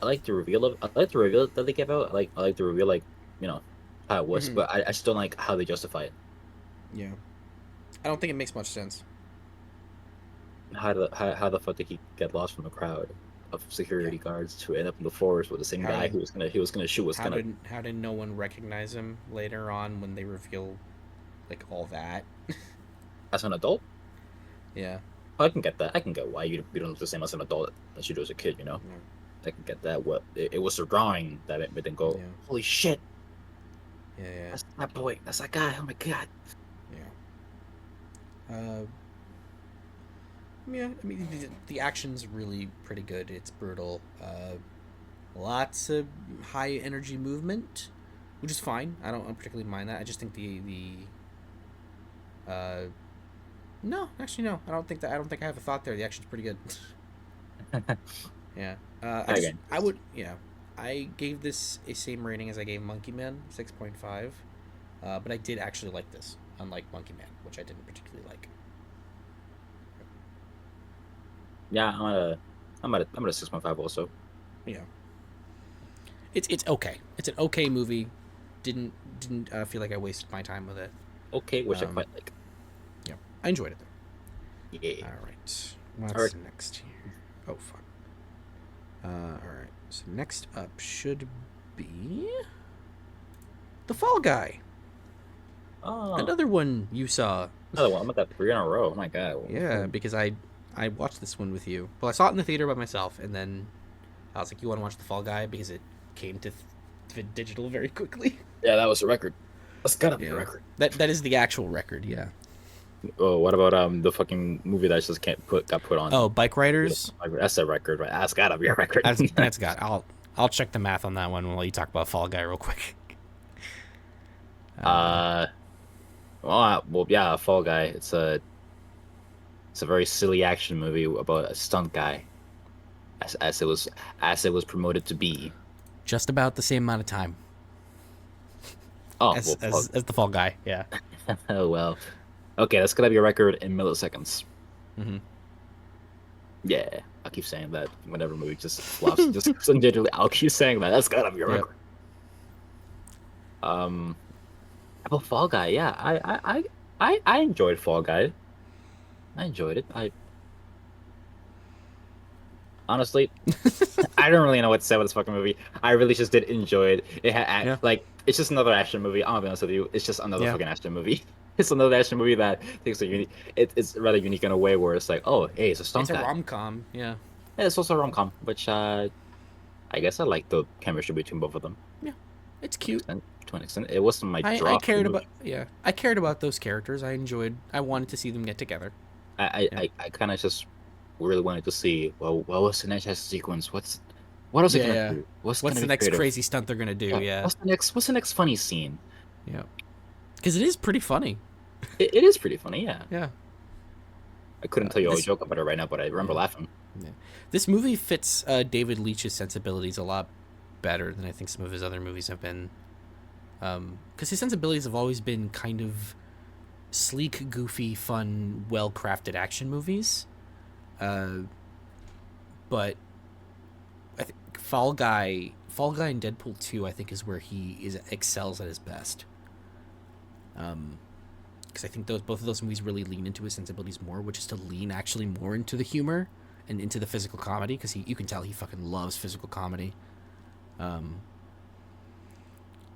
Speaker 1: I like the reveal that they gave out. I like the reveal, like, you know, how it was,
Speaker 2: Mm-hmm.
Speaker 1: but I still don't like how they justify it.
Speaker 2: Yeah, I don't think it makes much sense.
Speaker 1: How the fuck did he get lost from the crowd of
Speaker 2: Yeah.
Speaker 1: security guards to end up in the forest with the same
Speaker 2: How
Speaker 1: guy
Speaker 2: did
Speaker 1: who was gonna shoot was gonna.
Speaker 2: how did no one recognize him later on when they reveal like all that?
Speaker 1: As an adult,
Speaker 2: Yeah.
Speaker 1: I can get that. I can get why you don't look the same as an adult as you do as a kid.
Speaker 2: Yeah.
Speaker 1: I can get that. What it was the drawing that made them go,
Speaker 2: Yeah.
Speaker 1: holy shit,
Speaker 2: Yeah. Yeah.
Speaker 1: that's that boy, that's that guy. Oh my god.
Speaker 2: Yeah. Yeah. I mean, the action's really pretty good. It's brutal. Lots of high energy movement, which is fine. I don't particularly mind that. I just think uh no, actually no. I don't think I have a thought there. The action's pretty good. Yeah.
Speaker 1: Again,
Speaker 2: I would, yeah. I gave this a same rating as I gave Monkey Man, 6.5. But I did actually like this, unlike Monkey Man, which I didn't particularly like.
Speaker 1: yeah, I'm at a 6.5 also.
Speaker 2: Yeah. It's okay. It's an okay movie. Didn't feel like I wasted my time with it.
Speaker 1: Okay, which I
Speaker 2: Um,
Speaker 1: quite like.
Speaker 2: yeah. I enjoyed it
Speaker 1: Yeah.
Speaker 2: though. All right.
Speaker 1: All
Speaker 2: What's
Speaker 1: right.
Speaker 2: next here? Oh fuck. All right. So next up should be The Fall Guy.
Speaker 1: Oh,
Speaker 2: Another one you saw.
Speaker 1: another one. I'm at that 3 in a row. Oh my god.
Speaker 2: Yeah, because I watched this one with you. Well, I saw it in the theater by myself, and then I was like, "You want to watch The Fall Guy?" Because it came to digital very quickly.
Speaker 1: Yeah, that was a record. That's gotta be a
Speaker 2: Yeah,
Speaker 1: record.
Speaker 2: that is the actual record. Yeah.
Speaker 1: Oh, what about the fucking movie that just can't got put on?
Speaker 2: Oh, Bike Riders.
Speaker 1: That's a record, right? That's gotta be a record.
Speaker 2: That's got. I'll check the math on that one while you talk about Fall Guy real quick.
Speaker 1: uh, well, yeah, Fall Guy. It's a very silly action movie about a stunt guy, as it was promoted to be.
Speaker 2: Just about the same amount of time
Speaker 1: Oh
Speaker 2: as
Speaker 1: well,
Speaker 2: as the Fall Guy. Yeah.
Speaker 1: oh well. Okay, that's gonna be a record in milliseconds.
Speaker 2: Mm-hmm.
Speaker 1: Yeah, I'll keep saying that whenever a movie just flops. Just digitally, I'll keep saying that. That's gotta be a
Speaker 2: Yep.
Speaker 1: record. Um, about Fall Guy, yeah, I enjoyed Fall Guy. I enjoyed it. I honestly, I don't really know what to say about this fucking movie. I really just did enjoy it. It had
Speaker 2: Yeah.
Speaker 1: like it's just another action movie. I'm gonna be honest with you. It's just another
Speaker 2: Yeah.
Speaker 1: fucking action movie. It's another action movie that takes a unique. It's rather unique in a way where it's like, oh, hey, it's a stunt
Speaker 2: It's a
Speaker 1: guy.
Speaker 2: rom com. Yeah.
Speaker 1: Yeah, it's also a rom com, which I guess I like the chemistry between both of them.
Speaker 2: Yeah. It's
Speaker 1: To an
Speaker 2: cute.
Speaker 1: extent, to an extent. It wasn't my
Speaker 2: I
Speaker 1: draw. For the
Speaker 2: cared
Speaker 1: movie.
Speaker 2: about I cared about those characters. I wanted to see them get together. Yeah.
Speaker 1: I kind of just really wanted to see, well, what was the next sequence? What else it
Speaker 2: Yeah,
Speaker 1: gonna
Speaker 2: yeah.
Speaker 1: do? What's
Speaker 2: What's
Speaker 1: gonna
Speaker 2: the
Speaker 1: be
Speaker 2: next
Speaker 1: creative?
Speaker 2: crazy stunt they're gonna do? Yeah.
Speaker 1: What's the next funny scene?
Speaker 2: Yeah. Because it is pretty funny.
Speaker 1: It is pretty funny, yeah.
Speaker 2: Yeah.
Speaker 1: I couldn't tell you a
Speaker 2: This
Speaker 1: joke about it right now, but I remember
Speaker 2: yeah.
Speaker 1: laughing.
Speaker 2: Yeah. This movie fits David Leitch's sensibilities a lot better than I think some of his other movies have been. Because his sensibilities have always been kind of sleek, goofy, fun, well-crafted action movies. But I think Fall Guy and Deadpool 2, I think, is where he excels at his best. Because I think both of those movies really lean into his sensibilities more, which is to lean actually more into the humor and into the physical comedy. Because you can tell he fucking loves physical comedy.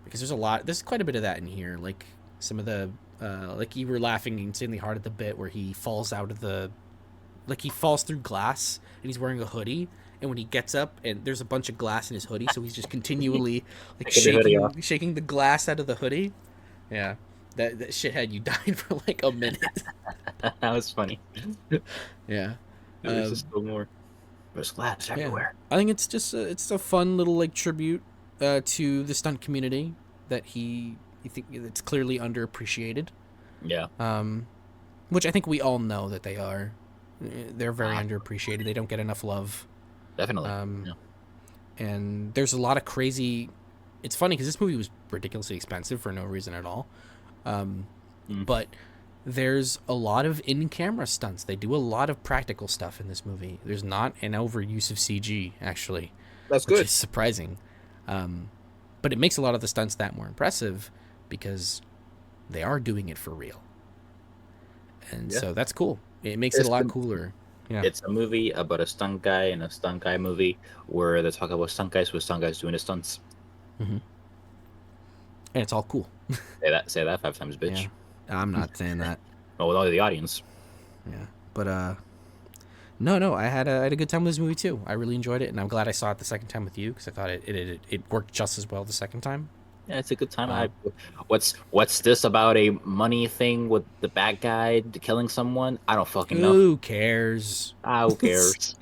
Speaker 2: Because there's quite a bit of that in here. Like some of the, like you were laughing insanely hard at the bit where he falls out of like he falls through glass and he's wearing a hoodie. And when he gets up, and there's a bunch of glass in his hoodie, so he's just continually like
Speaker 1: Taking the hoodie off.
Speaker 2: shaking the glass out of the hoodie. Yeah, That shithead, you died for like a minute.
Speaker 1: That was funny.
Speaker 2: Yeah.
Speaker 1: There's just still more. There's glass
Speaker 2: Yeah.
Speaker 1: everywhere.
Speaker 2: I think it's just it's a fun little like tribute to the stunt community that you think it's clearly underappreciated.
Speaker 1: Yeah,
Speaker 2: Which I think we all know that they are. They're very
Speaker 1: ah,
Speaker 2: underappreciated. They don't get enough love.
Speaker 1: definitely.
Speaker 2: Um,
Speaker 1: Yeah.
Speaker 2: and there's a lot of crazy. It's funny because this movie was ridiculously expensive for no reason at all.
Speaker 1: Mm.
Speaker 2: But there's a lot of in-camera stunts. They do a lot of practical stuff in this movie. There's not an overuse of CG actually,
Speaker 1: That's
Speaker 2: which
Speaker 1: good.
Speaker 2: is surprising. But it makes a lot of the stunts that more impressive because they are doing it for real, and
Speaker 1: Yeah,
Speaker 2: so that's cool. It makes it a
Speaker 1: it's
Speaker 2: lot
Speaker 1: the,
Speaker 2: cooler. Yeah.
Speaker 1: it's a movie about a stunt guy and a stunt guy movie where they talk about stunt guys with stunt guys doing the stunts.
Speaker 2: Hmm. And it's all cool.
Speaker 1: Say that 5 times,
Speaker 2: Yeah.
Speaker 1: bitch.
Speaker 2: I'm not saying that.
Speaker 1: Oh, with all the audience.
Speaker 2: Yeah. But no, I had a good time with this movie too. I really enjoyed it, and I'm glad I saw it the second time with you because I thought it worked just as well the second time.
Speaker 1: Yeah, it's a good time.
Speaker 2: Uh,
Speaker 1: What's this about a money thing with the bad guy killing someone? I don't fucking know.
Speaker 2: who cares?
Speaker 1: Ah, who cares?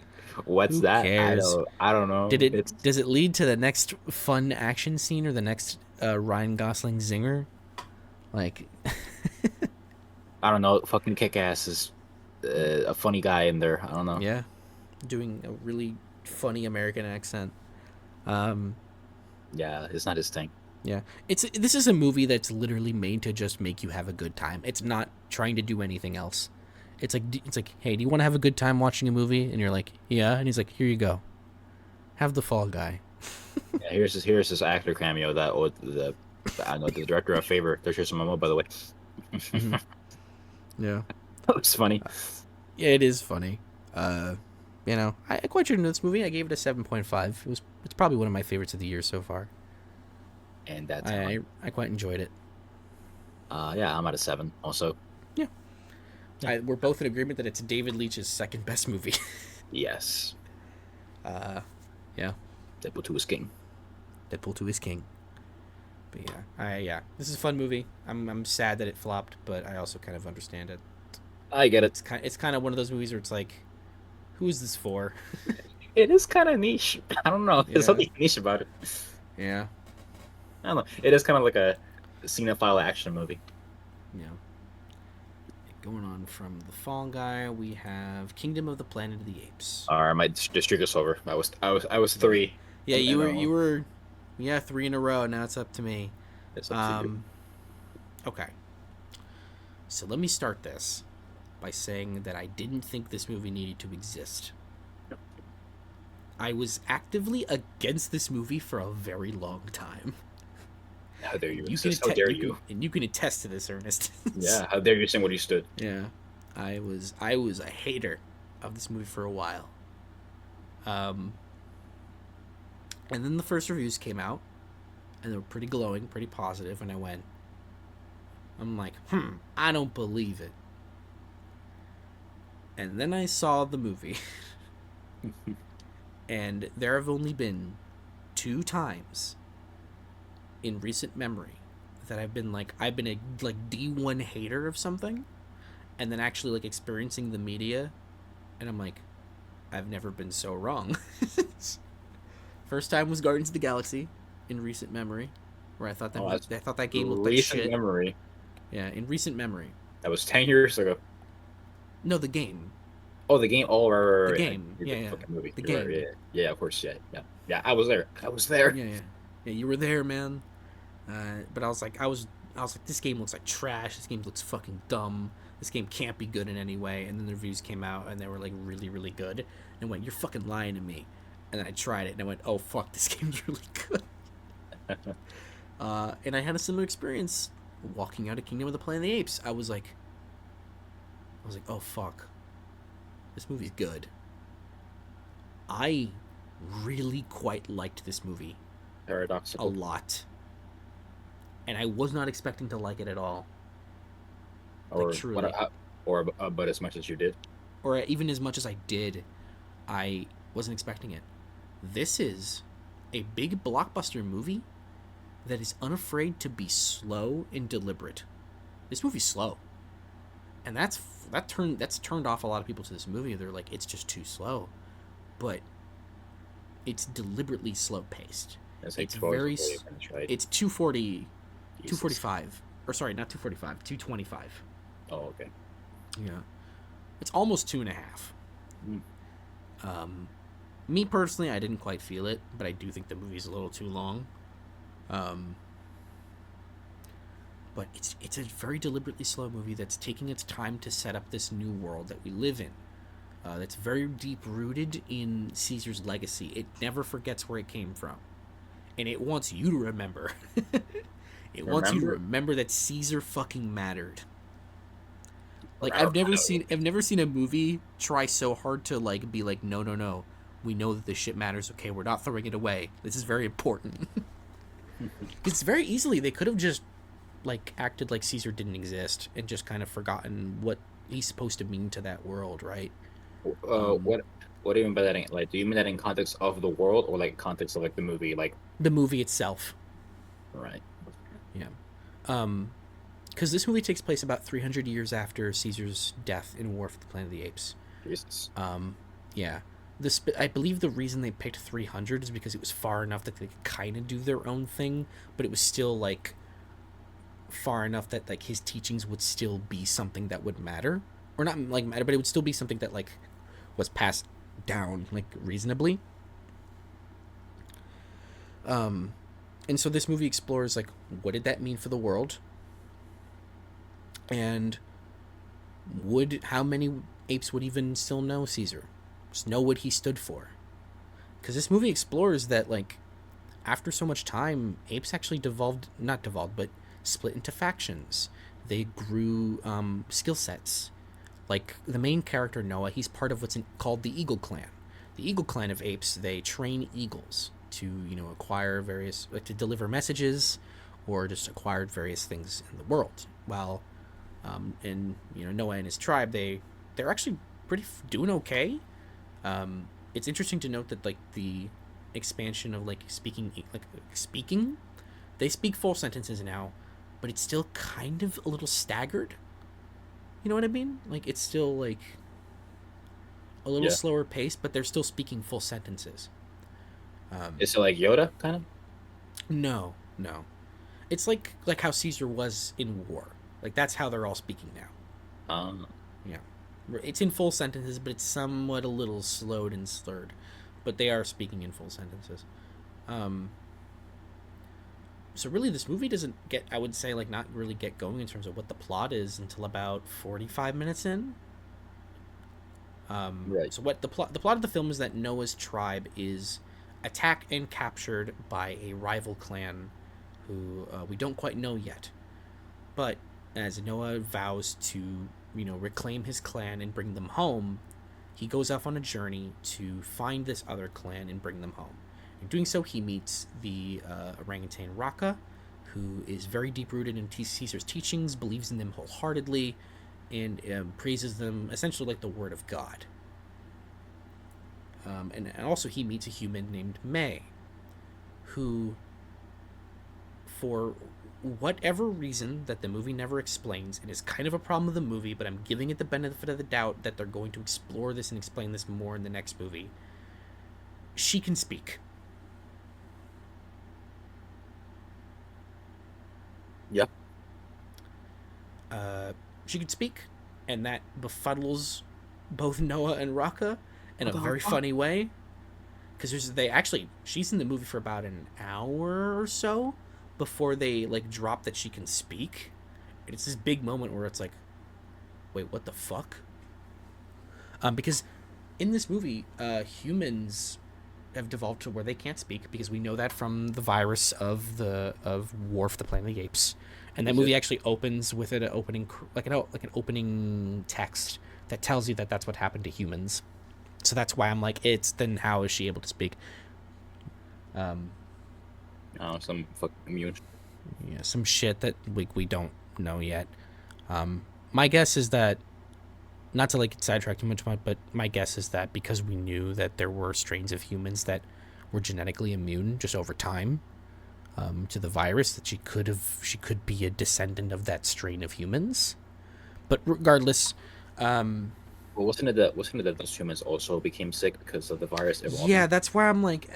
Speaker 1: What's
Speaker 2: Who
Speaker 1: that?
Speaker 2: cares?
Speaker 1: I don't know. It's
Speaker 2: Does it lead to the next fun action scene or the next Ryan Gosling zinger? Like,
Speaker 1: I don't know. Fucking kick ass is a funny guy in there. I don't know.
Speaker 2: yeah, doing a really funny American accent. Um,
Speaker 1: Yeah, it's not his thing.
Speaker 2: yeah, this is a movie that's literally made to just make you have a good time. It's not trying to do anything else. It's like, hey, do you want to have a good time watching a movie? And you're like, yeah. And he's like, here you go, have the Fall Guy.
Speaker 1: Yeah, here's his actor cameo that the I know the director of Favor. There's just a memo, by the way.
Speaker 2: Mm-hmm. Yeah,
Speaker 1: That was funny.
Speaker 2: yeah, it is funny. I quite enjoyed this movie. I gave it a 7.5. It's probably one of my favorites of the year so far.
Speaker 1: And that's
Speaker 2: I quite enjoyed it.
Speaker 1: yeah, I'm at a 7 also.
Speaker 2: Yeah.
Speaker 1: Yeah.
Speaker 2: We're both in agreement that it's David Leitch's second best movie.
Speaker 1: Yes.
Speaker 2: Yeah.
Speaker 1: Deadpool 2 is king.
Speaker 2: Deadpool 2 is king. But yeah, this is a fun movie. I'm sad that it flopped, but I also kind of understand it.
Speaker 1: I get it.
Speaker 2: It's kind of one of those movies where it's like, who is this for?
Speaker 1: It is kind of niche. I don't know. There's
Speaker 2: Yeah.
Speaker 1: something niche about it.
Speaker 2: Yeah.
Speaker 1: I don't know. It is kind of like a cinephile action movie.
Speaker 2: Yeah. Going on from The Fall Guy, we have Kingdom of the Planet of the Apes.
Speaker 1: All right, I might just drink this over. I was 3.
Speaker 2: Yeah, you
Speaker 1: know.
Speaker 2: were 3 in a row. Now it's up to me.
Speaker 1: It's up to you.
Speaker 2: Okay. So let me start this by saying that I didn't think this movie needed to exist. I was actively against this movie for a very long time.
Speaker 1: How dare you
Speaker 2: You
Speaker 1: insist?
Speaker 2: can
Speaker 1: How dare you?
Speaker 2: and you can attest to this, Ernest.
Speaker 1: Yeah, how dare you saying what you stood?
Speaker 2: Yeah. I was a hater of this movie for a while. And then the first reviews came out, and they were pretty glowing, pretty positive, and I'm like, I don't believe it. And then I saw the movie, and there have only been 2 times in recent memory that I've been a D1 hater of something, and then actually like experiencing the media, and I'm like, I've never been so wrong. First time was Guardians of the Galaxy in recent memory, where I thought that game looked like
Speaker 1: Recent
Speaker 2: shit.
Speaker 1: memory.
Speaker 2: Yeah, in recent memory.
Speaker 1: That was 10 years ago.
Speaker 2: No, the game.
Speaker 1: Oh, the game. Oh, right.
Speaker 2: The game. Yeah.
Speaker 1: Fucking movie.
Speaker 2: The
Speaker 1: You're
Speaker 2: game.
Speaker 1: right, yeah, of course. Yeah. I was there.
Speaker 2: Yeah, you were there, man. But I was like, this game looks like trash. This game looks fucking dumb. This game can't be good in any way. And then the reviews came out, and they were like really, really good. And I went, you're fucking lying to me. And then I tried it, and I went, oh fuck, this game's really good. And I had a similar experience walking out of Kingdom of the Planet of the Apes. I was like, oh fuck, this movie's good. I really quite liked this movie
Speaker 1: Paradoxical.
Speaker 2: a lot, and I was not expecting to like it at all.
Speaker 1: Or
Speaker 2: like, truly.
Speaker 1: but as much as you did.
Speaker 2: Or even as much as I did, I wasn't expecting it. This is a big blockbuster movie that is unafraid to be slow and deliberate. This movie's slow, and that's turned off a lot of people to this movie. They're like, it's just too slow, but it's deliberately slow paced.
Speaker 1: It's like
Speaker 2: It's
Speaker 1: 12 to
Speaker 2: very
Speaker 1: 40 minutes, right?
Speaker 2: it's 240,
Speaker 1: Jesus.
Speaker 2: 245, or sorry, not 245, 225.
Speaker 1: Oh, okay.
Speaker 2: Yeah, it's almost two and a half.
Speaker 1: Mm.
Speaker 2: Um, Me personally, I didn't quite feel it, but I do think the movie's a little too long. Um, but it's a very deliberately slow movie that's taking its time to set up this new world that we live in. That's very deep rooted in Caesar's legacy. It never forgets where it came from, and it wants you to remember. It wants you to
Speaker 1: Remember?
Speaker 2: remember that Caesar fucking mattered. Like
Speaker 1: I
Speaker 2: I've never seen a movie try so hard to like be like, no, no, no, we know that this shit matters. Okay, we're not throwing it away. This is very important. Because it's very easily they could have just like acted like Caesar didn't exist and just kind of forgotten what he's supposed to mean to that world, right? Um,
Speaker 1: what do you mean by that? Like, do you mean that in context of the world or like context of like the movie? Like,
Speaker 2: the movie itself,
Speaker 1: right?
Speaker 2: yeah. Um, because this movie takes place about 300 years after Caesar's death in War for the Planet of the Apes.
Speaker 1: Jesus.
Speaker 2: Yeah. I believe the reason they picked 300 is because it was far enough that they could kind of do their own thing, but it was still like far enough that like his teachings would still be something that would matter, or not like matter, but it would still be something that like was passed down like reasonably. And so this movie explores like what did that mean for the world, and would how many apes would even still know Caesar, just know what he stood for. Because this movie explores that like after so much time, apes actually not devolved, but split into factions. They grew skill sets. Like the main character Noah, he's part of called the Eagle Clan. The Eagle Clan of apes, they train eagles to acquire various like to deliver messages, or just acquired various things in the world. While in Noah and his tribe, they're actually doing okay. It's interesting to note that like the expansion of like speaking, they speak full sentences now, but it's still kind of a little staggered. You know what I mean? Like it's still like a little
Speaker 1: Yeah.
Speaker 2: slower pace, but they're still speaking full sentences.
Speaker 1: Is it like Yoda kind of?
Speaker 2: No, no, it's like how Caesar was in war. Like that's how they're all speaking now.
Speaker 1: Um.
Speaker 2: Yeah, it's in full sentences, but it's somewhat a little slowed and slurred. But they are speaking in full sentences. Um, so really, this movie doesn't get, I would say, like not really get going in terms of what the plot is until about 45 minutes in.
Speaker 1: Right.
Speaker 2: So what the plot of the film is that Noah's tribe is attacked and captured by a rival clan who we don't quite know yet. But as Noah vows to reclaim his clan and bring them home, he goes off on a journey to find this other clan and bring them home. In doing so, he meets the orangutan Raka, who is very deep rooted in Caesar's teachings, believes in them wholeheartedly, and praises them essentially like the word of God. And also, he meets a human named May, who, for whatever reason that the movie never explains, it is kind of a problem with the movie, but I'm giving it the benefit of the doubt that they're going to explore this and explain this more in the next movie. She can speak.
Speaker 1: Yeah.
Speaker 2: She could speak, and that befuddles both Noah and Raka in a
Speaker 1: What the
Speaker 2: very
Speaker 1: fuck?
Speaker 2: funny way. Because she's in the movie for about an hour or so before they like drop that she can speak, and it's this big moment where it's like, wait, what the fuck? Because in this movie, humans have devolved to where they can't speak because we know that from the virus of War for the Planet of the Apes, and that
Speaker 1: Is
Speaker 2: movie
Speaker 1: it?
Speaker 2: actually opens with an opening like an opening text that tells you that that's what happened to humans. So that's why I'm like, it's then how is she able to speak? Um,
Speaker 1: Some fuck immune.
Speaker 2: yeah, some shit that we don't know yet. My guess is that, not to like sidetrack too much, but my guess is that because we knew that there were strains of humans that were genetically immune just over time, to the virus, that she could be a descendant of that strain of humans. But regardless, um,
Speaker 1: Well, wasn't it that those humans also became sick because of the virus
Speaker 2: yeah,
Speaker 1: evolving?
Speaker 2: that's why I'm like,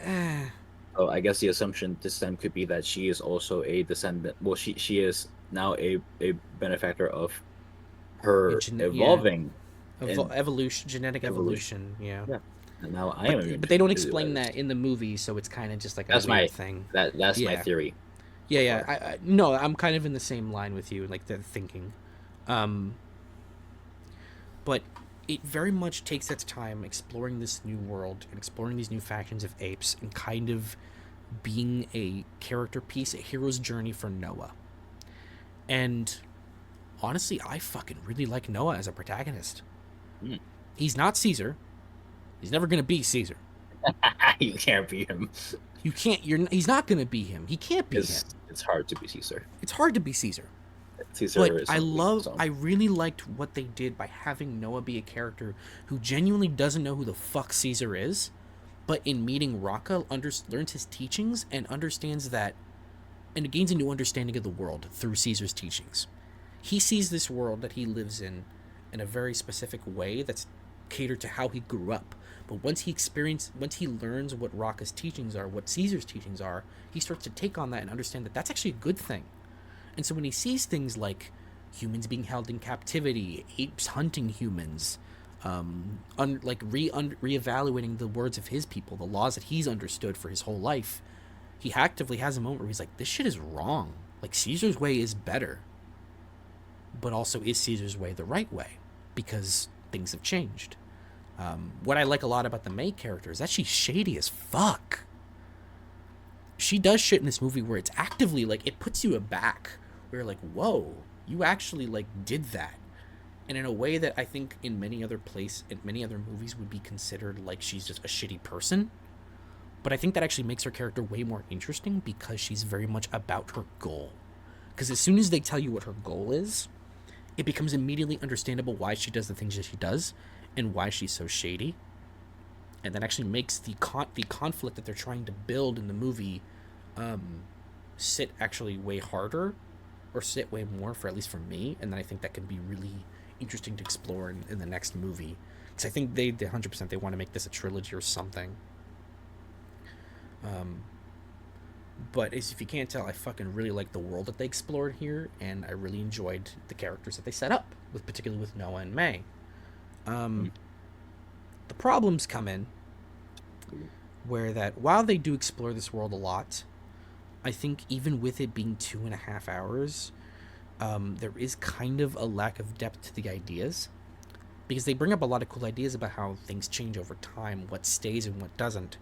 Speaker 1: So I guess the assumption this time could be that she is also a descendant. Well, she is now a benefactor of her
Speaker 2: yeah,
Speaker 1: evolving and
Speaker 2: evolution, genetic
Speaker 1: evolution.
Speaker 2: evolution, yeah.
Speaker 1: Yeah. And now I am immune
Speaker 2: But they don't
Speaker 1: to the
Speaker 2: explain
Speaker 1: virus.
Speaker 2: that in the movie, so it's kind of just like a
Speaker 1: That's
Speaker 2: weird
Speaker 1: my
Speaker 2: thing.
Speaker 1: that's my
Speaker 2: Yeah,
Speaker 1: theory
Speaker 2: yeah,
Speaker 1: so
Speaker 2: yeah.
Speaker 1: far.
Speaker 2: No, I'm kind of in the same line with you, like the thinking. Um, but it very much takes its time exploring this new world and exploring these new factions of apes and kind of being a character piece, a hero's journey for Noah. And honestly, I fucking really like Noah as a protagonist.
Speaker 1: Hmm.
Speaker 2: He's not Caesar. He's never gonna be Caesar.
Speaker 1: You can't beat him.
Speaker 2: You can't. He's not gonna be him. He can't be him.
Speaker 1: It's hard to be Caesar.
Speaker 2: It's hard to be Caesar.
Speaker 1: Caesar
Speaker 2: But
Speaker 1: is something of his
Speaker 2: I
Speaker 1: own.
Speaker 2: really liked what they did by having Noah be a character who genuinely doesn't know who the fuck Caesar is, but in meeting Rocca, learns his teachings and understands that, and gains a new understanding of the world through Caesar's teachings. He sees this world that he lives in a very specific way that's catered to how he grew up. But once he learns what Rocca's teachings are, what Caesar's teachings are, he starts to take on that and understand that that's actually a good thing. And so when he sees things like humans being held in captivity, apes hunting humans, reevaluating the words of his people, the laws that he's understood for his whole life, he actively has a moment where he's like, "This shit is wrong. Like Caesar's way is better, but also is Caesar's way the right way? Because things have changed." What I like a lot about the May character is that she's shady as fuck. She does shit in this movie where it's actively like it puts you aback. Where you're like, whoa, you actually like did that, and in a way that I think in many other movies would be considered like she's just a shitty person. But I think that actually makes her character way more interesting because she's very much about her goal. Because as soon as they tell you what her goal is, it becomes immediately understandable why she does the things that she does and why she's so shady. And that actually makes the conflict that they're trying to build in the movie sit actually way harder, or sit way more, for at least for me. And then I think that can be really interesting to explore in the next movie, because I think they 100% they want to make this a trilogy or something. Um, but as if you can't tell, I fucking really like the world that they explored here, and I really enjoyed the characters that they set up, with particularly with Noah and May. Um, the problems come in where that while they do explore this world a lot, I think even with it being 2.5 hours, there is kind of a lack of depth to the ideas, because they bring up a lot of cool ideas about how things change over time, what stays and what doesn't,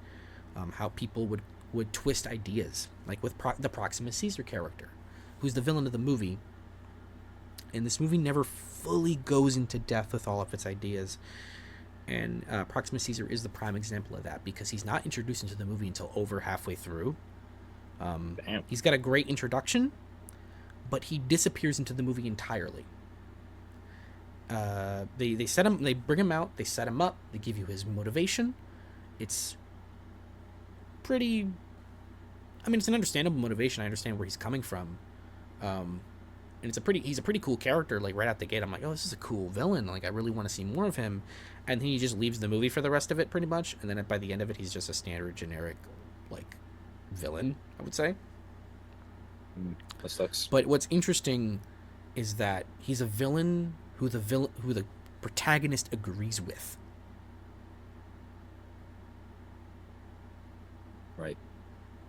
Speaker 2: how people would twist ideas, like with the Proxima Caesar character, who's the villain of the movie. And this movie never fully goes into depth with all of its ideas. And Proxima Caesar is the prime example of that, because he's not introduced into the movie until over halfway through.
Speaker 1: Damn.
Speaker 2: He's got a great introduction, but he disappears into the movie entirely. They set him, they bring him out, they set him up, they give you his motivation. It's pretty. I mean, it's an understandable motivation. I understand where he's coming from. And he's a pretty cool character. Like right out the gate, I'm like, oh, this is a cool villain. Like I really want to see more of him. And then he just leaves the movie for the rest of it, pretty much. And then by the end of it, he's just a standard generic, like, villain, I would say.
Speaker 1: That sucks.
Speaker 2: But what's interesting is that he's a villain who the protagonist agrees with.
Speaker 1: Right.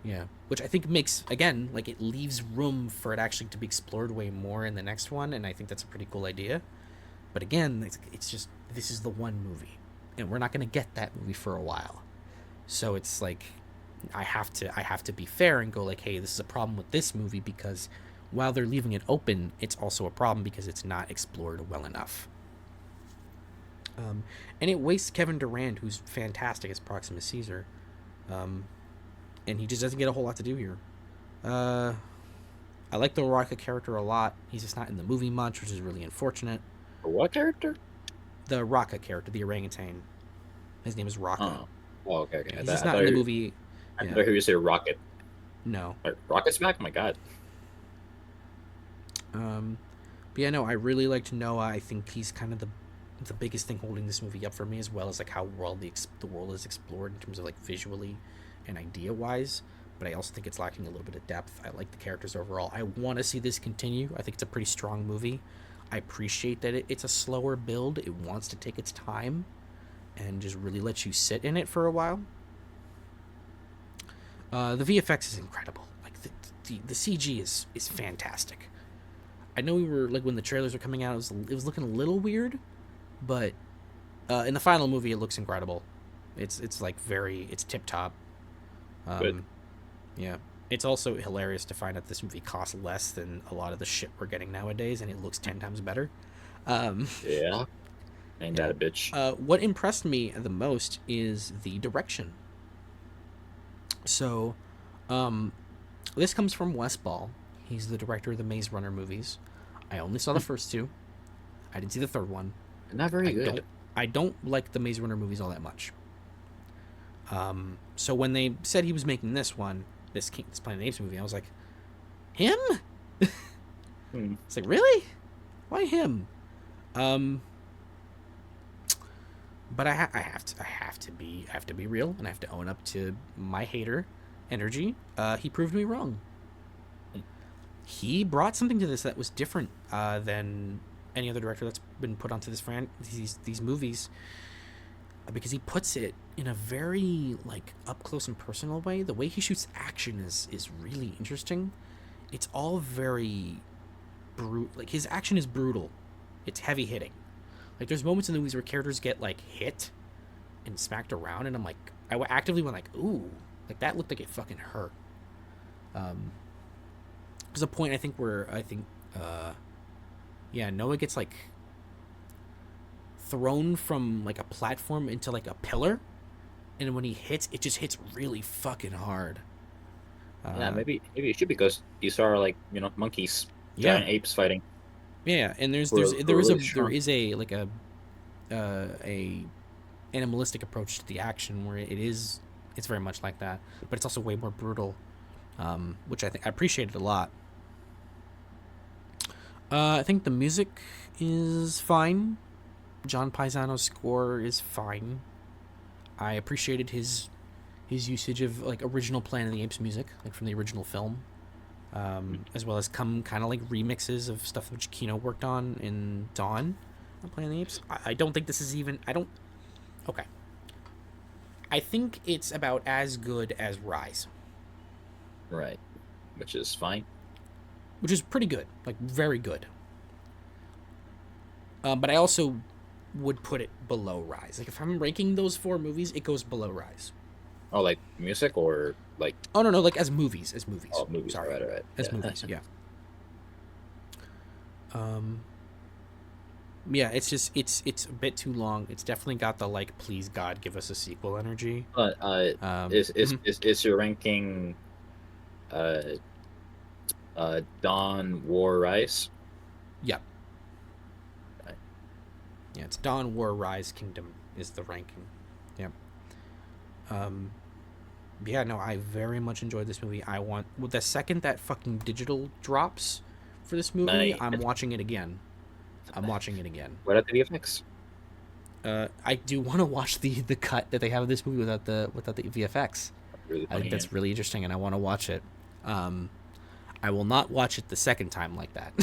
Speaker 2: Yeah, which I think makes, again, like, it leaves room for it actually to be explored way more in the next one, and I think that's a pretty cool idea. But again, it's just, this is the one movie, and we're not going to get that movie for a while. So it's like I have to be fair and go like, hey, this is a problem with this movie, because while they're leaving it open, it's also a problem because it's not explored well enough. And it wastes Kevin Durand, who's fantastic as Proxima Caesar. And he just doesn't get a whole lot to do here. I like the Rocca character a lot. He's just not in the movie much, which is really unfortunate.
Speaker 1: What character?
Speaker 2: The Rocca character, the orangutan. His name is Rocca.
Speaker 1: Oh, okay.
Speaker 2: He's just not in the movie.
Speaker 1: I
Speaker 2: Yeah.
Speaker 1: thought you say rocket.
Speaker 2: No.
Speaker 1: Rocket's back. Oh my God.
Speaker 2: But yeah, no, I really liked Noah. I think he's kind of the biggest thing holding this movie up for me, as well as like how the world is explored in terms of like visually and idea wise. But I also think it's lacking a little bit of depth. I like the characters overall. I want to see this continue. I think it's a pretty strong movie. I appreciate that it's a slower build. It wants to take its time and just really let you sit in it for a while. The VFX is incredible. Like the CG is fantastic. I know we were like when the trailers were coming out, it was looking a little weird, but in the final movie, it looks incredible. It's like it's tip top.
Speaker 1: Good.
Speaker 2: Yeah, it's also hilarious to find out this movie costs less than a lot of the shit we're getting nowadays, and it looks 10 times better. Um,
Speaker 1: Yeah. Ain't
Speaker 2: yeah.
Speaker 1: that a bitch?
Speaker 2: What impressed me the most is the direction. So, um, this comes from Wes Ball. He's the director of the Maze Runner movies. I only saw the first two. I didn't see the third one.
Speaker 1: Not very
Speaker 2: I
Speaker 1: good.
Speaker 2: don't. I don't like the Maze Runner movies all that much. So when they said he was making this one, this Planet of the Apes movie, I was like, him?
Speaker 1: Hmm.
Speaker 2: It's like, really? Why him? Um, but I have to be real, and I have to own up to my hater energy. He proved me wrong. He brought something to this that was different than any other director that's been put onto these movies, because he puts it in a very like up close and personal way. The way he shoots action is really interesting. It's all very like his action is brutal. It's heavy hitting. Like there's moments in the movies where characters get like hit and smacked around, and I'm like, actively went like, ooh, like that looked like it fucking hurt. There's a point I think where yeah, Noah gets like thrown from like a platform into like a pillar, and when he hits, it just hits really fucking hard.
Speaker 1: Yeah,
Speaker 2: Uh,
Speaker 1: maybe it should because these are like monkeys,
Speaker 2: yeah,
Speaker 1: giant apes fighting.
Speaker 2: yeah, and
Speaker 1: Who are really
Speaker 2: there
Speaker 1: strong.
Speaker 2: is a like a animalistic approach to the action where it's very much like that, but it's also way more brutal, which I think I appreciated a lot. I think the music is fine. John Paisano's score is fine. I appreciated his usage of like original Planet of the Apes music, like from the original film, as well as come kind of like remixes of stuff that Giacchino worked on in Dawn on Planet of the Apes. I don't think this is even. I don't. Okay. I think it's about as good as Rise,
Speaker 1: Right, which is fine.
Speaker 2: which is pretty good, like very good. But I also would put it below Rise. Like if I'm ranking those four movies, it goes below Rise.
Speaker 1: Oh, like music or like
Speaker 2: Oh no, no, like as movies, as movies.
Speaker 1: oh movies.
Speaker 2: Sorry,
Speaker 1: Right.
Speaker 2: as
Speaker 1: Yeah.
Speaker 2: movies. Yeah. Um. Yeah, it's a bit too long. It's definitely got the like, please God, give us a sequel energy.
Speaker 1: But
Speaker 2: Mhm.
Speaker 1: is your ranking uh Dawn War Rice?
Speaker 2: Yeah, yeah. It's Dawn, War, Rise, Kingdom is the ranking. Yeah. Um. Yeah, no, I very much enjoyed this movie. I want well, the second that fucking digital drops for this movie,
Speaker 1: Night.
Speaker 2: I'm watching it again. I'm watching it again.
Speaker 1: What are the VFX?
Speaker 2: I do want to watch the cut that they have of this movie without the VFX.
Speaker 1: Really
Speaker 2: I think
Speaker 1: funny. Yeah.
Speaker 2: that's really interesting, and I want to watch it. Um, I will not watch it the second time like that.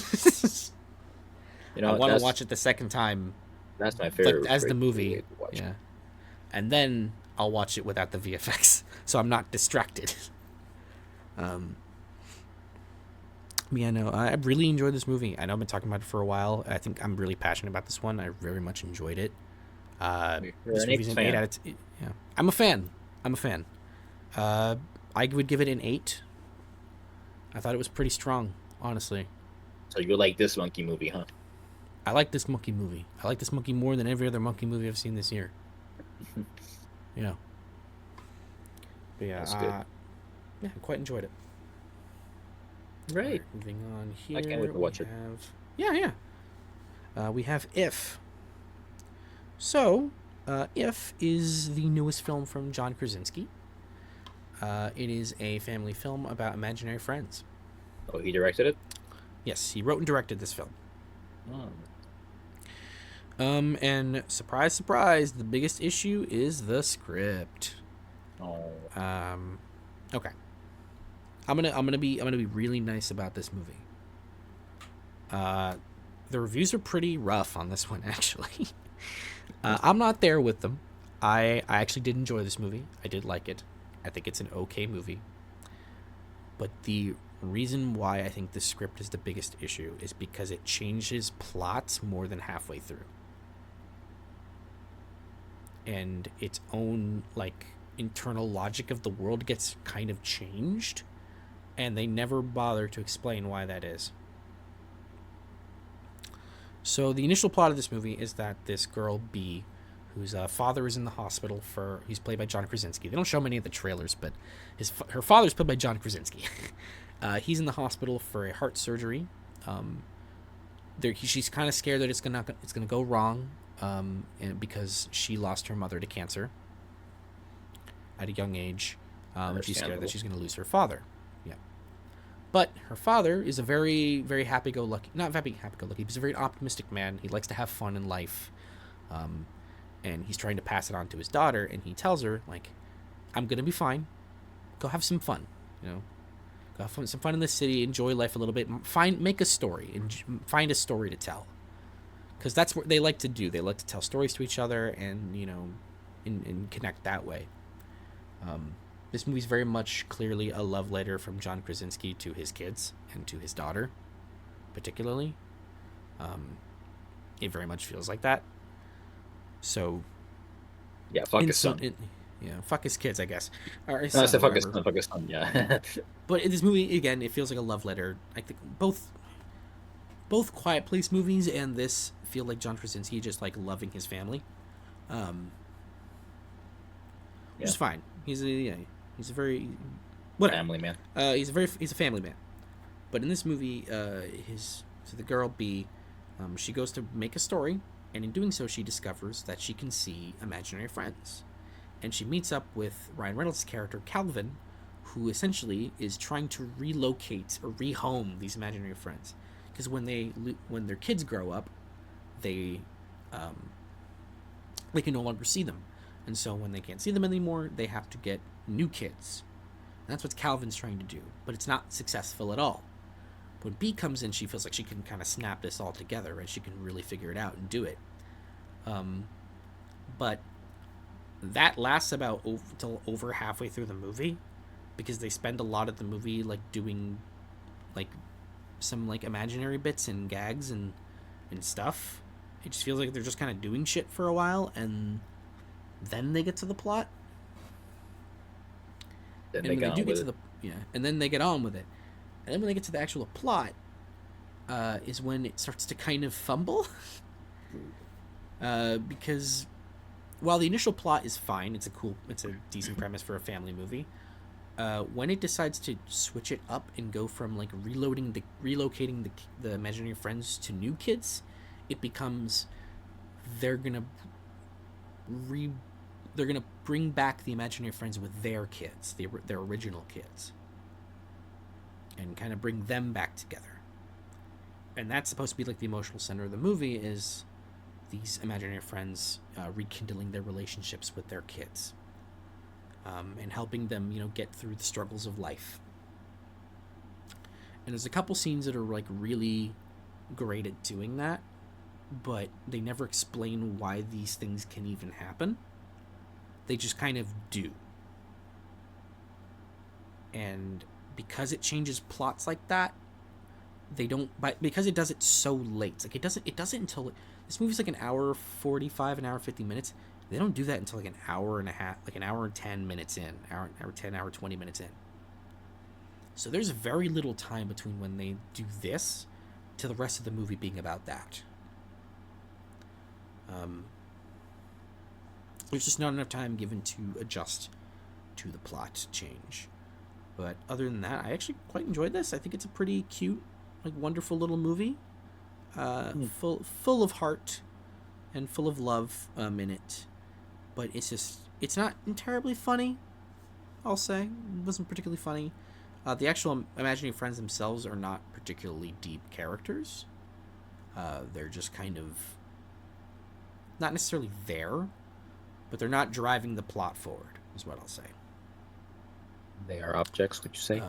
Speaker 1: You
Speaker 2: I
Speaker 1: know
Speaker 2: want to watch it the second time
Speaker 1: that's my
Speaker 2: like
Speaker 1: favorite
Speaker 2: as the
Speaker 1: way
Speaker 2: movie,
Speaker 1: to watch it.
Speaker 2: yeah, and then I'll watch it without the VFX, so I'm not distracted. Um, yeah, no, I really enjoyed this movie. I know I've been talking about it for a while. I think I'm really passionate about this one. I very much enjoyed it.
Speaker 1: You're
Speaker 2: This
Speaker 1: an
Speaker 2: movie's
Speaker 1: Apes
Speaker 2: an 8
Speaker 1: fan.
Speaker 2: out of yeah. I'm a fan. I'm a fan. Uh, I would give it an 8. I thought it was pretty strong, honestly.
Speaker 1: So you like this monkey movie, huh?
Speaker 2: I like this monkey movie. I like this monkey more than every other monkey movie I've seen this year. Yeah. But yeah,
Speaker 1: That's good.
Speaker 2: yeah, I quite enjoyed it. All
Speaker 1: Right.
Speaker 2: right, moving on here.
Speaker 1: I can't wait to watch it.
Speaker 2: Yeah, yeah. We have If. So, If is the newest film from John Krasinski. It is a family film about imaginary friends.
Speaker 1: Oh, he directed it.
Speaker 2: Yes, he wrote and directed this film.
Speaker 1: Oh,
Speaker 2: And surprise, surprise, the biggest issue is the script.
Speaker 1: oh,
Speaker 2: Um, okay, I'm gonna be really nice about this movie. Uh, the reviews are pretty rough on this one, actually. I'm not there with them. I actually did enjoy this movie. I did like it. I think it's an okay movie. But the reason why I think the script is the biggest issue is because it changes plots more than halfway through. And its own, like, internal logic of the world gets kind of changed. And they never bother to explain why that is. So the initial plot of this movie is that this girl B, whose father is in the hospital for, he's played by John Krasinski. They don't show many of the trailers, but her father's played by John Krasinski. He's in the hospital for a heart surgery. She's kind of scared that it's gonna go wrong, and because she lost her mother to cancer at a young age, and she's scared that she's gonna lose her father. Yeah. But her father is a very, very happy-go-lucky, not happy-go-lucky, he's a very optimistic man. He likes to have fun in life. And he's trying to pass it on to his daughter, and he tells her, like, I'm going to be fine. Go have some fun, you know? Go have some fun in the city, enjoy life a little bit, make a story, and find a story to tell. Because that's what they like to do. They like to tell stories to each other and, you know, and connect that way. This movie's very much clearly a love letter from John Krasinski to his kids and to his daughter, particularly. It very much feels like that. So,
Speaker 1: yeah, fuck his son.
Speaker 2: Fuck his kids, I guess. Or his
Speaker 1: No, I
Speaker 2: son,
Speaker 1: said fuck his
Speaker 2: whatever.
Speaker 1: son. Fuck his son. Yeah.
Speaker 2: But in this movie, again, it feels like a love letter. I think both Quiet Place movies and this feel like John Krasinski just like loving his family, which
Speaker 1: Yeah.
Speaker 2: is fine. He's a very whatever.
Speaker 1: Family man.
Speaker 2: He's a family man. But in this movie, the girl B, she goes to make a story, and in doing so, she discovers that she can see imaginary friends, and she meets up with Ryan Reynolds' character Calvin, who essentially is trying to relocate or rehome these imaginary friends, because when their kids grow up, they they can no longer see them, and so when they can't see them anymore, they have to get new kids. And that's what Calvin's trying to do, but it's not successful at all. When B comes in, she feels like she can kind of snap this all together, and she can really figure it out and do it. But that lasts about till over halfway through the movie, because they spend a lot of the movie like doing like some like imaginary bits and gags and stuff. It just feels like they're just kind of doing shit for a while, and then they get to the plot.
Speaker 1: Then
Speaker 2: And
Speaker 1: they
Speaker 2: when they
Speaker 1: got
Speaker 2: do
Speaker 1: on
Speaker 2: get
Speaker 1: with
Speaker 2: to
Speaker 1: it.
Speaker 2: and then they get on with it. And then when they get to the actual plot, is when it starts to kind of fumble. Because while the initial plot is fine, it's a decent premise for a family movie. When it decides to switch it up and go from like relocating the imaginary friends to new kids, it becomes they're gonna re they're gonna bring back the imaginary friends with their kids, their original kids, and kind of bring them back together. And that's supposed to be like the emotional center of the movie, is these imaginary friends rekindling their relationships with their kids, and helping them, you know, get through the struggles of life. And there's a couple scenes that are like really great at doing that, but they never explain why these things can even happen. They just kind of do. And because it changes plots like that, they don't, but because it does it so late, like it does it until this movie's like an hour 45, an hour 50 minutes. They don't do that until like an hour and a half, like an hour and 10 minutes in, hour 10, hour 20 minutes in. So there's very little time between when they do this to the rest of the movie being about that. There's just not enough time given to adjust to the plot change. But other than that, I actually quite enjoyed this. I think it's a pretty cute, like wonderful little movie, full of heart and full of love in it. But it's not terribly funny I'll say. It wasn't particularly funny. The actual imaginary friends themselves are not particularly deep characters. They're just kind of not necessarily there, but they're not driving the plot forward, is what I'll say.
Speaker 1: They are objects, would you say?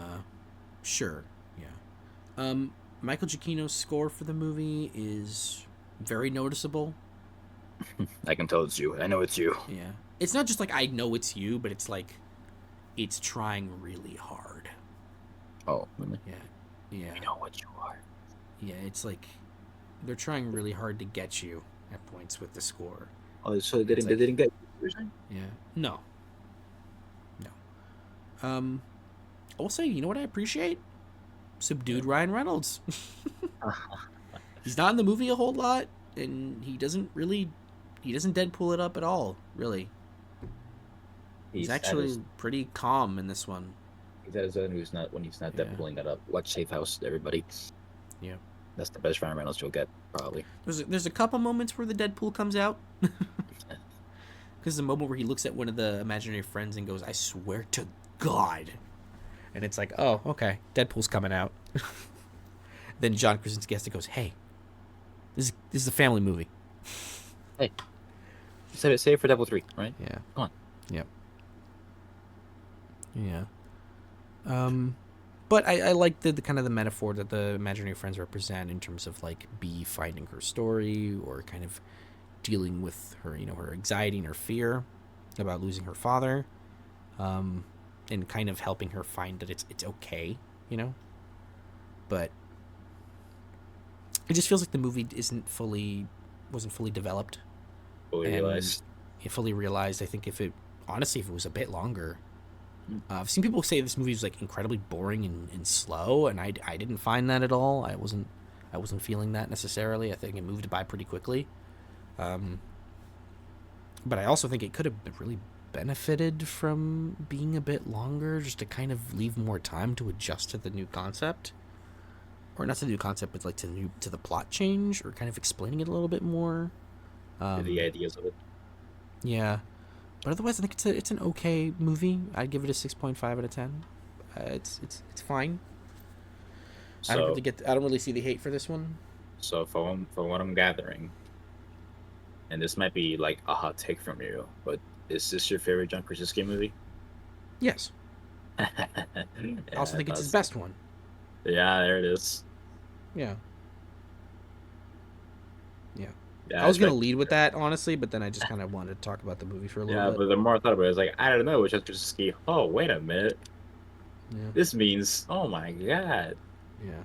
Speaker 2: Sure, yeah. Michael Giacchino's score for the movie is very noticeable.
Speaker 1: I can tell it's you. I know it's you.
Speaker 2: Yeah. It's not just like I know it's you, but it's like it's trying really hard.
Speaker 1: Oh, really?
Speaker 2: Yeah. Yeah.
Speaker 1: We know what you are.
Speaker 2: Yeah, it's like they're trying really hard to get you at points with the score.
Speaker 1: Oh, so
Speaker 2: It's
Speaker 1: they
Speaker 2: like,
Speaker 1: didn't get you?
Speaker 2: yeah. No. No. Um I will say, you know what I appreciate? Subdued Ryan Reynolds. He's not in the movie a whole lot, and he doesn't Deadpool it up at all, really. He's actually pretty calm in this one.
Speaker 1: He's at his own when he's not
Speaker 2: Yeah.
Speaker 1: Deadpooling it up. Watch Safe House, everybody.
Speaker 2: Yeah.
Speaker 1: That's the best Ryan Reynolds you'll get, probably.
Speaker 2: There's a couple moments where the Deadpool comes out. Because the moment where he looks at one of the imaginary friends and goes, "I swear to God," and it's like, oh, okay, Deadpool's coming out. Then John Krasinski has to goes, "Hey, this is a family movie."
Speaker 1: Hey, save it for Deadpool 3, right?
Speaker 2: Yeah.
Speaker 1: Come on.
Speaker 2: Yep. Yeah. But I like the kind of the metaphor that the imaginary friends represent in terms of like Bee finding her story or kind of dealing with her, her anxiety and her fear about losing her father, and kind of helping her find that it's okay, But it just feels like the movie wasn't fully developed.
Speaker 1: Fully realized.
Speaker 2: Fully realized. I think if it was a bit longer. I've seen people say this movie is like incredibly boring and slow, and I didn't find that at all. I wasn't feeling that necessarily. I think it moved by pretty quickly. But I also think it could have really benefited from being a bit longer, just to kind of leave more time to adjust to the new concept, or not to the new concept, but like to the plot change, or kind of explaining it a little bit more.
Speaker 1: The ideas of it.
Speaker 2: Yeah. But otherwise, I think it's an okay movie. I'd give it a 6.5 out of 10. It's fine.
Speaker 1: So,
Speaker 2: I don't really see the hate for this one.
Speaker 1: So from what I'm gathering, and this might be like a hot take from you, but is this your favorite John Krasinski movie?
Speaker 2: Yes.
Speaker 1: Yeah,
Speaker 2: I also think it's his best one.
Speaker 1: Yeah, there it is.
Speaker 2: Yeah. Yeah.
Speaker 1: Yeah,
Speaker 2: I was gonna lead with that, honestly, but then I just kind of wanted to talk about the movie for a little bit.
Speaker 1: Yeah, but the more I thought about it, I was like, I don't know, which is Krasinski. Oh, wait a minute.
Speaker 2: Yeah.
Speaker 1: This means, oh my god.
Speaker 2: Yeah.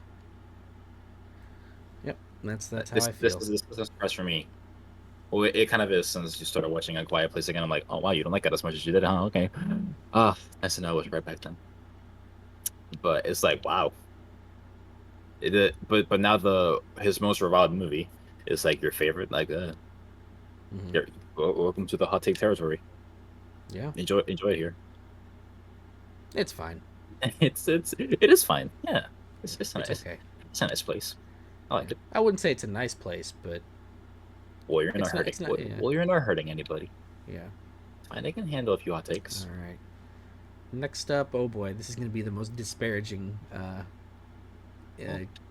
Speaker 2: Yep. That's how I feel.
Speaker 1: This is fresh for me. Well, it kind of is since you started watching A Quiet Place again. I'm like, oh wow, you don't like that as much as you did, huh? Okay. SNL was right back then. But it's like, wow. But now his most reviled movie is like your favorite. Like, welcome to the hot take territory.
Speaker 2: Yeah.
Speaker 1: Enjoy it here.
Speaker 2: It's fine.
Speaker 1: It is fine. Yeah. It's nice.
Speaker 2: It's okay.
Speaker 1: It's a nice place. I like it.
Speaker 2: I wouldn't say it's a nice place, but
Speaker 1: Well, you're not hurting. Well, you're not hurting anybody.
Speaker 2: Yeah.
Speaker 1: Fine, they can handle a few hot takes.
Speaker 2: All right. Next up, oh boy, this is going to be the most disparaging.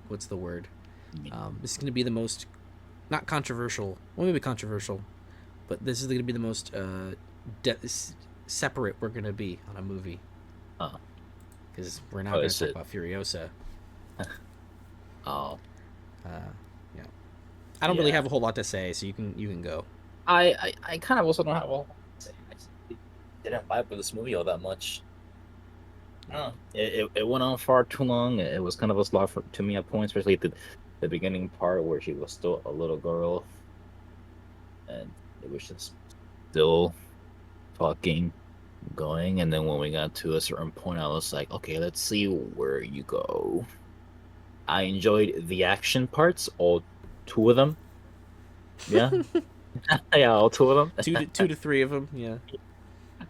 Speaker 2: What's the word? This is going to be the most, not controversial. Well, maybe controversial, but this is going to be the most separate we're going to be on a movie. Because we're not going to talk about Furiosa.
Speaker 1: Oh.
Speaker 2: Yeah. I don't really have a whole lot to say, so you can go.
Speaker 1: I kind of also don't have a whole lot to say. I didn't vibe with this movie all that much. It went on far too long. It was kind of a slog to me at points, especially at the beginning part where she was still a little girl, and it was just still talking, going, and then when we got to a certain point, I was like, okay, let's see where you go. I enjoyed the action parts, all two of them. Yeah, yeah, all two of them.
Speaker 2: two to three of them. Yeah.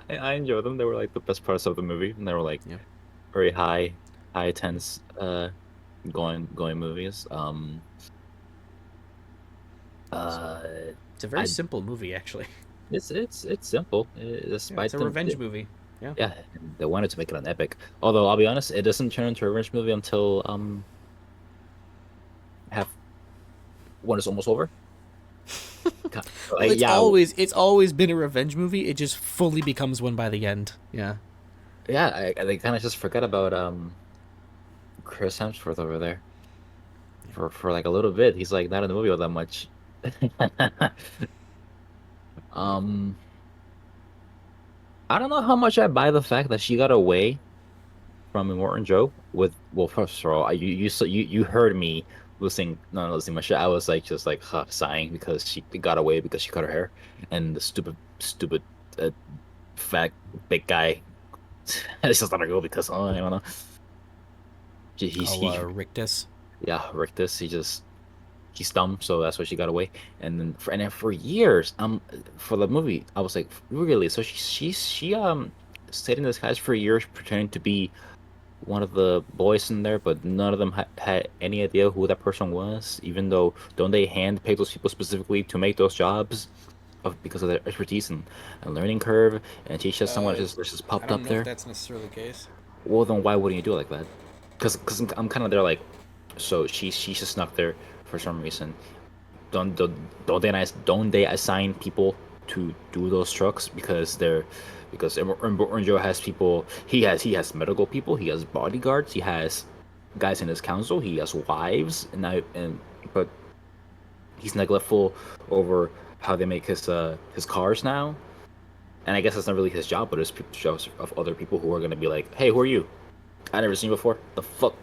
Speaker 1: I enjoyed them. They were like the best parts of the movie, and they were like very high tense, going movies.
Speaker 2: It's a very simple movie, actually.
Speaker 1: It's simple. It's
Speaker 2: a revenge movie. Yeah.
Speaker 1: Yeah, they wanted to make it an epic. Although I'll be honest, it doesn't turn into a revenge movie until half when it's almost over.
Speaker 2: Well,
Speaker 1: Like, yeah,
Speaker 2: it's always been a revenge movie. It just fully becomes one by the end. Yeah.
Speaker 1: yeah, they kind of just forgot about Chris Hemsworth over there for like a little bit. He's like not in the movie all that much. Um, I don't know how much I buy the fact that she got away from Immortan Joe with well, first of all, you heard me listening, not listening my shit. I was like just like sighing because she got away because she cut her hair, and the stupid uh, fat big guy. It's just let her go because I don't know.
Speaker 2: Oh,
Speaker 1: He
Speaker 2: Rictus.
Speaker 1: yeah, Rictus. He's dumb, so that's why she got away. And then for years, for the movie, I was like, really? So she stayed in disguise for years, pretending to be one of the boys in there, but none of them had any idea who that person was. Even though don't they handpick those people specifically to make those jobs of because of their expertise and learning curve? And she's just someone just
Speaker 2: I
Speaker 1: popped
Speaker 2: don't
Speaker 1: up
Speaker 2: know if
Speaker 1: there.
Speaker 2: that's necessarily the case.
Speaker 1: Well, then why wouldn't you do it like that? Because I'm kind of there like, so she's just snuck there for some reason. Don't they assign people to do those trucks because Joe has people he has medical people, he has bodyguards, he has guys in his council, he has wives, but he's neglectful over how they make his cars now. And I guess that's not really his job, but it's jobs of other people who are gonna be like, hey, who are you? I never seen you before. The fuck.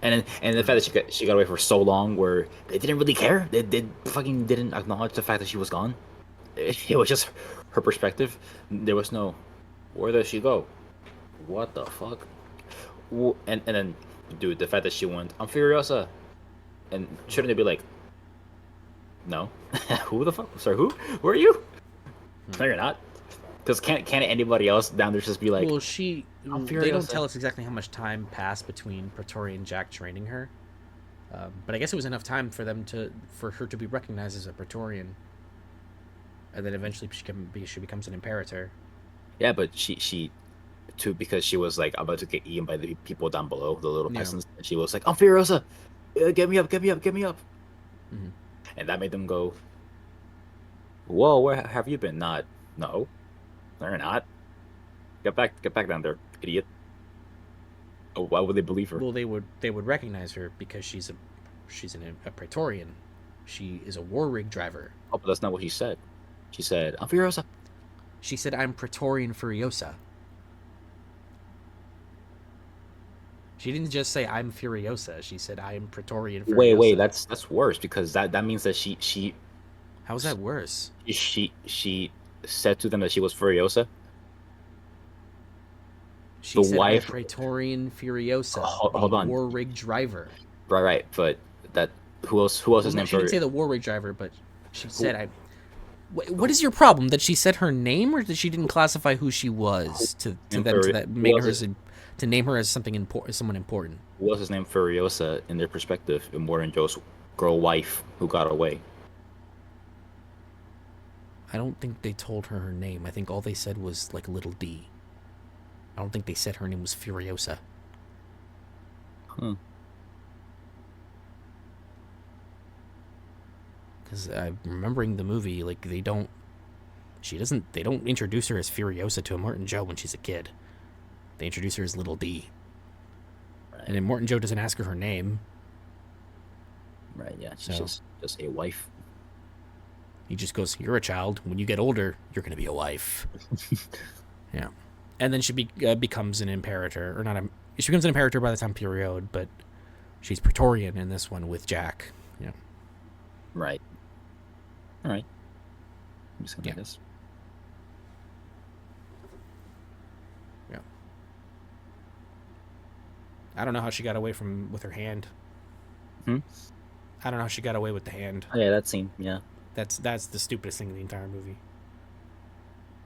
Speaker 1: And the fact that she got away for so long, where they didn't really care, they fucking didn't acknowledge the fact that she was gone. It was just her perspective. There was no, where does she go? What the fuck? And then, dude, the fact that she went, I'm Furiosa, and shouldn't they be like, no, who the fuck? Sorry, who? Who are you? No, you're not. Because can't anybody else down there just be like,
Speaker 2: Well,
Speaker 1: I'm
Speaker 2: they don't
Speaker 1: Furiosa?
Speaker 2: tell us exactly how much time passed between Praetorian Jack training her, but I guess it was enough time for her to be recognized as a Praetorian, and then eventually she becomes an Imperator.
Speaker 1: Yeah, but she too because she was like about to get eaten by the people down below, the little
Speaker 2: Yeah.
Speaker 1: peasants, and she was like, I'm Furiosa, get me up, get me up, get me up,
Speaker 2: Mm-hmm.
Speaker 1: and that made them go, whoa, where have you been? Not, no, they're not. Get back down there, idiot. Oh, why would they believe her?
Speaker 2: Well, they would recognize her because a Praetorian. She is a war rig driver.
Speaker 1: Oh, but that's not what she said. She said, I'm Furiosa.
Speaker 2: She said, "I'm Praetorian Furiosa." She didn't just say, "I'm Furiosa." She said, "I'm Praetorian
Speaker 1: Wait,
Speaker 2: Furiosa."
Speaker 1: that's worse because that means that
Speaker 2: How's that worse?
Speaker 1: she said to them that she was Furiosa,
Speaker 2: She
Speaker 1: the
Speaker 2: said, "I'm
Speaker 1: wife.
Speaker 2: Praetorian Furiosa, the
Speaker 1: Hold on,
Speaker 2: war rig driver."
Speaker 1: right, but that who else
Speaker 2: Well,
Speaker 1: is
Speaker 2: no,
Speaker 1: named
Speaker 2: she didn't
Speaker 1: for
Speaker 2: say the war rig driver, but she
Speaker 1: who?
Speaker 2: said, "I." What is your problem? That she said her name, or that she didn't classify who she was to
Speaker 1: Named
Speaker 2: them
Speaker 1: for
Speaker 2: to that
Speaker 1: who
Speaker 2: made
Speaker 1: else
Speaker 2: her
Speaker 1: is
Speaker 2: to name her as something important, someone important?
Speaker 1: who else is named Furiosa in their perspective, and more than Joe's girl wife who got away.
Speaker 2: I don't think they told her name. I think all they said was like little D. I don't think they said her name was Furiosa.
Speaker 1: Huh.
Speaker 2: Because I'm remembering the movie, like they don't introduce her as Furiosa to Immortan Joe when she's a kid. They introduce her as Little D.
Speaker 1: Right,
Speaker 2: And then Immortan Joe doesn't ask her name.
Speaker 1: right, yeah, she's
Speaker 2: So
Speaker 1: just a wife.
Speaker 2: he just goes, "You're a child. When you get older, you're going to be a wife." Yeah. And then she becomes an Imperator. Or not a. She becomes an Imperator by the time period, but she's Praetorian in this one with Jack. Yeah.
Speaker 1: Right. All right. I'm just gonna
Speaker 2: Yeah.
Speaker 1: like this.
Speaker 2: Yeah. I don't know how she got away with her hand.
Speaker 1: Hmm?
Speaker 2: I don't know how she got away with the hand.
Speaker 1: Oh, yeah, that scene. Yeah.
Speaker 2: That's the stupidest thing in the entire movie.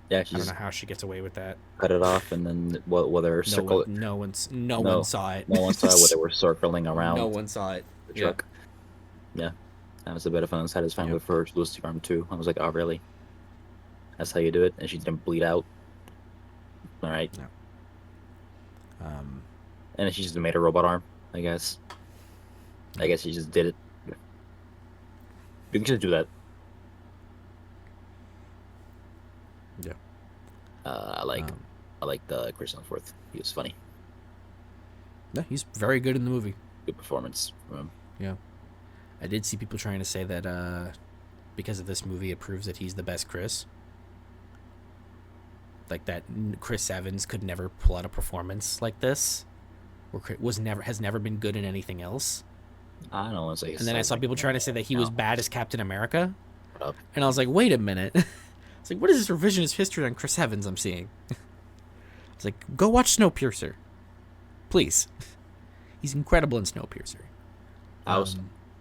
Speaker 1: Yeah, she
Speaker 2: I don't know
Speaker 1: just
Speaker 2: how she gets away with that.
Speaker 1: cut it off, and then whether circle
Speaker 2: No one
Speaker 1: no,
Speaker 2: saw it.
Speaker 1: no one saw whether they were circling
Speaker 2: No
Speaker 1: around
Speaker 2: one saw it.
Speaker 1: the
Speaker 2: Yeah.
Speaker 1: truck. Yeah, that was a bit of unsatisfying
Speaker 2: Yep.
Speaker 1: with her losing arm too. I was like, oh really? That's how you do it? And she didn't bleed out. All right.
Speaker 2: No. Um,
Speaker 1: And then she just made a robot arm, I guess. I
Speaker 2: yeah.
Speaker 1: guess she just did it. You can just do that.
Speaker 2: Yeah.
Speaker 1: Uh, I like
Speaker 2: Um,
Speaker 1: I like the Chris Hemsworth. He was funny.
Speaker 2: yeah, he's very good in the movie.
Speaker 1: Good performance from him.
Speaker 2: Yeah. I did see people trying to say that because of this movie, it proves that he's the best Chris. Like that Chris Evans could never pull out a performance like this, or has never been good in anything else.
Speaker 1: I don't want to say
Speaker 2: And then I
Speaker 1: it's
Speaker 2: saw
Speaker 1: like
Speaker 2: people trying to say that he was
Speaker 1: no.
Speaker 2: bad as Captain America,
Speaker 1: Shut up.
Speaker 2: and I was like, wait a minute. It's like, what is this revisionist history on Chris Evans I'm seeing? It's like, go watch Snowpiercer, please. He's incredible in Snowpiercer.
Speaker 1: I'll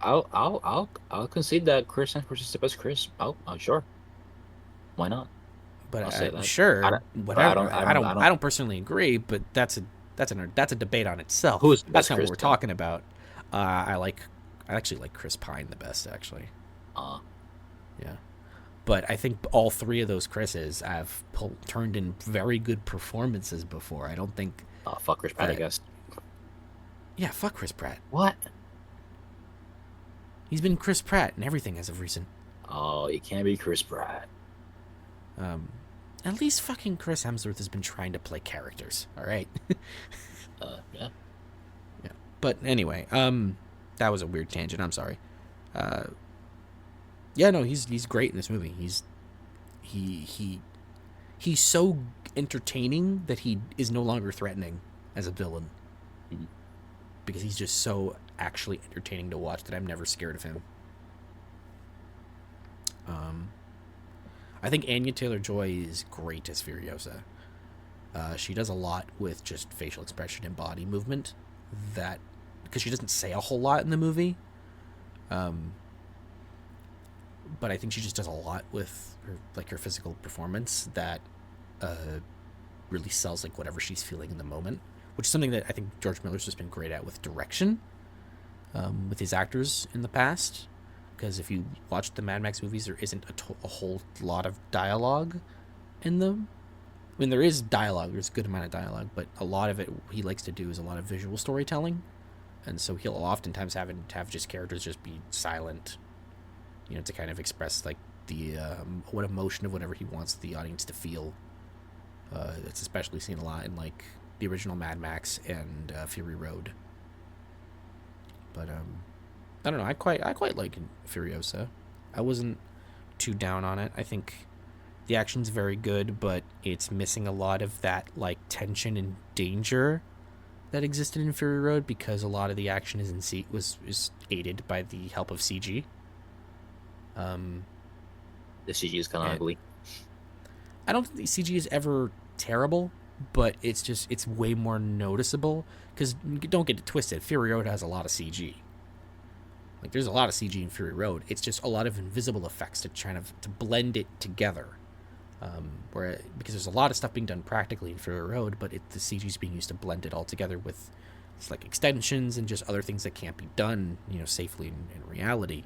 Speaker 1: I'll concede that Chris Hemsworth is the best Chris. Oh, sure. Why not?
Speaker 2: But
Speaker 1: I'll say that. I
Speaker 2: sure,
Speaker 1: don't, but
Speaker 2: whatever. I don't personally agree, but that's a debate on itself.
Speaker 1: Who's the
Speaker 2: That's
Speaker 1: best
Speaker 2: not what
Speaker 1: Chris
Speaker 2: we're
Speaker 1: then?
Speaker 2: talking about. I actually like Chris Pine the best, actually.
Speaker 1: Uh,
Speaker 2: Yeah, but I think all three of those Chris's have turned in very good performances before. I don't think
Speaker 1: Fuck Chris Pratt, I
Speaker 2: that.
Speaker 1: guess.
Speaker 2: Yeah, fuck Chris Pratt.
Speaker 1: What?
Speaker 2: He's been Chris Pratt and everything as of recent.
Speaker 1: Oh, it can't be Chris Pratt.
Speaker 2: Um, at least fucking Chris Hemsworth has been trying to play characters. All right.
Speaker 1: Yeah.
Speaker 2: Yeah. But anyway, that was a weird tangent. I'm sorry. Uh, yeah, no, he's great in this movie. He he's so entertaining that he is no longer threatening as a villain
Speaker 1: Mhm.
Speaker 2: because he's just so actually entertaining to watch that I'm never scared of him. Um, I think Anya Taylor-Joy is great as Furiosa. She does a lot with just facial expression and body movement that because she doesn't say a whole lot in the movie. Um, but I think she just does a lot with her physical performance that really sells like whatever she's feeling in the moment, which is something that I think George Miller's just been great at with direction, with his actors in the past. Because if you watch the Mad Max movies, there isn't a whole lot of dialogue in them. I mean, there is dialogue. There's a good amount of dialogue, but a lot of it he likes to do is a lot of visual storytelling, and so he'll oftentimes have just characters just be silent, to kind of express like the what emotion of whatever he wants the audience to feel. It's especially seen a lot in like the original Mad Max and Fury Road. But I don't know. I quite like Furiosa. I wasn't too down on it. I think the action's very good, but it's missing a lot of that like tension and danger that existed in Fury Road because a lot of the action is aided by the help of CG.
Speaker 1: The CG is kind of
Speaker 2: And
Speaker 1: ugly.
Speaker 2: I don't think the CG is ever terrible, but it's way more noticeable because don't get it twisted. Fury Road has a lot of CG. Like there's a lot of CG in Fury Road. It's just a lot of invisible effects to blend it together. Because there's a lot of stuff being done practically in Fury Road, but the CG is being used to blend it all together with it's like extensions and just other things that can't be done, safely in reality.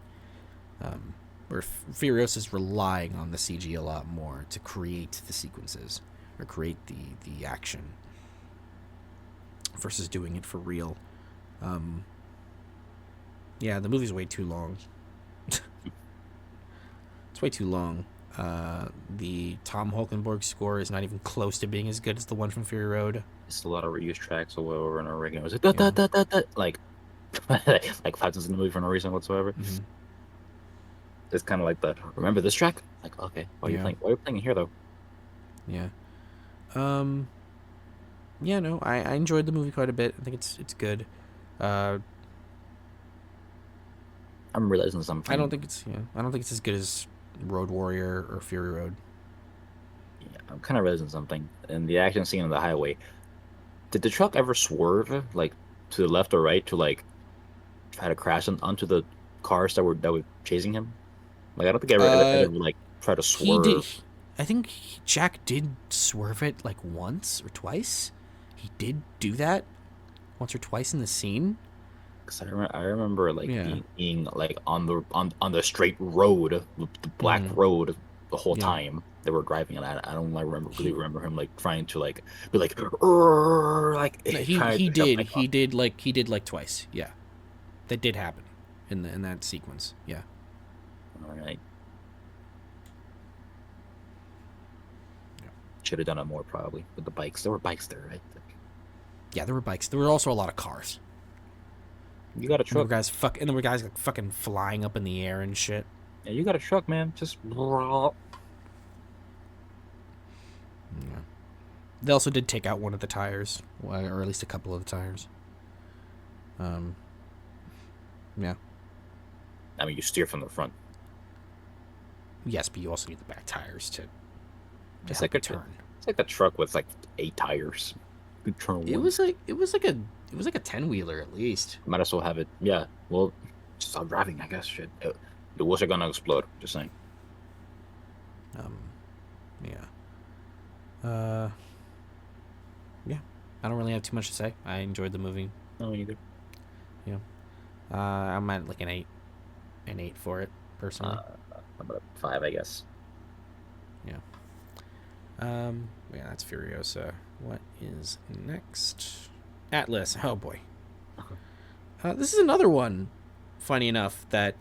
Speaker 2: Where Furiosa is relying on the CG a lot more to create the sequences or create the action versus doing it for real. Yeah, the movie's way too long. It's way too long. The Tom Holkenborg score is not even close to being as good as the one from Fury Road.
Speaker 1: It's a lot of reused tracks over and over again. It was like da,
Speaker 2: Yeah.
Speaker 1: da, da, da, da, like like 5 times in the movie for no reason whatsoever.
Speaker 2: Mm-hmm.
Speaker 1: It's kind of like the remember this track? Like okay, why are you
Speaker 2: Yeah.
Speaker 1: playing? Why are you playing it here though?
Speaker 2: Yeah. Yeah. No, I enjoyed the movie quite a bit. I think it's good. Uh,
Speaker 1: I'm realizing something.
Speaker 2: I don't think it's as good as Road Warrior or Fury Road.
Speaker 1: Yeah, I'm kind of realizing something. In the action scene on the highway, did the truck ever swerve like to the left or right to like try to crash onto the cars that were chasing him? Like I don't think it
Speaker 2: Uh,
Speaker 1: ever like try to
Speaker 2: he did.
Speaker 1: swerve.
Speaker 2: I think Jack did swerve it like once or twice. He did do that once or twice in the scene.
Speaker 1: Cause I remember like
Speaker 2: Yeah.
Speaker 1: being like on the straight road, the black
Speaker 2: Mm-hmm.
Speaker 1: road the whole
Speaker 2: Yeah.
Speaker 1: time. they were driving, and I don't like really
Speaker 2: He
Speaker 1: remember him like trying to like be like "Urgh," like
Speaker 2: no,
Speaker 1: trying to shove my car.
Speaker 2: he did like twice. Yeah, that did happen in that sequence. Yeah.
Speaker 1: All right, should have done it more probably with the bikes. There were bikes there, right?
Speaker 2: Yeah, there were bikes. There were also a lot of cars.
Speaker 1: You got a
Speaker 2: And there were
Speaker 1: truck.
Speaker 2: guys like fucking flying up in the air and shit.
Speaker 1: Yeah, you got a truck, man. Just
Speaker 2: Yeah. They also did take out one of the tires, or at least a couple of the tires. Um, yeah.
Speaker 1: I mean, you steer from the front.
Speaker 2: Yes, but you also need the back tires to
Speaker 1: It's
Speaker 2: help
Speaker 1: like a
Speaker 2: you turn.
Speaker 1: it's like a truck with like 8 tires. You turn
Speaker 2: It
Speaker 1: one.
Speaker 2: was like a 10-wheeler at least.
Speaker 1: Might as well have it. Yeah. Well, stop driving. I guess. Shit. The wheels are gonna explode. Just saying.
Speaker 2: Um, yeah. Uh, yeah. I don't really have too much to say. I enjoyed the movie.
Speaker 1: Oh, you good?
Speaker 2: Yeah. I'm at like an 8 for it personally.
Speaker 1: About a 5, I guess.
Speaker 2: Yeah. Yeah, that's Furiosa. What is next? Atlas. Oh boy. This is another one. Funny enough that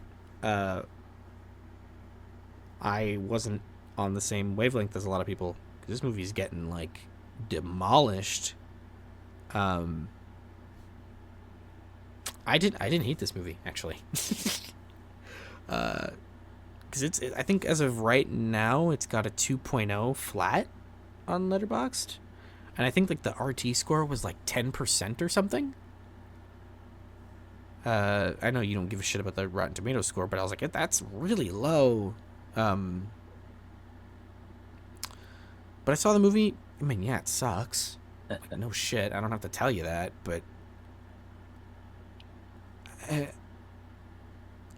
Speaker 2: I wasn't on the same wavelength as a lot of people. This movie's getting like demolished. Um, I didn't hate this movie actually. Because I think as of right now it's got a 2.0 flat on Letterboxd, and I think like the RT score was like 10% or something. I know you don't give a shit about the Rotten Tomatoes score, but I was like, that's really low. But I saw the movie. I mean, yeah, it sucks. Like, no shit. I don't have to tell you that, but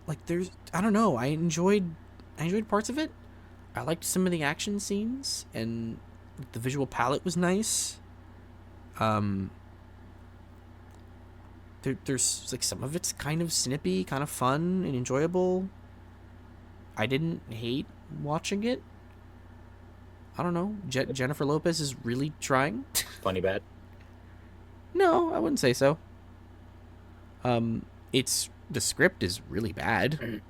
Speaker 2: like, I don't know. I enjoyed parts of it. I liked some of the action scenes, and the visual palette was nice. There's like some of it's kind of snippy, kind of fun and enjoyable. I didn't hate watching it. I don't know. Jennifer Lopez is really trying.
Speaker 1: Funny bad.
Speaker 2: No, I wouldn't say so. It's the script is really bad.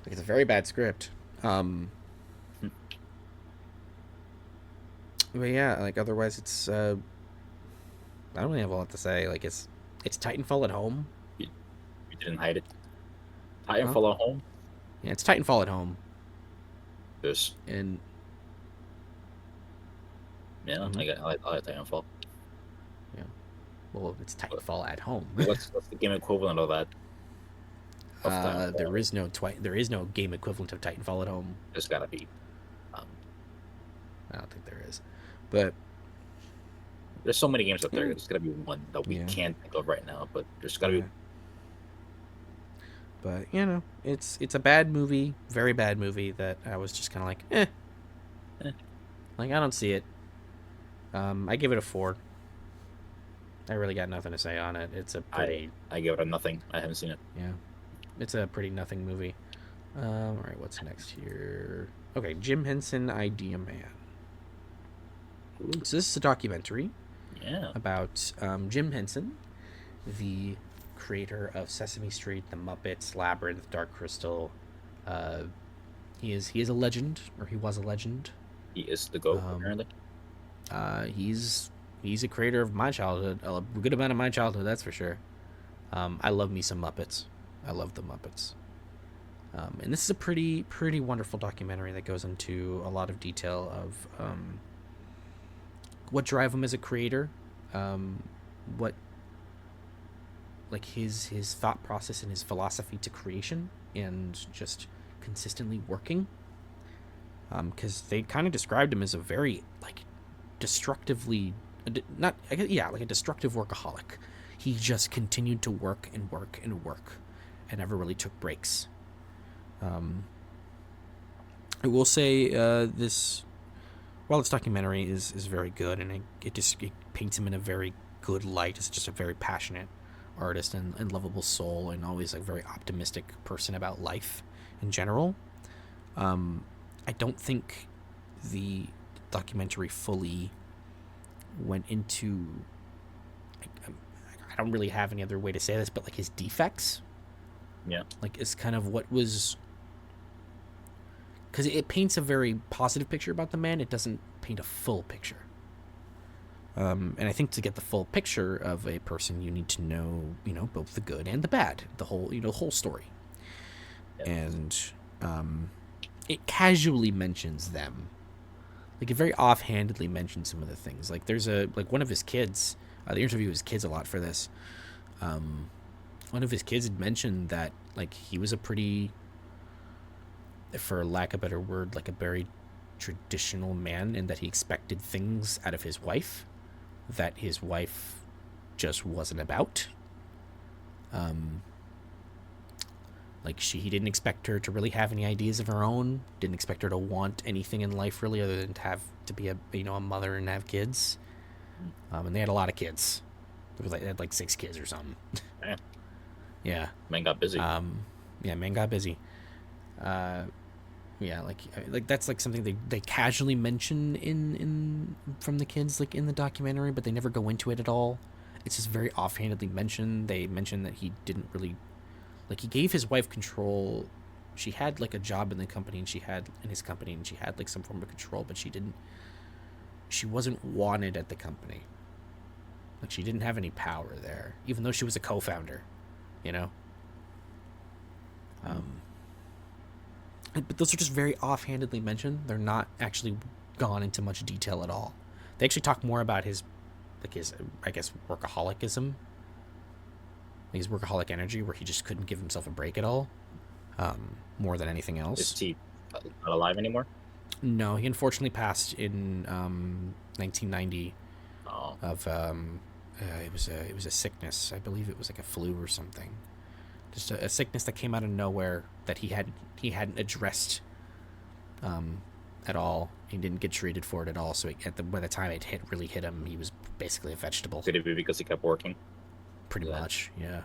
Speaker 2: Like, it's a very bad script. But yeah, like otherwise, it's I don't really have a lot to say. Like it's Titanfall at home.
Speaker 1: You, you didn't hide it.
Speaker 2: Huh?
Speaker 1: Titanfall at home.
Speaker 2: Yeah, it's Titanfall at home,
Speaker 1: Just
Speaker 2: and
Speaker 1: yeah,
Speaker 2: mhm,
Speaker 1: I like Titanfall.
Speaker 2: yeah. Well, it's
Speaker 1: But
Speaker 2: Titanfall at home.
Speaker 1: what's the game equivalent of that? Of Titanfall?
Speaker 2: There is no game equivalent of Titanfall at home.
Speaker 1: There's gotta be. Um,
Speaker 2: I don't think there is, but
Speaker 1: there's so many games up there.
Speaker 2: yeah,
Speaker 1: There's gotta be one that we
Speaker 2: yeah,
Speaker 1: can't think of right now, but there's gotta
Speaker 2: yeah.
Speaker 1: be.
Speaker 2: But it's a bad movie, very bad movie that I was just kind of like,
Speaker 1: Eh,
Speaker 2: like I don't see it. I give it a 4. I really got nothing to say on it. It's a
Speaker 1: I
Speaker 2: pretty,
Speaker 1: I give it a nothing. I haven't seen it.
Speaker 2: yeah, it's a pretty nothing movie. All right, what's next here? Okay, Jim Henson Idea Man.
Speaker 1: Ooh,
Speaker 2: So this is a documentary
Speaker 1: yeah.
Speaker 2: about Jim Henson, the creator of Sesame Street, The Muppets, Labyrinth, Dark Crystal. Uh, he is a legend, or he was a legend.
Speaker 1: He is the GOAT,
Speaker 2: Um,
Speaker 1: apparently.
Speaker 2: he's a creator of my childhood, a good amount of my childhood, that's for sure. I love me some Muppets. I love the Muppets. And this is a pretty wonderful documentary that goes into a lot of detail of what drive him as a creator, what like his thought process and his philosophy to creation, and just consistently working. Because they kind of described him as a very like destructively, not yeah, like a destructive workaholic. He just continued to work and work and work, and never really took breaks. Um, I will say this while this documentary is very good, and it paints him in a very good light as just a very passionate artist and lovable soul, and always a very optimistic person about life in general. Um, I don't think the documentary fully went into. I don't really have any other way to say this, but like his defects,
Speaker 1: Yeah.
Speaker 2: like is kind of what was, because it paints a very positive picture about the man. It doesn't paint a full picture. And I think to get the full picture of a person, you need to know, both the good and the bad, the whole, whole story.
Speaker 1: Yeah.
Speaker 2: And it casually mentions them, like it very offhandedly mentions some of the things. Like there's one of his kids. They interview his kids a lot for this. One of his kids had mentioned that like he was a pretty, for lack of a better word, like a very traditional man, and that he expected things out of his wife that his wife just wasn't about. Um, like he didn't expect her to really have any ideas of her own. Didn't expect her to want anything in life really, other than to be a mother and have kids.
Speaker 1: Mm.
Speaker 2: And they had a lot of kids. They had like 6 kids or something.
Speaker 1: Man,
Speaker 2: Yeah.
Speaker 1: man got busy.
Speaker 2: Yeah, man got busy. Uh, yeah, like that's like something they casually mention in from the kids like in the documentary, but they never go into it at all. It's just very offhandedly mentioned. They mention that he didn't really, like, he gave his wife control. She had like a job in the company, and she had in his company, and she had like some form of control, but she wasn't wanted at the company. Like she didn't have any power there, even though she was a co-founder, you know.
Speaker 1: Mm.
Speaker 2: Um, but those are just very offhandedly mentioned. They're not actually gone into much detail at all. They actually talk more about his I guess workaholicism, his workaholic energy, where he just couldn't give himself a break at all, more than anything
Speaker 1: Is
Speaker 2: else.
Speaker 1: he not alive anymore?
Speaker 2: No, he unfortunately passed in 1990
Speaker 1: Oh,
Speaker 2: of it was a sickness. I believe it was like a flu or something. Just a sickness that came out of nowhere that he hadn't addressed at all. He didn't get treated for it at all. So by the time it really hit him, he was basically a vegetable,
Speaker 1: could it be because he kept working?
Speaker 2: pretty
Speaker 1: Then,
Speaker 2: much. Yeah,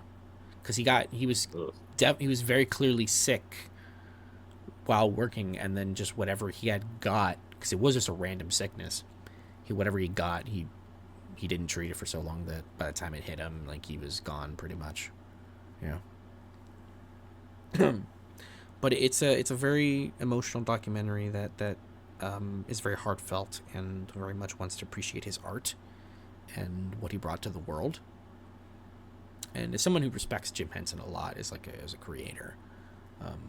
Speaker 2: because
Speaker 1: ugh.
Speaker 2: he was very clearly sick while working, and then just whatever he had got, because it was just a random sickness. Whatever he got, he didn't treat it for so long that by the time it hit him, like he was gone pretty much. Yeah. But it's a very emotional documentary that is very heartfelt and very much wants to appreciate his art and what he brought to the world. And as someone who respects Jim Henson a lot as a creator, um,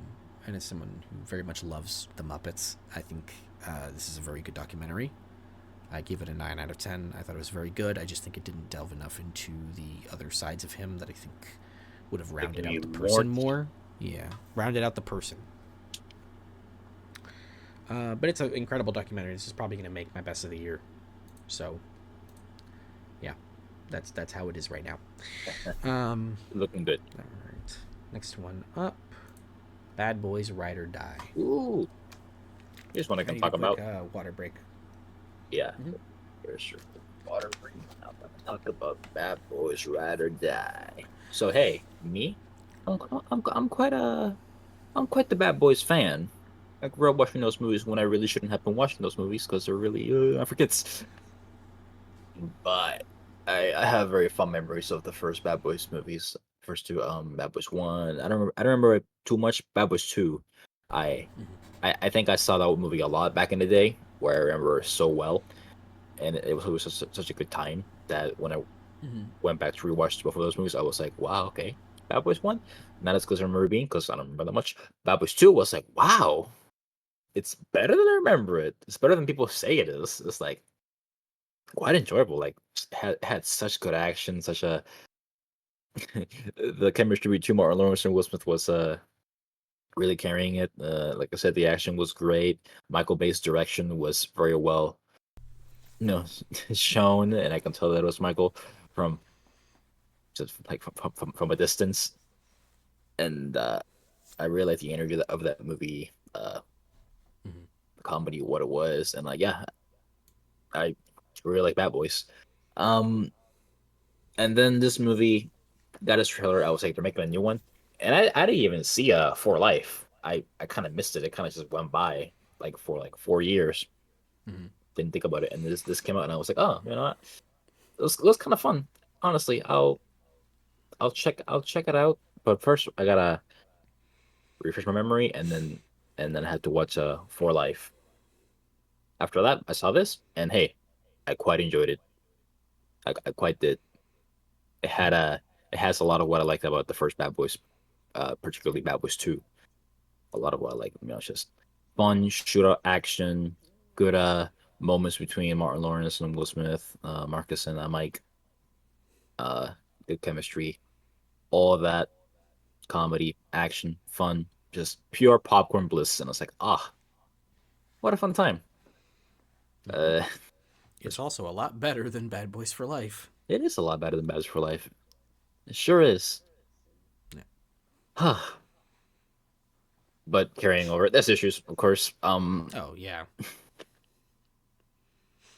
Speaker 2: and as someone who very much loves the Muppets, I think this is a very good documentary. I gave it a 9 out of 10. I thought it was very good. I just think it didn't delve enough into the other sides of him that I think would have
Speaker 1: Giving
Speaker 2: rounded out
Speaker 1: you
Speaker 2: the
Speaker 1: more.
Speaker 2: person more. Yeah, rounded out the person. But it's an incredible documentary. This is probably going to make my best of the year. So, yeah, that's how it is right now.
Speaker 1: Looking good.
Speaker 2: All right, next one up. Bad Boys Ride or Die.
Speaker 1: Ooh, here's one I
Speaker 2: I
Speaker 1: can
Speaker 2: need a
Speaker 1: talk
Speaker 2: quick
Speaker 1: about.
Speaker 2: water break.
Speaker 1: Yeah,
Speaker 2: Mm-hmm.
Speaker 1: here's your water break. I'm gonna talk about Bad Boys Ride or Die. So hey, me, I'm, I'm quite I'm quite the Bad Boys fan. I grew up watching those movies when I really shouldn't have been watching those movies because they're really for kids. But I have very fond memories of the first Bad Boys movies. First two, Bad Boys One. I don't remember it too much. Bad Boys Two, I
Speaker 2: Mm-hmm.
Speaker 1: I think I saw that movie a lot back in the day, where I remember so well, and it was such a good time that when I
Speaker 2: Mm-hmm.
Speaker 1: went back to rewatch both of those movies, I was like, wow, okay, Bad Boys One, not as good as I remember being because I don't remember that much. Bad Boys Two was like, wow, it's better than I remember it. It's better than people say it is. It's like quite enjoyable. Like had such good action, such a the chemistry between Martin Lawrence and Will Smith was really carrying it. Like I said, the action was great. Michael Bay's direction was very well, you know, shown, and I can tell that it was Michael from just like from a distance. And I really like the energy of that movie,
Speaker 2: Mm-hmm.
Speaker 1: the comedy, what it was, and like yeah, I really like Bad Boys. Um, and then this movie got its trailer. I was like, they're making a new one, and I didn't even see For Life. I kind of missed it. It kind of just went by. for like 4 years.
Speaker 2: Mhm.
Speaker 1: Didn't think about it, and this came out, and I was like, oh, you know what? It was kind of fun. Honestly, I'll check it out. But first, I gotta refresh my memory, and then I had to watch For Life. After that, I saw this, and hey, I quite enjoyed it. I quite did. It had a it has a lot of what I liked about the first Bad Boys, particularly Bad Boys 2. A lot of what I like. It's just fun shootout action, good moments between Martin Lawrence and Will Smith, Marcus and Mike, uh, good chemistry, all of that comedy, action, fun, just pure popcorn bliss. And I was like, what a fun time. Uh,
Speaker 2: It's also a lot better than Bad Boys for Life.
Speaker 1: it is a lot better than Bad Boys for Life. It sure is.
Speaker 2: Yeah.
Speaker 1: But carrying over, that's issues, of course.
Speaker 2: Oh yeah.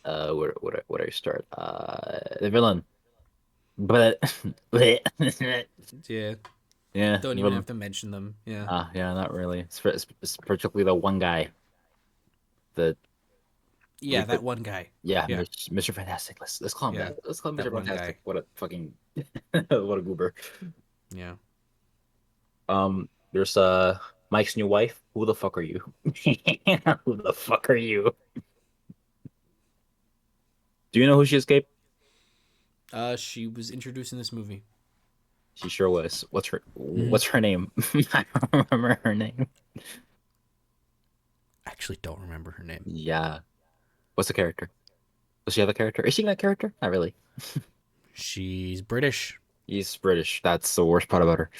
Speaker 1: Where do I start? The villain, but
Speaker 2: Yeah.
Speaker 1: yeah,
Speaker 2: Don't
Speaker 1: the
Speaker 2: even
Speaker 1: villain.
Speaker 2: have to mention them. Yeah.
Speaker 1: Yeah, not really. It's particularly the one guy, the
Speaker 2: Yeah,
Speaker 1: Reaper.
Speaker 2: that one guy.
Speaker 1: Yeah,
Speaker 2: Yeah.
Speaker 1: Mr. Fantastic. Let's call him
Speaker 2: Yeah.
Speaker 1: that. Let's call him
Speaker 2: That
Speaker 1: Mr.
Speaker 2: one
Speaker 1: Fantastic.
Speaker 2: guy.
Speaker 1: What a fucking what a goober.
Speaker 2: Yeah.
Speaker 1: There's Mike's new wife. Who the fuck are you? Who the fuck are you? Do you know who she escaped?
Speaker 2: She was introduced in this movie.
Speaker 1: She sure was.
Speaker 2: Hmm.
Speaker 1: What's her name? I don't remember her name.
Speaker 2: Actually, don't remember her name.
Speaker 1: Yeah. What's the character? Does she have a character? Is she that character? Not really.
Speaker 2: She's British.
Speaker 1: He's British. That's the worst part about her.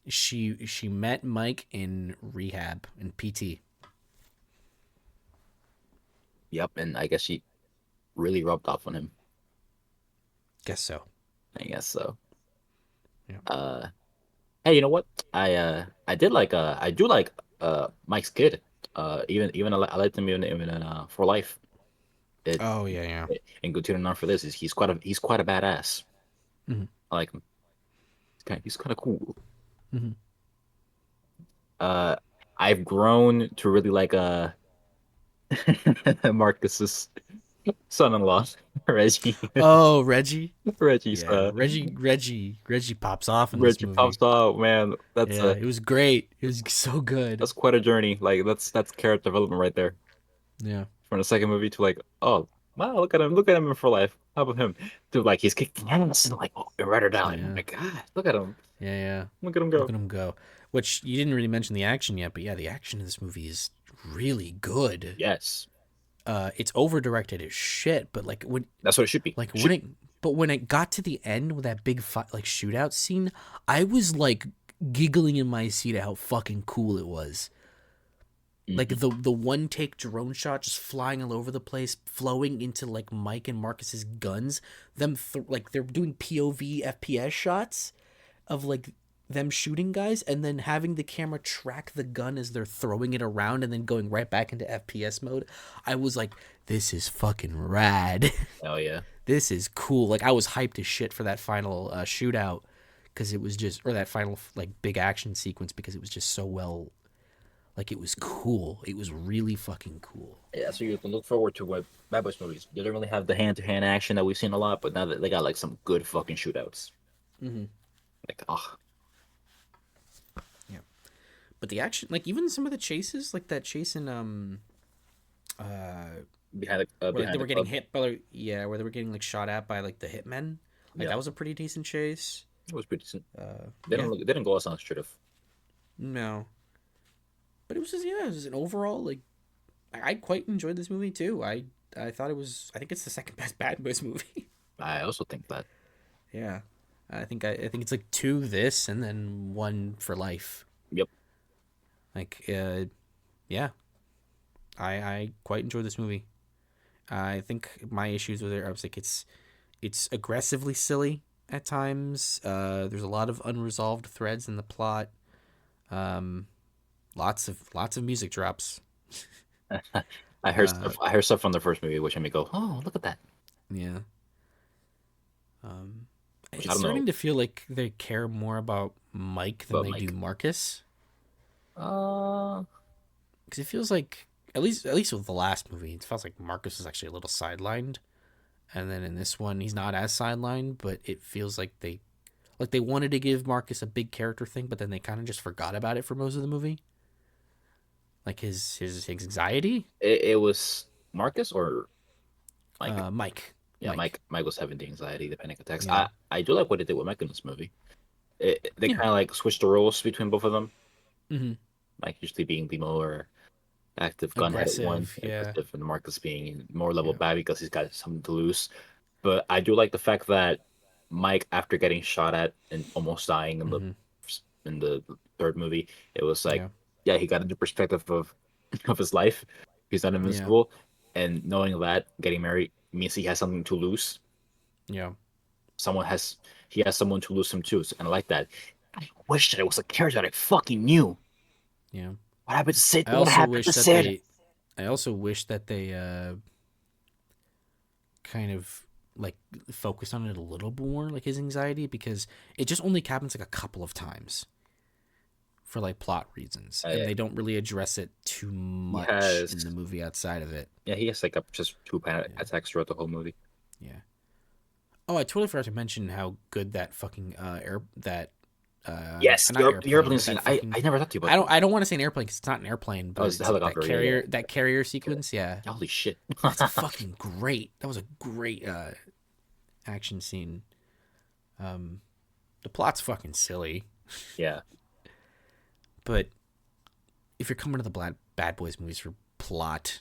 Speaker 2: She met Mike in rehab in PT.
Speaker 1: Yep, and I guess she really rubbed off on him.
Speaker 2: Guess so.
Speaker 1: I guess so.
Speaker 2: Yeah.
Speaker 1: Uh, hey, you know what? I do like Mike's kid. Even I liked him even in For Life. It
Speaker 2: Oh yeah, yeah.
Speaker 1: and good tuning on for this is he's quite a badass.
Speaker 2: Hmm.
Speaker 1: I like him. He's kind of cool.
Speaker 2: Hmm.
Speaker 1: Uh, I've grown to really like Marcus's son-in-law, Reggie.
Speaker 2: Oh, Reggie.
Speaker 1: Reggie's
Speaker 2: Yeah, Reggie pops off in this
Speaker 1: Reggie
Speaker 2: movie.
Speaker 1: pops out, man.
Speaker 2: Yeah, it was great. It was so good.
Speaker 1: That's quite a journey. Like that's character development right there.
Speaker 2: Yeah.
Speaker 1: From the second movie to like, oh wow, look at him in For Life. How about him? Dude, like he's kicking ass and like, oh, write her down. Oh
Speaker 2: Yeah.
Speaker 1: my God, look at him.
Speaker 2: Yeah, yeah.
Speaker 1: Look at him
Speaker 2: Look
Speaker 1: go.
Speaker 2: at him go. Which you didn't really mention the action yet, but yeah, the action in this movie is really good.
Speaker 1: Yes,
Speaker 2: It's over directed as shit, but
Speaker 1: that's what it should be.
Speaker 2: when it got to the end with that big fight, like shootout scene, I was like giggling in my seat at how fucking cool it was. Like
Speaker 1: Mhm.
Speaker 2: the one take drone shot just flying all over the place, flowing into like Mike and Marcus's guns. Like they're doing POV FPS shots of like them shooting guys, and then having the camera track the gun as they're throwing it around, and then going right back into FPS mode. I was like, this is fucking rad.
Speaker 1: Oh yeah,
Speaker 2: This is cool. Like I was hyped as shit for that final shootout because it was just, or that final like big action sequence because it was just so well. Like it was cool. It was really fucking cool.
Speaker 1: yeah. So you can look forward to what Bad Boys movies. They don't really have the hand-to-hand action that we've seen a lot, but now that they got like some good fucking shootouts.
Speaker 2: Hmm.
Speaker 1: Like, oh
Speaker 2: Yeah, but the action, like even some of the chases, like that chase in uh where they
Speaker 1: behind the
Speaker 2: were getting
Speaker 1: club.
Speaker 2: hit by, yeah, where they were getting like shot at by like the hitmen. Like
Speaker 1: Yeah,
Speaker 2: that was a pretty decent chase.
Speaker 1: it was pretty decent.
Speaker 2: Yeah,
Speaker 1: They didn't go as on should have.
Speaker 2: no, but it was just, yeah, it was an overall like I quite enjoyed this movie too. I thought it was, I think it's the second best Bad Boys movie.
Speaker 1: I also think that.
Speaker 2: Yeah, I think it's like two this and then one for life.
Speaker 1: Yep.
Speaker 2: Like yeah, I quite enjoyed this movie. I think my issues with it, I was like, it's aggressively silly at times. There's a lot of unresolved threads in the plot. Um, lots of music drops.
Speaker 1: I heard
Speaker 2: Uh,
Speaker 1: stuff. I heard stuff from the first movie, which made me go, "Oh, look at that."
Speaker 2: yeah.
Speaker 1: Which I
Speaker 2: It's
Speaker 1: don't know
Speaker 2: starting to feel like they care more about Mike than
Speaker 1: about
Speaker 2: they do
Speaker 1: Mike.
Speaker 2: Marcus.
Speaker 1: Uh,
Speaker 2: Because it feels like At least with the last movie, it feels like Marcus is actually a little sidelined, and then in this one, he's not as sidelined, but it feels like they wanted to give Marcus a big character thing, but then they kind of just forgot about it for most of the movie, like his anxiety.
Speaker 1: It was Marcus or Mike.
Speaker 2: Mike,
Speaker 1: Yeah,
Speaker 2: Mike,
Speaker 1: Mike was having the anxiety, the panic attacks.
Speaker 2: yeah,
Speaker 1: I do like what they did with Mike in this movie. They
Speaker 2: yeah,
Speaker 1: kind of like switched the roles between both of them.
Speaker 2: mm-hmm.
Speaker 1: Mike usually being the more active gun-headed one,
Speaker 2: Aggressive, yeah,
Speaker 1: aggressive, and Marcus being more level
Speaker 2: yeah,
Speaker 1: bad because he's got something to lose. But I do like the fact that Mike, after getting shot at and almost dying
Speaker 2: mm-hmm.
Speaker 1: in the third movie, it was like,
Speaker 2: Yeah,
Speaker 1: yeah, he got into perspective of of his life. He's not
Speaker 2: yeah,
Speaker 1: invincible, and knowing that getting married means he has something to lose.
Speaker 2: yeah,
Speaker 1: Someone has He has someone to lose him too, and I like that. I wish that it was a character that I fucking knew.
Speaker 2: yeah.
Speaker 1: What happened to Sid?
Speaker 2: I
Speaker 1: What
Speaker 2: also
Speaker 1: happened
Speaker 2: wish
Speaker 1: to
Speaker 2: that
Speaker 1: Sid?
Speaker 2: they, I also wish that they kind of like focused on it a little more, like his anxiety, because it just only happens like a couple of times for like plot reasons, and
Speaker 1: Yeah.
Speaker 2: they don't really address it too
Speaker 1: He
Speaker 2: much
Speaker 1: has
Speaker 2: in the movie outside of it.
Speaker 1: Yeah, he has like just two panic
Speaker 2: Yeah,
Speaker 1: attacks throughout the whole movie.
Speaker 2: yeah. Oh, I totally forgot to mention how good that fucking air that
Speaker 1: Yes,
Speaker 2: not
Speaker 1: the
Speaker 2: airplane,
Speaker 1: airplane
Speaker 2: but
Speaker 1: scene.
Speaker 2: that fucking
Speaker 1: I never talked to you about that.
Speaker 2: I don't want to say an airplane because it's not an airplane,
Speaker 1: Oh,
Speaker 2: but
Speaker 1: it's the
Speaker 2: it's
Speaker 1: helicopter. Yeah,
Speaker 2: that carrier
Speaker 1: yeah.
Speaker 2: sequence. Yeah,
Speaker 1: Holy shit.
Speaker 2: that's fucking great. That was a great action scene. The plot's fucking silly,
Speaker 1: Yeah,
Speaker 2: but if you're coming to the Bad Boys movies for plot,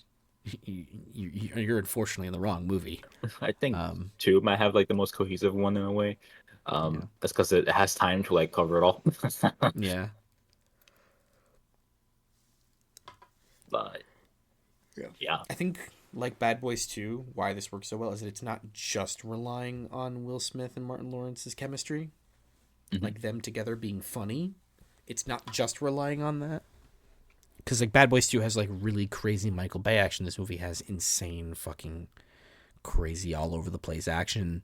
Speaker 2: you're unfortunately in the wrong movie.
Speaker 1: I think
Speaker 2: Um,
Speaker 1: two might have like the most cohesive one in a way.
Speaker 2: yeah,
Speaker 1: That's because it has time to like cover it all.
Speaker 2: yeah,
Speaker 1: But
Speaker 2: yeah.
Speaker 1: yeah,
Speaker 2: I think like Bad Boys 2, why this works so well is that it's not just relying on Will Smith and Martin Lawrence's chemistry,
Speaker 1: hmm
Speaker 2: like them together being funny. It's not just relying on that. Because like Bad Boys 2 has like really crazy Michael Bay action. This movie has insane fucking crazy all over the place action.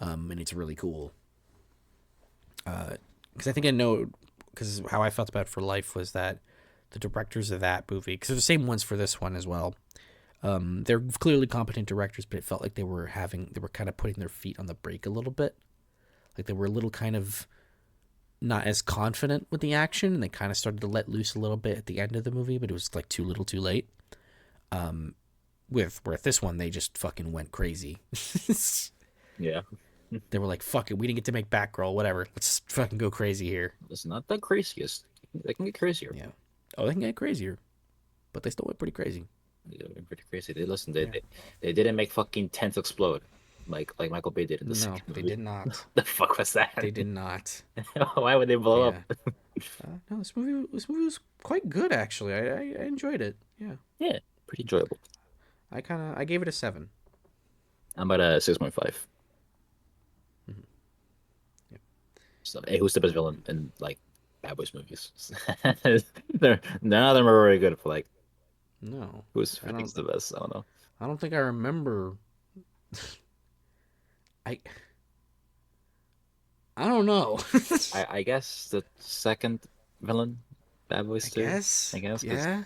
Speaker 2: And it's really cool. Because I think I know, because how I felt about For Life was that the directors of that movie, because they're the same ones for this one as well. They're clearly competent directors, but it felt like they were kind of putting their feet on the brake a little bit. Like they were a little kind of not as confident with the action, and they kind of started to let loose a little bit at the end of the movie, but it was like too little, too late. With this one, they just fucking went crazy.
Speaker 1: yeah.
Speaker 2: They were like, "Fuck it, we didn't get to make Batgirl, whatever. Let's fucking go crazy here."
Speaker 1: It's not the craziest. They can get crazier.
Speaker 2: Yeah. Oh, they can get crazier, but they still went pretty crazy.
Speaker 1: They're pretty crazy. They listen.
Speaker 2: Yeah.
Speaker 1: They didn't make fucking tents explode like Michael Bay did in the
Speaker 2: No,
Speaker 1: second
Speaker 2: they
Speaker 1: movie.
Speaker 2: did not.
Speaker 1: The fuck was that?
Speaker 2: They did not.
Speaker 1: Why would they blow up?
Speaker 2: Yeah. No, this movie was quite good actually. I enjoyed it. Yeah.
Speaker 1: Yeah, pretty enjoyable.
Speaker 2: I gave it a 7.
Speaker 1: I'm about a 6.5.
Speaker 2: Mm-hmm. Yeah.
Speaker 1: So, hey, who's the best villain in like Bad Boys movies? None of them are very good for like
Speaker 2: No,
Speaker 1: who thinks the best. I don't know.
Speaker 2: I don't think I remember. I I don't know.
Speaker 1: I guess the second villain, Bad
Speaker 2: I
Speaker 1: Boys 2.
Speaker 2: guess.
Speaker 1: I guess because
Speaker 2: Yeah.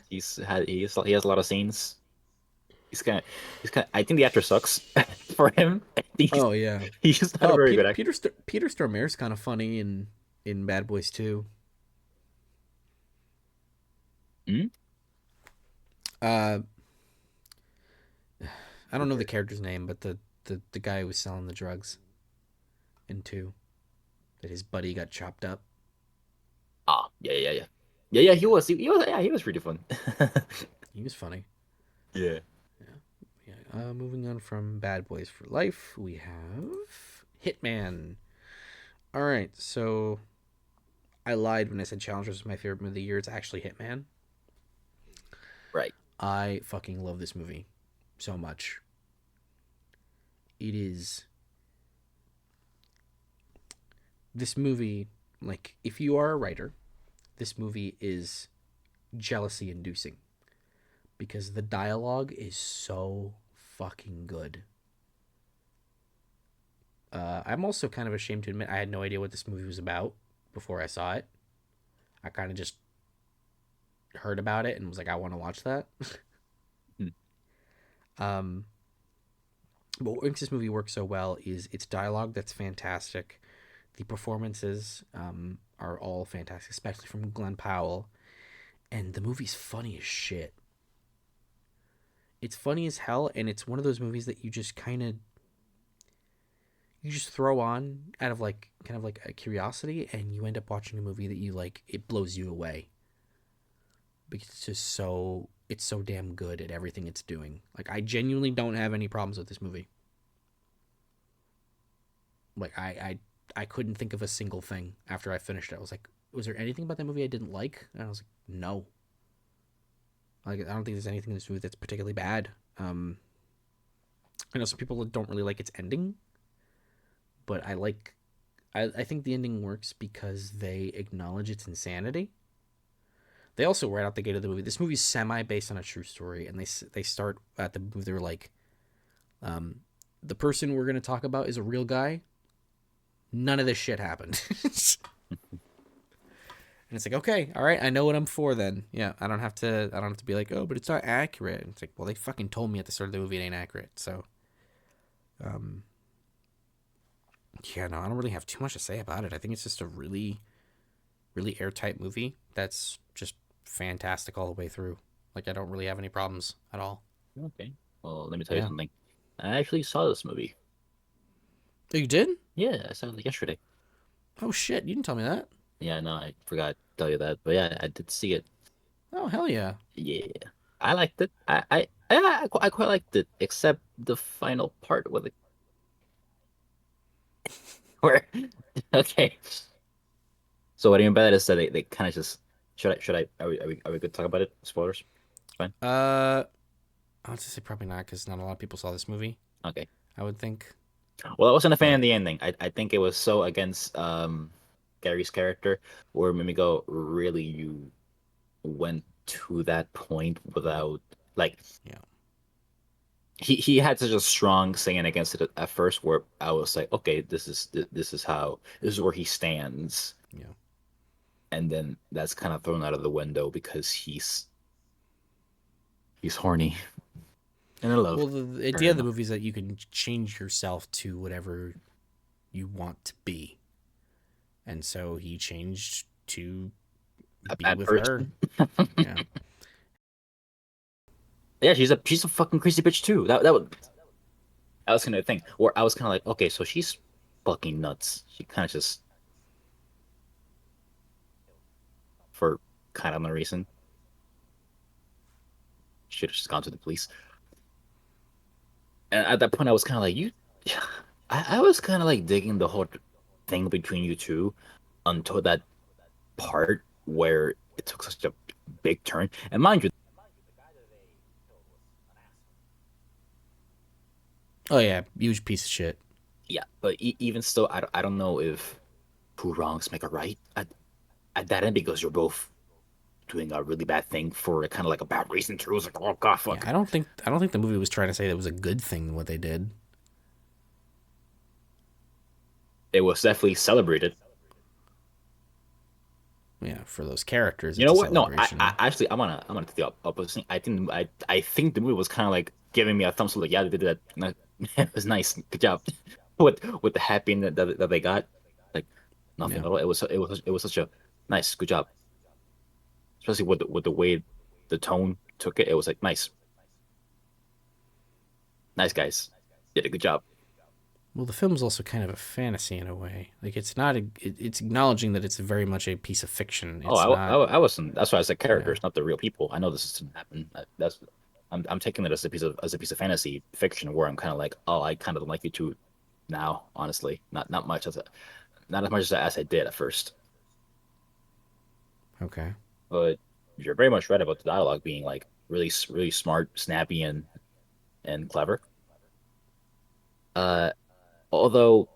Speaker 1: he has a lot of scenes. He's kind of, I think the actor sucks for him. I think
Speaker 2: Oh yeah.
Speaker 1: he's just not a
Speaker 2: Oh,
Speaker 1: very good actor.
Speaker 2: Peter Stormare's kind of funny in Bad Boys 2.
Speaker 1: Hmm?
Speaker 2: Uh, I don't know the character's name, but the guy who was selling the drugs in 2, that his buddy got chopped up.
Speaker 1: Ah, yeah.
Speaker 2: Yeah,
Speaker 1: He was pretty fun.
Speaker 2: he was funny.
Speaker 1: Yeah.
Speaker 2: Yeah. Moving on from Bad Boys for Life, we have Hitman. All right, so I lied when I said Challengers was my favorite movie of the year. It's actually Hitman.
Speaker 1: Right.
Speaker 2: I fucking love this movie so much. It is this movie, like if you are a writer, this movie is jealousy inducing because the dialogue is so fucking good. I'm also kind of ashamed to admit I had no idea what this movie was about before I saw it. I kind of just heard about it and was like, I want to watch that. Um, but what makes this movie work so well is its dialogue that's fantastic. The performances are all fantastic, especially from Glenn Powell. And the movie's funny as shit. It's funny as hell, and it's one of those movies that you just kind of you just throw on out of like kind of like a curiosity, and you end up watching a movie that you like. It blows you away because it's so damn good at everything it's doing. Like I genuinely don't have any problems with this movie. Like I couldn't think of a single thing after I finished it. I was like, was there anything about that movie I didn't like? And I was like, no. Like I don't think there's anything in this movie that's particularly bad. I know some people don't really like its ending, but I like. I think the ending works because they acknowledge its insanity. They also right out the gate of the movie. This movie's semi based on a true story, and they start at the movie. They're like, um, the person we're going to talk about is a real guy. None of this shit happened. And it's like, okay, all right, I know what I'm for then. Yeah, I don't have to. I don't have to be like, oh, but it's not accurate. And it's like, well, they fucking told me at the start of the movie it ain't accurate. So, um, yeah, no, I don't really have too much to say about it. I think it's just a really, really airtight movie that's just fantastic all the way through. Like, I don't really have any problems at all.
Speaker 1: Okay. Well, let me tell you
Speaker 2: Yeah.
Speaker 1: something. I actually saw this movie.
Speaker 2: Oh, you did?
Speaker 1: Yeah, I saw it yesterday.
Speaker 2: Oh shit! You didn't tell me that.
Speaker 1: Yeah, no, I forgot to tell you that, but yeah, I did see it.
Speaker 2: Oh hell yeah!
Speaker 1: Yeah, I liked it. I quite liked it, except the final part with the where. Okay. So what I mean by that is that they kind of just should I are we good to talk about it? Spoilers. Fine.
Speaker 2: Uh, I'll just say probably not because not a lot of people saw this movie.
Speaker 1: Okay.
Speaker 2: I would think,
Speaker 1: Well, I wasn't a fan of
Speaker 2: but
Speaker 1: the ending. I think it was so against Gary's character, where it made me go, really, you went to that point without like
Speaker 2: yeah,
Speaker 1: he had such a strong saying against it at first, where I was like, okay, this is where he stands,
Speaker 2: yeah.
Speaker 1: and then that's kind of thrown out of the window because he's horny and in love.
Speaker 2: Well, the idea of the
Speaker 1: Fair
Speaker 2: movie is that you can change yourself to whatever you want to be, and so he changed to
Speaker 1: a
Speaker 2: be
Speaker 1: bad
Speaker 2: with her.
Speaker 1: person.
Speaker 2: Yeah,
Speaker 1: Yeah, she's a fucking crazy bitch too. That was kind of the thing. Or I was kind of like, okay, so she's fucking nuts. She kind of just for kind of no reason should have just gone to the police. And at that point, I was kind of like, you. I was kind of like digging the whole thing between you two until that part where it took such a big turn. And mind you,
Speaker 2: oh yeah, huge piece of shit.
Speaker 1: yeah, but even still, I don't know if two wrongs make a right at that end because you're both doing a really bad thing for kind of like a bad reason too. It was like, oh god,
Speaker 2: Yeah,
Speaker 1: fuck.
Speaker 2: I don't think the movie was trying to say that it was a good thing what they did.
Speaker 1: It was definitely celebrated.
Speaker 2: Yeah, for those characters,
Speaker 1: You
Speaker 2: it's
Speaker 1: know
Speaker 2: a
Speaker 1: what? No,
Speaker 2: celebration.
Speaker 1: I actually I'm gonna take the opposite. I think the movie was kind of like giving me a thumbs up. Like, yeah, they did that. No, it was nice. Good job with the happy ending that they got. Like nothing
Speaker 2: Yeah.
Speaker 1: at all. It was such a nice, good job. Especially with the way the tone took it. It was like nice guys. Did a good job.
Speaker 2: Well, the film's also kind of a fantasy in a way. Like it's not it's acknowledging that it's very much a piece of fiction.
Speaker 1: Oh,
Speaker 2: It's not.
Speaker 1: I wasn't. That's why I said
Speaker 2: Yeah.
Speaker 1: characters, not the real people. I know this is gonna happen. That's I'm taking it as a piece of fantasy fiction where I'm kind of like, oh, I kind of don't like you two now, honestly. Not much not as much as I did at first.
Speaker 2: Okay.
Speaker 1: But you're very much right about the dialogue being like really smart, snappy, and clever. Uh, although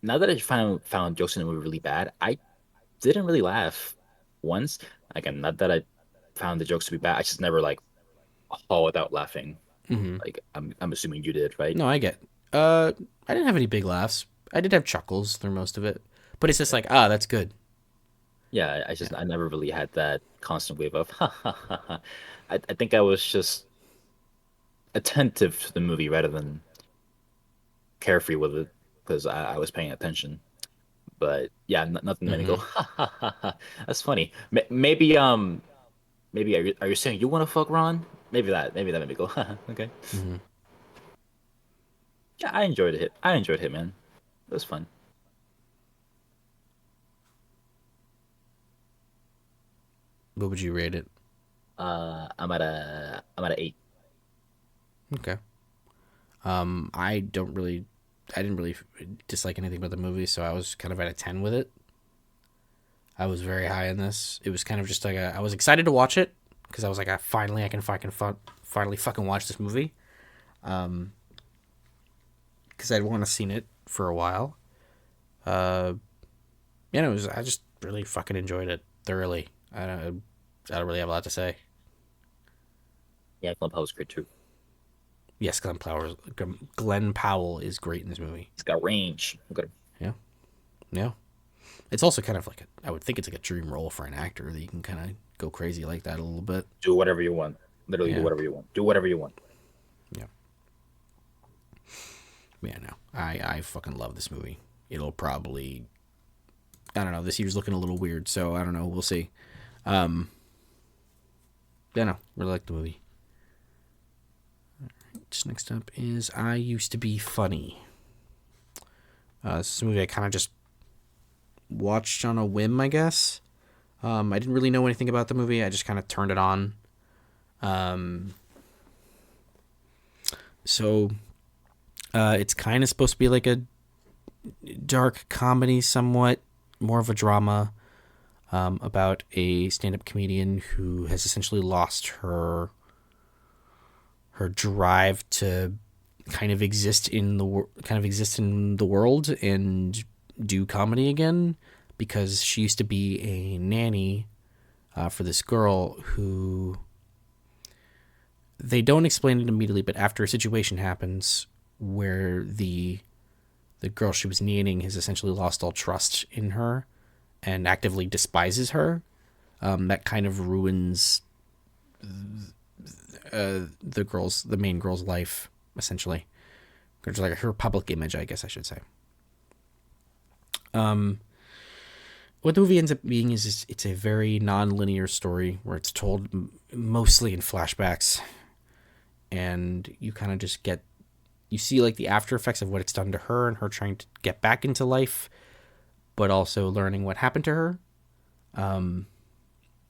Speaker 1: now that I found jokes in the movie really bad, I didn't really laugh once. Again, not that I found the jokes to be bad. I just never like haul without laughing.
Speaker 2: Hmm.
Speaker 1: Like I'm assuming you did, right?
Speaker 2: No, I get. I didn't have any big laughs. I did have chuckles through most of it, but it's just
Speaker 1: Yeah.
Speaker 2: like, that's good.
Speaker 1: Yeah, I
Speaker 2: Yeah.
Speaker 1: just I never really had that constant wave of ha ha ha ha. I think I was just attentive to the movie rather than carefree with it because I was paying attention. But yeah, nothing made me go
Speaker 2: Mm-hmm.
Speaker 1: ha ha ha ha. That's funny. Maybe are you saying you want to fuck Ron? Maybe that made me go okay.
Speaker 2: Mm-hmm.
Speaker 1: Yeah, I enjoyed it. I enjoyed Hitman. It was fun.
Speaker 2: What would you rate it?
Speaker 1: I'm at a 8.
Speaker 2: Okay. I don't really, I didn't really dislike anything about the movie, so I was kind of at a 10 with it. I was very high in this. It was kind of just like I was excited to watch it because I was like, finally I can finally fucking watch this movie. Because I'd want to seen it for a while. Uh, yeah, it was. I just really fucking enjoyed it thoroughly. I don't really have a lot to say.
Speaker 1: Yeah, Club House great too.
Speaker 2: Yes, Glenn Powell is great in this movie.
Speaker 1: It's got range. Look at him.
Speaker 2: Yeah, yeah. It's also kind of like I would think it's like a dream role for an actor that you can kind of go crazy like that a little bit.
Speaker 1: Do whatever you want. Literally do
Speaker 2: Yeah,
Speaker 1: whatever you want. Do whatever you want.
Speaker 2: yeah, yeah. No, I fucking love this movie. It'll probably, I don't know. This year's looking a little weird, so I don't know. We'll see. Um, yeah, no, really like the movie. Just next up is I Used to Be Funny. This is a movie I kind of just watched on a whim, I guess. I didn't really know anything about the movie. I just kind of turned it on. Um, so it's kind of supposed to be like a dark comedy, somewhat more of a drama, about a stand-up comedian who has essentially lost her drive to kind of exist in the world and do comedy again, because she used to be a nanny for this girl who, they don't explain it immediately, but after a situation happens where the girl she was nannying has essentially lost all trust in her and actively despises her, that kind of ruins the main girl's life, essentially. It's like her public image, I guess I should say. What the movie ends up being is it's a very non-linear story where it's told mostly in flashbacks, and you kind of just you see like the after effects of what it's done to her and her trying to get back into life, but also learning what happened to her. And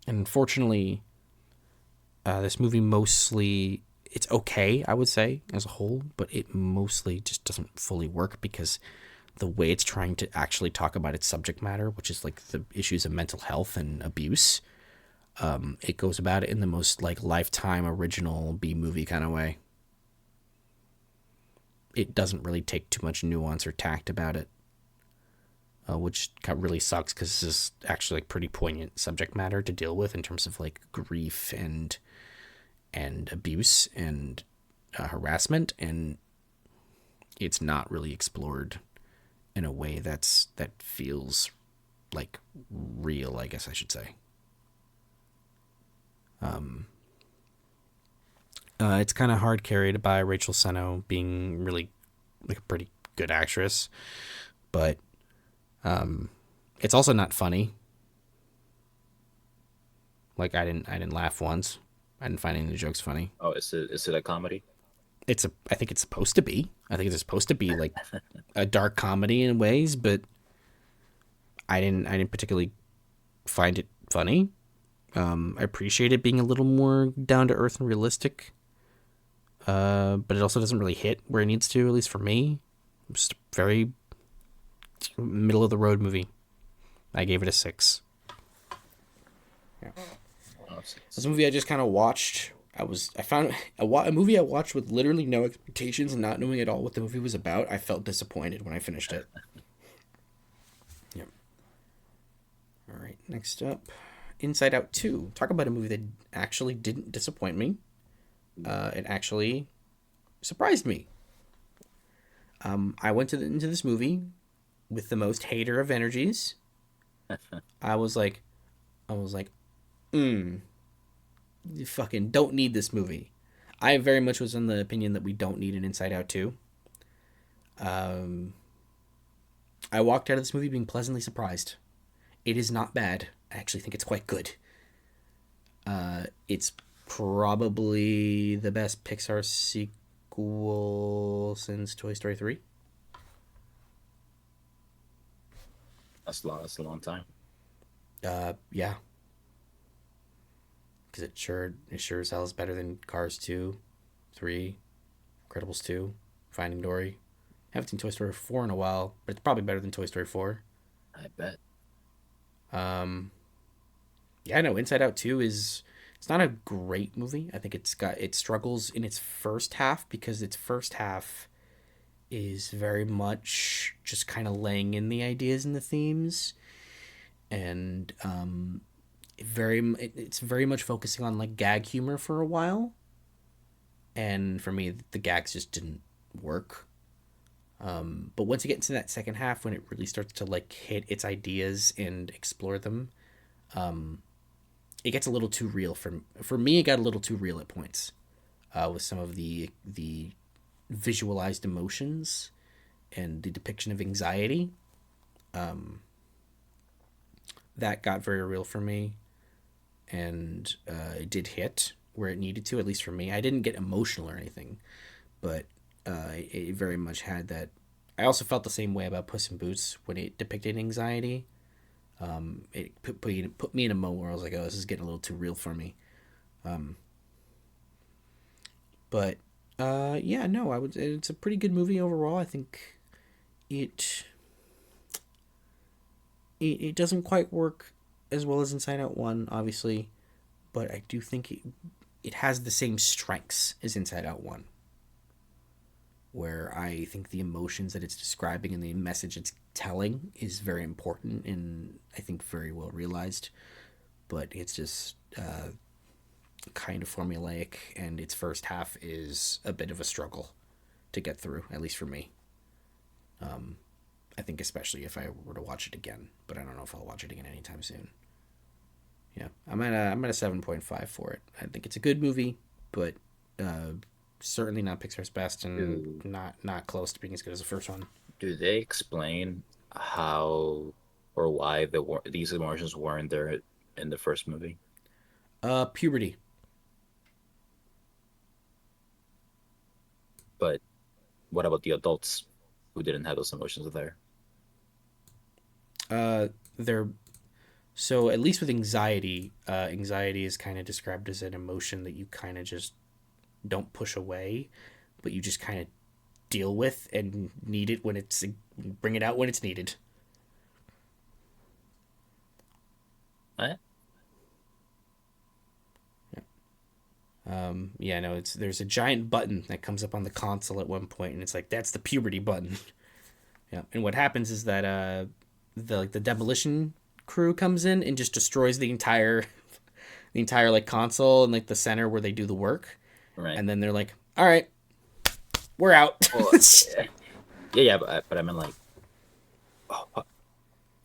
Speaker 2: unfortunately, this movie mostly, it's okay, I would say, as a whole, but it mostly just doesn't fully work because the way it's trying to actually talk about its subject matter, which is like the issues of mental health and abuse, it goes about it in the most like Lifetime original B movie kind of way. It doesn't really take too much nuance or tact about it, which really sucks because this is actually like pretty poignant subject matter to deal with in terms of like grief and abuse and harassment, and it's not really explored in a way that feels like real, I guess I should say. It's kind of hard carried by Rachel Seno being really like a pretty good actress, but it's also not funny. Like I didn't laugh once. I didn't find any of the jokes funny.
Speaker 1: Oh, is it a comedy?
Speaker 2: I think it's supposed to be. I think it's supposed to be like a dark comedy in ways, but I didn't particularly find it funny. I appreciate it being a little more down to earth and realistic. But it also doesn't really hit where it needs to, at least for me. Just a very middle of the road movie. I gave it a 6. Yeah.
Speaker 1: Oh,
Speaker 2: This movie I just kind of watched. I found a movie I watched with literally no expectations and not knowing at all what the movie was about. I felt disappointed when I finished it. Yep. All right, next up, Inside Out 2. Talk about a movie that actually didn't disappoint me. It actually surprised me. I went into this movie with the most hater of energies. I was like, you fucking don't need this movie. I very much was in the opinion that we don't need an Inside Out 2. Um, I walked out of this movie being pleasantly surprised. It is not bad. I actually think it's quite good. It's probably the best Pixar sequel since Toy Story 3.
Speaker 1: That's a lot. That's a long time.
Speaker 2: Yeah, because it sure as hell is better than Cars 2, 3, Incredibles 2, Finding Dory. I haven't seen Toy Story 4 in a while, but it's probably better than Toy Story 4.
Speaker 1: I bet.
Speaker 2: Um, yeah, no, Inside Out 2 is it's not a great movie. I think it struggles in its first half because its first half is very much just kind of laying in the ideas and the themes, and it's very much focusing on like gag humor for a while, and for me the gags just didn't work. But once you get into that second half, when it really starts to like hit its ideas and explore them, it gets a little too real for me. It got a little too real at points, with some of the visualized emotions and the depiction of anxiety. That got very real for me, and it did hit where it needed to. At least for me, I didn't get emotional or anything, but it very much had that. I also felt the same way about Puss in Boots when it depicted anxiety. It put me in a moment where I was like, "Oh, this is getting a little too real for me." But yeah, no, I would. It's a pretty good movie overall. I think it it doesn't quite work as well as Inside Out 1, obviously, but I do think it has the same strengths as Inside Out 1, where I think the emotions that it's describing and the message it's telling is very important and I think very well realized, but it's just kind of formulaic, and its first half is a bit of a struggle to get through, at least for me. I think especially if I were to watch it again, but I don't know if I'll watch it again anytime soon. Yeah, I'm at a 7.5 for it. I think it's a good movie, but certainly not Pixar's best, and
Speaker 1: Do
Speaker 2: not close to being as good as the first one.
Speaker 1: do they explain how or why these emotions weren't there in the first movie?
Speaker 2: Puberty.
Speaker 1: But what about the adults who didn't have those emotions there?
Speaker 2: They're so at least with anxiety. Anxiety is kind of described as an emotion that you kind of just don't push away, but you just kind of deal with and need it when it's bring it out when it's needed.
Speaker 1: Eh?
Speaker 2: Yeah, no, it's there's a giant button that comes up on the console at one point, and it's like that's the puberty button. Yeah, and what happens is that the demolition crew comes in and just destroys the entire like console and like the center where they do the work,
Speaker 1: Right.
Speaker 2: and then they're like, all right, we're out.
Speaker 1: Well, yeah, yeah, but I mean like,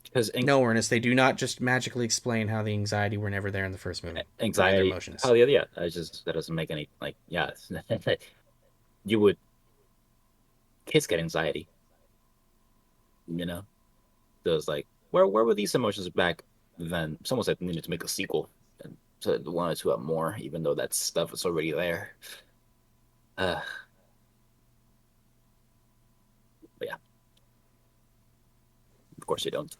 Speaker 1: because
Speaker 2: No, Ernest, they do not just magically explain how the anxiety were never there in the first movie or other
Speaker 1: anxiety.
Speaker 2: emotions.
Speaker 1: Oh yeah, yeah. I just that doesn't make any like yeah. You would kids get anxiety, you know? So it's like where were these emotions back then? Someone said they needed to make a sequel and so they wanted to have more, even though that stuff is already there. Uh, but yeah, of course they don't.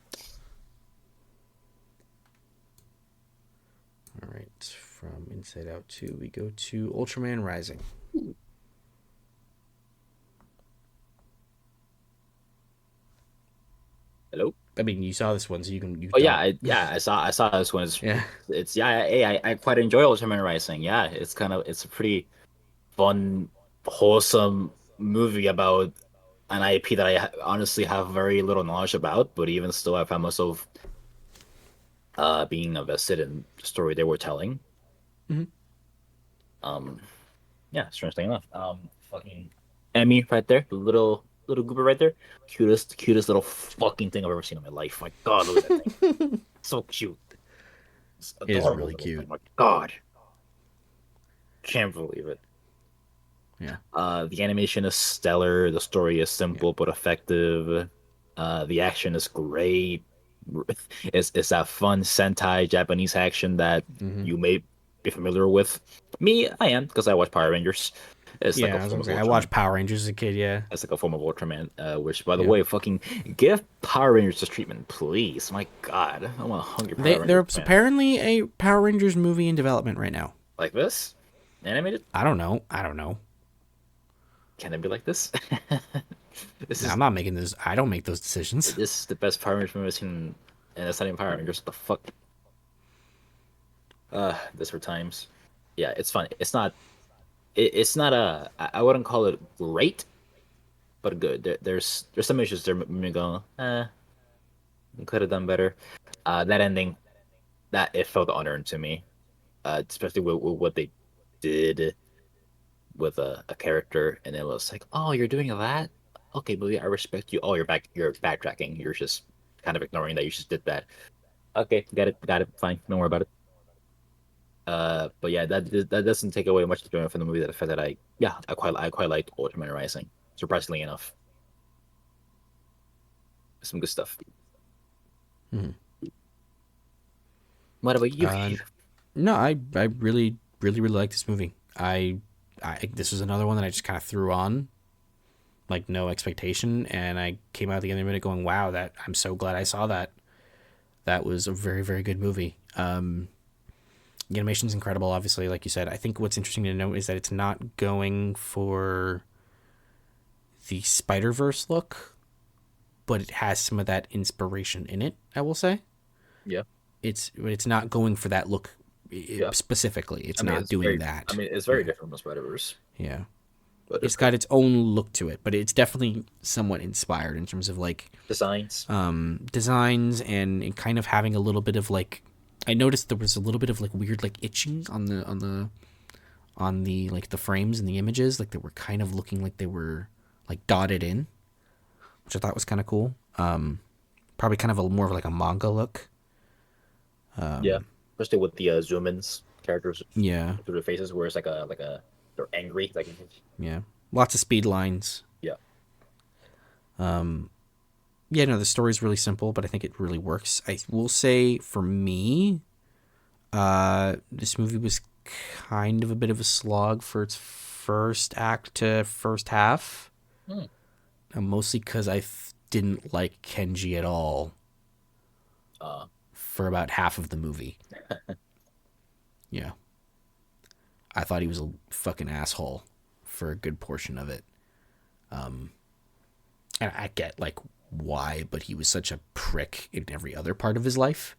Speaker 2: All right, from Inside Out 2, we go to Ultraman Rising.
Speaker 1: Hello.
Speaker 2: I mean, you saw this one, so you
Speaker 1: Oh yeah,
Speaker 2: don't.
Speaker 1: I saw this one.
Speaker 2: Yeah.
Speaker 1: It's yeah, hey, I quite enjoy Ultraman Rising. Yeah, it's a pretty fun, wholesome movie about an IP that honestly have very little knowledge about, but even still, I found myself being invested in the story they were telling.
Speaker 2: Mhm.
Speaker 1: Um, yeah, strangely enough, fucking Emmy right there, the little goober right there, cutest little fucking thing I've ever seen in my life. My God, look at that thing, so cute, it's
Speaker 2: It is
Speaker 1: adorable
Speaker 2: really
Speaker 1: little
Speaker 2: cute.
Speaker 1: thing. My God, can't believe it.
Speaker 2: Yeah.
Speaker 1: The animation is stellar. The story is
Speaker 2: Yeah.
Speaker 1: simple but effective. The action is great. It's that fun Sentai Japanese action that
Speaker 2: Mm-hmm.
Speaker 1: you may be familiar with. Me, I am because I watch Power Rangers. It's like a
Speaker 2: Yeah, I was
Speaker 1: form
Speaker 2: gonna
Speaker 1: of
Speaker 2: say I
Speaker 1: Ultraman.
Speaker 2: watched Power Rangers as a kid. Yeah.
Speaker 1: It's like a form of Ultraman. Which, by the
Speaker 2: Yeah.
Speaker 1: way, fucking give Power Rangers this treatment, please. My God, I'm a hungry Power Rangers
Speaker 2: There's
Speaker 1: fan.
Speaker 2: apparently a Power Rangers movie in development right now.
Speaker 1: Like this, animated.
Speaker 2: I don't know. I don't know.
Speaker 1: Can it be like this? This
Speaker 2: Now, I'm
Speaker 1: is
Speaker 2: not making this. I don't make those decisions.
Speaker 1: this is the best Power Rangers movie I've seen, and it's not even Power Rangers. What the fuck? This for times. Yeah, it's fun. It's not a. I wouldn't call it great, but good. There's some issues there. Me go, could have done better. That ending, that it felt unearned to me. Especially with what they did with a character, and it was like, oh, you're doing that. Okay, movie, I respect you. Oh, you're backtracking. You're just kind of ignoring that you just did that. Okay, got it, fine, don't worry about it. But yeah, that doesn't take away much enjoyment from the movie. That the fact that I quite liked Ultraman Rising. Surprisingly enough, some good stuff.
Speaker 2: Mhm.
Speaker 1: What about you?
Speaker 2: Uh, no, I really like this movie. I this was another one that I just kind of threw on, like no expectation, and I came out the end of it going, "Wow, that I'm so glad I saw that. That was a very good movie." The animation's incredible, obviously, like you said. I think what's interesting to note is that it's not going for the Spider Verse look, but it has some of that inspiration in it. I will say
Speaker 1: Yeah,
Speaker 2: it's not going for that look
Speaker 1: yeah.
Speaker 2: specifically. It's
Speaker 1: I mean,
Speaker 2: not doing that.
Speaker 1: it's very
Speaker 2: Yeah,
Speaker 1: different from Spider-Verse,
Speaker 2: yeah.
Speaker 1: but it's
Speaker 2: It's
Speaker 1: good.
Speaker 2: got its own look to it, but it's definitely somewhat inspired in terms of like
Speaker 1: Designs.
Speaker 2: designs and kind of having a little bit of like. I noticed there was a little bit of like weird like itching on the like the frames and the images, like they were kind of looking like they were like dotted in, which I thought was kind of cool. Probably kind of a more of like a manga look.
Speaker 1: Yeah, especially with the zoom-ins characters
Speaker 2: Yeah,
Speaker 1: through their faces, where it's they're angry, like
Speaker 2: yeah. Lots of speed lines.
Speaker 1: yeah,
Speaker 2: Yeah, no, the story's really simple, but I think it really works. I will say for me, this movie was kind of a bit of a slog for its first act to first half,
Speaker 1: Hmm.
Speaker 2: mostly because didn't like Kenji at all
Speaker 1: uh,
Speaker 2: for about half of the movie. Yeah, I thought he was a fucking asshole for a good portion of it. And I get like why, but he was such a prick in every other part of his life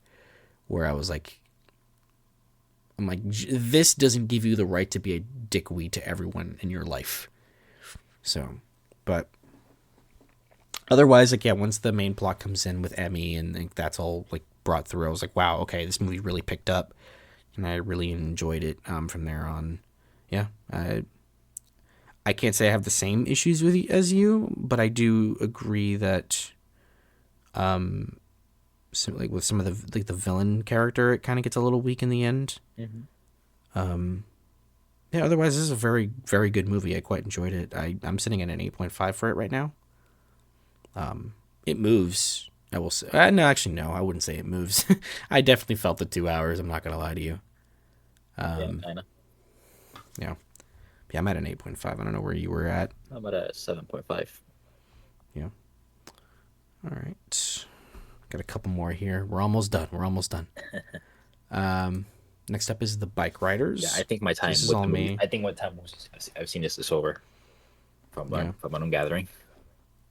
Speaker 2: where I was like, I'm like, this doesn't give you the right to be a dickweed to everyone in your life. So, but otherwise, like, yeah, once the main plot comes in with Emmy and like, that's all like brought through, I was like, wow, okay, this movie really picked up, and I really enjoyed it from there on. Yeah, I can't say I have the same issues with as you, but I do agree that so, like with some of the like the villain character, it kind of gets a little weak in the end.
Speaker 1: mhm.
Speaker 2: Yeah, otherwise this is a very good movie. I quite enjoyed it. I'm sitting at an 8.5 for it right now. It moves. I will say. No, actually, no. I wouldn't say it moves. I definitely felt the 2 hours. I'm not gonna lie to you.
Speaker 1: Yeah, kind of.
Speaker 2: Yeah, yeah. I'm at an 8.5. I don't know where you were at.
Speaker 1: How about a 7.5?
Speaker 2: Yeah. All right. Got a couple more here. We're almost done. We're almost done. Next up is the Bike
Speaker 1: Yeah,
Speaker 2: Riders.
Speaker 1: I think my
Speaker 2: This
Speaker 1: time
Speaker 2: is
Speaker 1: with
Speaker 2: all
Speaker 1: the movie.
Speaker 2: me.
Speaker 1: I think my time I've seen this is over
Speaker 2: Yeah.
Speaker 1: from what I'm gathering.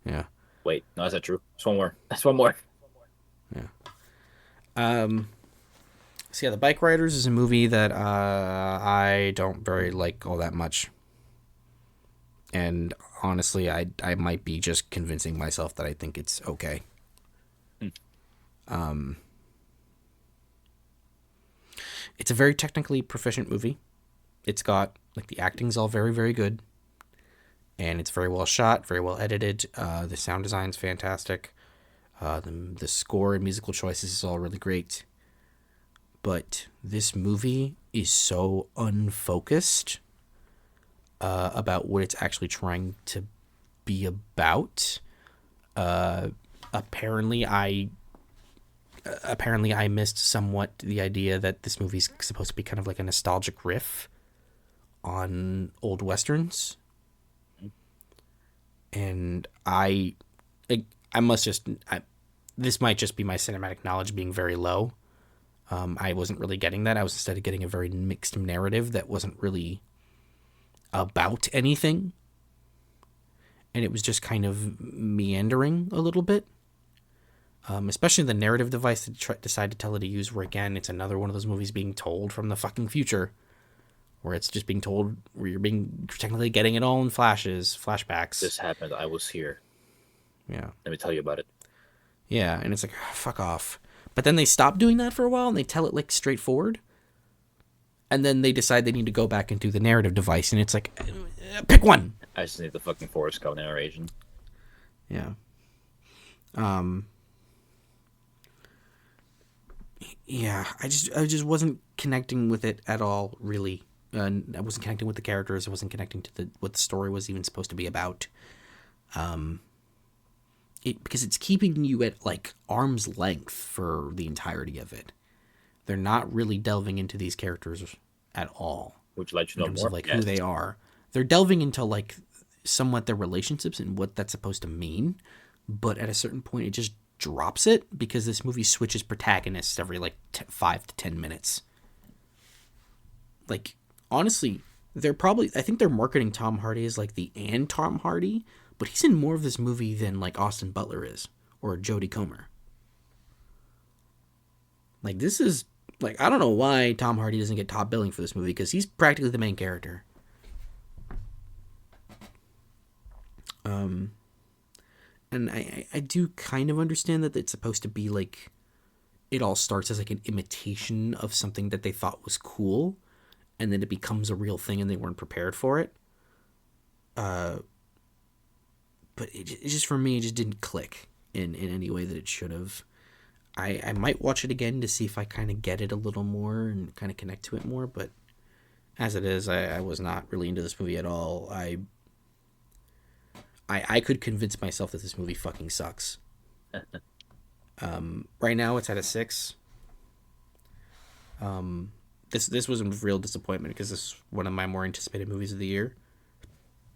Speaker 2: Yeah.
Speaker 1: Wait, no, is that true? There's one more. That's one more.
Speaker 2: Yeah. So yeah, the Bike Riders is a movie that I don't very like all that much, and honestly, I might be just convincing myself that I think it's okay.
Speaker 1: Hmm.
Speaker 2: It's a very technically proficient movie. It's got like the acting's all very good, and it's very well shot, very well edited. The sound design's fantastic. The score and musical choices is all really great. But this movie is so unfocused. about what it's actually trying to be about. Uh, apparently, I missed somewhat the idea that this movie's supposed to be kind of like a nostalgic riff on old westerns, and I must just this might just be my cinematic knowledge being very low. I wasn't really getting that. I was instead getting a very mixed narrative that wasn't really about anything, and it was just kind of meandering a little bit. Especially the narrative device that decided to tell it to use, where again, it's another one of those movies being told from the fucking future, where it's just being told, where you're being technically getting it all in flashes, flashbacks.
Speaker 1: This happened. I was here.
Speaker 2: Yeah.
Speaker 1: Let me tell you about it.
Speaker 2: Yeah, and it's like, oh, fuck off. But then they stop doing that for a while and they tell it like straightforward. And then they decide they need to go back and do the narrative device, and it's like, pick one.
Speaker 1: I just need the fucking Forrest Gump narration.
Speaker 2: Yeah. Yeah, I just wasn't connecting with it at all, really. I wasn't connecting with the characters. I wasn't connecting to what the story was even supposed to be about. Because it's keeping you at like arm's length for the entirety of it. They're not really delving into these characters at all.
Speaker 1: Would you like to know
Speaker 2: in terms
Speaker 1: more?
Speaker 2: of like
Speaker 1: Yes.
Speaker 2: who they are. They're delving into like somewhat their relationships and what that's supposed to mean, but at a certain point it just drops it because this movie switches protagonists every like 5 to 10 minutes. Like honestly, I think they're marketing Tom Hardy as like the and Tom Hardy, but he's in more of this movie than like Austin Butler is or Jodie Comer. Like this is like, I don't know why Tom Hardy doesn't get top billing for this movie because he's practically the main character. And I do kind of understand that it's supposed to be like, it all starts as like an imitation of something that they thought was cool, and then it becomes a real thing and they weren't prepared for it. But it just, for me, it just didn't click in any way that it should have. I might watch it again to see if I kind of get it a little more and kind of connect to it more, but as it is, I was not really into this movie at all. I could convince myself that this movie fucking sucks. Right now it's at a 6. This was a real disappointment because this is one of my more anticipated movies of the year.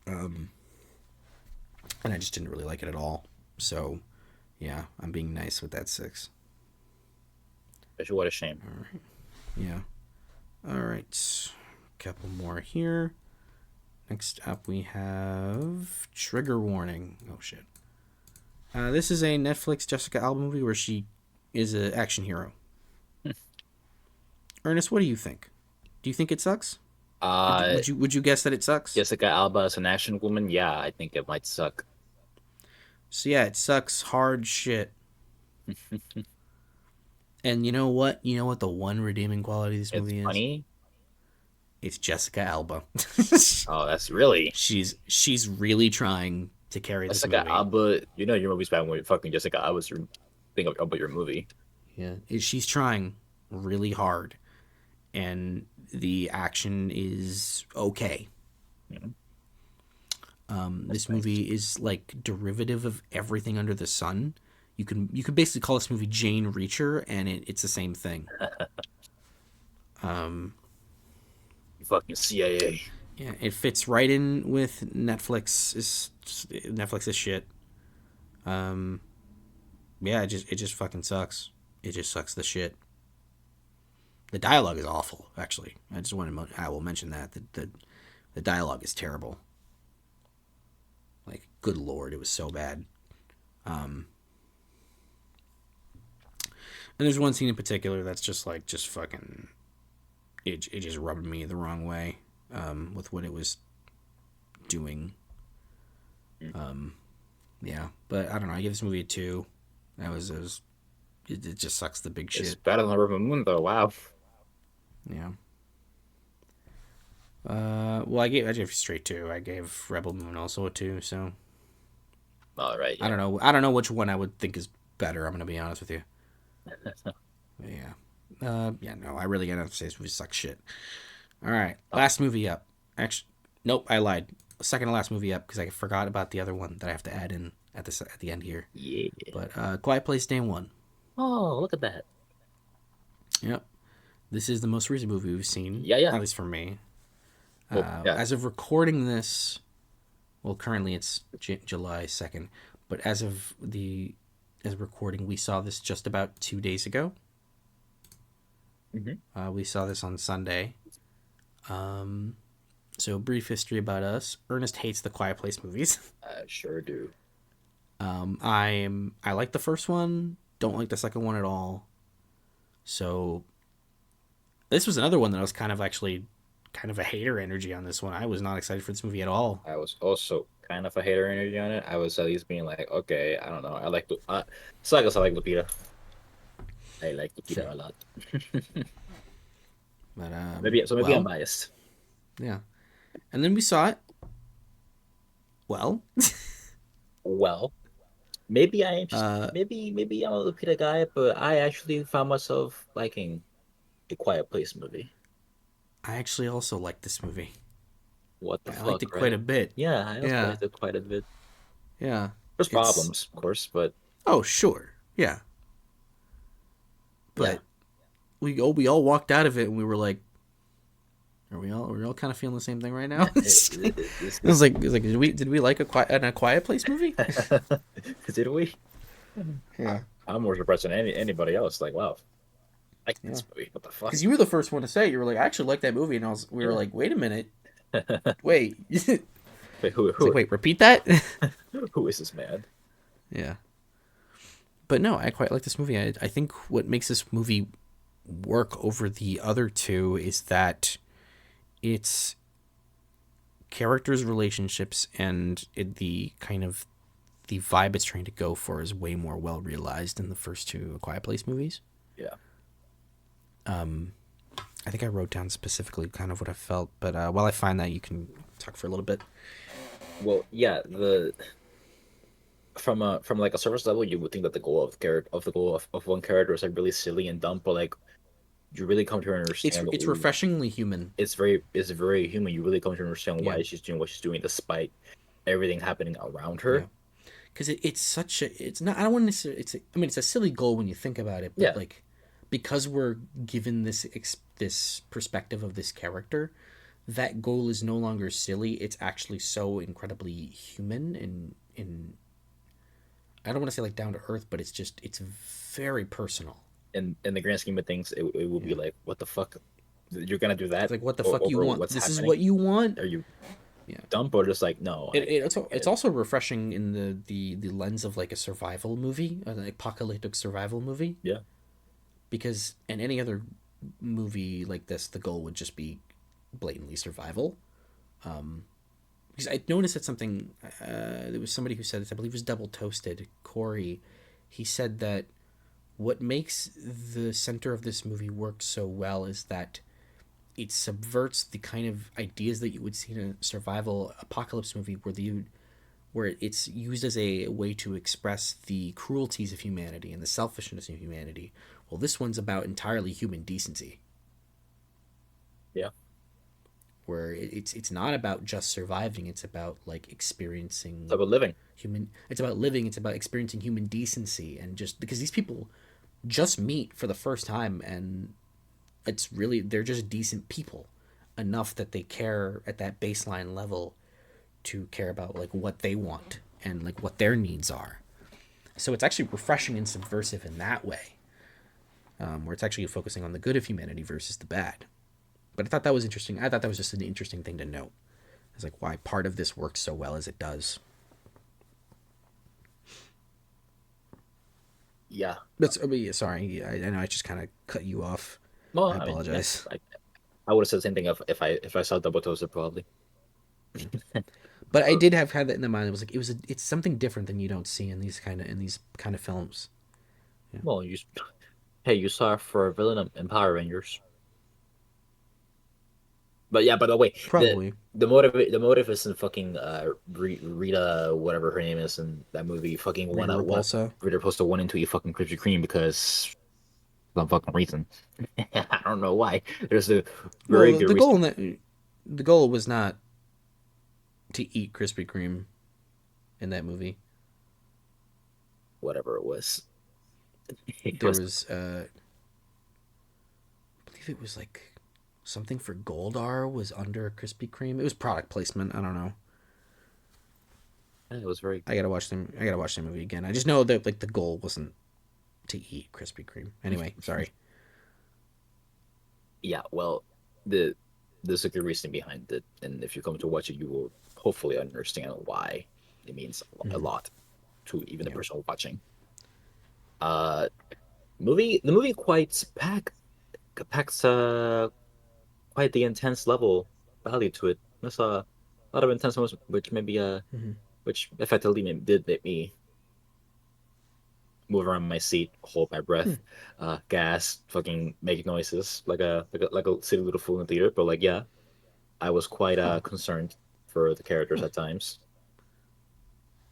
Speaker 2: And I just didn't really like it at all. So, yeah, I'm being nice with that 6.
Speaker 1: What a shame.
Speaker 2: All right. Yeah. All right. Couple more here. Next up, we have Trigger Warning. Oh, shit. This is a Netflix Jessica Alba movie where she is an action hero. Ernest, what do you think? Do you think it sucks? Would you guess that it sucks?
Speaker 1: Jessica Alba as an action woman? Yeah, I think it might suck.
Speaker 2: So yeah, it sucks hard shit. And you know what? You know what the one redeeming quality of this movie is?
Speaker 1: Funny?
Speaker 2: It's Jessica Alba.
Speaker 1: Oh, that's really...
Speaker 2: She's really trying to carry this
Speaker 1: Jessica
Speaker 2: movie.
Speaker 1: Alba, you know your movie's bad when fucking Jessica Alba's your thing about your movie.
Speaker 2: Yeah, she's trying really hard, and the action is okay.
Speaker 1: Mhm.
Speaker 2: This movie is like derivative of everything under the sun. You could basically call this movie Jane Reacher, and it's the same thing.
Speaker 1: Fucking CIA.
Speaker 2: Yeah, it fits right in with Netflix's shit. Yeah, it just fucking sucks. It just sucks the shit. The dialogue is awful, actually. I will mention that the dialogue is terrible. Like, good lord, it was so bad. And there's one scene in particular that's just fucking, it just rubbed me the wrong way, with what it was doing. Yeah, but I don't know. I give this movie a 2. It just sucks the big shit.
Speaker 1: It's better than Rebel Moon, though. Wow.
Speaker 2: Yeah. Well, I gave straight 2. I gave Rebel Moon also a 2. So.
Speaker 1: All right. Yeah.
Speaker 2: I don't know which one I would think is better. I'm gonna be honest with you. Yeah. Yeah. No, I really gotta say this movie sucks shit. All right. Last movie up. Actually, Nope, I lied. Second to last movie up because I forgot about the other one that I have to add in at the end here.
Speaker 1: Yeah.
Speaker 2: But Quiet Place Day One.
Speaker 1: Oh, look at that.
Speaker 2: Yep, this is the most recent movie we've seen,
Speaker 1: Yeah, yeah.
Speaker 2: at least for me.
Speaker 1: Well, yeah.
Speaker 2: As of recording this, well, currently it's July 2nd, but as of recording, we saw this just about 2 days ago.
Speaker 1: Hmm.
Speaker 2: We saw this on Sunday. Um, so brief history about us. Ernest hates the Quiet Place movies.
Speaker 1: I sure do.
Speaker 2: I like the first one. Don't like the second one at all. So this was another one that I was kind of a hater energy on this one. I was not excited for this movie at all.
Speaker 1: I was also kind of a hater energy on it. I was at least being like, okay, I don't know. I like the so I guess I like Lupita. I like Lupita a lot.
Speaker 2: But
Speaker 1: Maybe I'm
Speaker 2: well,
Speaker 1: biased.
Speaker 2: yeah. And then we saw it. Well,
Speaker 1: Well, maybe I am just
Speaker 2: uh,
Speaker 1: maybe I'm a Lupita guy, but I actually found myself liking a Quiet Place movie.
Speaker 2: I actually also liked this movie.
Speaker 1: What the
Speaker 2: I liked
Speaker 1: fuck,
Speaker 2: it quite
Speaker 1: right?
Speaker 2: a bit.
Speaker 1: Yeah, I also
Speaker 2: Yeah,
Speaker 1: liked it quite a bit.
Speaker 2: yeah.
Speaker 1: There's
Speaker 2: It's
Speaker 1: problems, of course, but
Speaker 2: oh sure, yeah.
Speaker 1: yeah.
Speaker 2: But we all walked out of it and we were like, are we all kind of feeling the same thing right now? it
Speaker 1: This
Speaker 2: was like did we like a Quiet Place movie?
Speaker 1: did we?
Speaker 2: Yeah,
Speaker 1: I'm more surprised than anybody else. Like, wow, I like
Speaker 2: yeah.
Speaker 1: this movie. What the fuck?
Speaker 2: Because you were the first one to say it. You were like, I actually like that movie, and we were
Speaker 1: Yeah.
Speaker 2: like, wait a minute, wait. It's
Speaker 1: Wait,
Speaker 2: like, wait, repeat that.
Speaker 1: who is this man?
Speaker 2: Yeah, but no, I quite like this movie. I think what makes this movie work over the other two is that its characters' relationships and the kind of the vibe it's trying to go for is way more well realized than the first two A Quiet Place movies.
Speaker 1: Yeah.
Speaker 2: I think I wrote down specifically kind of what I felt, but while I find that, you can talk for a little bit.
Speaker 1: Well, yeah. The from like a surface level, you would think that the goal of the goal of one character is like really silly and dumb, but like you really come to
Speaker 2: It's
Speaker 1: understand
Speaker 2: it's refreshingly human.
Speaker 1: it's very human. You really come to understand
Speaker 2: Yeah,
Speaker 1: why she's doing what she's doing despite everything happening around
Speaker 2: yeah.
Speaker 1: her.
Speaker 2: Because it's such a it's not I don't want to necessarily I mean it's a silly goal when you think about it, but
Speaker 1: Yeah,
Speaker 2: like because we're given this perspective of this character, that goal is no longer silly. It's actually so incredibly human and in I don't want to say like down to earth, but it's very personal.
Speaker 1: in the grand scheme of things, it will be
Speaker 2: Yeah,
Speaker 1: like, what the fuck? You're gonna do
Speaker 2: it's
Speaker 1: that
Speaker 2: like what the fuck you
Speaker 1: over
Speaker 2: want?
Speaker 1: what's
Speaker 2: This is
Speaker 1: happening?
Speaker 2: what you want?
Speaker 1: Are you
Speaker 2: Yeah.
Speaker 1: dumb or just like, no, I get
Speaker 2: It's
Speaker 1: it.
Speaker 2: also refreshing in the lens of like a survival movie, an apocalyptic survival movie,
Speaker 1: Yeah,
Speaker 2: because in any other movie like this, the goal would just be blatantly survival. Because I noticed that something. There was somebody who said this. I believe it was Double Toasted Corey. He said that what makes the center of this movie work so well is that it subverts the kind of ideas that you would see in a survival apocalypse movie where it's used as a way to express the cruelties of humanity and the selfishness of humanity. Well, this one's about entirely human decency,
Speaker 1: yeah.
Speaker 2: where it's not about just surviving. It's about like
Speaker 1: It's
Speaker 2: experiencing
Speaker 1: about living.
Speaker 2: human. It's about living. It's about experiencing human decency, and just because these people just meet for the first time, and it's really they're just decent people enough that they care at that baseline level to care about like what they want and like what their needs are. So it's actually refreshing and subversive in that way, where it's actually focusing on the good of humanity versus the bad. But I thought that was interesting. I thought that was just an interesting thing to note. It's like why part of this works so well as it does.
Speaker 1: Yeah.
Speaker 2: That's I mean, sorry. I know I just kind of cut you off.
Speaker 1: Well,
Speaker 2: I
Speaker 1: I mean, yeah.
Speaker 2: apologize.
Speaker 1: I would have said the same thing if I saw Double Toasted probably.
Speaker 2: But I did have had that in the mind. It was like it's something different than you don't see in these kind of films. Yeah.
Speaker 1: Well, hey, you saw it for a villain in Power Rangers. But yeah, by the way,
Speaker 2: Probably
Speaker 1: the motive isn't fucking Rita whatever her name is in that movie fucking
Speaker 2: Rita
Speaker 1: one
Speaker 2: Repulsa.
Speaker 1: Rita supposed to 1 and 2 you fucking Krispy Kreme because some fucking reason. I don't know why. There's a very
Speaker 2: Well,
Speaker 1: good reason.
Speaker 2: the goal was not. to eat Krispy Kreme in that movie.
Speaker 1: Whatever it was. It
Speaker 2: There
Speaker 1: was
Speaker 2: was, I believe it was like something for Goldar was under a Krispy Kreme. It was product placement. I don't know.
Speaker 1: it was very
Speaker 2: I gotta watch them. I gotta watch the movie again. I just know that like the goal wasn't to eat Krispy Kreme. Anyway, sorry.
Speaker 1: yeah. Well, the there's a good reason behind it, and if you come to watch it, you will hopefully understand why it means a
Speaker 2: Mm-hmm.
Speaker 1: lot to even the
Speaker 2: Yeah.
Speaker 1: person watching. Uh, the movie quite packs quite the intense level value to it. There's a lot of intense moments, which maybe
Speaker 2: Mm-hmm.
Speaker 1: which effectively did make me move around my seat, hold my
Speaker 2: Hmm.
Speaker 1: breath, gas, fucking make noises like a silly little fool in the theater. But like, yeah, I was quite
Speaker 2: Huh.
Speaker 1: concerned for the characters
Speaker 2: Huh.
Speaker 1: at times.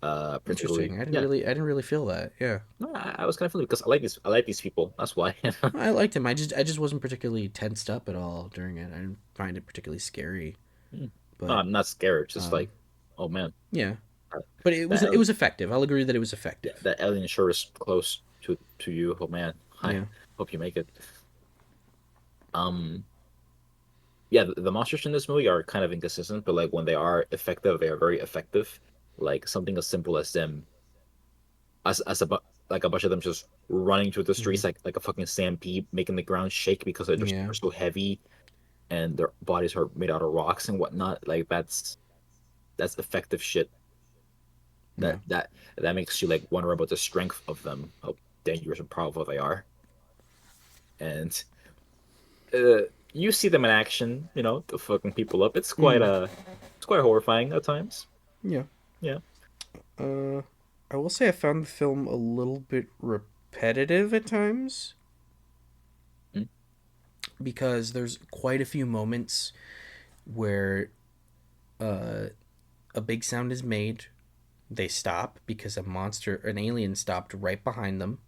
Speaker 1: Particularly,
Speaker 2: Interesting.
Speaker 1: yeah.
Speaker 2: I didn't really feel that. Yeah.
Speaker 1: No, I was kind of feeling because I like these people. That's why.
Speaker 2: I liked him. I just wasn't particularly tensed up at all during it. I didn't find it particularly scary.
Speaker 1: No,
Speaker 2: But
Speaker 1: I'm not scared. It's just
Speaker 2: um,
Speaker 1: like, oh man,
Speaker 2: yeah.
Speaker 1: uh,
Speaker 2: But
Speaker 1: that
Speaker 2: it was effective. I'll agree that it was effective.
Speaker 1: that alien sure is close to you. Oh man, I
Speaker 2: Yeah.
Speaker 1: hope you make it. Um, yeah, the monsters in this movie are kind of inconsistent, but like when they are effective, they are very effective. Like something as simple as them, as like a bunch of them just running through the
Speaker 2: Hmm.
Speaker 1: streets like a fucking stampede, making the ground shake because they're
Speaker 2: Yeah.
Speaker 1: so heavy and their bodies are made out of rocks and whatnot. Like that's effective shit.
Speaker 2: Yeah.
Speaker 1: That makes you like wonder about the strength of them, how dangerous and powerful they are. And uh, you see them in action, to fucking people up.
Speaker 2: Mm.
Speaker 1: It's quite horrifying at times.
Speaker 2: Yeah.
Speaker 1: Yeah.
Speaker 2: Uh, I will say I found the film a little bit repetitive at times
Speaker 1: Mm.
Speaker 2: because there's quite a few moments where uh, a big sound is made. They stop because an alien stopped right behind them.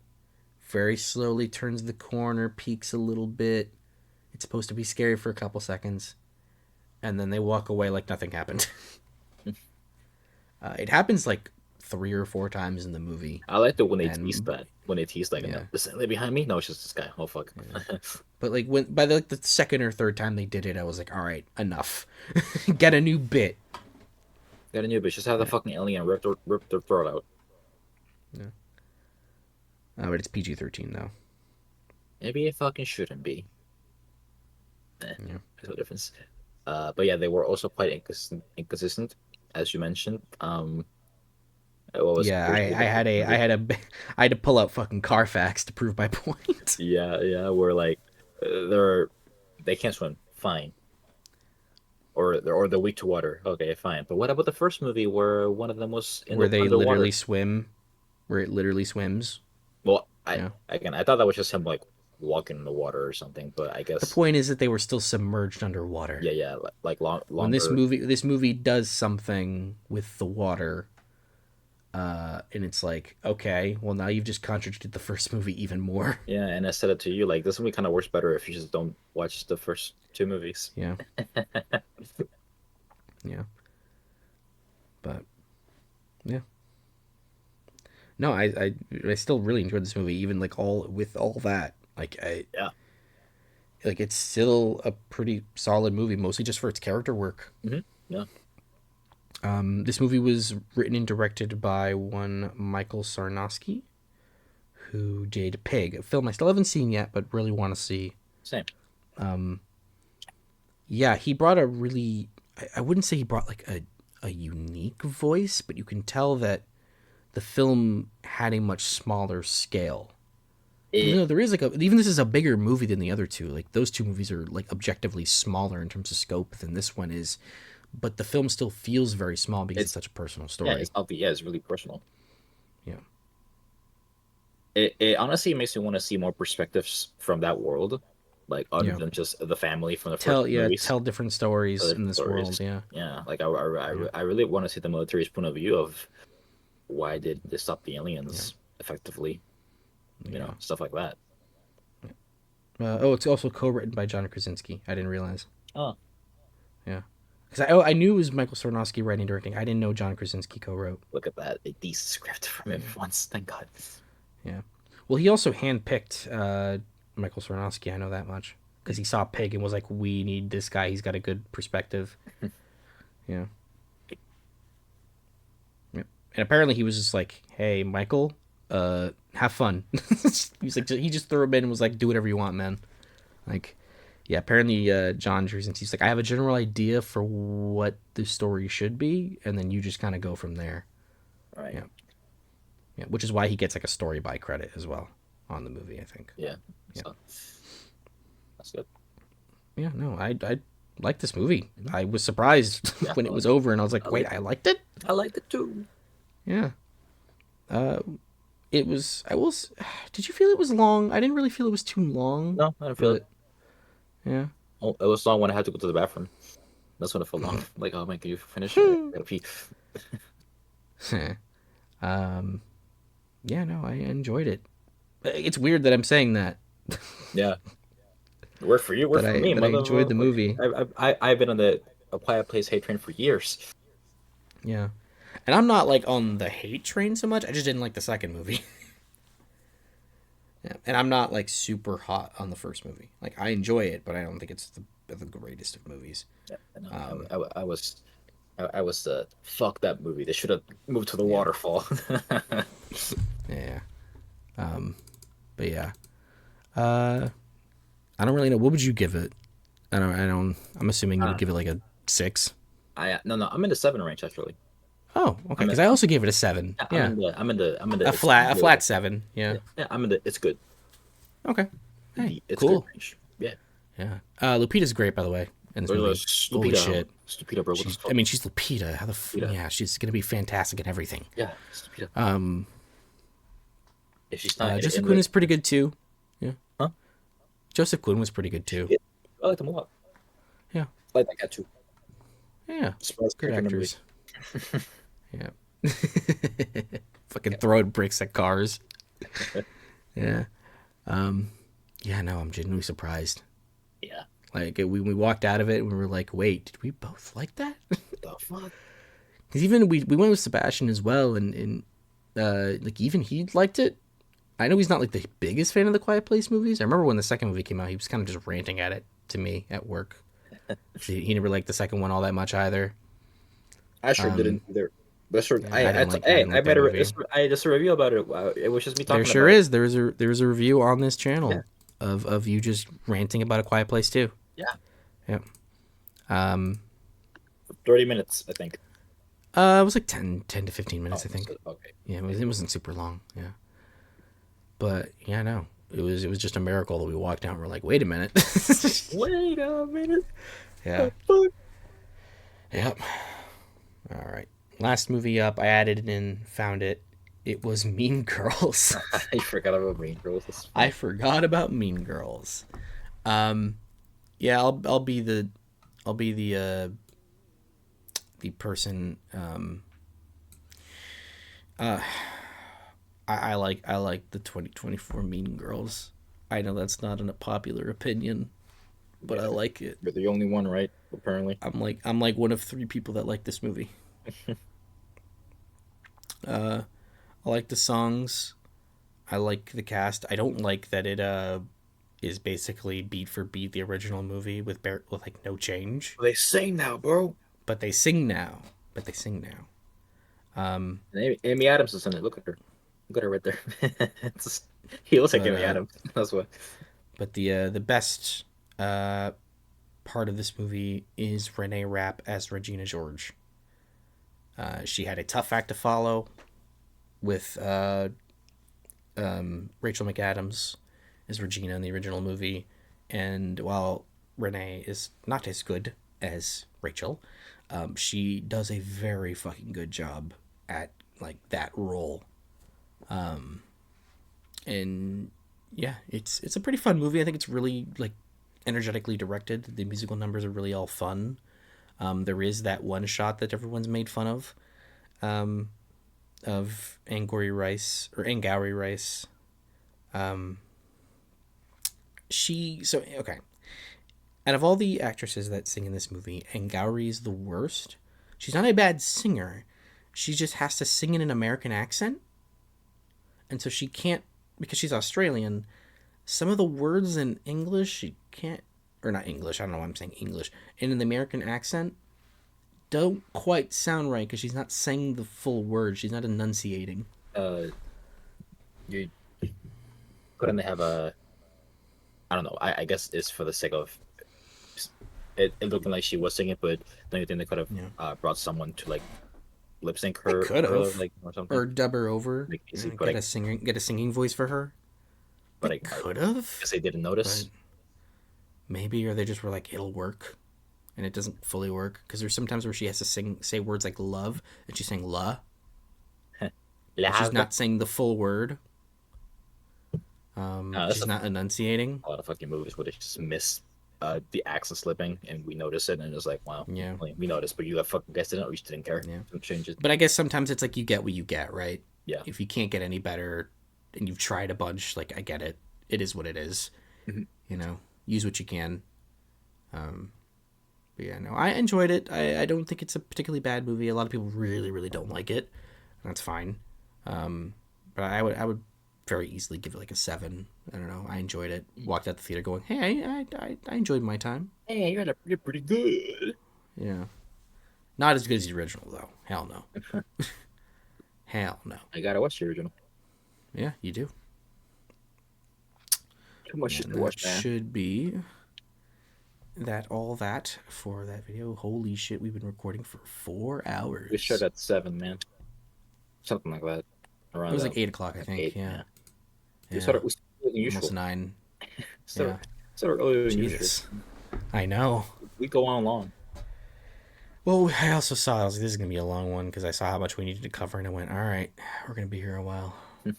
Speaker 2: Very slowly turns the corner, peeks a little bit. It's supposed to be scary for a couple seconds, and then they walk away like nothing happened. It happens like 3 or 4 times in the movie,
Speaker 1: I like it when they tease
Speaker 2: and
Speaker 1: that. When they tease like,
Speaker 2: yeah,
Speaker 1: is somebody behind me? No, it's just this guy. Oh fuck.
Speaker 2: yeah. But like when by the second or third time they did it, I was like, all right, enough. Get a new bit.
Speaker 1: Got a new bitch. Just have the
Speaker 2: Yeah,
Speaker 1: fucking alien rip their throat out.
Speaker 2: yeah. But it's PG-13 though.
Speaker 1: Maybe it fucking shouldn't be.
Speaker 2: Yeah.
Speaker 1: There's no difference. But yeah, they were also quite inconsistent, as you mentioned. What was
Speaker 2: Yeah,
Speaker 1: originally the first
Speaker 2: I
Speaker 1: movie?
Speaker 2: had I had to pull out fucking Carfax to prove my point.
Speaker 1: Yeah, where like they can't swim, fine, or they're weak to water, okay, fine. But what about the first movie where one of them was in the
Speaker 2: Where they literally
Speaker 1: underwater?
Speaker 2: swim, where it literally swims.
Speaker 1: Well,
Speaker 2: Yeah.
Speaker 1: I thought that was just him like walking in the water or something, but I
Speaker 2: The
Speaker 1: guess
Speaker 2: point is that they were still submerged underwater.
Speaker 1: yeah, like
Speaker 2: When
Speaker 1: longer.
Speaker 2: this movie does something with the water, and it's like, okay, well now you've just contradicted the first movie even more.
Speaker 1: Yeah, and I said it to you like this movie kind of works better if you just don't watch the first two movies.
Speaker 2: Yeah, yeah, but yeah. No, I still really enjoyed this movie, even like all with all that.
Speaker 1: Yeah.
Speaker 2: Like it's still a pretty solid movie, mostly just for its character work.
Speaker 1: Yeah.
Speaker 2: This movie was written and directed by one Michael Sarnowski, who did Pig, a film I still haven't seen yet, but really want to see.
Speaker 1: Same.
Speaker 2: Yeah, he brought a really, I wouldn't say he brought like a unique voice, but you can tell that the film had a much smaller scale. Even
Speaker 1: It
Speaker 2: though there is like even this is a bigger movie than the other two. Like those two movies are like objectively smaller in terms of scope than this one is, but the film still feels very small because it's
Speaker 1: it's
Speaker 2: such a personal
Speaker 1: yeah,
Speaker 2: story.
Speaker 1: it's really personal.
Speaker 2: Yeah.
Speaker 1: It honestly makes me want to see more perspectives from that world, like other
Speaker 2: Yeah.
Speaker 1: than just the family from the first movies,
Speaker 2: Tell different stories
Speaker 1: other
Speaker 2: in this
Speaker 1: stories.
Speaker 2: world. Yeah.
Speaker 1: Yeah, like
Speaker 2: Yeah.
Speaker 1: I really want to see the military's point of view of why did they stop the
Speaker 2: Yeah.
Speaker 1: aliens effectively,
Speaker 2: Yeah.
Speaker 1: stuff like that.
Speaker 2: Oh, it's also co-written by John Krasinski. I didn't realize.
Speaker 1: Oh,
Speaker 2: Yeah. Because I knew it was Michael Sarnowski writing and directing. I didn't know John Krasinski co-wrote.
Speaker 1: Look at that, a decent script from him once. Thank God.
Speaker 2: Yeah. Well, he also handpicked Michael Sarnowski. I know that much because he saw Pig and was like, "We need this guy. He's got a good perspective." Yeah. Yep. And apparently he was just like, "Hey, Michael, have fun." He's like, he just threw him in and was like, "Do whatever you want, man." Like, yeah. Apparently, John Krasinski's like, "I have a general idea for what the story should be, and then you just kind of go from there."
Speaker 1: Right.
Speaker 2: Yeah. Yeah. Which is why he gets like a story by credit as well on the movie, I think.
Speaker 1: Yeah.
Speaker 2: Yeah.
Speaker 1: So that's good.
Speaker 2: Yeah, no, I like this movie. I was surprised
Speaker 1: Yeah,
Speaker 2: when it was over, and I was like, "Wait, I liked it."
Speaker 1: I liked it too.
Speaker 2: Yeah, it was. I was. Did you feel it was long? I didn't really feel it was too long,
Speaker 1: No, I don't feel it.
Speaker 2: but yeah.
Speaker 1: Oh, it was long when I had to go to the bathroom. That's when it felt long. Like, oh man, can you finish? I gotta pee.
Speaker 2: um, yeah, no, I enjoyed it. It's weird that I'm saying that
Speaker 1: Yeah, work for you, work for me,
Speaker 2: that I enjoyed
Speaker 1: mother.
Speaker 2: the
Speaker 1: Like,
Speaker 2: movie.
Speaker 1: I've been on the A Quiet Place hate train for years.
Speaker 2: Yeah, and I'm not like on the hate train so much. I just didn't like the second movie. Yeah, and I'm not like super hot on the first movie. Like I enjoy it, but I don't think it's the greatest of movies.
Speaker 1: Yeah, and
Speaker 2: Um,
Speaker 1: I was fuck that movie. They should have moved to the
Speaker 2: yeah,
Speaker 1: waterfall.
Speaker 2: yeah. But yeah, uh, I don't really know. What would you give it? I don't. I don't. I'm assuming you would
Speaker 1: uh,
Speaker 2: give it like a 6.
Speaker 1: I no, I'm in the 7 range actually.
Speaker 2: Oh, okay.
Speaker 1: I'm in,
Speaker 2: Because I also gave it a 7.
Speaker 1: I'm
Speaker 2: Yeah,
Speaker 1: in the
Speaker 2: a
Speaker 1: it's
Speaker 2: flat
Speaker 1: good.
Speaker 2: 7. Yeah.
Speaker 1: Yeah, yeah, I'm in the it's good.
Speaker 2: Okay. Hey,
Speaker 1: It's good
Speaker 2: cool.
Speaker 1: range. Yeah.
Speaker 2: Yeah. Lupita's great, by the way, in this movie. Holy
Speaker 1: Stupida,
Speaker 2: shit.
Speaker 1: Stupida, bro. What the
Speaker 2: She's. I
Speaker 1: fuck?
Speaker 2: mean, she's Lupita.
Speaker 1: Stupida.
Speaker 2: Yeah, she's gonna be fantastic in everything.
Speaker 1: Yeah, Stupida.
Speaker 2: Um,
Speaker 1: If she's not
Speaker 2: Joseph
Speaker 1: in
Speaker 2: Quinn
Speaker 1: the
Speaker 2: is pretty good too. Yeah.
Speaker 1: huh?
Speaker 2: Joseph Quinn was pretty good too.
Speaker 1: Yeah, I like them a lot.
Speaker 2: Yeah.
Speaker 1: I like that guy too.
Speaker 2: Yeah.
Speaker 1: Surprise
Speaker 2: Good
Speaker 1: character in the movie.
Speaker 2: actors. Yeah. Fucking throwing bricks at cars. Yeah. Um, yeah, no, I'm genuinely surprised.
Speaker 1: Yeah.
Speaker 2: Like we walked out of it and we were like, wait, did we both like that?
Speaker 1: What the fuck?
Speaker 2: Because even we went with Sebastian as well, and like even he liked it. I know he's not like the biggest fan of the Quiet Place movies. I remember when the second movie came out, he was kind of just ranting at it to me at work. He never liked the second one all that much either.
Speaker 1: I sure
Speaker 2: Um,
Speaker 1: didn't either. But sure,
Speaker 2: yeah, I
Speaker 1: hey,
Speaker 2: didn't
Speaker 1: I
Speaker 2: like that
Speaker 1: made
Speaker 2: movie.
Speaker 1: I just a review about it. Wow, it was just me
Speaker 2: There
Speaker 1: talking
Speaker 2: sure
Speaker 1: about it.
Speaker 2: is. There's a review on this
Speaker 1: Yeah,
Speaker 2: channel of you just ranting about a Quiet Place too.
Speaker 1: yeah.
Speaker 2: Yep. Um,
Speaker 1: 30 minutes, I think.
Speaker 2: it was like 10 to 15
Speaker 1: Oh,
Speaker 2: minutes, I think.
Speaker 1: okay.
Speaker 2: Yeah, it wasn't super long. Yeah, but yeah, no, it was just a miracle that we walked out and we're like, wait a minute.
Speaker 1: Wait a minute.
Speaker 2: Yeah.
Speaker 1: The fuck?
Speaker 2: Yep. All right. Last movie up, I added it in, found it. It was Mean Girls.
Speaker 1: I forgot about Mean Girls. That's
Speaker 2: I
Speaker 1: funny.
Speaker 2: forgot about Mean Girls. Um, yeah, I'll be the person. Uh, I like the 2024 Mean Girls. I know that's not a popular opinion, but I
Speaker 1: Yeah,
Speaker 2: like it.
Speaker 1: you're the only one, right? Apparently.
Speaker 2: I'm like one of 3 people that like this movie. I like the songs. I like the cast. I don't like that it is basically beat for beat the original movie with like no change.
Speaker 1: They sing now, bro.
Speaker 2: But they sing now. But they sing now. Um,
Speaker 1: And Amy Adams is in it. Look at her right there. It's he looks like
Speaker 2: but
Speaker 1: Amy Adams. That's what.
Speaker 2: the best part of this movie is Renee Rapp as Regina George. She had a tough act to follow with Rachel McAdams as Regina in the original movie, and while Renee is not as good as Rachel, she does a very fucking good job at like that role. And yeah, it's a pretty fun movie. I think it's really like energetically directed. The musical numbers are really all fun. There is that one shot that everyone's made fun um, of Angourie Rice. She so okay. out of all the actresses that sing in this movie, Angauri's the worst. She's not a bad singer. She just has to sing in an American accent. And so she can't, because she's Australian, some of the words in English, she can't, or not English, I don't know why I'm saying English, and in the American accent, don't quite sound right because she's not saying the full word. She's not enunciating.
Speaker 1: Uh, you couldn't they have a? I don't know. I guess it's for the sake of it looking like she was singing, but don't you think they could have
Speaker 2: Yeah.
Speaker 1: brought someone to like lip sync
Speaker 2: They could
Speaker 1: her
Speaker 2: have.
Speaker 1: like or something?
Speaker 2: Or dub her over.
Speaker 1: Like easy, but
Speaker 2: Get a singing voice for her. They
Speaker 1: I
Speaker 2: could have.
Speaker 1: guess they didn't
Speaker 2: But
Speaker 1: notice.
Speaker 2: maybe, or they just were like, it'll work. And it doesn't fully work. Because there's sometimes where she has to say words like love, and she's saying la. And she's
Speaker 1: Lava.
Speaker 2: not saying the full word.
Speaker 1: That's
Speaker 2: She's not enunciating.
Speaker 1: a lot of fucking movies where they just miss the accent slipping and we notice it and it's like, wow,
Speaker 2: Yeah.
Speaker 1: we noticed, but you got fucking guessed it or you just didn't care.
Speaker 2: Yeah.
Speaker 1: So change it.
Speaker 2: But I guess sometimes it's like you get what you get, right?
Speaker 1: Yeah.
Speaker 2: If you can't get any better and you've tried a bunch, like I get it. It is what it is.
Speaker 1: Mhm.
Speaker 2: You know, use what you can. But yeah, no, I enjoyed it. I don't think it's a particularly bad movie. A lot of people really, really don't like it. That's fine. But I would very easily give it like a 7. I don't know. I enjoyed it. Walked out the theater going, hey, I enjoyed my time.
Speaker 1: Hey, you're pretty good.
Speaker 2: Yeah. Not as good as the original, though. Hell no. Hell no.
Speaker 1: I gotta watch the original.
Speaker 2: Yeah, you do.
Speaker 1: Too much shit
Speaker 2: And
Speaker 1: to
Speaker 2: that
Speaker 1: watch, man.
Speaker 2: should be all that for that video. Holy shit, we've been recording for 4 hours.
Speaker 1: We showed at 7, man. Something like that. Around
Speaker 2: It was
Speaker 1: that.
Speaker 2: like 8 o'clock, I think.
Speaker 1: 8,
Speaker 2: Yeah.
Speaker 1: We started earlier than usual.
Speaker 2: Almost 9.
Speaker 1: Started,
Speaker 2: Yeah.
Speaker 1: started earlier than
Speaker 2: Jesus.
Speaker 1: usual.
Speaker 2: I know.
Speaker 1: We go on long.
Speaker 2: Well, I also saw, I was like, this is going to be a long one because I saw how much we needed to cover and I went, all right, we're going to be here a while. But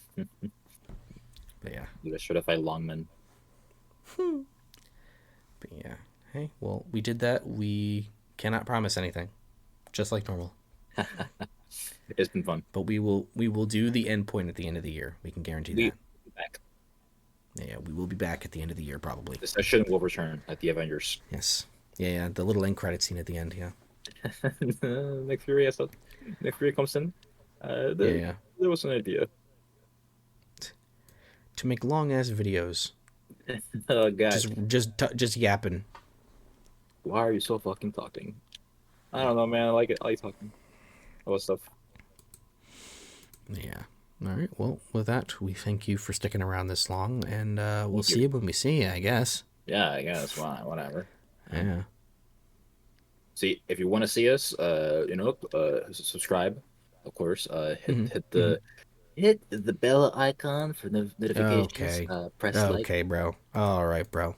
Speaker 2: yeah.
Speaker 1: You guys should have fight Longman.
Speaker 2: But yeah. Hey, well, we did that. We cannot promise anything. Just like normal.
Speaker 1: It's been fun.
Speaker 2: But we will do the end point at the end of the year. We can guarantee
Speaker 1: We
Speaker 2: that.
Speaker 1: back.
Speaker 2: Yeah, we will be back at the end of the year probably.
Speaker 1: The session will return at the Avengers.
Speaker 2: Yes. Yeah, the little end credit scene at the end, yeah.
Speaker 1: Nick Fury comes in.
Speaker 2: Yeah.
Speaker 1: There was an idea.
Speaker 2: To make long ass videos.
Speaker 1: Oh god.
Speaker 2: Just yapping.
Speaker 1: Why are you so fucking talking? I don't know, man. I like it. I like talking about stuff.
Speaker 2: Yeah. All right. Well, with that, we thank you for sticking around this long, and we'll
Speaker 1: Thank
Speaker 2: see you when we see you, I guess.
Speaker 1: Yeah, I guess. Why? Whatever.
Speaker 2: Yeah.
Speaker 1: See, if you want to see us, subscribe, of course. Hit the bell icon for notifications.
Speaker 2: Okay.
Speaker 1: Press like.
Speaker 2: Okay, bro. All right, bro.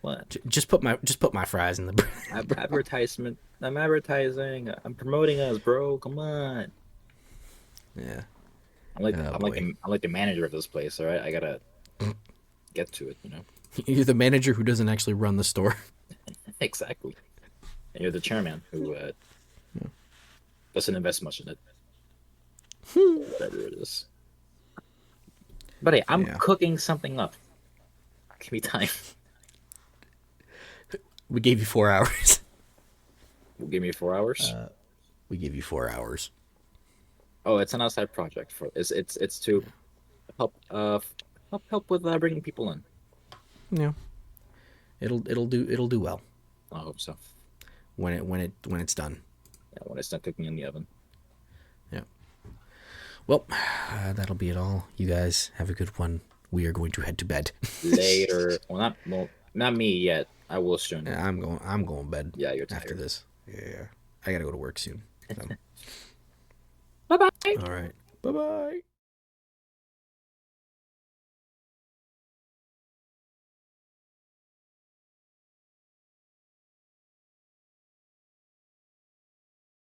Speaker 1: What?
Speaker 2: Just put my fries in the.
Speaker 1: Advertisement. I'm advertising. I'm promoting us, bro. Come on.
Speaker 2: Yeah.
Speaker 1: I'm like
Speaker 2: Oh,
Speaker 1: I'm like the manager of this place. All right, I gotta get to it.
Speaker 2: You're the manager who doesn't actually run the store.
Speaker 1: Exactly. And you're the chairman who doesn't invest much in it. Whatever it is. But hey, I'm cooking something up. Give me time.
Speaker 2: We gave you 4 hours.
Speaker 1: Give me 4 hours.
Speaker 2: We gave you 4 hours.
Speaker 1: Oh, it's an outside project for it's to help help with bringing people in.
Speaker 2: Yeah. It'll do well
Speaker 1: I hope so.
Speaker 2: when it's done.
Speaker 1: Yeah, when it's not cooking in the oven.
Speaker 2: Yeah. Well, that'll be it all. You guys have a good one. We are going to head to bed.
Speaker 1: Later. Not me yet. I will soon.
Speaker 2: Yeah, I'm going to bed.
Speaker 1: Yeah, you're tired.
Speaker 2: After this. Yeah. I got to go to work soon. So.
Speaker 1: Bye bye.
Speaker 2: All right. Bye-bye.